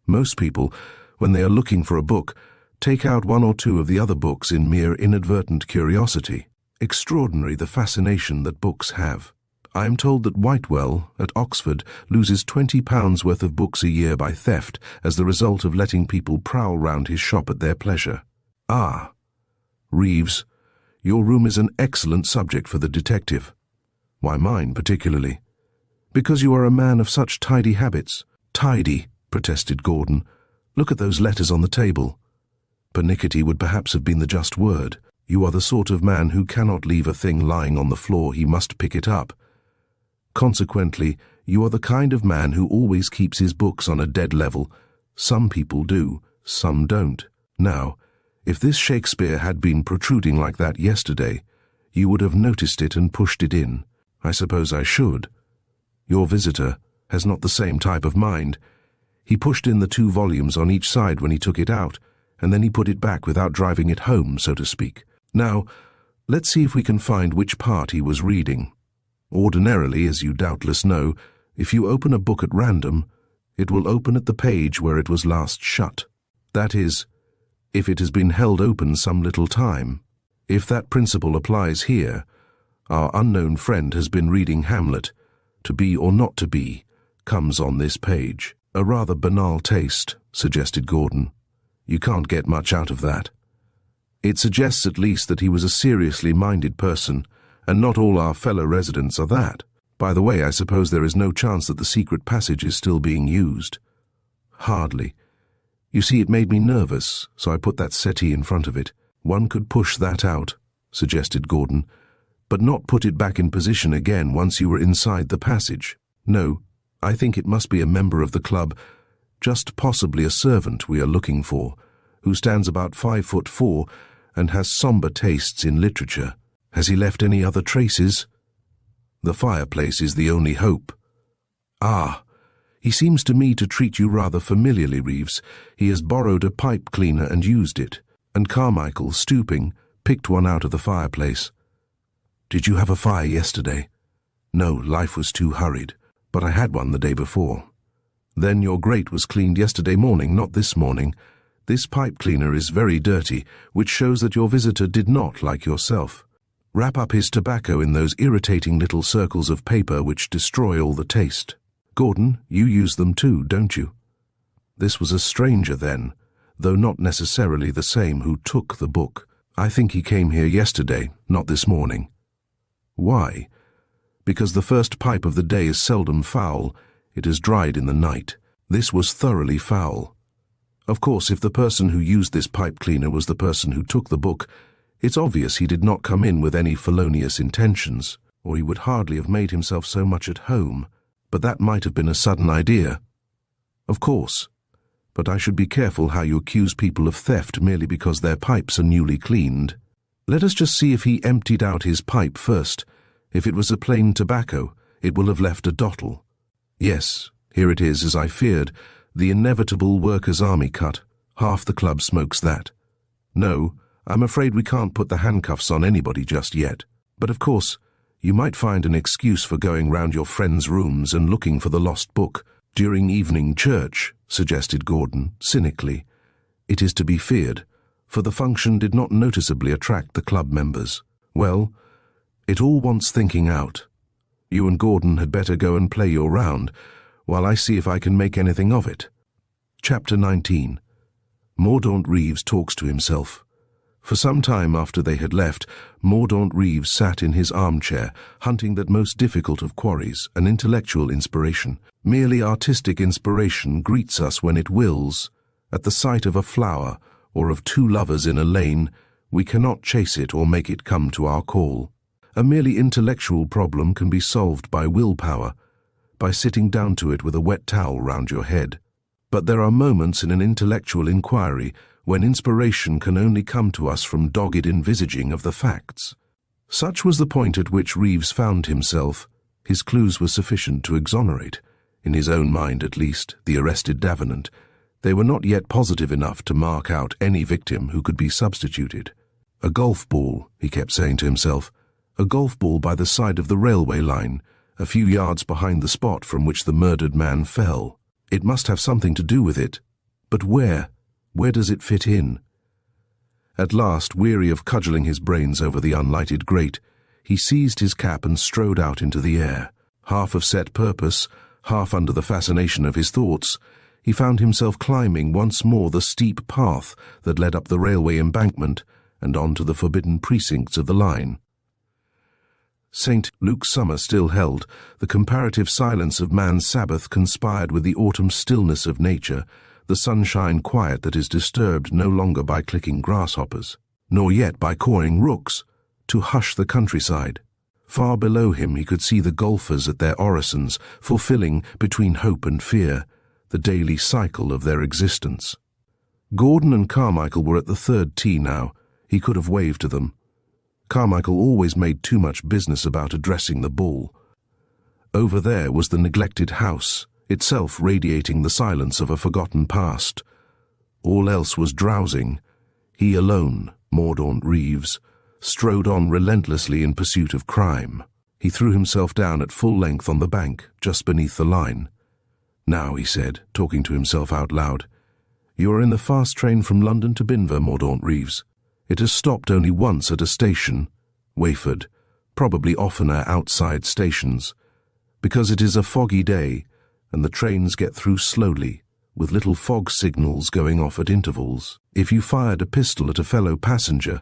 Most people, when they are looking for a book, take out 1 or 2 of the other books in mere inadvertent curiosity. Extraordinary the fascination that books have. I am told that Whitewell, at Oxford, loses £20 worth of books a year by theft as the result of letting people prowl round his shop at their pleasure. Ah, Reeves, your room is an excellent subject for the detective. Why, mine particularly. Because you are a man of such tidy habits." "Tidy," protested Gordon. "Look at those letters on the table." Pernickety would perhaps have been the just word. You are the sort of man who cannot leave a thing lying on the floor, he must pick it up. Consequently, you are the kind of man who always keeps his books on a dead level. Some people do, some don't. Now, if this Shakespeare had been protruding like that yesterday, you would have noticed it and pushed it in. I suppose I should. Your visitor has not the same type of mind. He pushed in the 2 volumes on each side when he took it out, and then he put it back without driving it home, so to speak. Now, let's see if we can find which part he was reading. Ordinarily, as you doubtless know, if you open a book at random, it will open at the page where it was last shut. That is, if it has been held open some little time. If that principle applies here, our unknown friend has been reading Hamlet. To be or not to be comes on this page. A rather banal taste, suggested Gordon. You can't get much out of that. It suggests at least that he was a seriously minded person, and not all our fellow residents are that. By the way, I suppose there is no chance that the secret passage is still being used. Hardly. You see, it made me nervous, so I put that settee in front of it. One could push that out, suggested Gordon, but not put it back in position again once you were inside the passage. No, I think it must be a member of the club, just possibly a servant we are looking for, who stands about 5'4" and has somber tastes in literature. Has he left any other traces? The fireplace is the only hope. Ah, he seems to me to treat you rather familiarly, Reeves. He has borrowed a pipe cleaner and used it, and Carmichael, stooping, picked one out of the fireplace. Did you have a fire yesterday? No, life was too hurried, but I had one the day before. Then your grate was cleaned yesterday morning, not this morning. This pipe cleaner is very dirty, which shows that your visitor did not like yourself. Wrap up his tobacco in those irritating little circles of paper which destroy all the taste. Gordon, you use them too, don't you? This was a stranger then, though not necessarily the same, who took the book. I think he came here yesterday, not this morning. Why? Because the first pipe of the day is seldom foul. It is dried in the night. This was thoroughly foul. Of course, if the person who used this pipe cleaner was the person who took the book, it's obvious he did not come in with any felonious intentions, or he would hardly have made himself so much at home. But that might have been a sudden idea. Of course. But I should be careful how you accuse people of theft merely because their pipes are newly cleaned. Let us just see if he emptied out his pipe first. If it was a plain tobacco, it will have left a dottle. Yes, here it is, as I feared, the inevitable workers' army cut. Half the club smokes that. No, I'm afraid we can't put the handcuffs on anybody just yet. But of course, you might find an excuse for going round your friends' rooms and looking for the lost book during evening church, suggested Gordon, cynically. It is to be feared, for the function did not noticeably attract the club members. Well, it all wants thinking out. You and Gordon had better go and play your round, while I see if I can make anything of it. Chapter 19. Mordaunt Reeves talks to himself. For some time after they had left, Mordaunt Reeves sat in his armchair, hunting that most difficult of quarries, an intellectual inspiration. Merely artistic inspiration greets us when it wills. At the sight of a flower, or of two lovers in a lane, we cannot chase it or make it come to our call. A merely intellectual problem can be solved by willpower, by sitting down to it with a wet towel round your head. But there are moments in an intellectual inquiry when inspiration can only come to us from dogged envisaging of the facts. Such was the point at which Reeves found himself. His clues were sufficient to exonerate, in his own mind at least, the arrested Davenant. They were not yet positive enough to mark out any victim who could be substituted. A golf ball, he kept saying to himself, a golf ball by the side of the railway line, a few yards behind the spot from which the murdered man fell. It must have something to do with it. But where? Where does it fit in? At last, weary of cudgelling his brains over the unlighted grate, he seized his cap and strode out into the air. Half of set purpose, half under the fascination of his thoughts, he found himself climbing once more the steep path that led up the railway embankment and on to the forbidden precincts of the line. St. Luke's summer still held. The comparative silence of man's Sabbath conspired with the autumn stillness of nature, the sunshine quiet that is disturbed no longer by clicking grasshoppers, nor yet by cawing rooks, to hush the countryside. Far below him he could see the golfers at their orisons, fulfilling, between hope and fear, the daily cycle of their existence. Gordon and Carmichael were at the third tee now. He could have waved to them. Carmichael always made too much business about addressing the ball. Over there was the neglected house, itself radiating the silence of a forgotten past. All else was drowsing. He alone, Mordaunt Reeves, strode on relentlessly in pursuit of crime. He threw himself down at full length on the bank, just beneath the line. Now, he said, talking to himself out loud, you are in the fast train from London to Binver, Mordaunt Reeves. It has stopped only once at a station, Wayford, probably oftener outside stations, because it is a foggy day, and the trains get through slowly, with little fog signals going off at intervals. If you fired a pistol at a fellow passenger,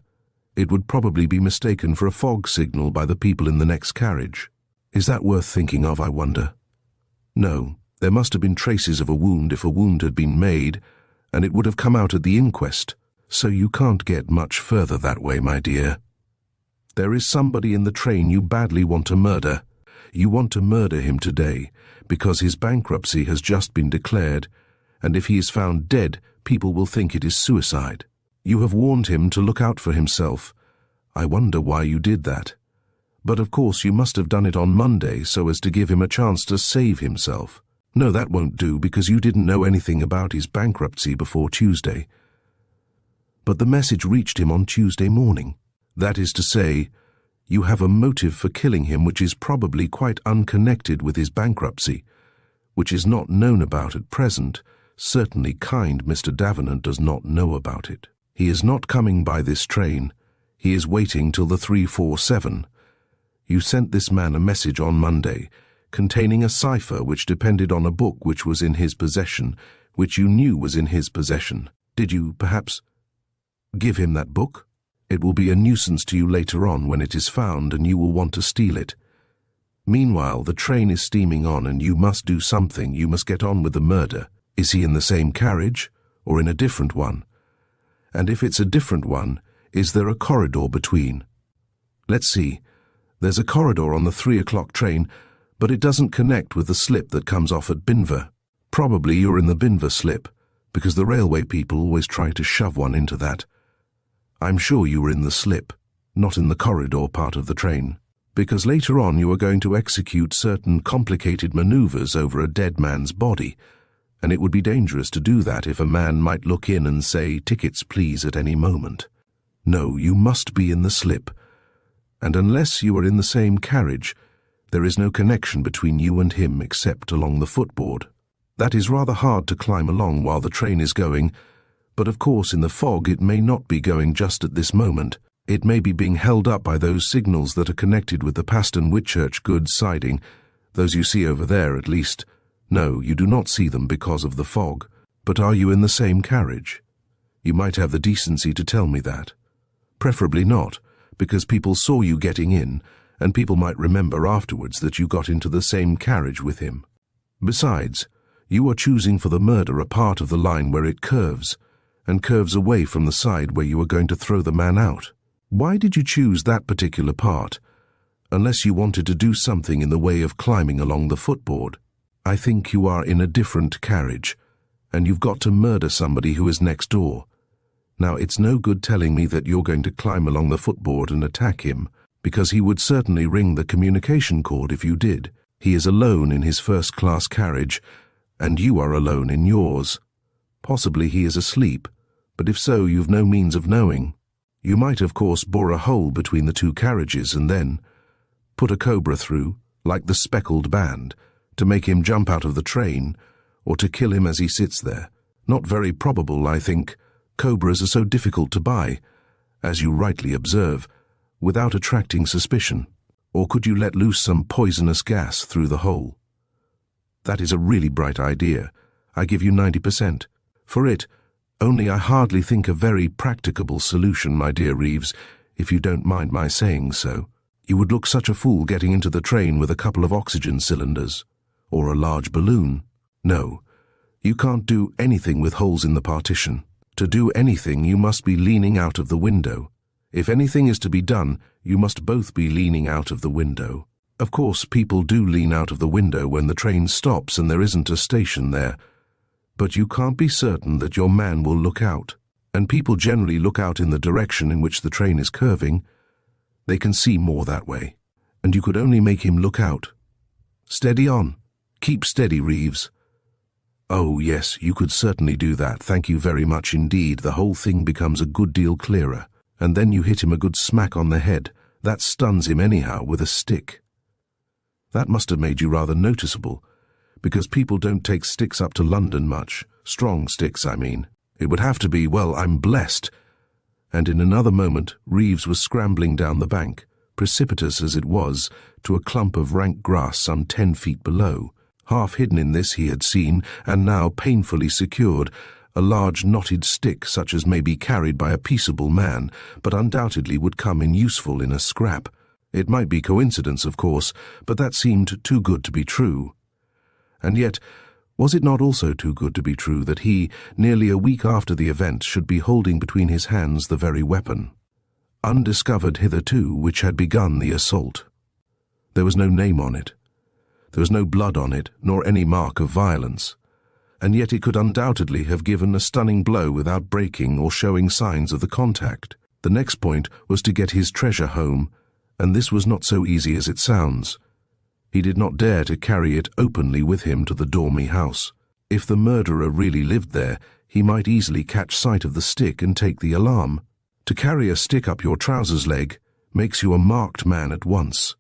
it would probably be mistaken for a fog signal by the people in the next carriage. Is that worth thinking of, I wonder? No, there must have been traces of a wound if a wound had been made, and it would have come out at the inquest, so you can't get much further that way, my dear. There is somebody in the train you badly want to murder. You want to murder him today, because his bankruptcy has just been declared, and if he is found dead, people will think it is suicide. You have warned him to look out for himself. I wonder why you did that. But of course you must have done it on Monday so as to give him a chance to save himself. No, that won't do because you didn't know anything about his bankruptcy before Tuesday. But the message reached him on Tuesday morning. That is to say, you have a motive for killing him which is probably quite unconnected with his bankruptcy, which is not known about at present. Certainly kind Mr. Davenant does not know about it. He is not coming by this train. He is waiting till the 347. You sent this man a message on Monday, containing a cipher which depended on a book which was in his possession, which you knew was in his possession. Did you, perhaps, give him that book? It will be a nuisance to you later on when it is found, and you will want to steal it. Meanwhile, the train is steaming on, and you must do something. You must get on with the murder. Is he in the same carriage, or in a different one? And if it's a different one, is there a corridor between? Let's see. There's a corridor on the 3 o'clock train, but it doesn't connect with the slip that comes off at Binver. Probably you're in the Binver slip, because the railway people always try to shove one into that. I'm sure you were in the slip, not in the corridor part of the train, because later on you are going to execute certain complicated maneuvers over a dead man's body, and it would be dangerous to do that if a man might look in and say, "Tickets, please," at any moment. No, you must be in the slip, and unless you are in the same carriage, there is no connection between you and him except along the footboard. That is rather hard to climb along while the train is going, but of course in the fog it may not be going just at this moment. It may be being held up by those signals that are connected with the Paston Whitchurch goods siding, those you see over there at least. No, you do not see them because of the fog. But are you in the same carriage? You might have the decency to tell me that. Preferably not, because people saw you getting in, and people might remember afterwards that you got into the same carriage with him. Besides, you are choosing for the murder a part of the line where it curves, and curves away from the side where you are going to throw the man out. Why did you choose that particular part, unless you wanted to do something in the way of climbing along the footboard? I think you are in a different carriage, and you've got to murder somebody who is next door. Now, it's no good telling me that you're going to climb along the footboard and attack him, because he would certainly ring the communication cord if you did. He is alone in his first-class carriage, and you are alone in yours. Possibly he is asleep, but if so, you've no means of knowing. You might, of course, bore a hole between the two carriages and then put a cobra through, like the speckled band, to make him jump out of the train, or to kill him as he sits there. Not very probable, I think. Cobras are so difficult to buy, as you rightly observe, without attracting suspicion. Or could you let loose some poisonous gas through the hole? That is a really bright idea. I give you 90%. For it, only I hardly think a very practicable solution, my dear Reeves, if you don't mind my saying so. You would look such a fool getting into the train with a couple of oxygen cylinders, or a large balloon. No, you can't do anything with holes in the partition. To do anything, you must be leaning out of the window. If anything is to be done, you must both be leaning out of the window. Of course, people do lean out of the window when the train stops and there isn't a station there, but you can't be certain that your man will look out, and people generally look out in the direction in which the train is curving. They can see more that way, and you could only make him look out. Steady on. Keep steady, Reeves. Oh, yes, you could certainly do that. Thank you very much indeed. The whole thing becomes a good deal clearer. And then you hit him a good smack on the head. That stuns him anyhow with a stick. That must have made you rather noticeable, because people don't take sticks up to London much. Strong sticks, I mean. It would have to be, well, I'm blessed. And in another moment, Reeves was scrambling down the bank, precipitous as it was, to a clump of rank grass some 10 feet below. Half hidden in this he had seen, and now painfully secured, a large knotted stick such as may be carried by a peaceable man, but undoubtedly would come in useful in a scrap. It might be coincidence, of course, but that seemed too good to be true. And yet, was it not also too good to be true that he, nearly a week after the event, should be holding between his hands the very weapon, undiscovered hitherto, which had begun the assault? There was no name on it. There was no blood on it, nor any mark of violence. and yet it could undoubtedly have given a stunning blow without breaking or showing signs of the contact. The next point was to get his treasure home, and this was not so easy as it sounds. He did not dare to carry it openly with him to the Dormy-house. If the murderer really lived there, he might easily catch sight of the stick and take the alarm. To carry a stick up your trousers leg makes you a marked man at once.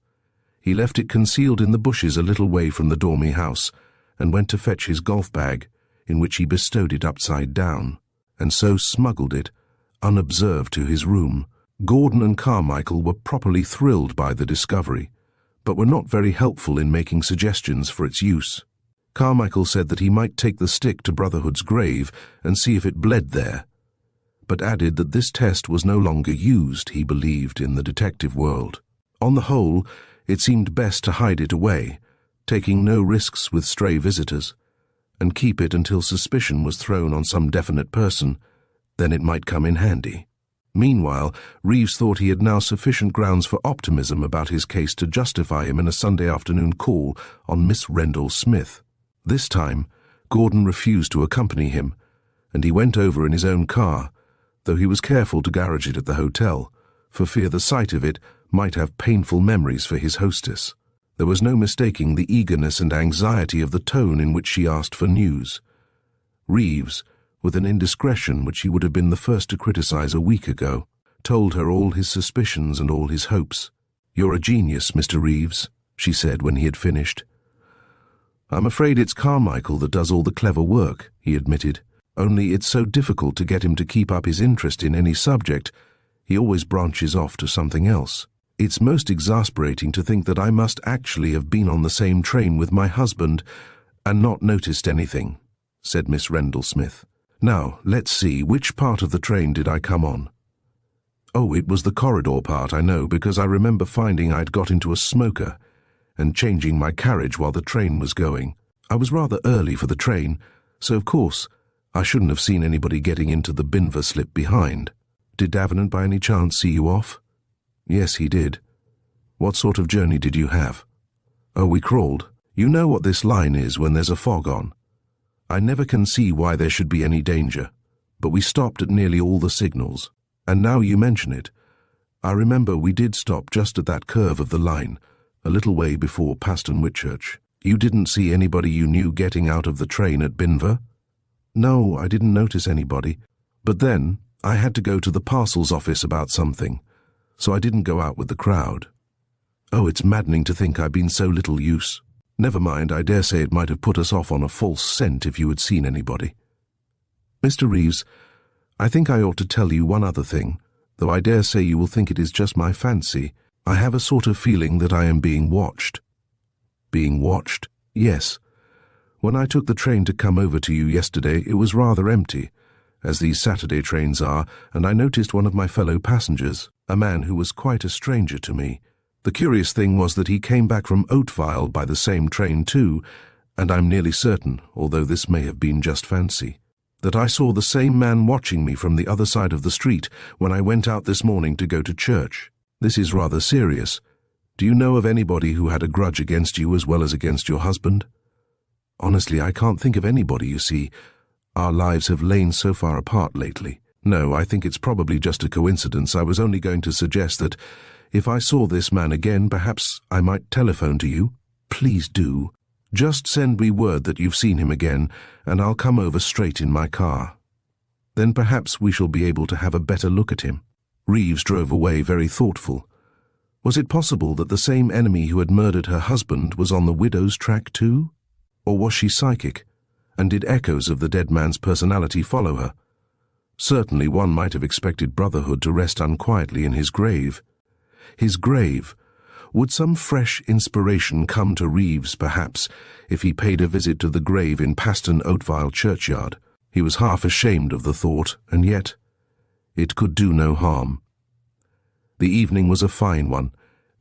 He left it concealed in the bushes a little way from the Dormy-house, and went to fetch his golf bag, in which he bestowed it upside down, and so smuggled it, unobserved, to his room. Gordon and Carmichael were properly thrilled by the discovery, but were not very helpful in making suggestions for its use. Carmichael said that he might take the stick to Brotherhood's grave and see if it bled there, but added that this test was no longer used, he believed, in the detective world. On the whole, it seemed best to hide it away, taking no risks with stray visitors, and keep it until suspicion was thrown on some definite person. Then it might come in handy. Meanwhile, Reeves thought he had now sufficient grounds for optimism about his case to justify him in a Sunday afternoon call on Miss Rendell Smith. This time, Gordon refused to accompany him, and he went over in his own car, though he was careful to garage it at the hotel, for fear the sight of it might have painful memories for his hostess. There was no mistaking the eagerness and anxiety of the tone in which she asked for news. Reeves, with an indiscretion which he would have been the first to criticize a week ago, told her all his suspicions and all his hopes. "You're a genius, Mr. Reeves," she said when he had finished. "I'm afraid it's Carmichael that does all the clever work," he admitted. "Only it's so difficult to get him to keep up his interest in any subject. He always branches off to something else. It's most exasperating to think that I must actually have been on the same train with my husband and not noticed anything," said Miss Rendell Smith. "Now, let's see, which part of the train did I come on?" "Oh, it was the corridor part, I know, because I remember finding I'd got into a smoker and changing my carriage while the train was going. I was rather early for the train, so of course I shouldn't have seen anybody getting into the Binver slip behind." "Did Davenant by any chance see you off?" "Yes, he did." "What sort of journey did you have?" "Oh, we crawled. You know what this line is when there's a fog on. I never can see why there should be any danger, but we stopped at nearly all the signals. And now you mention it, I remember we did stop just at that curve of the line, a little way before Paston Whitchurch. You didn't see anybody you knew getting out of the train at Binver?" "No, I didn't notice anybody. But then I had to go to the parcels office about something, so I didn't go out with the crowd." "Oh, it's maddening to think I've been so little use. Never mind, I dare say it might have put us off on a false scent if you had seen anybody. Mr. Reeves, I think I ought to tell you one other thing, though I dare say you will think it is just my fancy. I have a sort of feeling that I am being watched." "Being watched?" "Yes. When I took the train to come over to you yesterday, it was rather empty, as these Saturday trains are, and I noticed one of my fellow passengers, a man who was quite a stranger to me. The curious thing was that he came back from Oatvile by the same train too, and I'm nearly certain, although this may have been just fancy, that I saw the same man watching me from the other side of the street when I went out this morning to go to church. This is rather serious. Do you know of anybody who had a grudge against you as well as against your husband?" "Honestly, I can't think of anybody, you see. Our lives have lain so far apart lately. No, I think it's probably just a coincidence. I was only going to suggest that if I saw this man again, perhaps I might telephone to you." "Please do. Just send me word that you've seen him again, and I'll come over straight in my car. Then perhaps we shall be able to have a better look at him." Reeves drove away very thoughtful. Was it possible that the same enemy who had murdered her husband was on the widow's track too? Or was she psychic, and did echoes of the dead man's personality follow her? Certainly one might have expected Brotherhood to rest unquietly in his grave. His grave. Would some fresh inspiration come to Reeves, perhaps, if he paid a visit to the grave in Paston Oatvile churchyard? He was half ashamed of the thought, and yet it could do no harm. The evening was a fine one.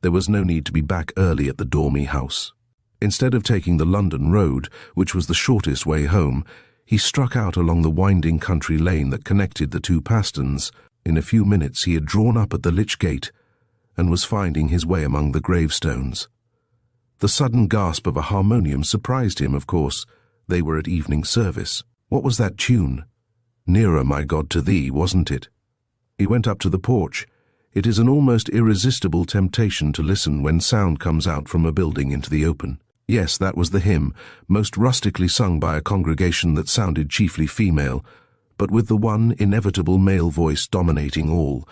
There was no need to be back early at the Dormy-house. Instead of taking the London road, which was the shortest way home, he struck out along the winding country lane that connected the two Pastons. In a few minutes he had drawn up at the Lich Gate and was finding his way among the gravestones. The sudden gasp of a harmonium surprised him, of course, They were at evening service. What was that tune? Nearer, my God, to thee, wasn't it? He went up to the porch. It is an almost irresistible temptation to listen when sound comes out from a building into the open. Yes, that was the hymn, most rustically sung by a congregation that sounded chiefly female, but with the one inevitable male voice dominating all,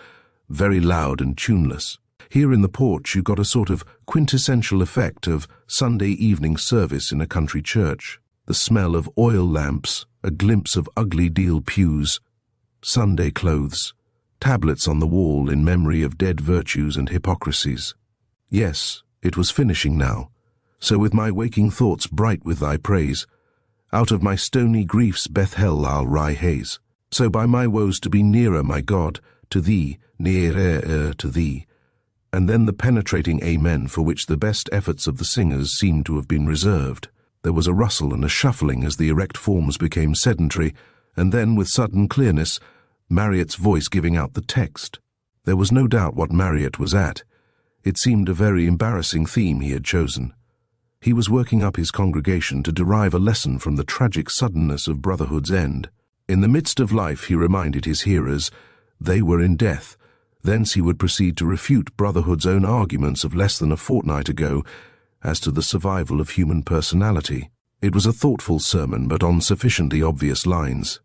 very loud and tuneless. Here in the porch you got a sort of quintessential effect of Sunday evening service in a country church. The smell of oil lamps, a glimpse of ugly deal pews, Sunday clothes, tablets on the wall in memory of dead virtues and hypocrisies. Yes, it was finishing now. So with my waking thoughts bright with thy praise, out of my stony griefs Bethel I'll rise. So by my woes to be nearer, my God, to thee, nearer to thee. And then the penetrating amen for which the best efforts of the singers seemed to have been reserved. There was a rustle and a shuffling as the erect forms became sedentary, and then, with sudden clearness, Marryatt's voice giving out the text. There was no doubt what Marryatt was at. It seemed a very embarrassing theme he had chosen. He was working up his congregation to derive a lesson from the tragic suddenness of brotherhood's end. In the midst of life, he reminded his hearers, they were in death. Thence he would proceed to refute brotherhood's own arguments of less than a fortnight ago as to the survival of human personality. It was a thoughtful sermon, but on sufficiently obvious lines.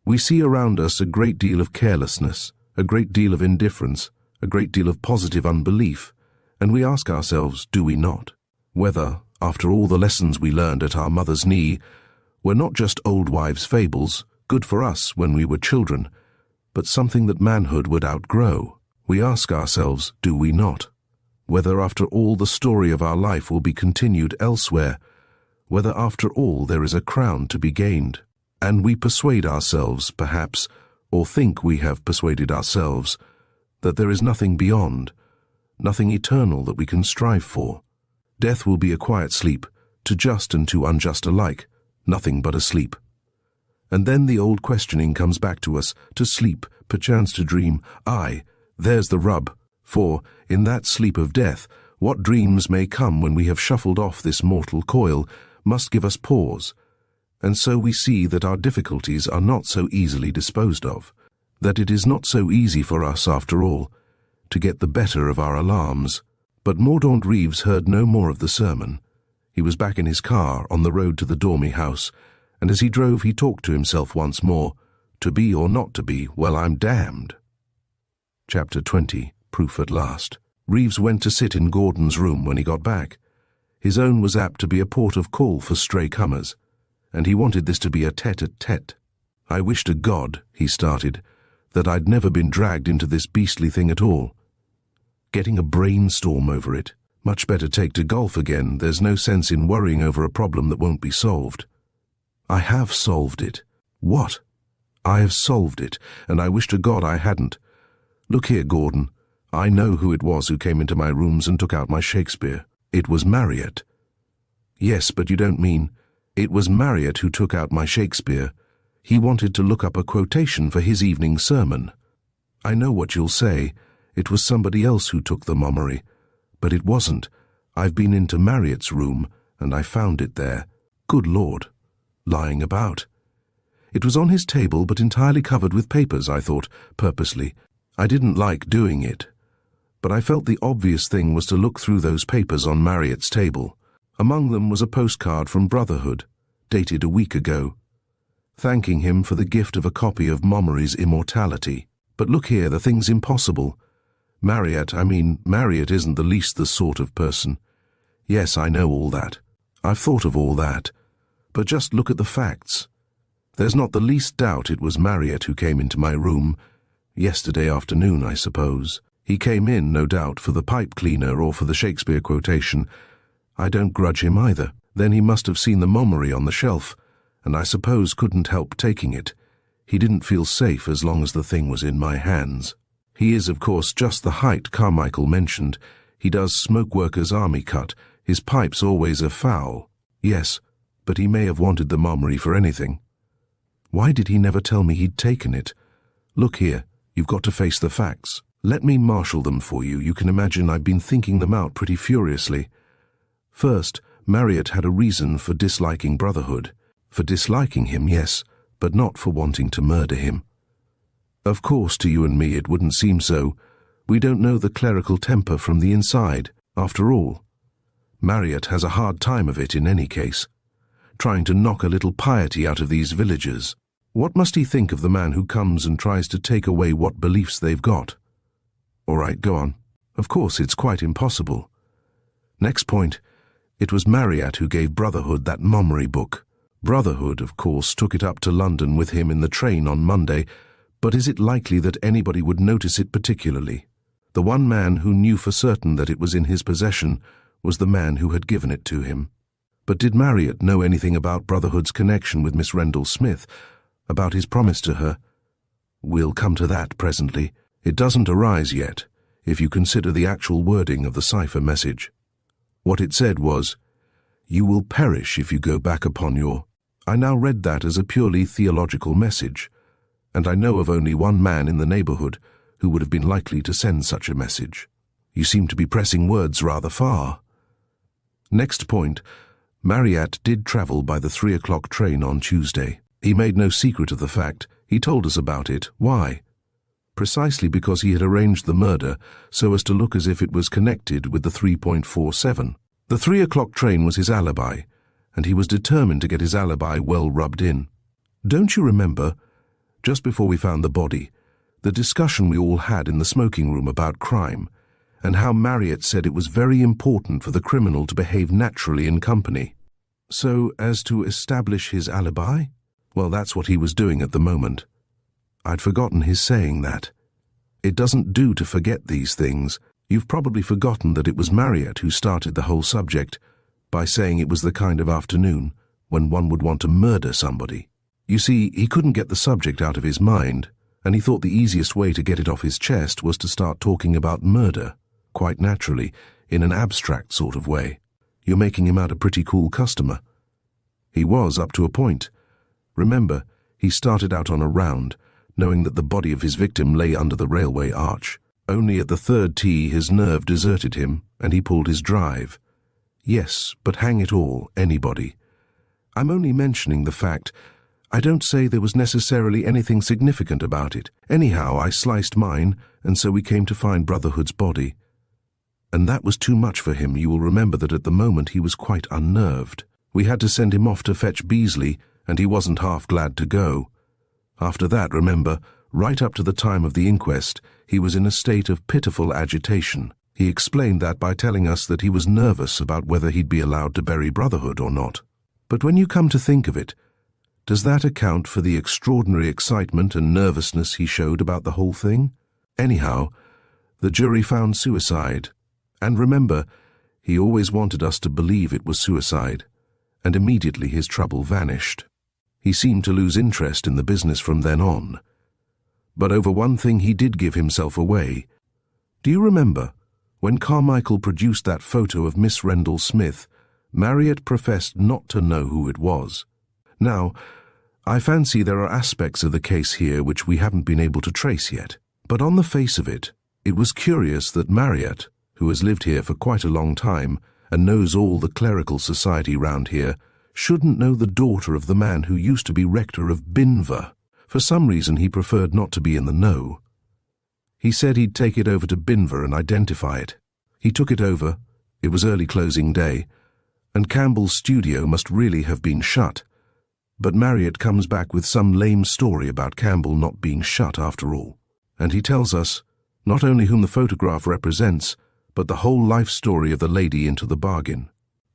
We see around us a great deal of carelessness, a great deal of indifference, a great deal of positive unbelief, and we ask ourselves, do we not? Whether, after all the lessons we learned at our mother's knee, were not just old wives' fables, good for us when we were children, but something that manhood would outgrow. We ask ourselves, do we not? Whether after all the story of our life will be continued elsewhere, whether after all there is a crown to be gained. And we persuade ourselves, perhaps, or think we have persuaded ourselves, that there is nothing beyond, nothing eternal that we can strive for. Death will be a quiet sleep, to just and to unjust alike, nothing but a sleep. And then the old questioning comes back to us, to sleep, perchance to dream. Aye, there's the rub, for, in that sleep of death, what dreams may come when we have shuffled off this mortal coil must give us pause, and so we see that our difficulties are not so easily disposed of, that it is not so easy for us, after all, to get the better of our alarms. But Mordaunt Reeves heard no more of the sermon. He was back in his car on the road to the Dormy-house, and as he drove he talked to himself once more. To be or not to be, well, I'm damned. Chapter 20. Proof at last. Reeves went to sit in Gordon's room when he got back. His own was apt to be a port of call for stray comers, and he wanted this to be a tete-a-tete. I wish to God, he started, that I'd never been dragged into this beastly thing at all. Getting a brainstorm over it. Much better take to golf again. There's no sense in worrying over a problem that won't be solved. I have solved it. What? I have solved it, and I wish to God I hadn't. Look here, Gordon. I know who it was who came into my rooms and took out my Shakespeare. It was Marryatt. Yes, but you don't mean... It was Marryatt who took out my Shakespeare. He wanted to look up a quotation for his evening sermon. I know what you'll say. It was somebody else who took the mummery. But it wasn't. I've been into Marryatt's room, and I found it there. Good Lord. Lying about. It was on his table, but entirely covered with papers, I thought, purposely. I didn't like doing it. But I felt the obvious thing was to look through those papers on Marryatt's table. Among them was a postcard from Brotherhood, dated a week ago, thanking him for the gift of a copy of Mommery's Immortality. But look here, the thing's impossible. Marryatt isn't the least the sort of person. Yes, I know all that. I've thought of all that. But just look at the facts. There's not the least doubt it was Marryatt who came into my room, yesterday afternoon, I suppose. He came in, no doubt, for the pipe cleaner or for the Shakespeare quotation. I don't grudge him either. Then he must have seen the Mommery on the shelf, and I suppose couldn't help taking it. He didn't feel safe as long as the thing was in my hands. He is, of course, just the height Carmichael mentioned. He does smoke workers' army cut. His pipe's always a foul. Yes, but he may have wanted the Mommery for anything. Why did he never tell me he'd taken it? Look here, you've got to face the facts. Let me marshal them for you. You can imagine I've been thinking them out pretty furiously. First, Marryatt had a reason for disliking Brotherhood. For disliking him, yes, but not for wanting to murder him. Of course, to you and me it wouldn't seem so. We don't know the clerical temper from the inside, after all. Marryatt has a hard time of it in any case, trying to knock a little piety out of these villagers. What must he think of the man who comes and tries to take away what beliefs they've got? All right, go on. Of course, it's quite impossible. Next point. It was Marryatt who gave Brotherhood that Montgomery book. Brotherhood, of course, took it up to London with him in the train on Monday, but is it likely that anybody would notice it particularly? The one man who knew for certain that it was in his possession was the man who had given it to him. But did Marryatt know anything about Brotherhood's connection with Miss Rendell Smith, about his promise to her? We'll come to that presently. It doesn't arise yet, if you consider the actual wording of the cipher message. What it said was, "You will perish if you go back upon your..." I now read that as a purely theological message, and I know of only one man in the neighbourhood who would have been likely to send such a message. You seem to be pressing words rather far. Next point. Marryatt did travel by the 3 o'clock train on Tuesday. He made no secret of the fact. He told us about it. Why? Precisely because he had arranged the murder so as to look as if it was connected with the 3.47. The 3 o'clock train was his alibi, and he was determined to get his alibi well rubbed in. Don't you remember, just before we found the body, the discussion we all had in the smoking room about crime, and how Marryatt said it was very important for the criminal to behave naturally in company, so as to establish his alibi? Well, that's what he was doing at the moment. I'd forgotten his saying that. It doesn't do to forget these things. You've probably forgotten that it was Marryatt who started the whole subject by saying it was the kind of afternoon when one would want to murder somebody. You see, he couldn't get the subject out of his mind, and he thought the easiest way to get it off his chest was to start talking about murder, quite naturally, in an abstract sort of way. You're making him out a pretty cool customer. He was, up to a point. Remember, he started out on a round, knowing that the body of his victim lay under the railway arch. Only at the third tee his nerve deserted him, and he pulled his drive. Yes, but hang it all, anybody. I'm only mentioning the fact. I don't say there was necessarily anything significant about it. Anyhow, I sliced mine, and so we came to find Brotherhood's body. And that was too much for him. You will remember that at the moment he was quite unnerved. We had to send him off to fetch Beasley, and he wasn't half glad to go. After that, remember, right up to the time of the inquest, he was in a state of pitiful agitation. He explained that by telling us that he was nervous about whether he'd be allowed to bury Brotherhood or not. But when you come to think of it, does that account for the extraordinary excitement and nervousness he showed about the whole thing? Anyhow, the jury found suicide. And remember, he always wanted us to believe it was suicide, and immediately his trouble vanished. He seemed to lose interest in the business from then on. But over one thing he did give himself away. Do you remember, when Carmichael produced that photo of Miss Rendell Smith, Marryatt professed not to know who it was. Now, I fancy there are aspects of the case here which we haven't been able to trace yet. But on the face of it, it was curious that Marryatt, who has lived here for quite a long time and knows all the clerical society round here, shouldn't know the daughter of the man who used to be rector of Binver. For some reason he preferred not to be in the know. He said he'd take it over to Binver and identify it. He took it over, it was early closing day, and Campbell's studio must really have been shut. But Marryatt comes back with some lame story about Campbell not being shut after all. And he tells us not only whom the photograph represents, but the whole life story of the lady into the bargain.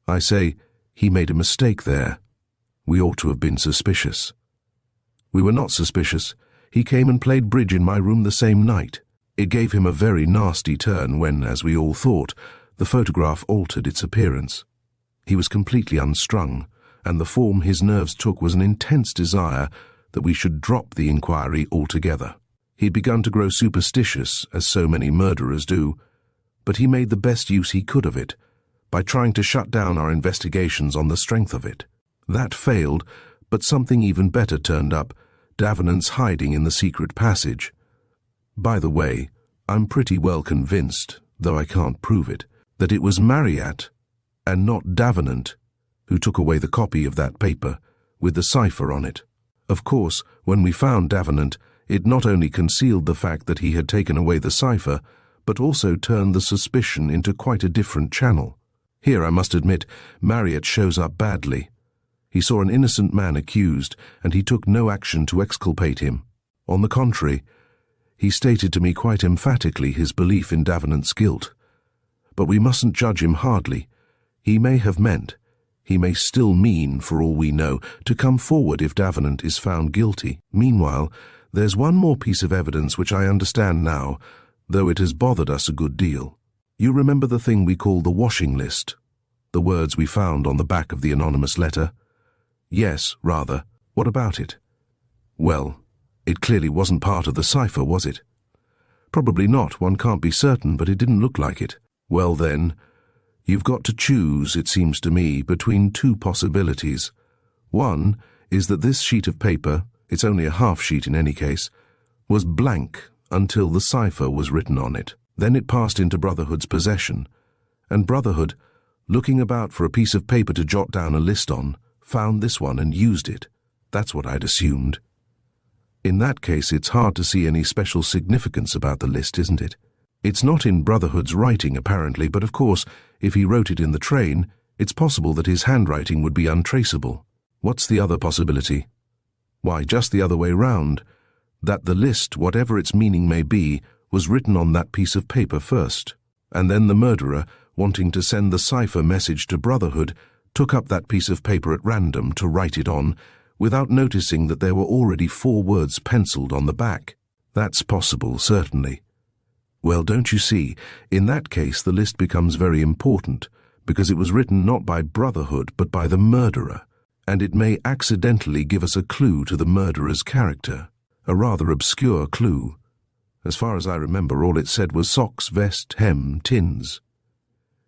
I say, he made a mistake there. We ought to have been suspicious. We were not suspicious. He came and played bridge in my room the same night. It gave him a very nasty turn when, as we all thought, the photograph altered its appearance. He was completely unstrung, and the form his nerves took was an intense desire that we should drop the inquiry altogether. He'd begun to grow superstitious, as so many murderers do, but he made the best use he could of it, by trying to shut down our investigations on the strength of it. That failed, but something even better turned up, Davenant's hiding in the secret passage. By the way, I'm pretty well convinced, though I can't prove it, that it was Marryatt, and not Davenant, who took away the copy of that paper with the cipher on it. Of course, when we found Davenant, it not only concealed the fact that he had taken away the cipher, but also turned the suspicion into quite a different channel. Here, I must admit, Marryatt shows up badly. He saw an innocent man accused, and he took no action to exculpate him. On the contrary, he stated to me quite emphatically his belief in Davenant's guilt. But we mustn't judge him hardly. He may have meant, he may still mean, for all we know, to come forward if Davenant is found guilty. Meanwhile, there's one more piece of evidence which I understand now, though it has bothered us a good deal. You remember the thing we call the washing list? The words we found on the back of the anonymous letter? Yes, rather. What about it? Well, it clearly wasn't part of the cipher, was it? Probably not, one can't be certain, but it didn't look like it. Well then, you've got to choose, it seems to me, between two possibilities. One is that this sheet of paper, it's only a half sheet in any case, was blank until the cipher was written on it. Then it passed into Brotherhood's possession, and Brotherhood, looking about for a piece of paper to jot down a list on, found this one and used it. That's what I'd assumed. In that case, it's hard to see any special significance about the list, isn't it? It's not in Brotherhood's writing, apparently, but of course, if he wrote it in the train, it's possible that his handwriting would be untraceable. What's the other possibility? Why, just the other way round, that the list, whatever its meaning may be, was written on that piece of paper first, and then the murderer, wanting to send the cipher message to Brotherhood, took up that piece of paper at random to write it on, without noticing that there were already 4 words penciled on the back. That's possible, certainly. Well, don't you see, in that case the list becomes very important, because it was written not by Brotherhood but by the murderer, and it may accidentally give us a clue to the murderer's character, a rather obscure clue. As far as I remember, all it said was socks, vest, hem, tins.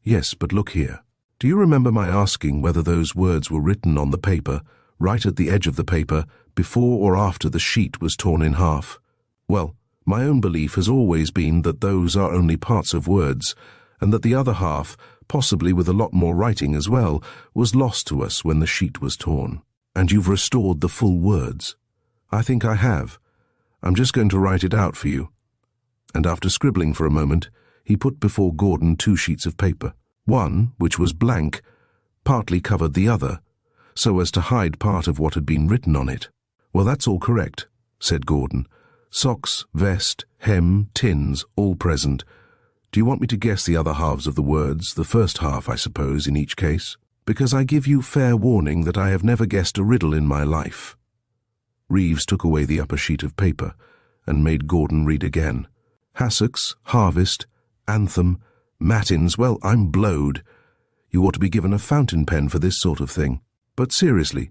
Yes, but look here. Do you remember my asking whether those words were written on the paper, right at the edge of the paper, before or after the sheet was torn in half? Well, my own belief has always been that those are only parts of words, and that the other half, possibly with a lot more writing as well, was lost to us when the sheet was torn. And you've restored the full words. I think I have. I'm just going to write it out for you. And after scribbling for a moment, he put before Gordon 2 sheets of paper. One, which was blank, partly covered the other, so as to hide part of what had been written on it. Well, that's all correct, said Gordon. Socks, vest, hem, tins, all present. Do you want me to guess the other halves of the words, the first half, I suppose, in each case? Because I give you fair warning that I have never guessed a riddle in my life. Reeves took away the upper sheet of paper and made Gordon read again. Hassocks, harvest, anthem, matins. Well, I'm blowed. You ought to be given a fountain pen for this sort of thing. But seriously,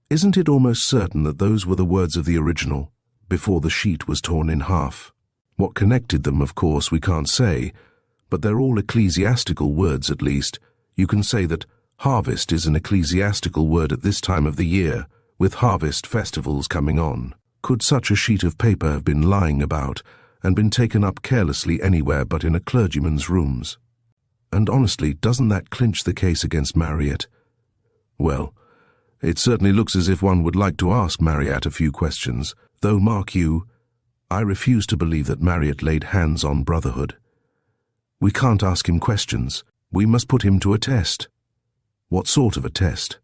isn't it almost certain that those were the words of the original, before the sheet was torn in half? What connected them, of course, we can't say, but they're all ecclesiastical words at least. You can say that harvest is an ecclesiastical word at this time of the year, with harvest festivals coming on. Could such a sheet of paper have been lying about, and been taken up carelessly anywhere but in a clergyman's rooms? And honestly, doesn't that clinch the case against Marryatt? Well, it certainly looks as if one would like to ask Marryatt a few questions, though, mark you, I refuse to believe that Marryatt laid hands on Brotherhood. We can't ask him questions. We must put him to a test. What sort of a test?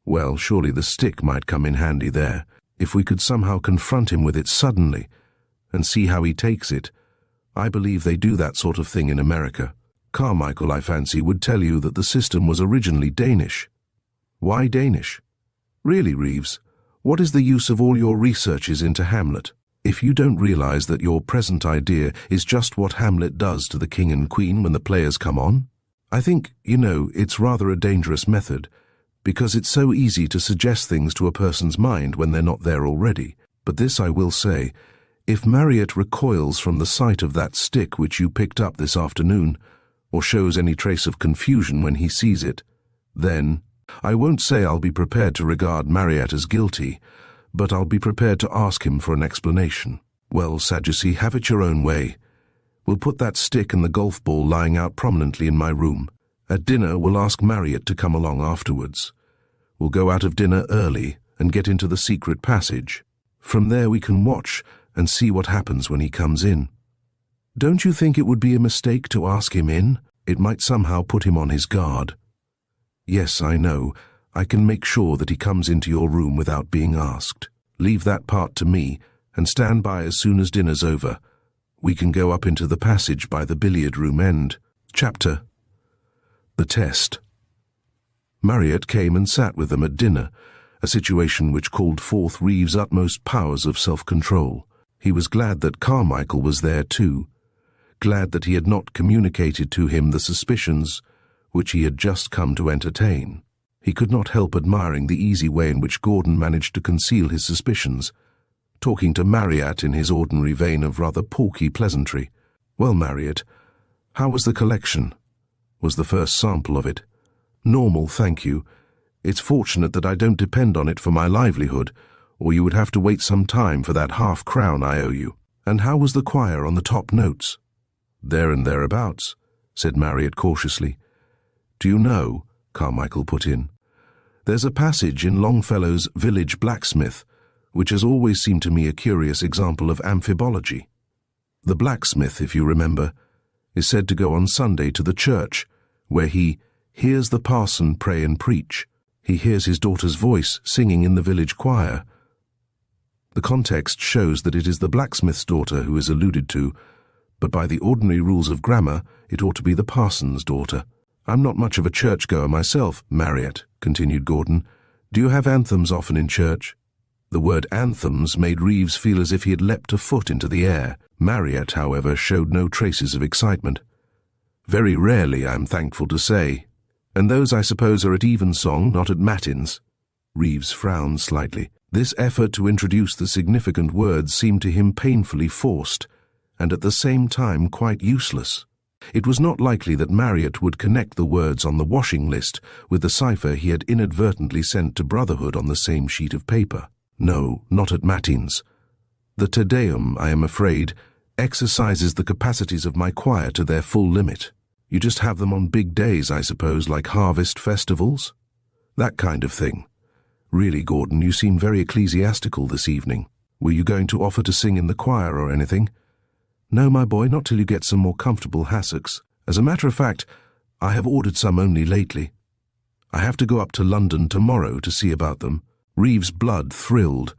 Well, surely the stick might come in handy there, if we could somehow confront him with it suddenly, and see how he takes it. I believe they do that sort of thing in America. Carmichael, I fancy, would tell you that the system was originally Danish. Why Danish? Really, Reeves, what is the use of all your researches into Hamlet, if you don't realize that your present idea is just what Hamlet does to the king and queen when the players come on? I think, it's rather a dangerous method, because it's so easy to suggest things to a person's mind when they're not there already. But this I will say, if Marryatt recoils from the sight of that stick which you picked up this afternoon, or shows any trace of confusion when he sees it, then I won't say I'll be prepared to regard Marryatt as guilty, but I'll be prepared to ask him for an explanation. Well, Sadducee, have it your own way. We'll put that stick and the golf ball lying out prominently in my room. At dinner, we'll ask Marryatt to come along afterwards. We'll go out of dinner early and get into the secret passage. From there we can watch and see what happens when he comes in. Don't you think it would be a mistake to ask him in? It might somehow put him on his guard. Yes, I know. I can make sure that he comes into your room without being asked. Leave that part to me and stand by as soon as dinner's over. We can go up into the passage by the billiard room end. Chapter. The Test. Marryatt came and sat with them at dinner, a situation which called forth Reeves' utmost powers of self-control. He was glad that Carmichael was there too, glad that he had not communicated to him the suspicions which he had just come to entertain. He could not help admiring the easy way in which Gordon managed to conceal his suspicions, talking to Marryatt in his ordinary vein of rather pawky pleasantry. Well, Marryatt, how was the collection? Was the first sample of it? Normal, thank you. It's fortunate that I don't depend on it for my livelihood, or you would have to wait some time for that half-crown I owe you. And how was the choir on the top notes? There and thereabouts, said Marryatt cautiously. Do you know, Carmichael put in, there's a passage in Longfellow's Village Blacksmith, which has always seemed to me a curious example of amphibology. The blacksmith, if you remember, is said to go on Sunday to the church, where he hears the parson pray and preach. He hears his daughter's voice singing in the village choir. The context shows that it is the blacksmith's daughter who is alluded to, but by the ordinary rules of grammar, it ought to be the parson's daughter. I'm not much of a churchgoer myself, Marryatt, continued Gordon. Do you have anthems often in church? The word anthems made Reeves feel as if he had leapt a foot into the air. Marryatt, however, showed no traces of excitement. Very rarely, I'm thankful to say. And those, I suppose, are at evensong, not at matins. Reeves frowned slightly. This effort to introduce the significant words seemed to him painfully forced, and at the same time quite useless. It was not likely that Marryatt would connect the words on the washing list with the cipher he had inadvertently sent to Brotherhood on the same sheet of paper. No, not at matins. The Te Deum, I am afraid, exercises the capacities of my choir to their full limit. You just have them on big days, I suppose, like harvest festivals? That kind of thing. Really, Gordon, you seem very ecclesiastical this evening. Were you going to offer to sing in the choir or anything? No, my boy, not till you get some more comfortable hassocks. As a matter of fact, I have ordered some only lately. I have to go up to London tomorrow to see about them. Reeves' blood thrilled.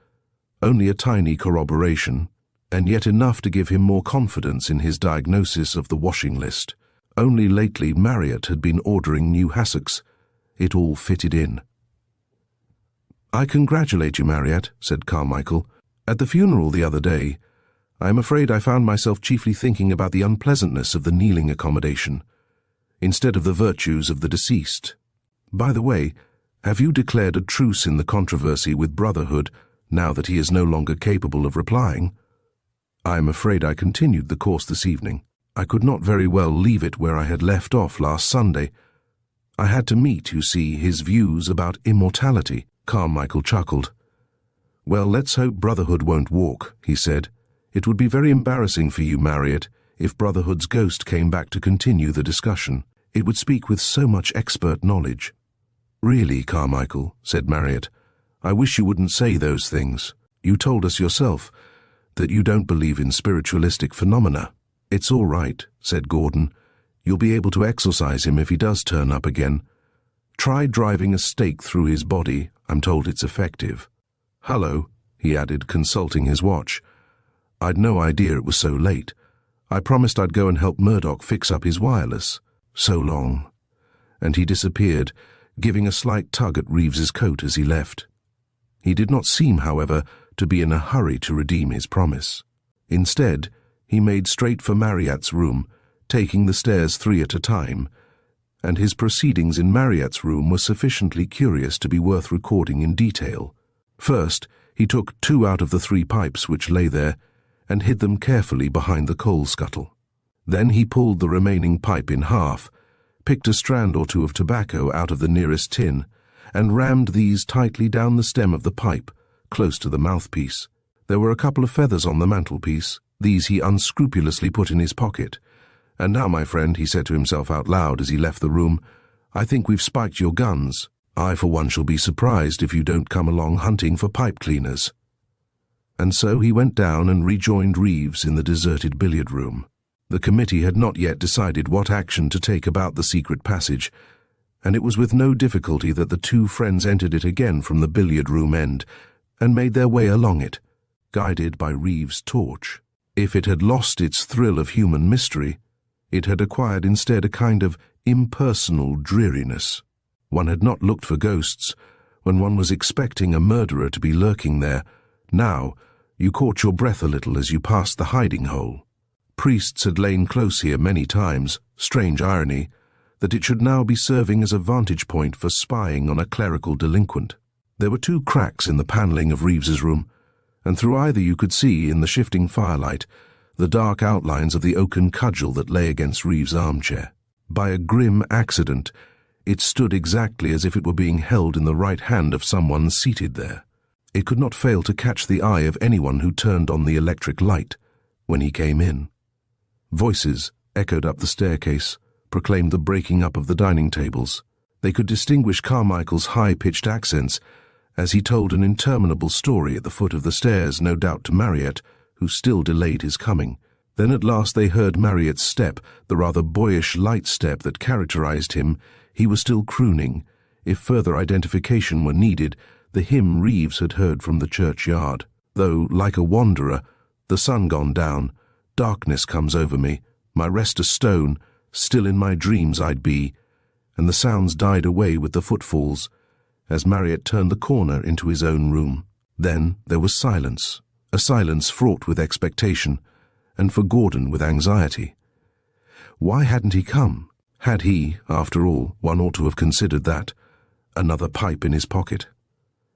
Only a tiny corroboration, and yet enough to give him more confidence in his diagnosis of the washing list. Only lately Marryatt had been ordering new hassocks. It all fitted in. I congratulate you, Marryatt, said Carmichael. At the funeral the other day, I am afraid I found myself chiefly thinking about the unpleasantness of the kneeling accommodation, instead of the virtues of the deceased. By the way, have you declared a truce in the controversy with Brotherhood, now that he is no longer capable of replying? I am afraid I continued the course this evening. I could not very well leave it where I had left off last Sunday. I had to meet, you see, his views about immortality. Carmichael chuckled. Well, let's hope Brotherhood won't walk, he said. It would be very embarrassing for you, Marryatt, if Brotherhood's ghost came back to continue the discussion. It would speak with so much expert knowledge. Really, Carmichael, said Marryatt, I wish you wouldn't say those things. You told us yourself that you don't believe in spiritualistic phenomena. It's all right, said Gordon. You'll be able to exorcise him if he does turn up again. Try driving a stake through his body. I'm told it's effective. Hello, he added, consulting his watch. I'd no idea it was so late. I promised I'd go and help Murdoch fix up his wireless. So long. And he disappeared, giving a slight tug at Reeves's coat as he left. He did not seem, however, to be in a hurry to redeem his promise. Instead, he made straight for Marryatt's room, taking the stairs 3 at a time, and his proceedings in Marryatt's room were sufficiently curious to be worth recording in detail. First, he took 2 out of the 3 pipes which lay there, and hid them carefully behind the coal scuttle. Then he pulled the remaining pipe in half, picked a strand or 2 of tobacco out of the nearest tin, and rammed these tightly down the stem of the pipe, close to the mouthpiece. There were a couple of feathers on the mantelpiece. These he unscrupulously put in his pocket. And now, my friend, he said to himself out loud as he left the room, I think we've spiked your guns. I for one shall be surprised if you don't come along hunting for pipe cleaners." And so he went down and rejoined Reeves in the deserted billiard room. The committee had not yet decided what action to take about the secret passage, and it was with no difficulty that the two friends entered it again from the billiard room end and made their way along it, guided by Reeves' torch. If it had lost its thrill of human mystery, it had acquired instead a kind of impersonal dreariness. One had not looked for ghosts when one was expecting a murderer to be lurking there. Now, you caught your breath a little as you passed the hiding hole. Priests had lain close here many times, strange irony, that it should now be serving as a vantage point for spying on a clerical delinquent. There were 2 cracks in the panelling of Reeves's room, and through either you could see, in the shifting firelight, the dark outlines of the oaken cudgel that lay against Reeves's armchair. By a grim accident, it stood exactly as if it were being held in the right hand of someone seated there. It could not fail to catch the eye of anyone who turned on the electric light when he came in. Voices echoed up the staircase, proclaimed the breaking up of the dining tables. They could distinguish Carmichael's high-pitched accents as he told an interminable story at the foot of the stairs, no doubt to Marryatt, who still delayed his coming. Then at last they heard Marryatt's step, the rather boyish light step that characterized him. He was still crooning. If further identification were needed, the hymn Reeves had heard from the churchyard. Though, like a wanderer, the sun gone down, darkness comes over me, my rest a stone, still in my dreams I'd be, and the sounds died away with the footfalls, as Marryatt turned the corner into his own room. Then there was silence, a silence fraught with expectation, and for Gordon with anxiety. Why hadn't he come? Had he, after all, one ought to have considered that, another pipe in his pocket?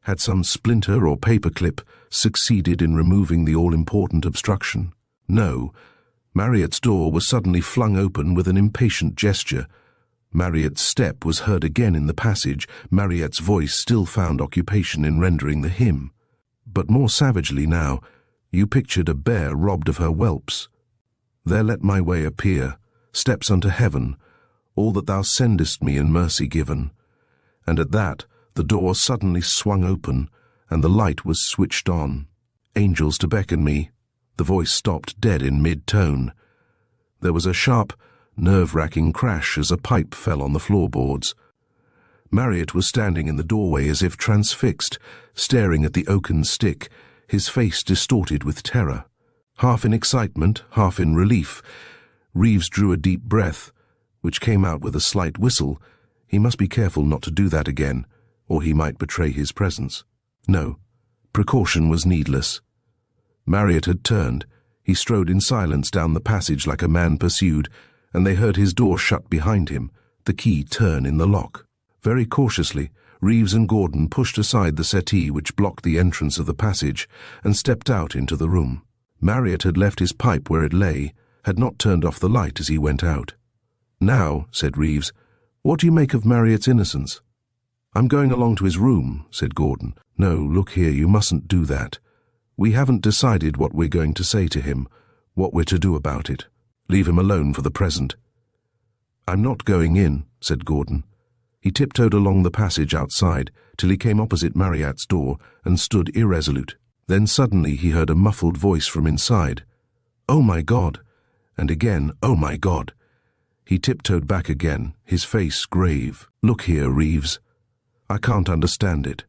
Had some splinter or paperclip succeeded in removing the all-important obstruction? No. Marryatt's door was suddenly flung open with an impatient gesture. Marryatt's step was heard again in the passage. Marryatt's voice still found occupation in rendering the hymn. But more savagely now, you pictured a bear robbed of her whelps. There let my way appear, steps unto heaven, all that thou sendest me in mercy given. And at that, the door suddenly swung open, and the light was switched on. Angels to beckon me. The voice stopped dead in mid-tone. There was a sharp, nerve-wracking crash as a pipe fell on the floorboards. Marryatt was standing in the doorway as if transfixed, staring at the oaken stick, his face distorted with terror. Half in excitement, half in relief, Reeves drew a deep breath, which came out with a slight whistle. He must be careful not to do that again, or he might betray his presence. No, precaution was needless. Marryatt had turned. He strode in silence down the passage like a man pursued, and they heard his door shut behind him, the key turn in the lock. Very cautiously, Reeves and Gordon pushed aside the settee which blocked the entrance of the passage and stepped out into the room. Marryatt had left his pipe where it lay, had not turned off the light as he went out. "Now," said Reeves, "what do you make of Marryatt's innocence?" "I'm going along to his room," said Gordon. "No, look here, you mustn't do that. We haven't decided what we're going to say to him, what we're to do about it. Leave him alone for the present." "I'm not going in," said Gordon. He tiptoed along the passage outside till he came opposite Marryatt's door and stood irresolute. Then suddenly he heard a muffled voice from inside. "Oh my God!" And again, "Oh my God!" He tiptoed back again, his face grave. "Look here, Reeves. I can't understand it.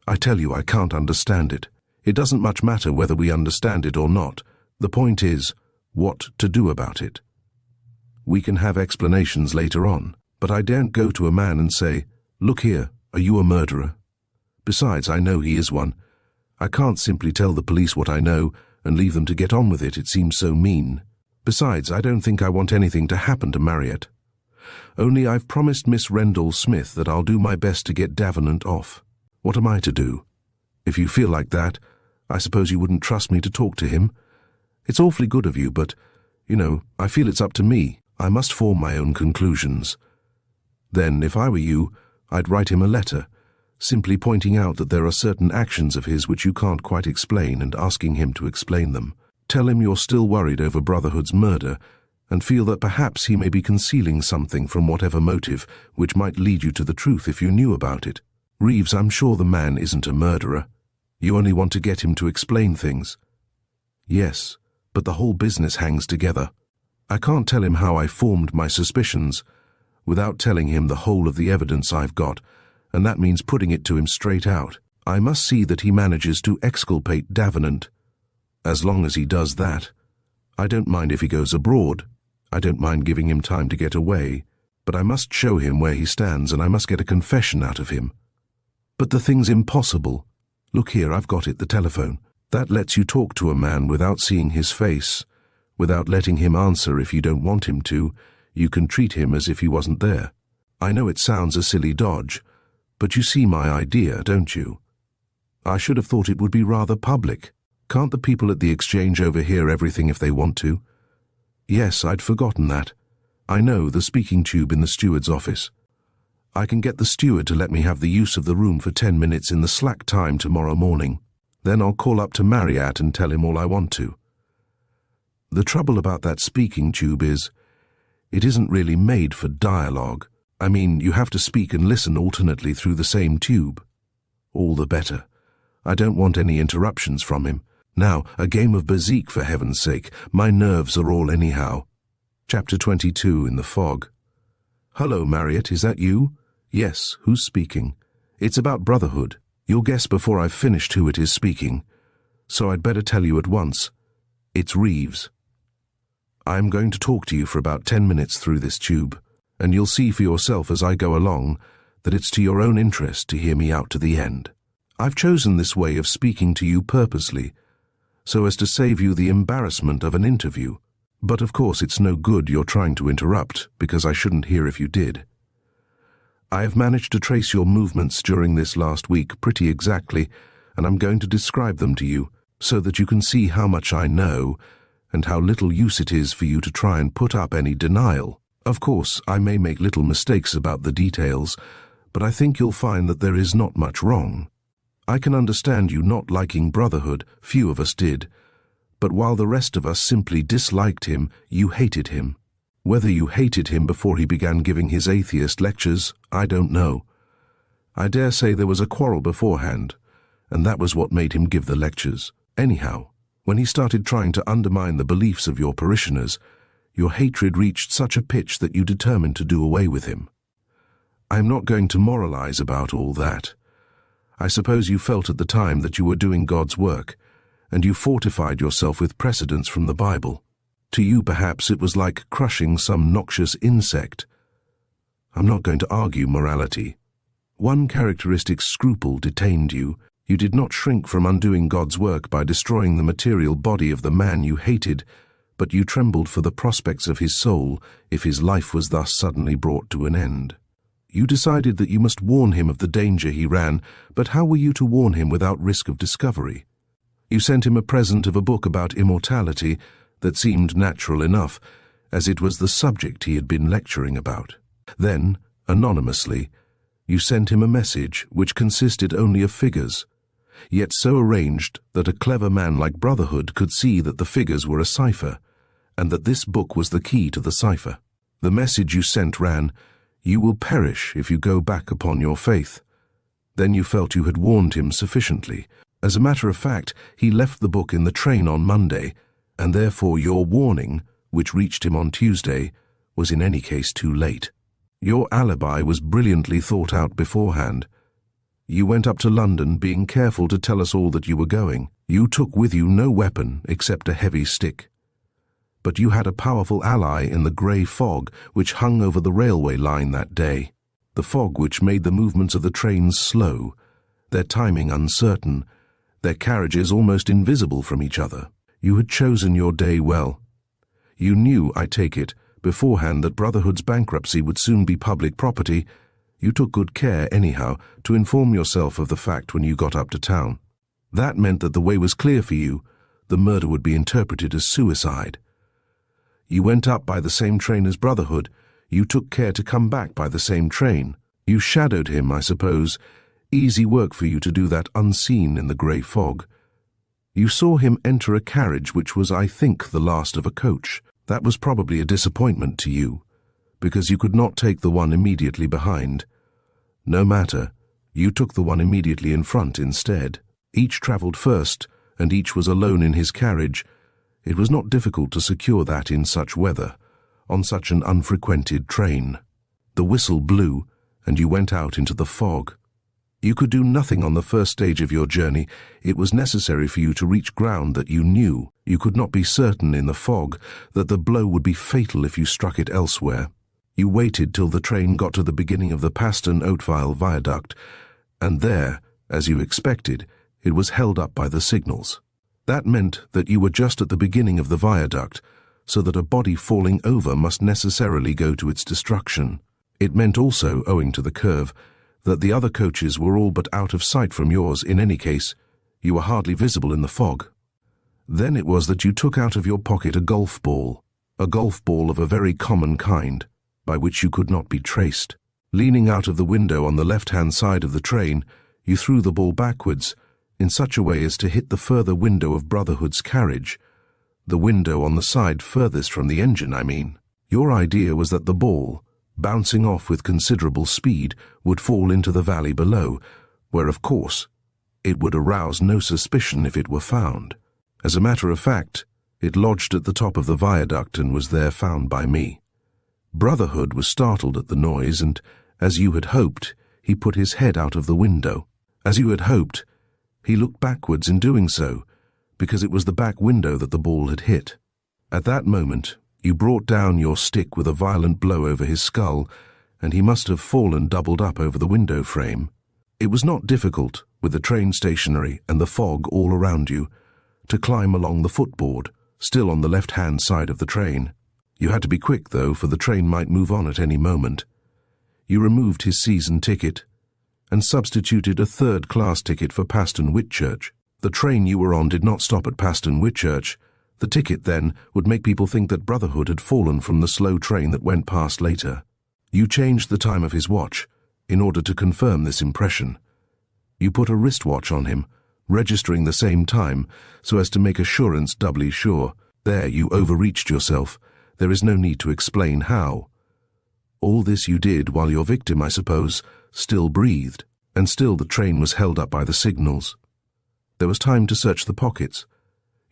I tell you I can't understand it. It doesn't much matter whether we understand it or not. The point is, what to do about it. We can have explanations later on, but I daren't go to a man and say, 'Look here, are you a murderer?' Besides, I know he is one. I can't simply tell the police what I know and leave them to get on with it. It seems so mean. Besides, I don't think I want anything to happen to Marryatt. Only I've promised Miss Rendall-Smith that I'll do my best to get Davenant off. What am I to do? If you feel like that, I suppose you wouldn't trust me to talk to him. It's awfully good of you, but, I feel it's up to me. I must form my own conclusions. Then, if I were you, I'd write him a letter, simply pointing out that there are certain actions of his which you can't quite explain and asking him to explain them. Tell him you're still worried over Brotherhood's murder, and feel that perhaps he may be concealing something from whatever motive which might lead you to the truth if you knew about it. Reeves, I'm sure the man isn't a murderer. You only want to get him to explain things. Yes, but the whole business hangs together. I can't tell him how I formed my suspicions without telling him the whole of the evidence I've got, and that means putting it to him straight out. I must see that he manages to exculpate Davenant. As long as he does that, I don't mind if he goes abroad. I don't mind giving him time to get away, but I must show him where he stands, and I must get a confession out of him. But the thing's impossible. Look here, I've got it, the telephone. That lets you talk to a man without seeing his face, without letting him answer if you don't want him to. You can treat him as if he wasn't there. I know it sounds a silly dodge, but you see my idea, don't you? I should have thought it would be rather public. Can't the people at the exchange overhear everything if they want to? Yes, I'd forgotten that. I know, the speaking tube in the steward's office. I can get the steward to let me have the use of the room for 10 minutes in the slack time tomorrow morning. Then I'll call up to Marryatt and tell him all I want to. The trouble about that speaking tube is, it isn't really made for dialogue. I mean, you have to speak and listen alternately through the same tube. All the better. I don't want any interruptions from him. Now, a game of bezique, for heaven's sake. My nerves are all anyhow. Chapter 22, in the fog. Hello, Marryatt, is that you? Yes, who's speaking? It's about Brotherhood. You'll guess before I've finished who it is speaking, so I'd better tell you at once. It's Reeves. I'm going to talk to you for about 10 minutes through this tube, and you'll see for yourself as I go along that it's to your own interest to hear me out to the end. I've chosen this way of speaking to you purposely, so as to save you the embarrassment of an interview. But of course it's no good you're trying to interrupt, because I shouldn't hear if you did. I have managed to trace your movements during this last week pretty exactly, and I'm going to describe them to you, so that you can see how much I know, and how little use it is for you to try and put up any denial. Of course, I may make little mistakes about the details, but I think you'll find that there is not much wrong. I can understand you not liking Brotherhood, few of us did, but while the rest of us simply disliked him, you hated him. Whether you hated him before he began giving his atheist lectures, I don't know. I dare say there was a quarrel beforehand, and that was what made him give the lectures. Anyhow, when he started trying to undermine the beliefs of your parishioners, your hatred reached such a pitch that you determined to do away with him. I am not going to moralize about all that. I suppose you felt at the time that you were doing God's work, and you fortified yourself with precedents from the Bible. To you, perhaps, it was like crushing some noxious insect. I'm not going to argue morality. One characteristic scruple detained you. You did not shrink from undoing God's work by destroying the material body of the man you hated, but you trembled for the prospects of his soul if his life was thus suddenly brought to an end. You decided that you must warn him of the danger he ran, but how were you to warn him without risk of discovery? You sent him a present of a book about immortality that seemed natural enough, as it was the subject he had been lecturing about. Then, anonymously, you sent him a message which consisted only of figures, yet so arranged that a clever man like Brotherhood could see that the figures were a cipher, and that this book was the key to the cipher. The message you sent ran, "You will perish if you go back upon your faith." Then you felt you had warned him sufficiently. As a matter of fact, he left the book in the train on Monday, and therefore your warning, which reached him on Tuesday, was in any case too late. Your alibi was brilliantly thought out beforehand. You went up to London, being careful to tell us all that you were going. You took with you no weapon except a heavy stick. But you had a powerful ally in the grey fog which hung over the railway line that day, the fog which made the movements of the trains slow, their timing uncertain, their carriages almost invisible from each other. You had chosen your day well. You knew, I take it, beforehand that Brotherhood's bankruptcy would soon be public property. You took good care, anyhow, to inform yourself of the fact when you got up to town. That meant that the way was clear for you. The murder would be interpreted as suicide. You went up by the same train as Brotherhood. You took care to come back by the same train. You shadowed him, I suppose. Easy work for you to do that unseen in the grey fog. You saw him enter a carriage which was, I think, the last of a coach. That was probably a disappointment to you, because you could not take the one immediately behind. No matter, you took the one immediately in front instead. Each travelled first, and each was alone in his carriage. It was not difficult to secure that in such weather, on such an unfrequented train. The whistle blew, and you went out into the fog. You could do nothing on the first stage of your journey. It was necessary for you to reach ground that you knew. You could not be certain in the fog that the blow would be fatal if you struck it elsewhere. You waited till the train got to the beginning of the Paston Oatvile Viaduct, and there, as you expected, it was held up by the signals. That meant that you were just at the beginning of the viaduct, so that a body falling over must necessarily go to its destruction. It meant also, owing to the curve, that the other coaches were all but out of sight from yours. In any case, you were hardly visible in the fog. Then it was that you took out of your pocket a golf ball of a very common kind, by which you could not be traced. Leaning out of the window on the left-hand side of the train, you threw the ball backwards, in such a way as to hit the further window of Brotherhood's carriage. The window on the side furthest from the engine, I mean. Your idea was that the ball, bouncing off with considerable speed, would fall into the valley below, where, of course, it would arouse no suspicion if it were found. As a matter of fact, it lodged at the top of the viaduct and was there found by me. Brotherhood was startled at the noise, and, as you had hoped, he put his head out of the window. As you had hoped, he looked backwards in doing so, because it was the back window that the ball had hit. At that moment, you brought down your stick with a violent blow over his skull, and he must have fallen doubled up over the window frame. It was not difficult, with the train stationary and the fog all around you, to climb along the footboard, still on the left-hand side of the train. You had to be quick, though, for the train might move on at any moment. You removed his season ticket, and substituted a third-class ticket for Paston Whitchurch. The train you were on did not stop at Paston Whitchurch. The ticket, then, would make people think that Brotherhood had fallen from the slow train that went past later. You changed the time of his watch, in order to confirm this impression. You put a wristwatch on him, registering the same time, so as to make assurance doubly sure. There you overreached yourself. There is no need to explain how. All this you did while your victim, I suppose, still breathed, and still the train was held up by the signals. There was time to search the pockets.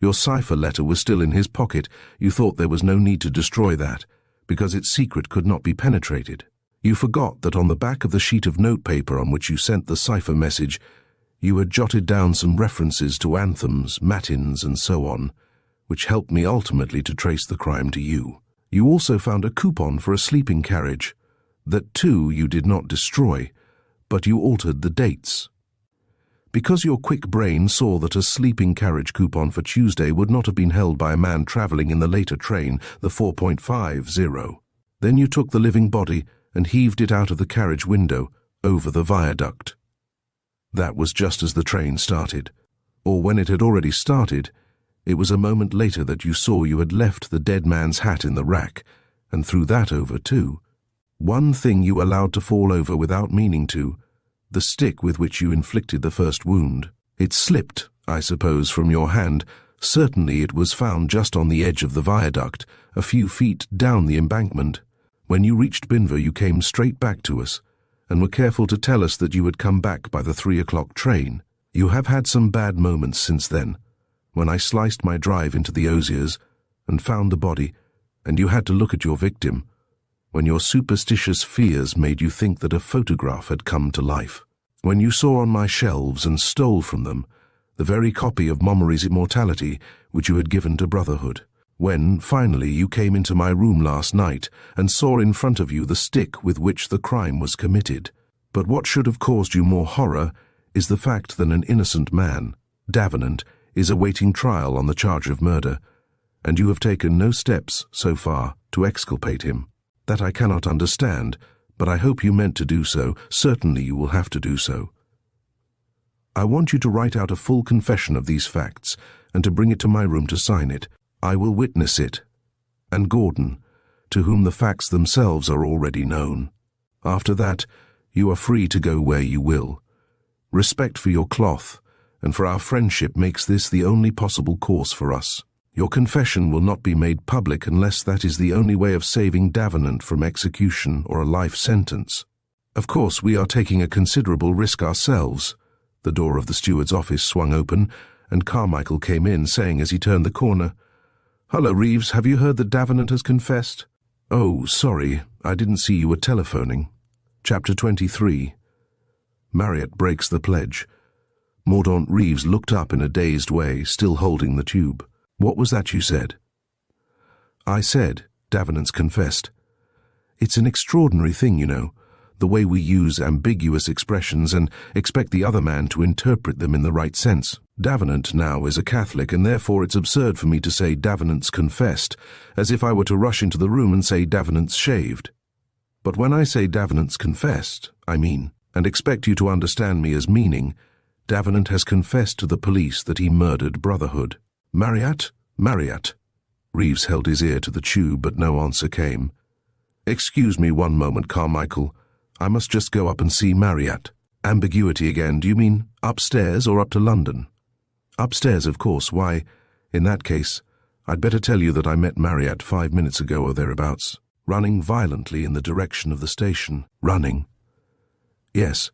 Your cipher letter was still in his pocket. You thought there was no need to destroy that, because its secret could not be penetrated. You forgot that on the back of the sheet of notepaper on which you sent the cipher message, you had jotted down some references to anthems, matins, and so on, which helped me ultimately to trace the crime to you. You also found a coupon for a sleeping carriage. That, too, you did not destroy, but you altered the dates. Because your quick brain saw that a sleeping carriage coupon for Tuesday would not have been held by a man travelling in the later train, the 4.50. Then you took the living body and heaved it out of the carriage window, over the viaduct. That was just as the train started. Or when it had already started, it was a moment later that you saw you had left the dead man's hat in the rack, and threw that over too. One thing you allowed to fall over without meaning to, the stick with which you inflicted the first wound. It slipped, I suppose, from your hand. Certainly it was found just on the edge of the viaduct, a few feet down the embankment. When you reached Binver, you came straight back to us, and were careful to tell us that you had come back by the 3 o'clock train. You have had some bad moments since then, when I sliced my drive into the osiers and found the body, and you had to look at your victim, when your superstitious fears made you think that a photograph had come to life. When you saw on my shelves and stole from them the very copy of Momery's Immortality which you had given to Brotherhood. When, finally, you came into my room last night and saw in front of you the stick with which the crime was committed. But what should have caused you more horror is the fact that an innocent man, Davenant, is awaiting trial on the charge of murder, and you have taken no steps, so far, to exculpate him. That I cannot understand, but I hope you meant to do so. Certainly you will have to do so. I want you to write out a full confession of these facts, and to bring it to my room to sign it. I will witness it, and Gordon, to whom the facts themselves are already known. After that, you are free to go where you will. Respect for your cloth, and for our friendship makes this the only possible course for us. Your confession will not be made public unless that is the only way of saving Davenant from execution or a life sentence. Of course, we are taking a considerable risk ourselves. The door of the steward's office swung open, and Carmichael came in, saying as he turned the corner, "Hello, Reeves, have you heard that Davenant has confessed?" "Oh, sorry, I didn't see you were telephoning." Chapter 23. Marryatt breaks the pledge. Mordaunt Reeves looked up in a dazed way, still holding the tube. "What was that you said?" "I said Davenant's confessed. It's an extraordinary thing, you know, the way we use ambiguous expressions and expect the other man to interpret them in the right sense. Davenant now is a Catholic, and therefore it's absurd for me to say Davenant's confessed, as if I were to rush into the room and say Davenant's shaved. But when I say Davenant's confessed, I mean, and expect you to understand me as meaning, Davenant has confessed to the police that he murdered Brotherhood." "Marryatt? Marryatt." Reeves held his ear to the tube, but no answer came. "Excuse me one moment, Carmichael. I must just go up and see Marryatt." "Ambiguity again. Do you mean upstairs or up to London?" "Upstairs, of course. Why, in that case, I'd better tell you that I met Marryatt 5 minutes ago or thereabouts, running violently in the direction of the station." "Running?" "Yes.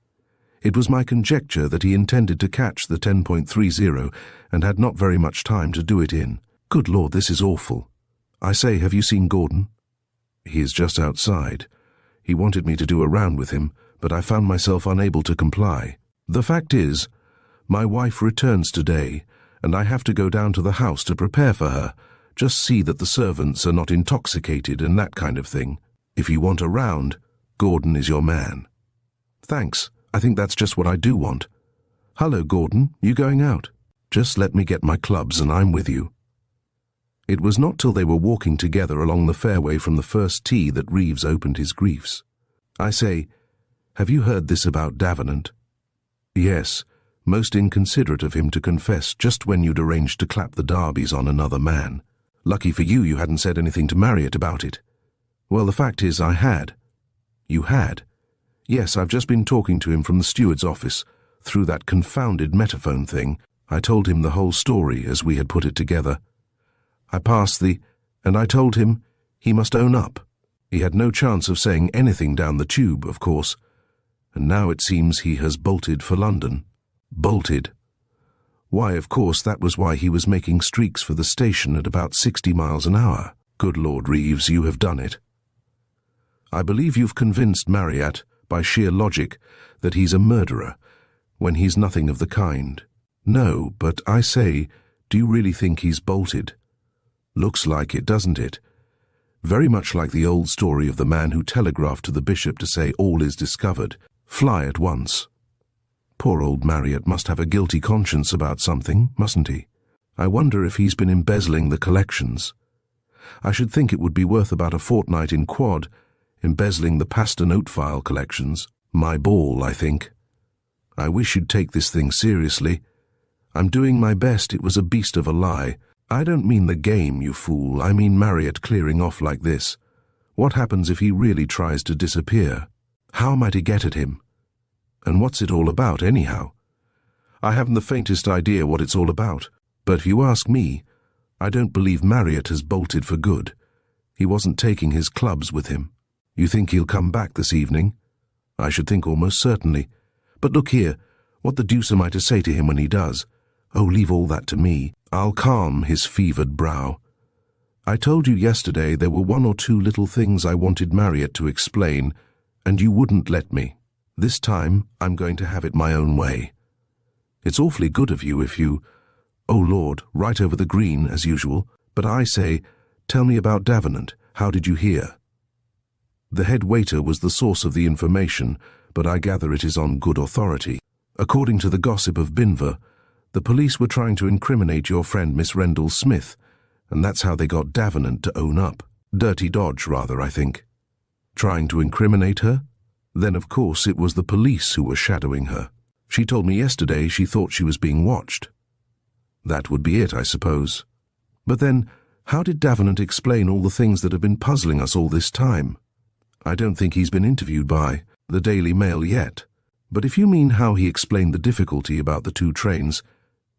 It was my conjecture that he intended to catch the 10.30 and had not very much time to do it in." "Good Lord, this is awful. I say, have you seen Gordon?" "He is just outside. He wanted me to do a round with him, but I found myself unable to comply. The fact is, my wife returns today, and I have to go down to the house to prepare for her, just see that the servants are not intoxicated and that kind of thing. If you want a round, Gordon is your man." "Thanks. I think that's just what I do want." "Hello, Gordon. You going out?" "Just let me get my clubs and I'm with you." It was not till they were walking together along the fairway from the first tee that Reeves opened his griefs. "I say, have you heard this about Davenant?" "Yes. Most inconsiderate of him to confess just when you'd arranged to clap the derbies on another man. Lucky for you, you hadn't said anything to Marryatt about it." "Well, the fact is I had." "You had?" "Yes, I've just been talking to him from the steward's office, through that confounded metaphone thing. I told him the whole story as we had put it together. I passed and I told him he must own up. He had no chance of saying anything down the tube, of course, and now it seems he has bolted for London." "Bolted?" "Why, of course, that was why he was making streaks for the station at about 60 miles an hour. Good Lord, Reeves, you have done it. I believe you've convinced Marryatt, by sheer logic, that he's a murderer, when he's nothing of the kind." "No, but I say, do you really think he's bolted?" "Looks like it, doesn't it? Very much like the old story of the man who telegraphed to the bishop to say all is discovered, fly at once. Poor old Marryatt must have a guilty conscience about something, mustn't he? I wonder if he's been embezzling the collections. I should think it would be worth about a fortnight in quod, embezzling the Paston Oatvile collections. My ball, I think. I wish you'd take this thing seriously. I'm doing my best. It was a beast of a lie. I don't mean the game, you fool. I mean Marryatt clearing off like this. What happens if he really tries to disappear? How am I to get at him? And what's it all about, anyhow? I haven't the faintest idea what it's all about. But if you ask me, I don't believe Marryatt has bolted for good. He wasn't taking his clubs with him. You think he'll come back this evening? I should think almost certainly. But look here, what the deuce am I to say to him when he does? Oh, leave all that to me. I'll calm his fevered brow. I told you yesterday there were 1 or 2 little things I wanted Marryatt to explain, and you wouldn't let me. This time I'm going to have it my own way. It's awfully good of you if you... Oh, Lord, right over the green, as usual. But I say, tell me about Davenant. How did you hear? The head waiter was the source of the information, but I gather it is on good authority. According to the gossip of Binver, the police were trying to incriminate your friend Miss Rendell Smith, and that's how they got Davenant to own up. Dirty dodge, rather, I think. Trying to incriminate her? Then, of course, it was the police who were shadowing her. She told me yesterday she thought she was being watched. That would be it, I suppose. But then, how did Davenant explain all the things that have been puzzling us all this time? I don't think he's been interviewed by the Daily Mail yet. But if you mean how he explained the difficulty about the 2 trains,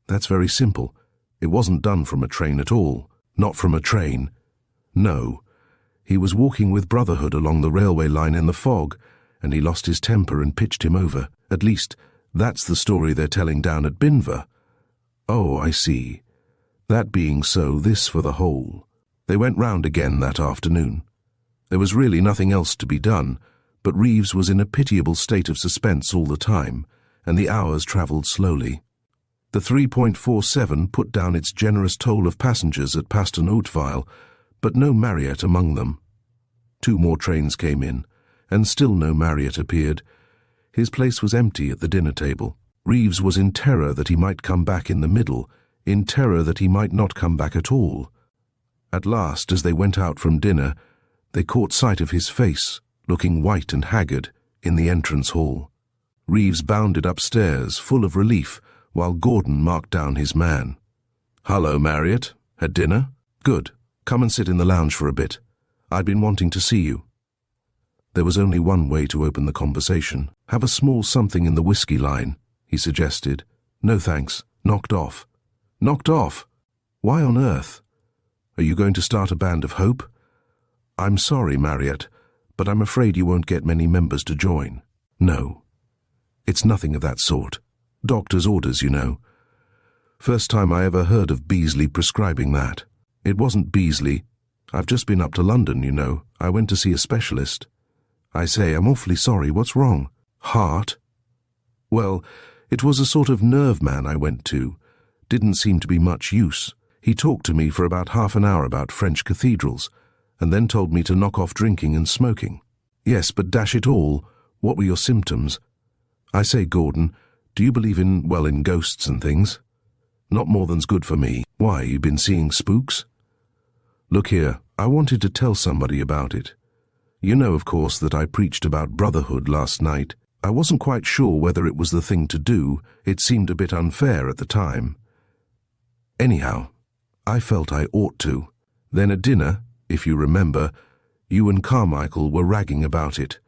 that's very simple. It wasn't done from a train at all. Not from a train. No. He was walking with Brotherhood along the railway line in the fog, and he lost his temper and pitched him over. At least, that's the story they're telling down at Binver. Oh, I see. That being so, this for the whole. They went round again that afternoon. There was really nothing else to be done, but Reeves was in a pitiable state of suspense all the time, and the hours travelled slowly. The 3.47 put down its generous toll of passengers at Paston Oatvile, but no Marryatt among them. 2 more trains came in, and still no Marryatt appeared. His place was empty at the dinner table. Reeves was in terror that he might come back in the middle, in terror that he might not come back at all. At last, as they went out from dinner, they caught sight of his face, looking white and haggard, in the entrance hall. Reeves bounded upstairs, full of relief, while Gordon marked down his man. "Hello, Marryatt. Had dinner? Good. Come and sit in the lounge for a bit. I'd been wanting to see you." There was only one way to open the conversation. "Have a small something in the whiskey line," he suggested. "No thanks. Knocked off." "Knocked off? Why on earth? Are you going to start a band of hope?" "I'm sorry, Marryatt, but I'm afraid you won't get many members to join." "No. It's nothing of that sort. Doctor's orders, you know." First time I ever heard of Beasley prescribing that. "It wasn't Beasley. I've just been up to London, you know. I went to see a specialist." "I say, I'm awfully sorry. What's wrong?" "Heart." "Well, it was a sort of nerve man I went to. Didn't seem to be much use. He talked to me for about half an hour about French cathedrals, and then told me to knock off drinking and smoking." "Yes, but dash it all, what were your symptoms? I say, Gordon, do you believe in ghosts and things?" "Not more than's good for me." "Why, you been seeing spooks?" "Look here, I wanted to tell somebody about it. You know, of course, that I preached about Brotherhood last night. I wasn't quite sure whether it was the thing to do. It seemed a bit unfair at the time. Anyhow, I felt I ought to. Then at dinner, if you remember, you and Carmichael were ragging about it,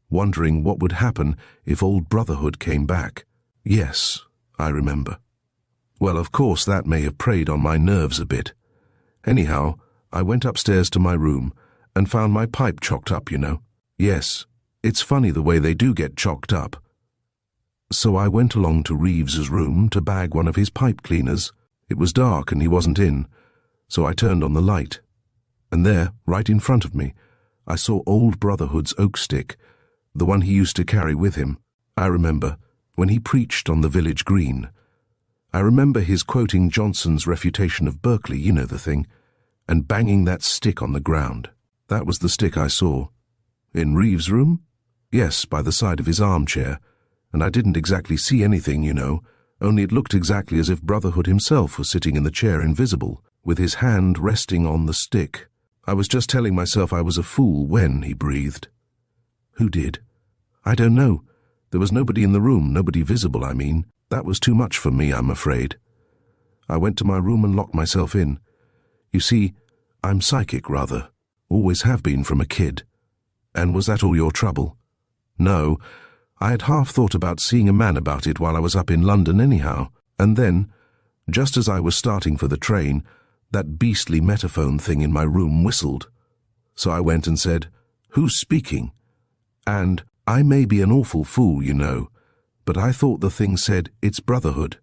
wondering what would happen if old Brotherhood came back." "Yes, I remember." "Well, of course that may have preyed on my nerves a bit. Anyhow, I went upstairs to my room and found my pipe chocked up, you know." "Yes, it's funny the way they do get chocked up." "So I went along to Reeves's room to bag one of his pipe cleaners. It was dark and he wasn't in, so I turned on the light. And there, right in front of me, I saw old Brotherhood's oak stick, the one he used to carry with him. I remember, when he preached on the village green. I remember his quoting Johnson's refutation of Berkeley, you know the thing, and banging that stick on the ground. That was the stick I saw." "In Reeves' room?" "Yes, by the side of his armchair, and I didn't exactly see anything, you know, only it looked exactly as if Brotherhood himself was sitting in the chair invisible, with his hand resting on the stick. I was just telling myself I was a fool when he breathed." "Who did?" "I don't know. There was nobody in the room, nobody visible, I mean. That was too much for me, I'm afraid. I went to my room and locked myself in. You see, I'm psychic, rather. Always have been from a kid." "And was that all your trouble?" "No. I had half thought about seeing a man about it while I was up in London anyhow. And then, just as I was starting for the train, that beastly metaphone thing in my room whistled. So I went and said, 'Who's speaking?' And I may be an awful fool, you know, but I thought the thing said, 'It's Brotherhood.'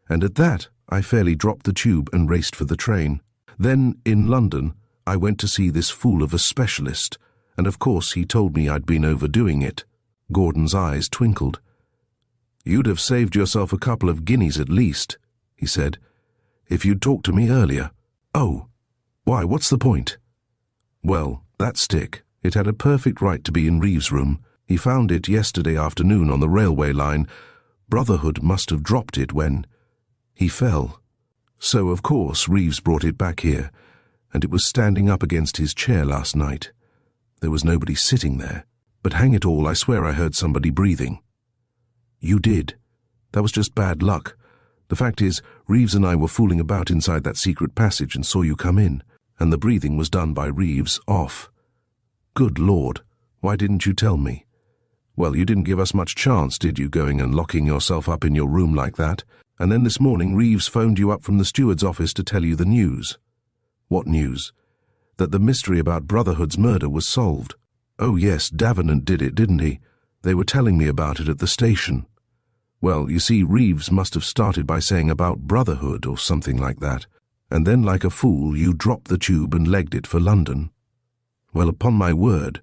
And at that, I fairly dropped the tube and raced for the train. Then, in London, I went to see this fool of a specialist, and of course he told me I'd been overdoing it." Gordon's eyes twinkled. "You'd have saved yourself a couple of guineas at least," he said, "if you'd talked to me earlier." "Oh, why, what's the point?" "Well, that stick, it had a perfect right to be in Reeves' room. He found it yesterday afternoon on the railway line. Brotherhood must have dropped it when he fell. So, of course, Reeves brought it back here, and it was standing up against his chair last night. There was nobody sitting there, but hang it all, I swear I heard somebody breathing." "You did? That was just bad luck. The fact is, Reeves and I were fooling about inside that secret passage and saw you come in, and the breathing was done by Reeves off." "Good Lord, why didn't you tell me?" "Well, you didn't give us much chance, did you, going and locking yourself up in your room like that? And then this morning Reeves phoned you up from the steward's office to tell you the news." What news? That the mystery about Brotherhood's murder was solved. Oh yes, Davenant did it, didn't he? They were telling me about it at the station. Well, you see, Reeves must have started by saying about Brotherhood or something like that, and then like a fool you dropped the tube and legged it for London. Well, upon my word.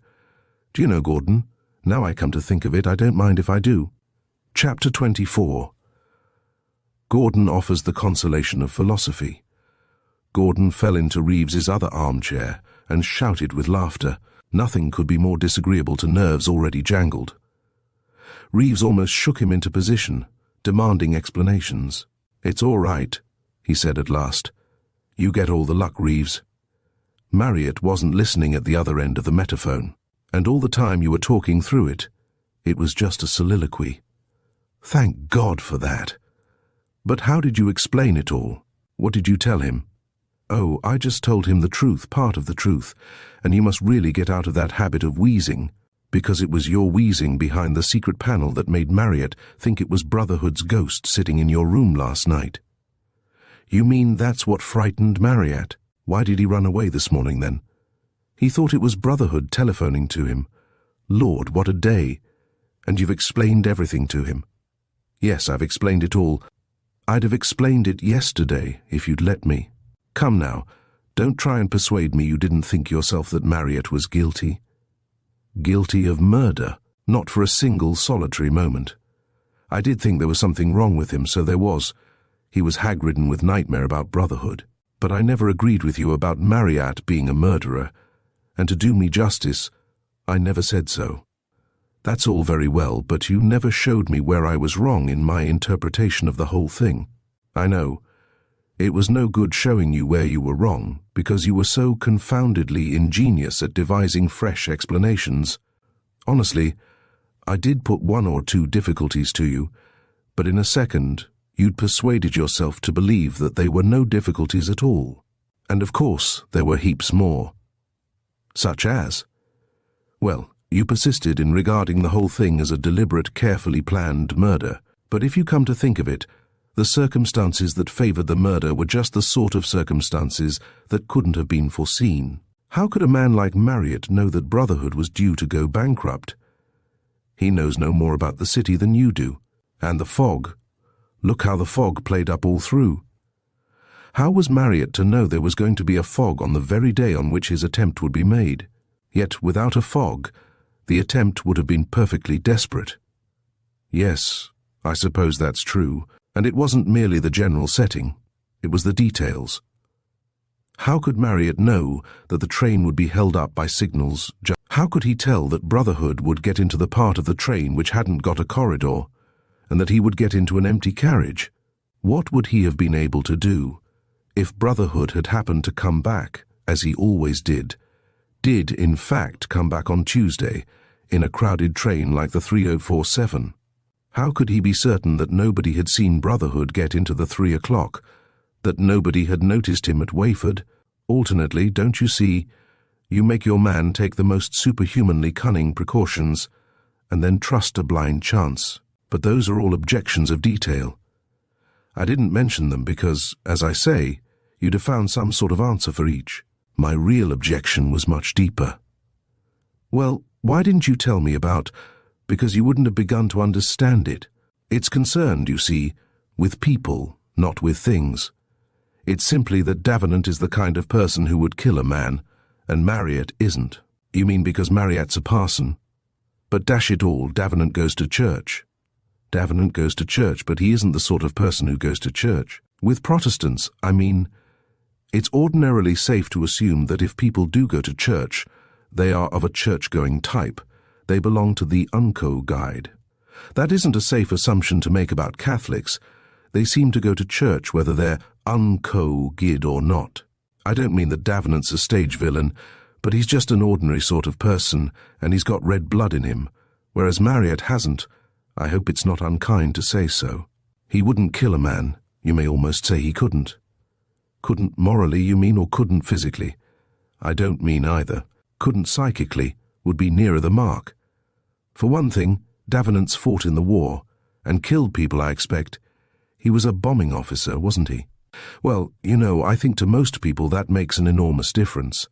Do you know, Gordon, now I come to think of it, I don't mind if I do. Chapter 24. Gordon offers the consolation of philosophy. Gordon fell into Reeves's other armchair and shouted with laughter. Nothing could be more disagreeable to nerves already jangled. Reeves almost shook him into position, demanding explanations. "It's all right," he said at last. "You get all the luck, Reeves." Marryatt wasn't listening at the other end of the metaphone, and all the time you were talking through it, it was just a soliloquy. Thank God for that. But how did you explain it all? What did you tell him? Oh, I just told him the truth, part of the truth, and you must really get out of that habit of wheezing, because it was your wheezing behind the secret panel that made Marryatt think it was Brotherhood's ghost sitting in your room last night. You mean that's what frightened Marryatt? Why did he run away this morning then? He thought it was Brotherhood telephoning to him. Lord, what a day! And you've explained everything to him. Yes, I've explained it all. I'd have explained it yesterday if you'd let me. Come now, don't try and persuade me you didn't think yourself that Marryatt was guilty. Guilty of murder, not for a single solitary moment. I did think there was something wrong with him, so there was. He was hag-ridden with nightmare about Brotherhood. But I never agreed with you about Marryatt being a murderer, and to do me justice, I never said so. That's all very well, but you never showed me where I was wrong in my interpretation of the whole thing. I know. It was no good showing you where you were wrong, because you were so confoundedly ingenious at devising fresh explanations. Honestly, I did put one or two difficulties to you, but in a second you'd persuaded yourself to believe that they were no difficulties at all. And of course there were heaps more. Such as? Well, you persisted in regarding the whole thing as a deliberate, carefully planned murder, but if you come to think of it, the circumstances that favored the murder were just the sort of circumstances that couldn't have been foreseen. How could a man like Marryatt know that Brotherhood was due to go bankrupt? He knows no more about the city than you do. And the fog. Look how the fog played up all through. How was Marryatt to know there was going to be a fog on the very day on which his attempt would be made? Yet without a fog, the attempt would have been perfectly desperate. Yes, I suppose that's true. And it wasn't merely the general setting, it was the details. How could Marryatt know that the train would be held up by signals? How could he tell that Brotherhood would get into the part of the train which hadn't got a corridor, and that he would get into an empty carriage? What would he have been able to do if Brotherhood had happened to come back, as he always did in fact come back on Tuesday, in a crowded train like the 3047? How could he be certain that nobody had seen Brotherhood get into the 3 o'clock, that nobody had noticed him at Wayford? Alternately, don't you see, you make your man take the most superhumanly cunning precautions, and then trust a blind chance. But those are all objections of detail. I didn't mention them because, as I say, you'd have found some sort of answer for each. My real objection was much deeper. Well, why didn't you tell me about... Because you wouldn't have begun to understand it. It's concerned, you see, with people, not with things. It's simply that Davenant is the kind of person who would kill a man, and Marryatt isn't. You mean because Marryatt's a parson? But dash it all, Davenant goes to church. Davenant goes to church, but he isn't the sort of person who goes to church. With Protestants, I mean, it's ordinarily safe to assume that if people do go to church, they are of a church-going type. They belong to the Unco guide. That isn't a safe assumption to make about Catholics. They seem to go to church whether they're Unco gid or not. I don't mean that Davenant's a stage villain, but he's just an ordinary sort of person, and he's got red blood in him, whereas Marryatt hasn't. I hope it's not unkind to say so. He wouldn't kill a man. You may almost say he couldn't. Couldn't morally, you mean, or couldn't physically? I don't mean either. Couldn't psychically would be nearer the mark. For one thing, Davenant's fought in the war, and killed people, I expect. He was a bombing officer, wasn't he? Well, I think to most people that makes an enormous difference.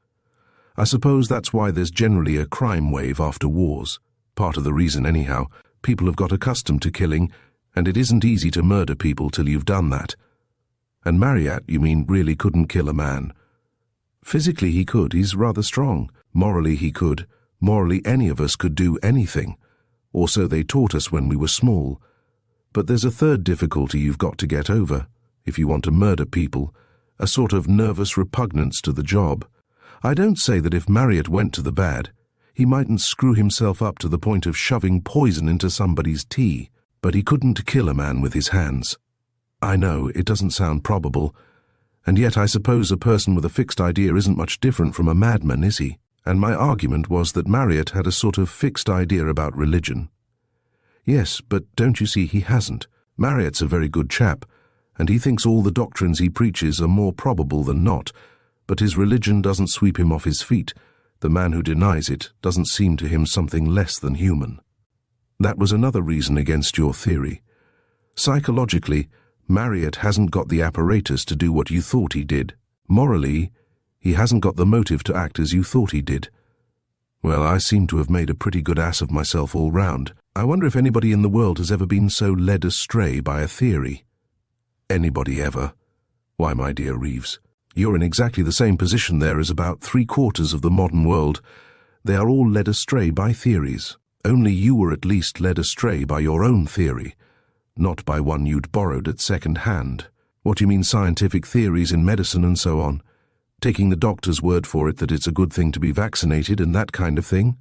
I suppose that's why there's generally a crime wave after wars. Part of the reason, anyhow. People have got accustomed to killing, and it isn't easy to murder people till you've done that. And Marryatt, you mean, really couldn't kill a man? Physically he could, he's rather strong. Morally he could. Morally any of us could do anything. Or so they taught us when we were small. But there's a third difficulty you've got to get over, if you want to murder people, a sort of nervous repugnance to the job. I don't say that if Marryatt went to the bad, he mightn't screw himself up to the point of shoving poison into somebody's tea, but he couldn't kill a man with his hands. I know, it doesn't sound probable, and yet I suppose a person with a fixed idea isn't much different from a madman, is he? And my argument was that Marryatt had a sort of fixed idea about religion. Yes, but don't you see he hasn't? Marryatt's a very good chap, and he thinks all the doctrines he preaches are more probable than not, but his religion doesn't sweep him off his feet. The man who denies it doesn't seem to him something less than human. That was another reason against your theory. Psychologically, Marryatt hasn't got the apparatus to do what you thought he did. Morally, he hasn't got the motive to act as you thought he did. Well, I seem to have made a pretty good ass of myself all round. I wonder if anybody in the world has ever been so led astray by a theory. Anybody ever? Why, my dear Reeves, you're in exactly the same position there as about 3/4 of the modern world. They are all led astray by theories. Only you were at least led astray by your own theory, not by one you'd borrowed at second hand. What do you mean, scientific theories in medicine and so on? Taking the doctor's word for it that it's a good thing to be vaccinated and that kind of thing?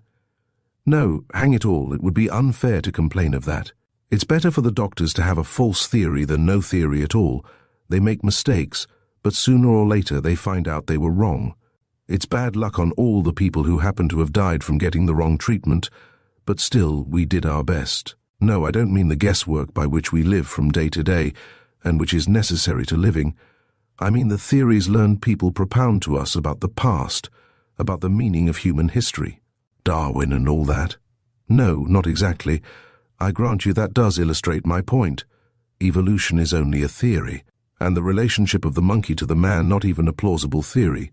No, hang it all, it would be unfair to complain of that. It's better for the doctors to have a false theory than no theory at all. They make mistakes, but sooner or later they find out they were wrong. It's bad luck on all the people who happen to have died from getting the wrong treatment, but still we did our best. No, I don't mean the guesswork by which we live from day to day, and which is necessary to living. I mean the theories learned people propound to us about the past, about the meaning of human history. Darwin and all that. No, not exactly. I grant you that does illustrate my point. Evolution is only a theory, and the relationship of the monkey to the man not even a plausible theory.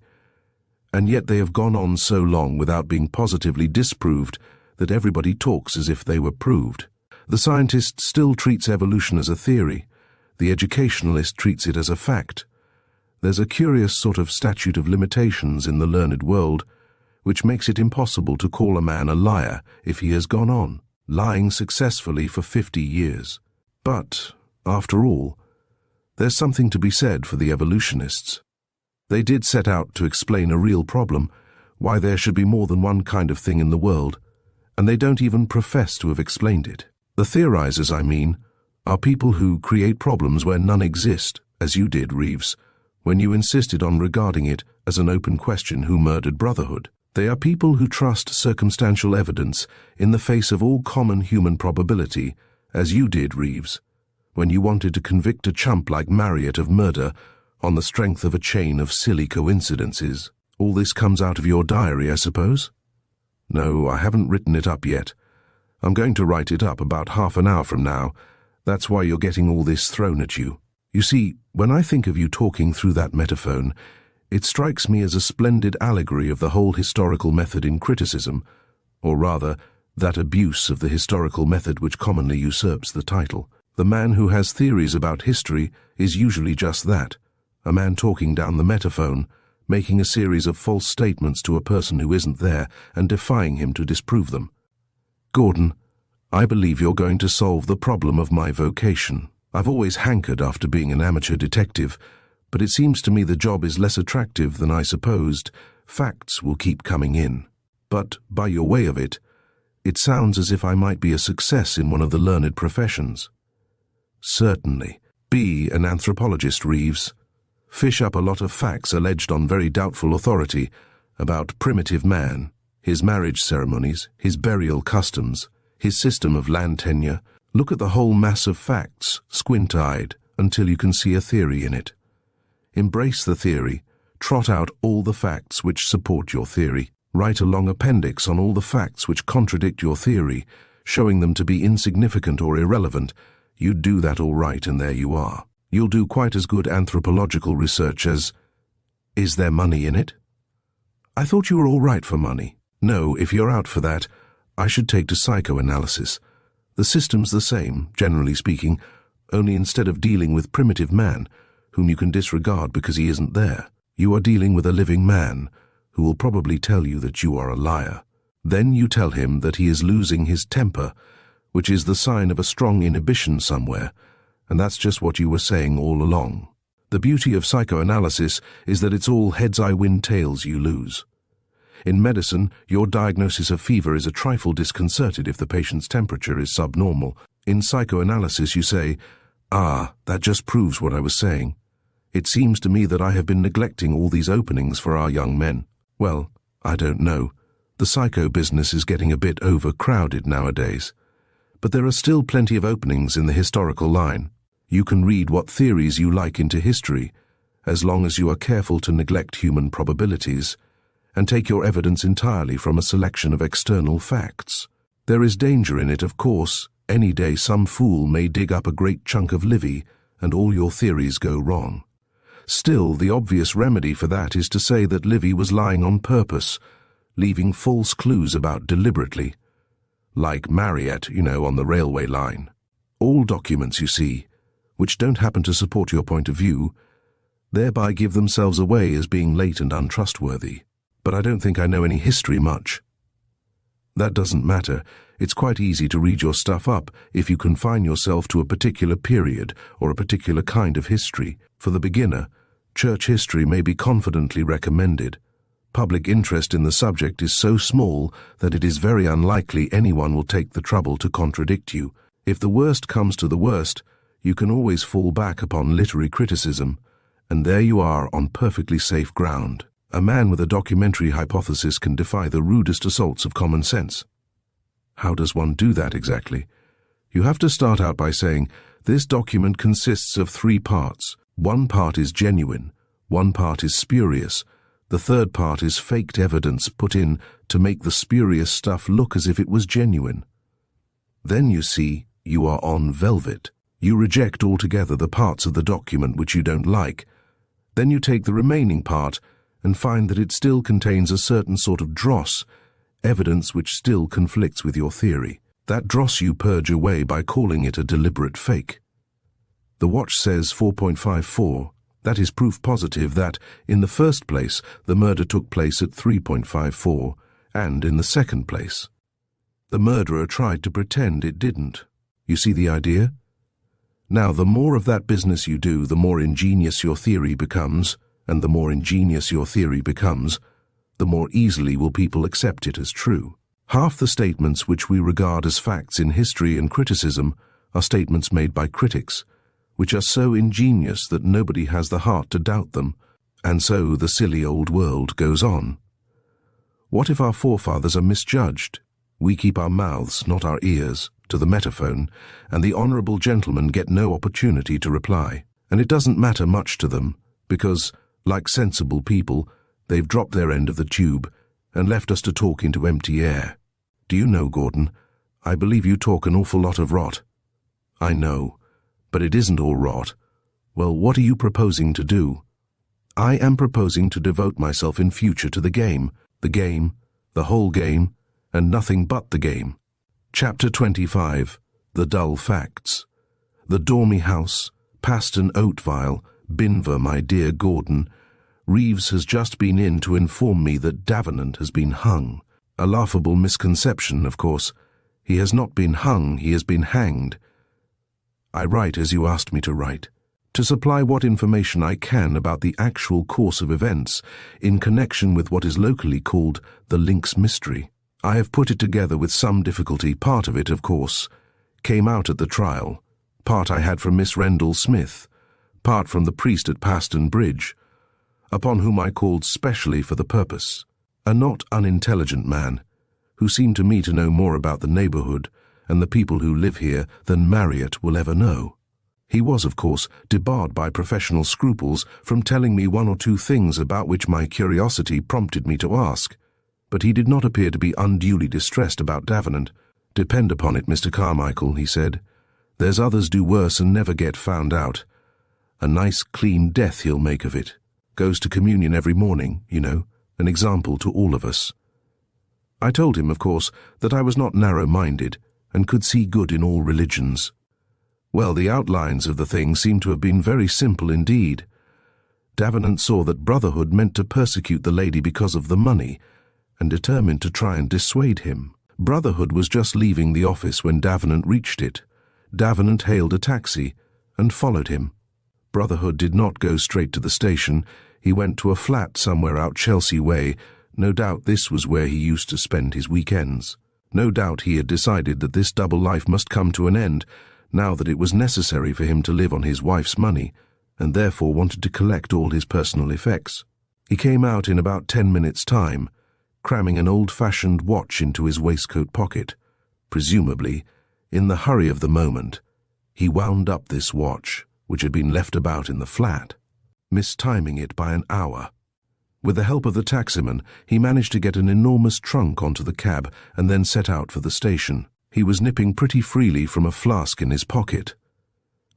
And yet they have gone on so long without being positively disproved that everybody talks as if they were proved. The scientist still treats evolution as a theory. The educationalist treats it as a fact. There's a curious sort of statute of limitations in the learned world, which makes it impossible to call a man a liar if he has gone on, lying successfully for 50 years. But, after all, there's something to be said for the evolutionists. They did set out to explain a real problem, why there should be more than one kind of thing in the world, and they don't even profess to have explained it. The theorizers, I mean, are people who create problems where none exist, as you did, Reeves, when you insisted on regarding it as an open question who murdered Brotherhood. They are people who trust circumstantial evidence in the face of all common human probability, as you did, Reeves, when you wanted to convict a chump like Marryatt of murder on the strength of a chain of silly coincidences. All this comes out of your diary, I suppose? No, I haven't written it up yet. I'm going to write it up about half an hour from now. That's why you're getting all this thrown at you. You see, when I think of you talking through that metaphone, it strikes me as a splendid allegory of the whole historical method in criticism, or rather, that abuse of the historical method which commonly usurps the title. The man who has theories about history is usually just that, a man talking down the metaphone, making a series of false statements to a person who isn't there and defying him to disprove them. Gordon, I believe you're going to solve the problem of my vocation. I've always hankered after being an amateur detective, but it seems to me the job is less attractive than I supposed. Facts will keep coming in. But, by your way of it, it sounds as if I might be a success in one of the learned professions. Certainly. Be an anthropologist, Reeves. Fish up a lot of facts alleged on very doubtful authority about primitive man, his marriage ceremonies, his burial customs, his system of land tenure. Look at the whole mass of facts, squint-eyed, until you can see a theory in it. Embrace the theory, trot out all the facts which support your theory, write a long appendix on all the facts which contradict your theory, showing them to be insignificant or irrelevant. You'd do that all right, and there you are. You'll do quite as good anthropological research as, is there money in it? I thought you were all right for money. No, if you're out for that, I should take to psychoanalysis. The system's the same, generally speaking, only instead of dealing with primitive man, whom you can disregard because he isn't there, you are dealing with a living man, who will probably tell you that you are a liar. Then you tell him that he is losing his temper, which is the sign of a strong inhibition somewhere, and that's just what you were saying all along. The beauty of psychoanalysis is that it's all heads I win, tails you lose. In medicine, your diagnosis of fever is a trifle disconcerted if the patient's temperature is subnormal. In psychoanalysis you say, that just proves what I was saying. It seems to me that I have been neglecting all these openings for our young men. Well, I don't know. The psycho business is getting a bit overcrowded nowadays. But there are still plenty of openings in the historical line. You can read what theories you like into history, as long as you are careful to neglect human probabilities, and take your evidence entirely from a selection of external facts. There is danger in it, of course. Any day some fool may dig up a great chunk of Livy, and all your theories go wrong. Still, the obvious remedy for that is to say that Livy was lying on purpose, leaving false clues about deliberately. Like Marryatt, on the railway line. All documents, you see, which don't happen to support your point of view, thereby give themselves away as being late and untrustworthy. But I don't think I know any history much. That doesn't matter. It's quite easy to read your stuff up if you confine yourself to a particular period or a particular kind of history. For the beginner, church history may be confidently recommended. Public interest in the subject is so small that it is very unlikely anyone will take the trouble to contradict you. If the worst comes to the worst, you can always fall back upon literary criticism, and there you are on perfectly safe ground. A man with a documentary hypothesis can defy the rudest assaults of common sense. How does one do that exactly? You have to start out by saying, this document consists of 3 parts. One part is genuine, one part is spurious, the third part is faked evidence put in to make the spurious stuff look as if it was genuine. Then you see, you are on velvet. You reject altogether the parts of the document which you don't like. Then you take the remaining part and find that it still contains a certain sort of dross, evidence which still conflicts with your theory. That dross you purge away by calling it a deliberate fake. The watch says 4.54. That is proof positive that, in the first place, the murder took place at 3.54, and in the second place. The murderer tried to pretend it didn't. You see the idea? Now, the more of that business you do, the more ingenious your theory becomes, and the more ingenious your theory becomes, the more easily will people accept it as true. Half the statements which we regard as facts in history and criticism are statements made by critics, which are so ingenious that nobody has the heart to doubt them, and so the silly old world goes on. What if our forefathers are misjudged? We keep our mouths, not our ears, to the metaphone, and the honourable gentlemen get no opportunity to reply. And it doesn't matter much to them, because, like sensible people, they've dropped their end of the tube and left us to talk into empty air. Do you know, Gordon, I believe you talk an awful lot of rot. I know, but it isn't all rot. Well, what are you proposing to do? I am proposing to devote myself in future to the game, the whole game, and nothing but the game. Chapter 25. The Dull Facts. The Dormy-house, Paston, Oatvile, Binver, my dear Gordon. Reeves has just been in to inform me that Davenant has been hung. A laughable misconception, of course. He has not been hung, he has been hanged. I write as you asked me to write, to supply what information I can about the actual course of events in connection with what is locally called the Links mystery. I have put it together with some difficulty. Part of it, of course, came out at the trial. Part I had from Miss Rendell Smith, part from the priest at Paston Bridge, upon whom I called specially for the purpose. A not unintelligent man, who seemed to me to know more about the neighbourhood and the people who live here than Marryatt will ever know. He was, of course, debarred by professional scruples from telling me 1 or 2 things about which my curiosity prompted me to ask, but he did not appear to be unduly distressed about Davenant. Depend upon it, Mr. Carmichael, he said, there's others do worse and never get found out. A nice clean death he'll make of it. Goes to communion every morning, you know, an example to all of us. I told him, of course, that I was not narrow-minded and could see good in all religions. Well, the outlines of the thing seem to have been very simple indeed. Davenant saw that Brotherhood meant to persecute the lady because of the money, and determined to try and dissuade him. Brotherhood was just leaving the office when Davenant reached it. Davenant hailed a taxi and followed him. Brotherhood did not go straight to the station. He went to a flat somewhere out Chelsea way. No doubt this was where he used to spend his weekends. No doubt he had decided that this double life must come to an end, now that it was necessary for him to live on his wife's money, and therefore wanted to collect all his personal effects. He came out in about 10 minutes' time, cramming an old-fashioned watch into his waistcoat pocket. Presumably, in the hurry of the moment, he wound up this watch, which had been left about in the flat, mistiming it by an hour. With the help of the taximan, he managed to get an enormous trunk onto the cab and then set out for the station. He was nipping pretty freely from a flask in his pocket.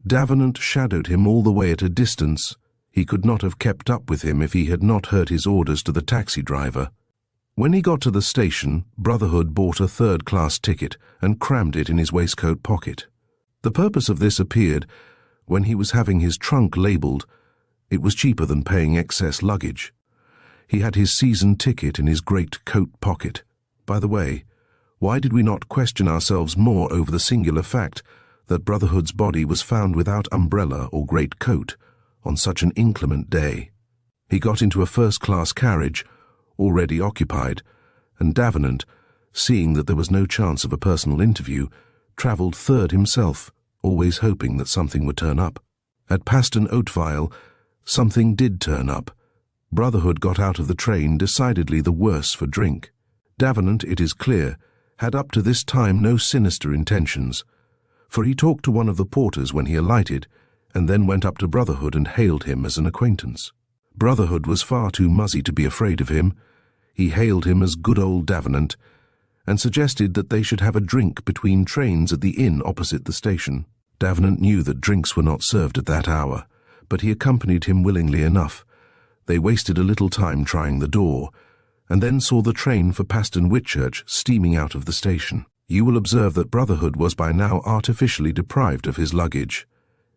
Davenant shadowed him all the way at a distance. He could not have kept up with him if he had not heard his orders to the taxi driver. When he got to the station, Brotherhood bought a third-class ticket and crammed it in his waistcoat pocket. The purpose of this appeared when he was having his trunk labelled. It was cheaper than paying excess luggage. He had his season ticket in his great coat pocket. By the way, why did we not question ourselves more over the singular fact that Brotherhood's body was found without umbrella or great coat on such an inclement day? He got into a first-class carriage, already occupied, and Davenant, seeing that there was no chance of a personal interview, travelled third himself, always hoping that something would turn up. At Paston, Oatvile, something did turn up. Brotherhood got out of the train decidedly the worse for drink. Davenant, it is clear, had up to this time no sinister intentions, for he talked to one of the porters when he alighted, and then went up to Brotherhood and hailed him as an acquaintance. Brotherhood was far too muzzy to be afraid of him. He hailed him as good old Davenant, and suggested that they should have a drink between trains at the inn opposite the station. Davenant knew that drinks were not served at that hour, but he accompanied him willingly enough. They wasted a little time trying the door, and then saw the train for Paston Whitchurch steaming out of the station. You will observe that Brotherhood was by now artificially deprived of his luggage.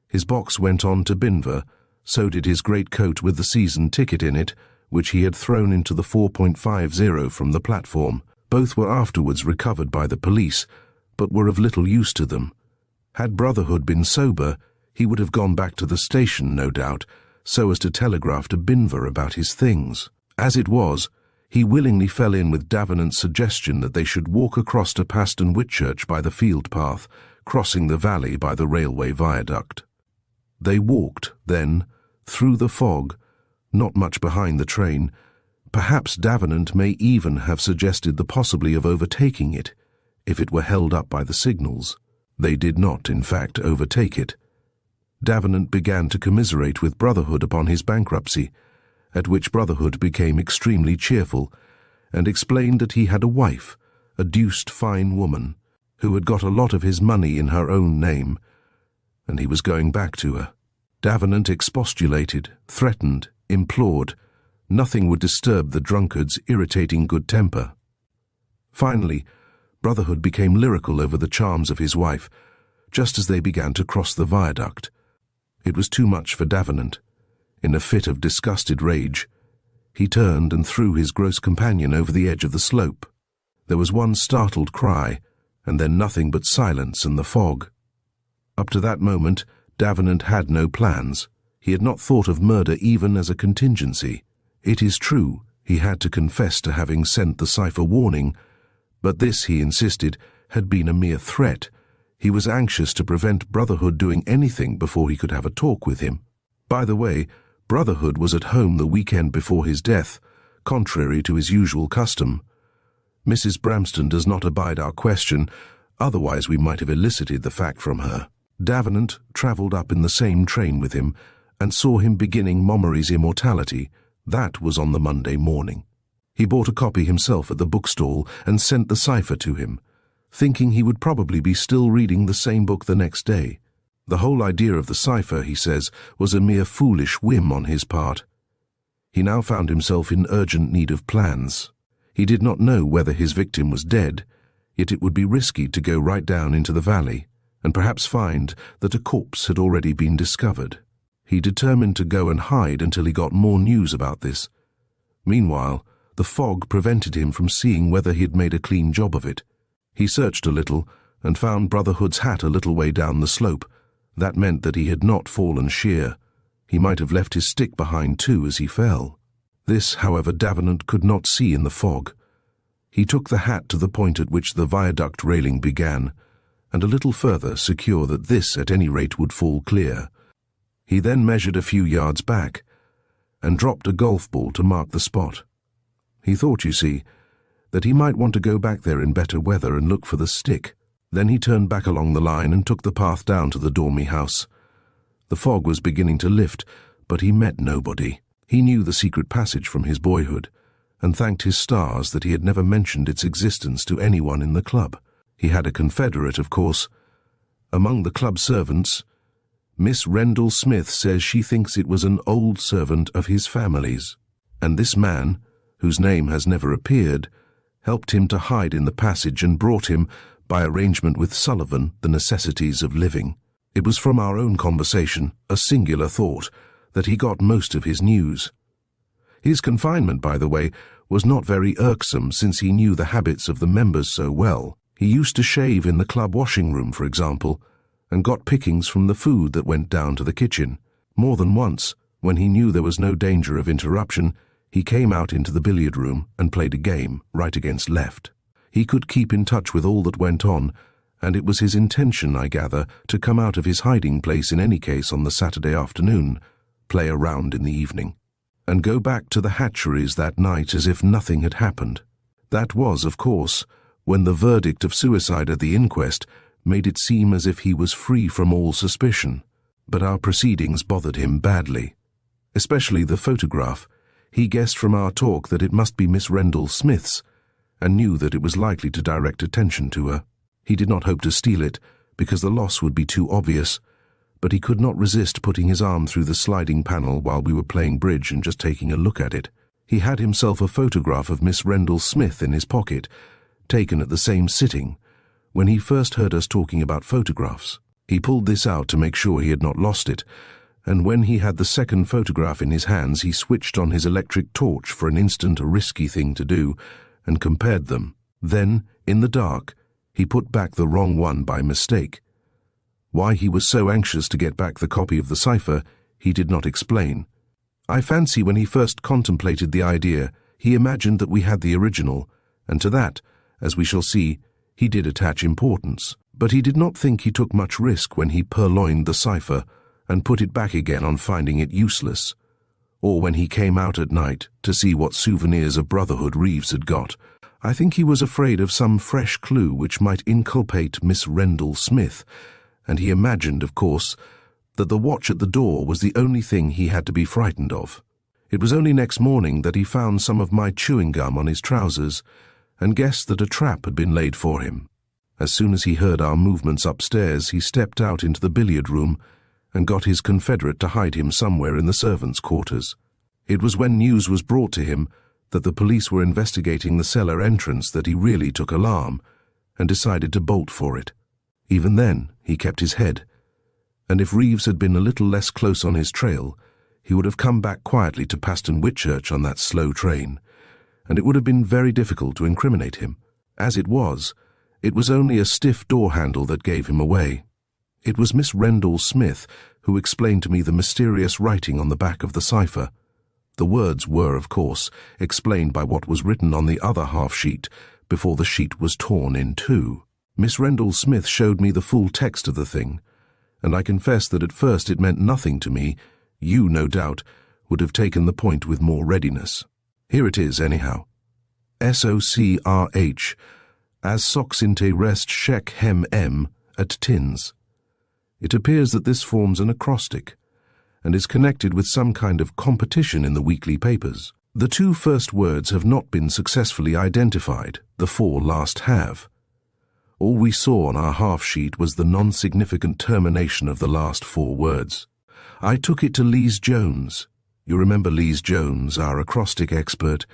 His box went on to Binver, so did his great coat with the season ticket in it, which he had thrown into the 4.50 from the platform. Both were afterwards recovered by the police, but were of little use to them. Had Brotherhood been sober, he would have gone back to the station, no doubt, so as to telegraph to Binver about his things. As it was, he willingly fell in with Davenant's suggestion that they should walk across to Paston Whitchurch by the field path, crossing the valley by the railway viaduct. They walked, then, through the fog, not much behind the train. Perhaps Davenant may even have suggested the possibility of overtaking it, if it were held up by the signals. They did not, in fact, overtake it. Davenant began to commiserate with Brotherhood upon his bankruptcy, at which Brotherhood became extremely cheerful, and explained that he had a wife, a deuced fine woman, who had got a lot of his money in her own name, and he was going back to her. Davenant expostulated, threatened, implored. Nothing would disturb the drunkard's irritating good temper. Finally, Brotherhood became lyrical over the charms of his wife, just as they began to cross the viaduct. It was too much for Davenant. In a fit of disgusted rage, he turned and threw his gross companion over the edge of the slope. There was one startled cry, and then nothing but silence and the fog. Up to that moment, Davenant had no plans. He had not thought of murder even as a contingency. It is true, he had to confess to having sent the cipher warning, but this, he insisted, had been a mere threat. He was anxious to prevent Brotherhood doing anything before he could have a talk with him. By the way, Brotherhood was at home the weekend before his death, contrary to his usual custom. Mrs. Bramston does not abide our question, otherwise we might have elicited the fact from her. Davenant travelled up in the same train with him, and saw him beginning Momery's Immortality. That was on the Monday morning. He bought a copy himself at the bookstall and sent the cipher to him, thinking he would probably be still reading the same book the next day. The whole idea of the cipher, he says, was a mere foolish whim on his part. He now found himself in urgent need of plans. He did not know whether his victim was dead, yet it would be risky to go right down into the valley and perhaps find that a corpse had already been discovered. He determined to go and hide until he got more news about this. Meanwhile, the fog prevented him from seeing whether he had made a clean job of it. He searched a little and found Brotherhood's hat a little way down the slope. That meant that he had not fallen sheer. He might have left his stick behind too as he fell. This, however, Davenant could not see in the fog. He took the hat to the point at which the viaduct railing began, and a little further, secure that this at any rate would fall clear. He then measured a few yards back, and dropped a golf ball to mark the spot. He thought, you see, that he might want to go back there in better weather and look for the stick. Then he turned back along the line and took the path down to the Dormy-house. The fog was beginning to lift, but he met nobody. He knew the secret passage from his boyhood, and thanked his stars that he had never mentioned its existence to anyone in the club. He had a confederate, of course. Among the club servants, Miss Rendell Smith says she thinks it was an old servant of his family's, and this man, whose name has never appeared, helped him to hide in the passage and brought him, by arrangement with Sullivan, the necessities of living. It was from our own conversation, a singular thought, that he got most of his news. His confinement, by the way, was not very irksome since he knew the habits of the members so well. He used to shave in the club washing room, for example, and got pickings from the food that went down to the kitchen. More than once, when he knew there was no danger of interruption, he came out into the billiard room and played a game, right against left. He could keep in touch with all that went on, and it was his intention, I gather, to come out of his hiding place in any case on the Saturday afternoon, play a round in the evening, and go back to the hatcheries that night as if nothing had happened. That was, of course, when the verdict of suicide at the inquest made it seem as if he was free from all suspicion. But our proceedings bothered him badly, especially the photograph. He guessed from our talk that it must be Miss Rendell Smith's, and knew that it was likely to direct attention to her. He did not hope to steal it, because the loss would be too obvious, but he could not resist putting his arm through the sliding panel while we were playing bridge and just taking a look at it. He had himself a photograph of Miss Rendell Smith in his pocket, taken at the same sitting, when he first heard us talking about photographs. He pulled this out to make sure he had not lost it, and when he had the second photograph in his hands, he switched on his electric torch, for an instant a risky thing to do, and compared them. Then, in the dark, he put back the wrong one by mistake. Why he was so anxious to get back the copy of the cipher, he did not explain. I fancy when he first contemplated the idea, he imagined that we had the original, and to that, as we shall see, he did attach importance. But he did not think he took much risk when he purloined the cipher and put it back again on finding it useless, or when he came out at night to see what souvenirs of brotherhood Reeves had got. I think he was afraid of some fresh clue which might inculpate Miss Rendell Smith, and he imagined, of course, that the watch at the door was the only thing he had to be frightened of. It was only next morning that he found some of my chewing gum on his trousers, and guessed that a trap had been laid for him. As soon as he heard our movements upstairs, he stepped out into the billiard room and got his confederate to hide him somewhere in the servants' quarters. It was when news was brought to him that the police were investigating the cellar entrance that he really took alarm and decided to bolt for it. Even then, he kept his head, and if Reeves had been a little less close on his trail, he would have come back quietly to Paston Whitchurch on that slow train, and it would have been very difficult to incriminate him. As it was only a stiff door handle that gave him away. It was Miss Rendell Smith who explained to me the mysterious writing on the back of the cipher. The words were, of course, explained by what was written on the other half-sheet before the sheet was torn in two. Miss Rendell Smith showed me the full text of the thing, and I confess that at first it meant nothing to me. You, no doubt, would have taken the point with more readiness. Here it is, anyhow. SOCRH, as soxinte rest shek hem em at tins. It appears that this forms an acrostic, and is connected with some kind of competition in the weekly papers. The two first words have not been successfully identified, the four last have. All we saw on our half-sheet was the non-significant termination of the last 4 words. I took it to Lees Jones. You remember Lees Jones, our acrostic expert,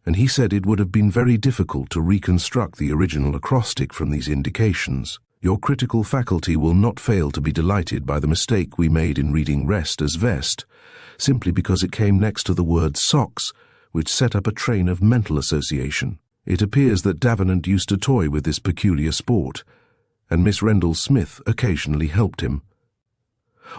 and he said it would have been very difficult to reconstruct the original acrostic from these indications. Your critical faculty will not fail to be delighted by the mistake we made in reading rest as vest, simply because it came next to the word socks, which set up a train of mental association. It appears that Davenant used to toy with this peculiar sport, and Miss Rendell-Smith occasionally helped him.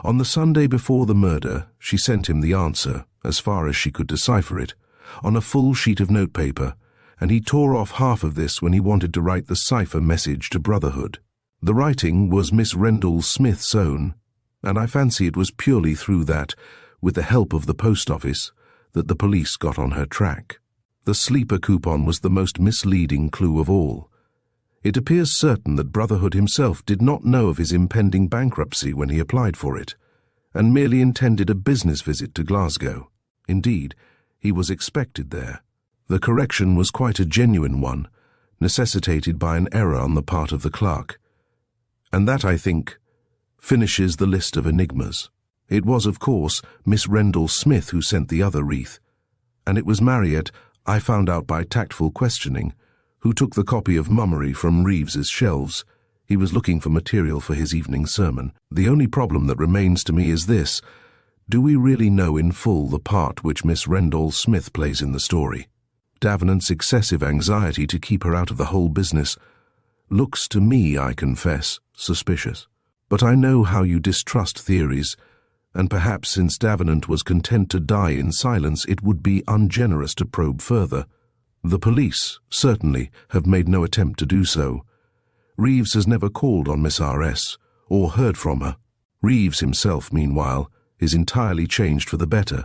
On the Sunday before the murder, she sent him the answer, as far as she could decipher it, on a full sheet of notepaper, and he tore off half of this when he wanted to write the cipher message to Brotherhood. The writing was Miss Rendell-Smith's own, and I fancy it was purely through that, with the help of the post office, that the police got on her track. The sleeper coupon was the most misleading clue of all. It appears certain that Brotherhood himself did not know of his impending bankruptcy when he applied for it, and merely intended a business visit to Glasgow. Indeed, he was expected there. The correction was quite a genuine one, necessitated by an error on the part of the clerk. And that, I think, finishes the list of enigmas. It was, of course, Miss Rendell-Smith who sent the other wreath, and it was Marryatt, I found out by tactful questioning, who took the copy of Mummery from Reeves's shelves. He was looking for material for his evening sermon. The only problem that remains to me is this: do we really know in full the part which Miss Rendell-Smith plays in the story? Davenant's excessive anxiety to keep her out of the whole business looks to me, I confess, suspicious. But I know how you distrust theories, and perhaps since Davenant was content to die in silence, it would be ungenerous to probe further. The police, certainly, have made no attempt to do so. Reeves has never called on Miss R.S. or heard from her. Reeves himself, meanwhile, is entirely changed for the better.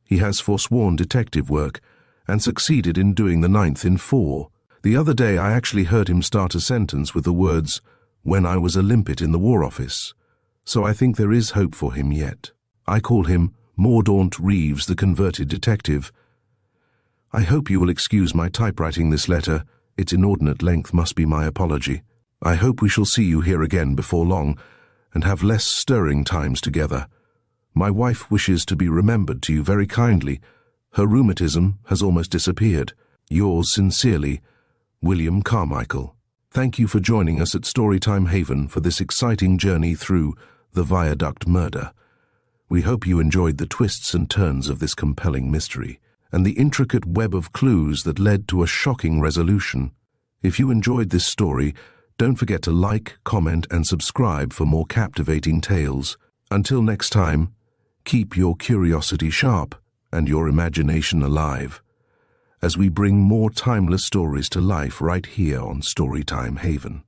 He has forsworn detective work and succeeded in doing the 9th in 4. The other day I actually heard him start a sentence with the words, "when I was a limpet in the War Office," so I think there is hope for him yet. I call him Mordaunt Reeves, the converted detective. I hope you will excuse my typewriting this letter. Its inordinate length must be my apology. I hope we shall see you here again before long, and have less stirring times together. My wife wishes to be remembered to you very kindly. Her rheumatism has almost disappeared. Yours sincerely, William Carmichael. Thank you for joining us at Storytime Haven for this exciting journey through the Viaduct Murder. We hope you enjoyed the twists and turns of this compelling mystery, and the intricate web of clues that led to a shocking resolution. If you enjoyed this story, don't forget to like, comment, and subscribe for more captivating tales. Until next time, keep your curiosity sharp and your imagination alive, as we bring more timeless stories to life right here on Storytime Haven.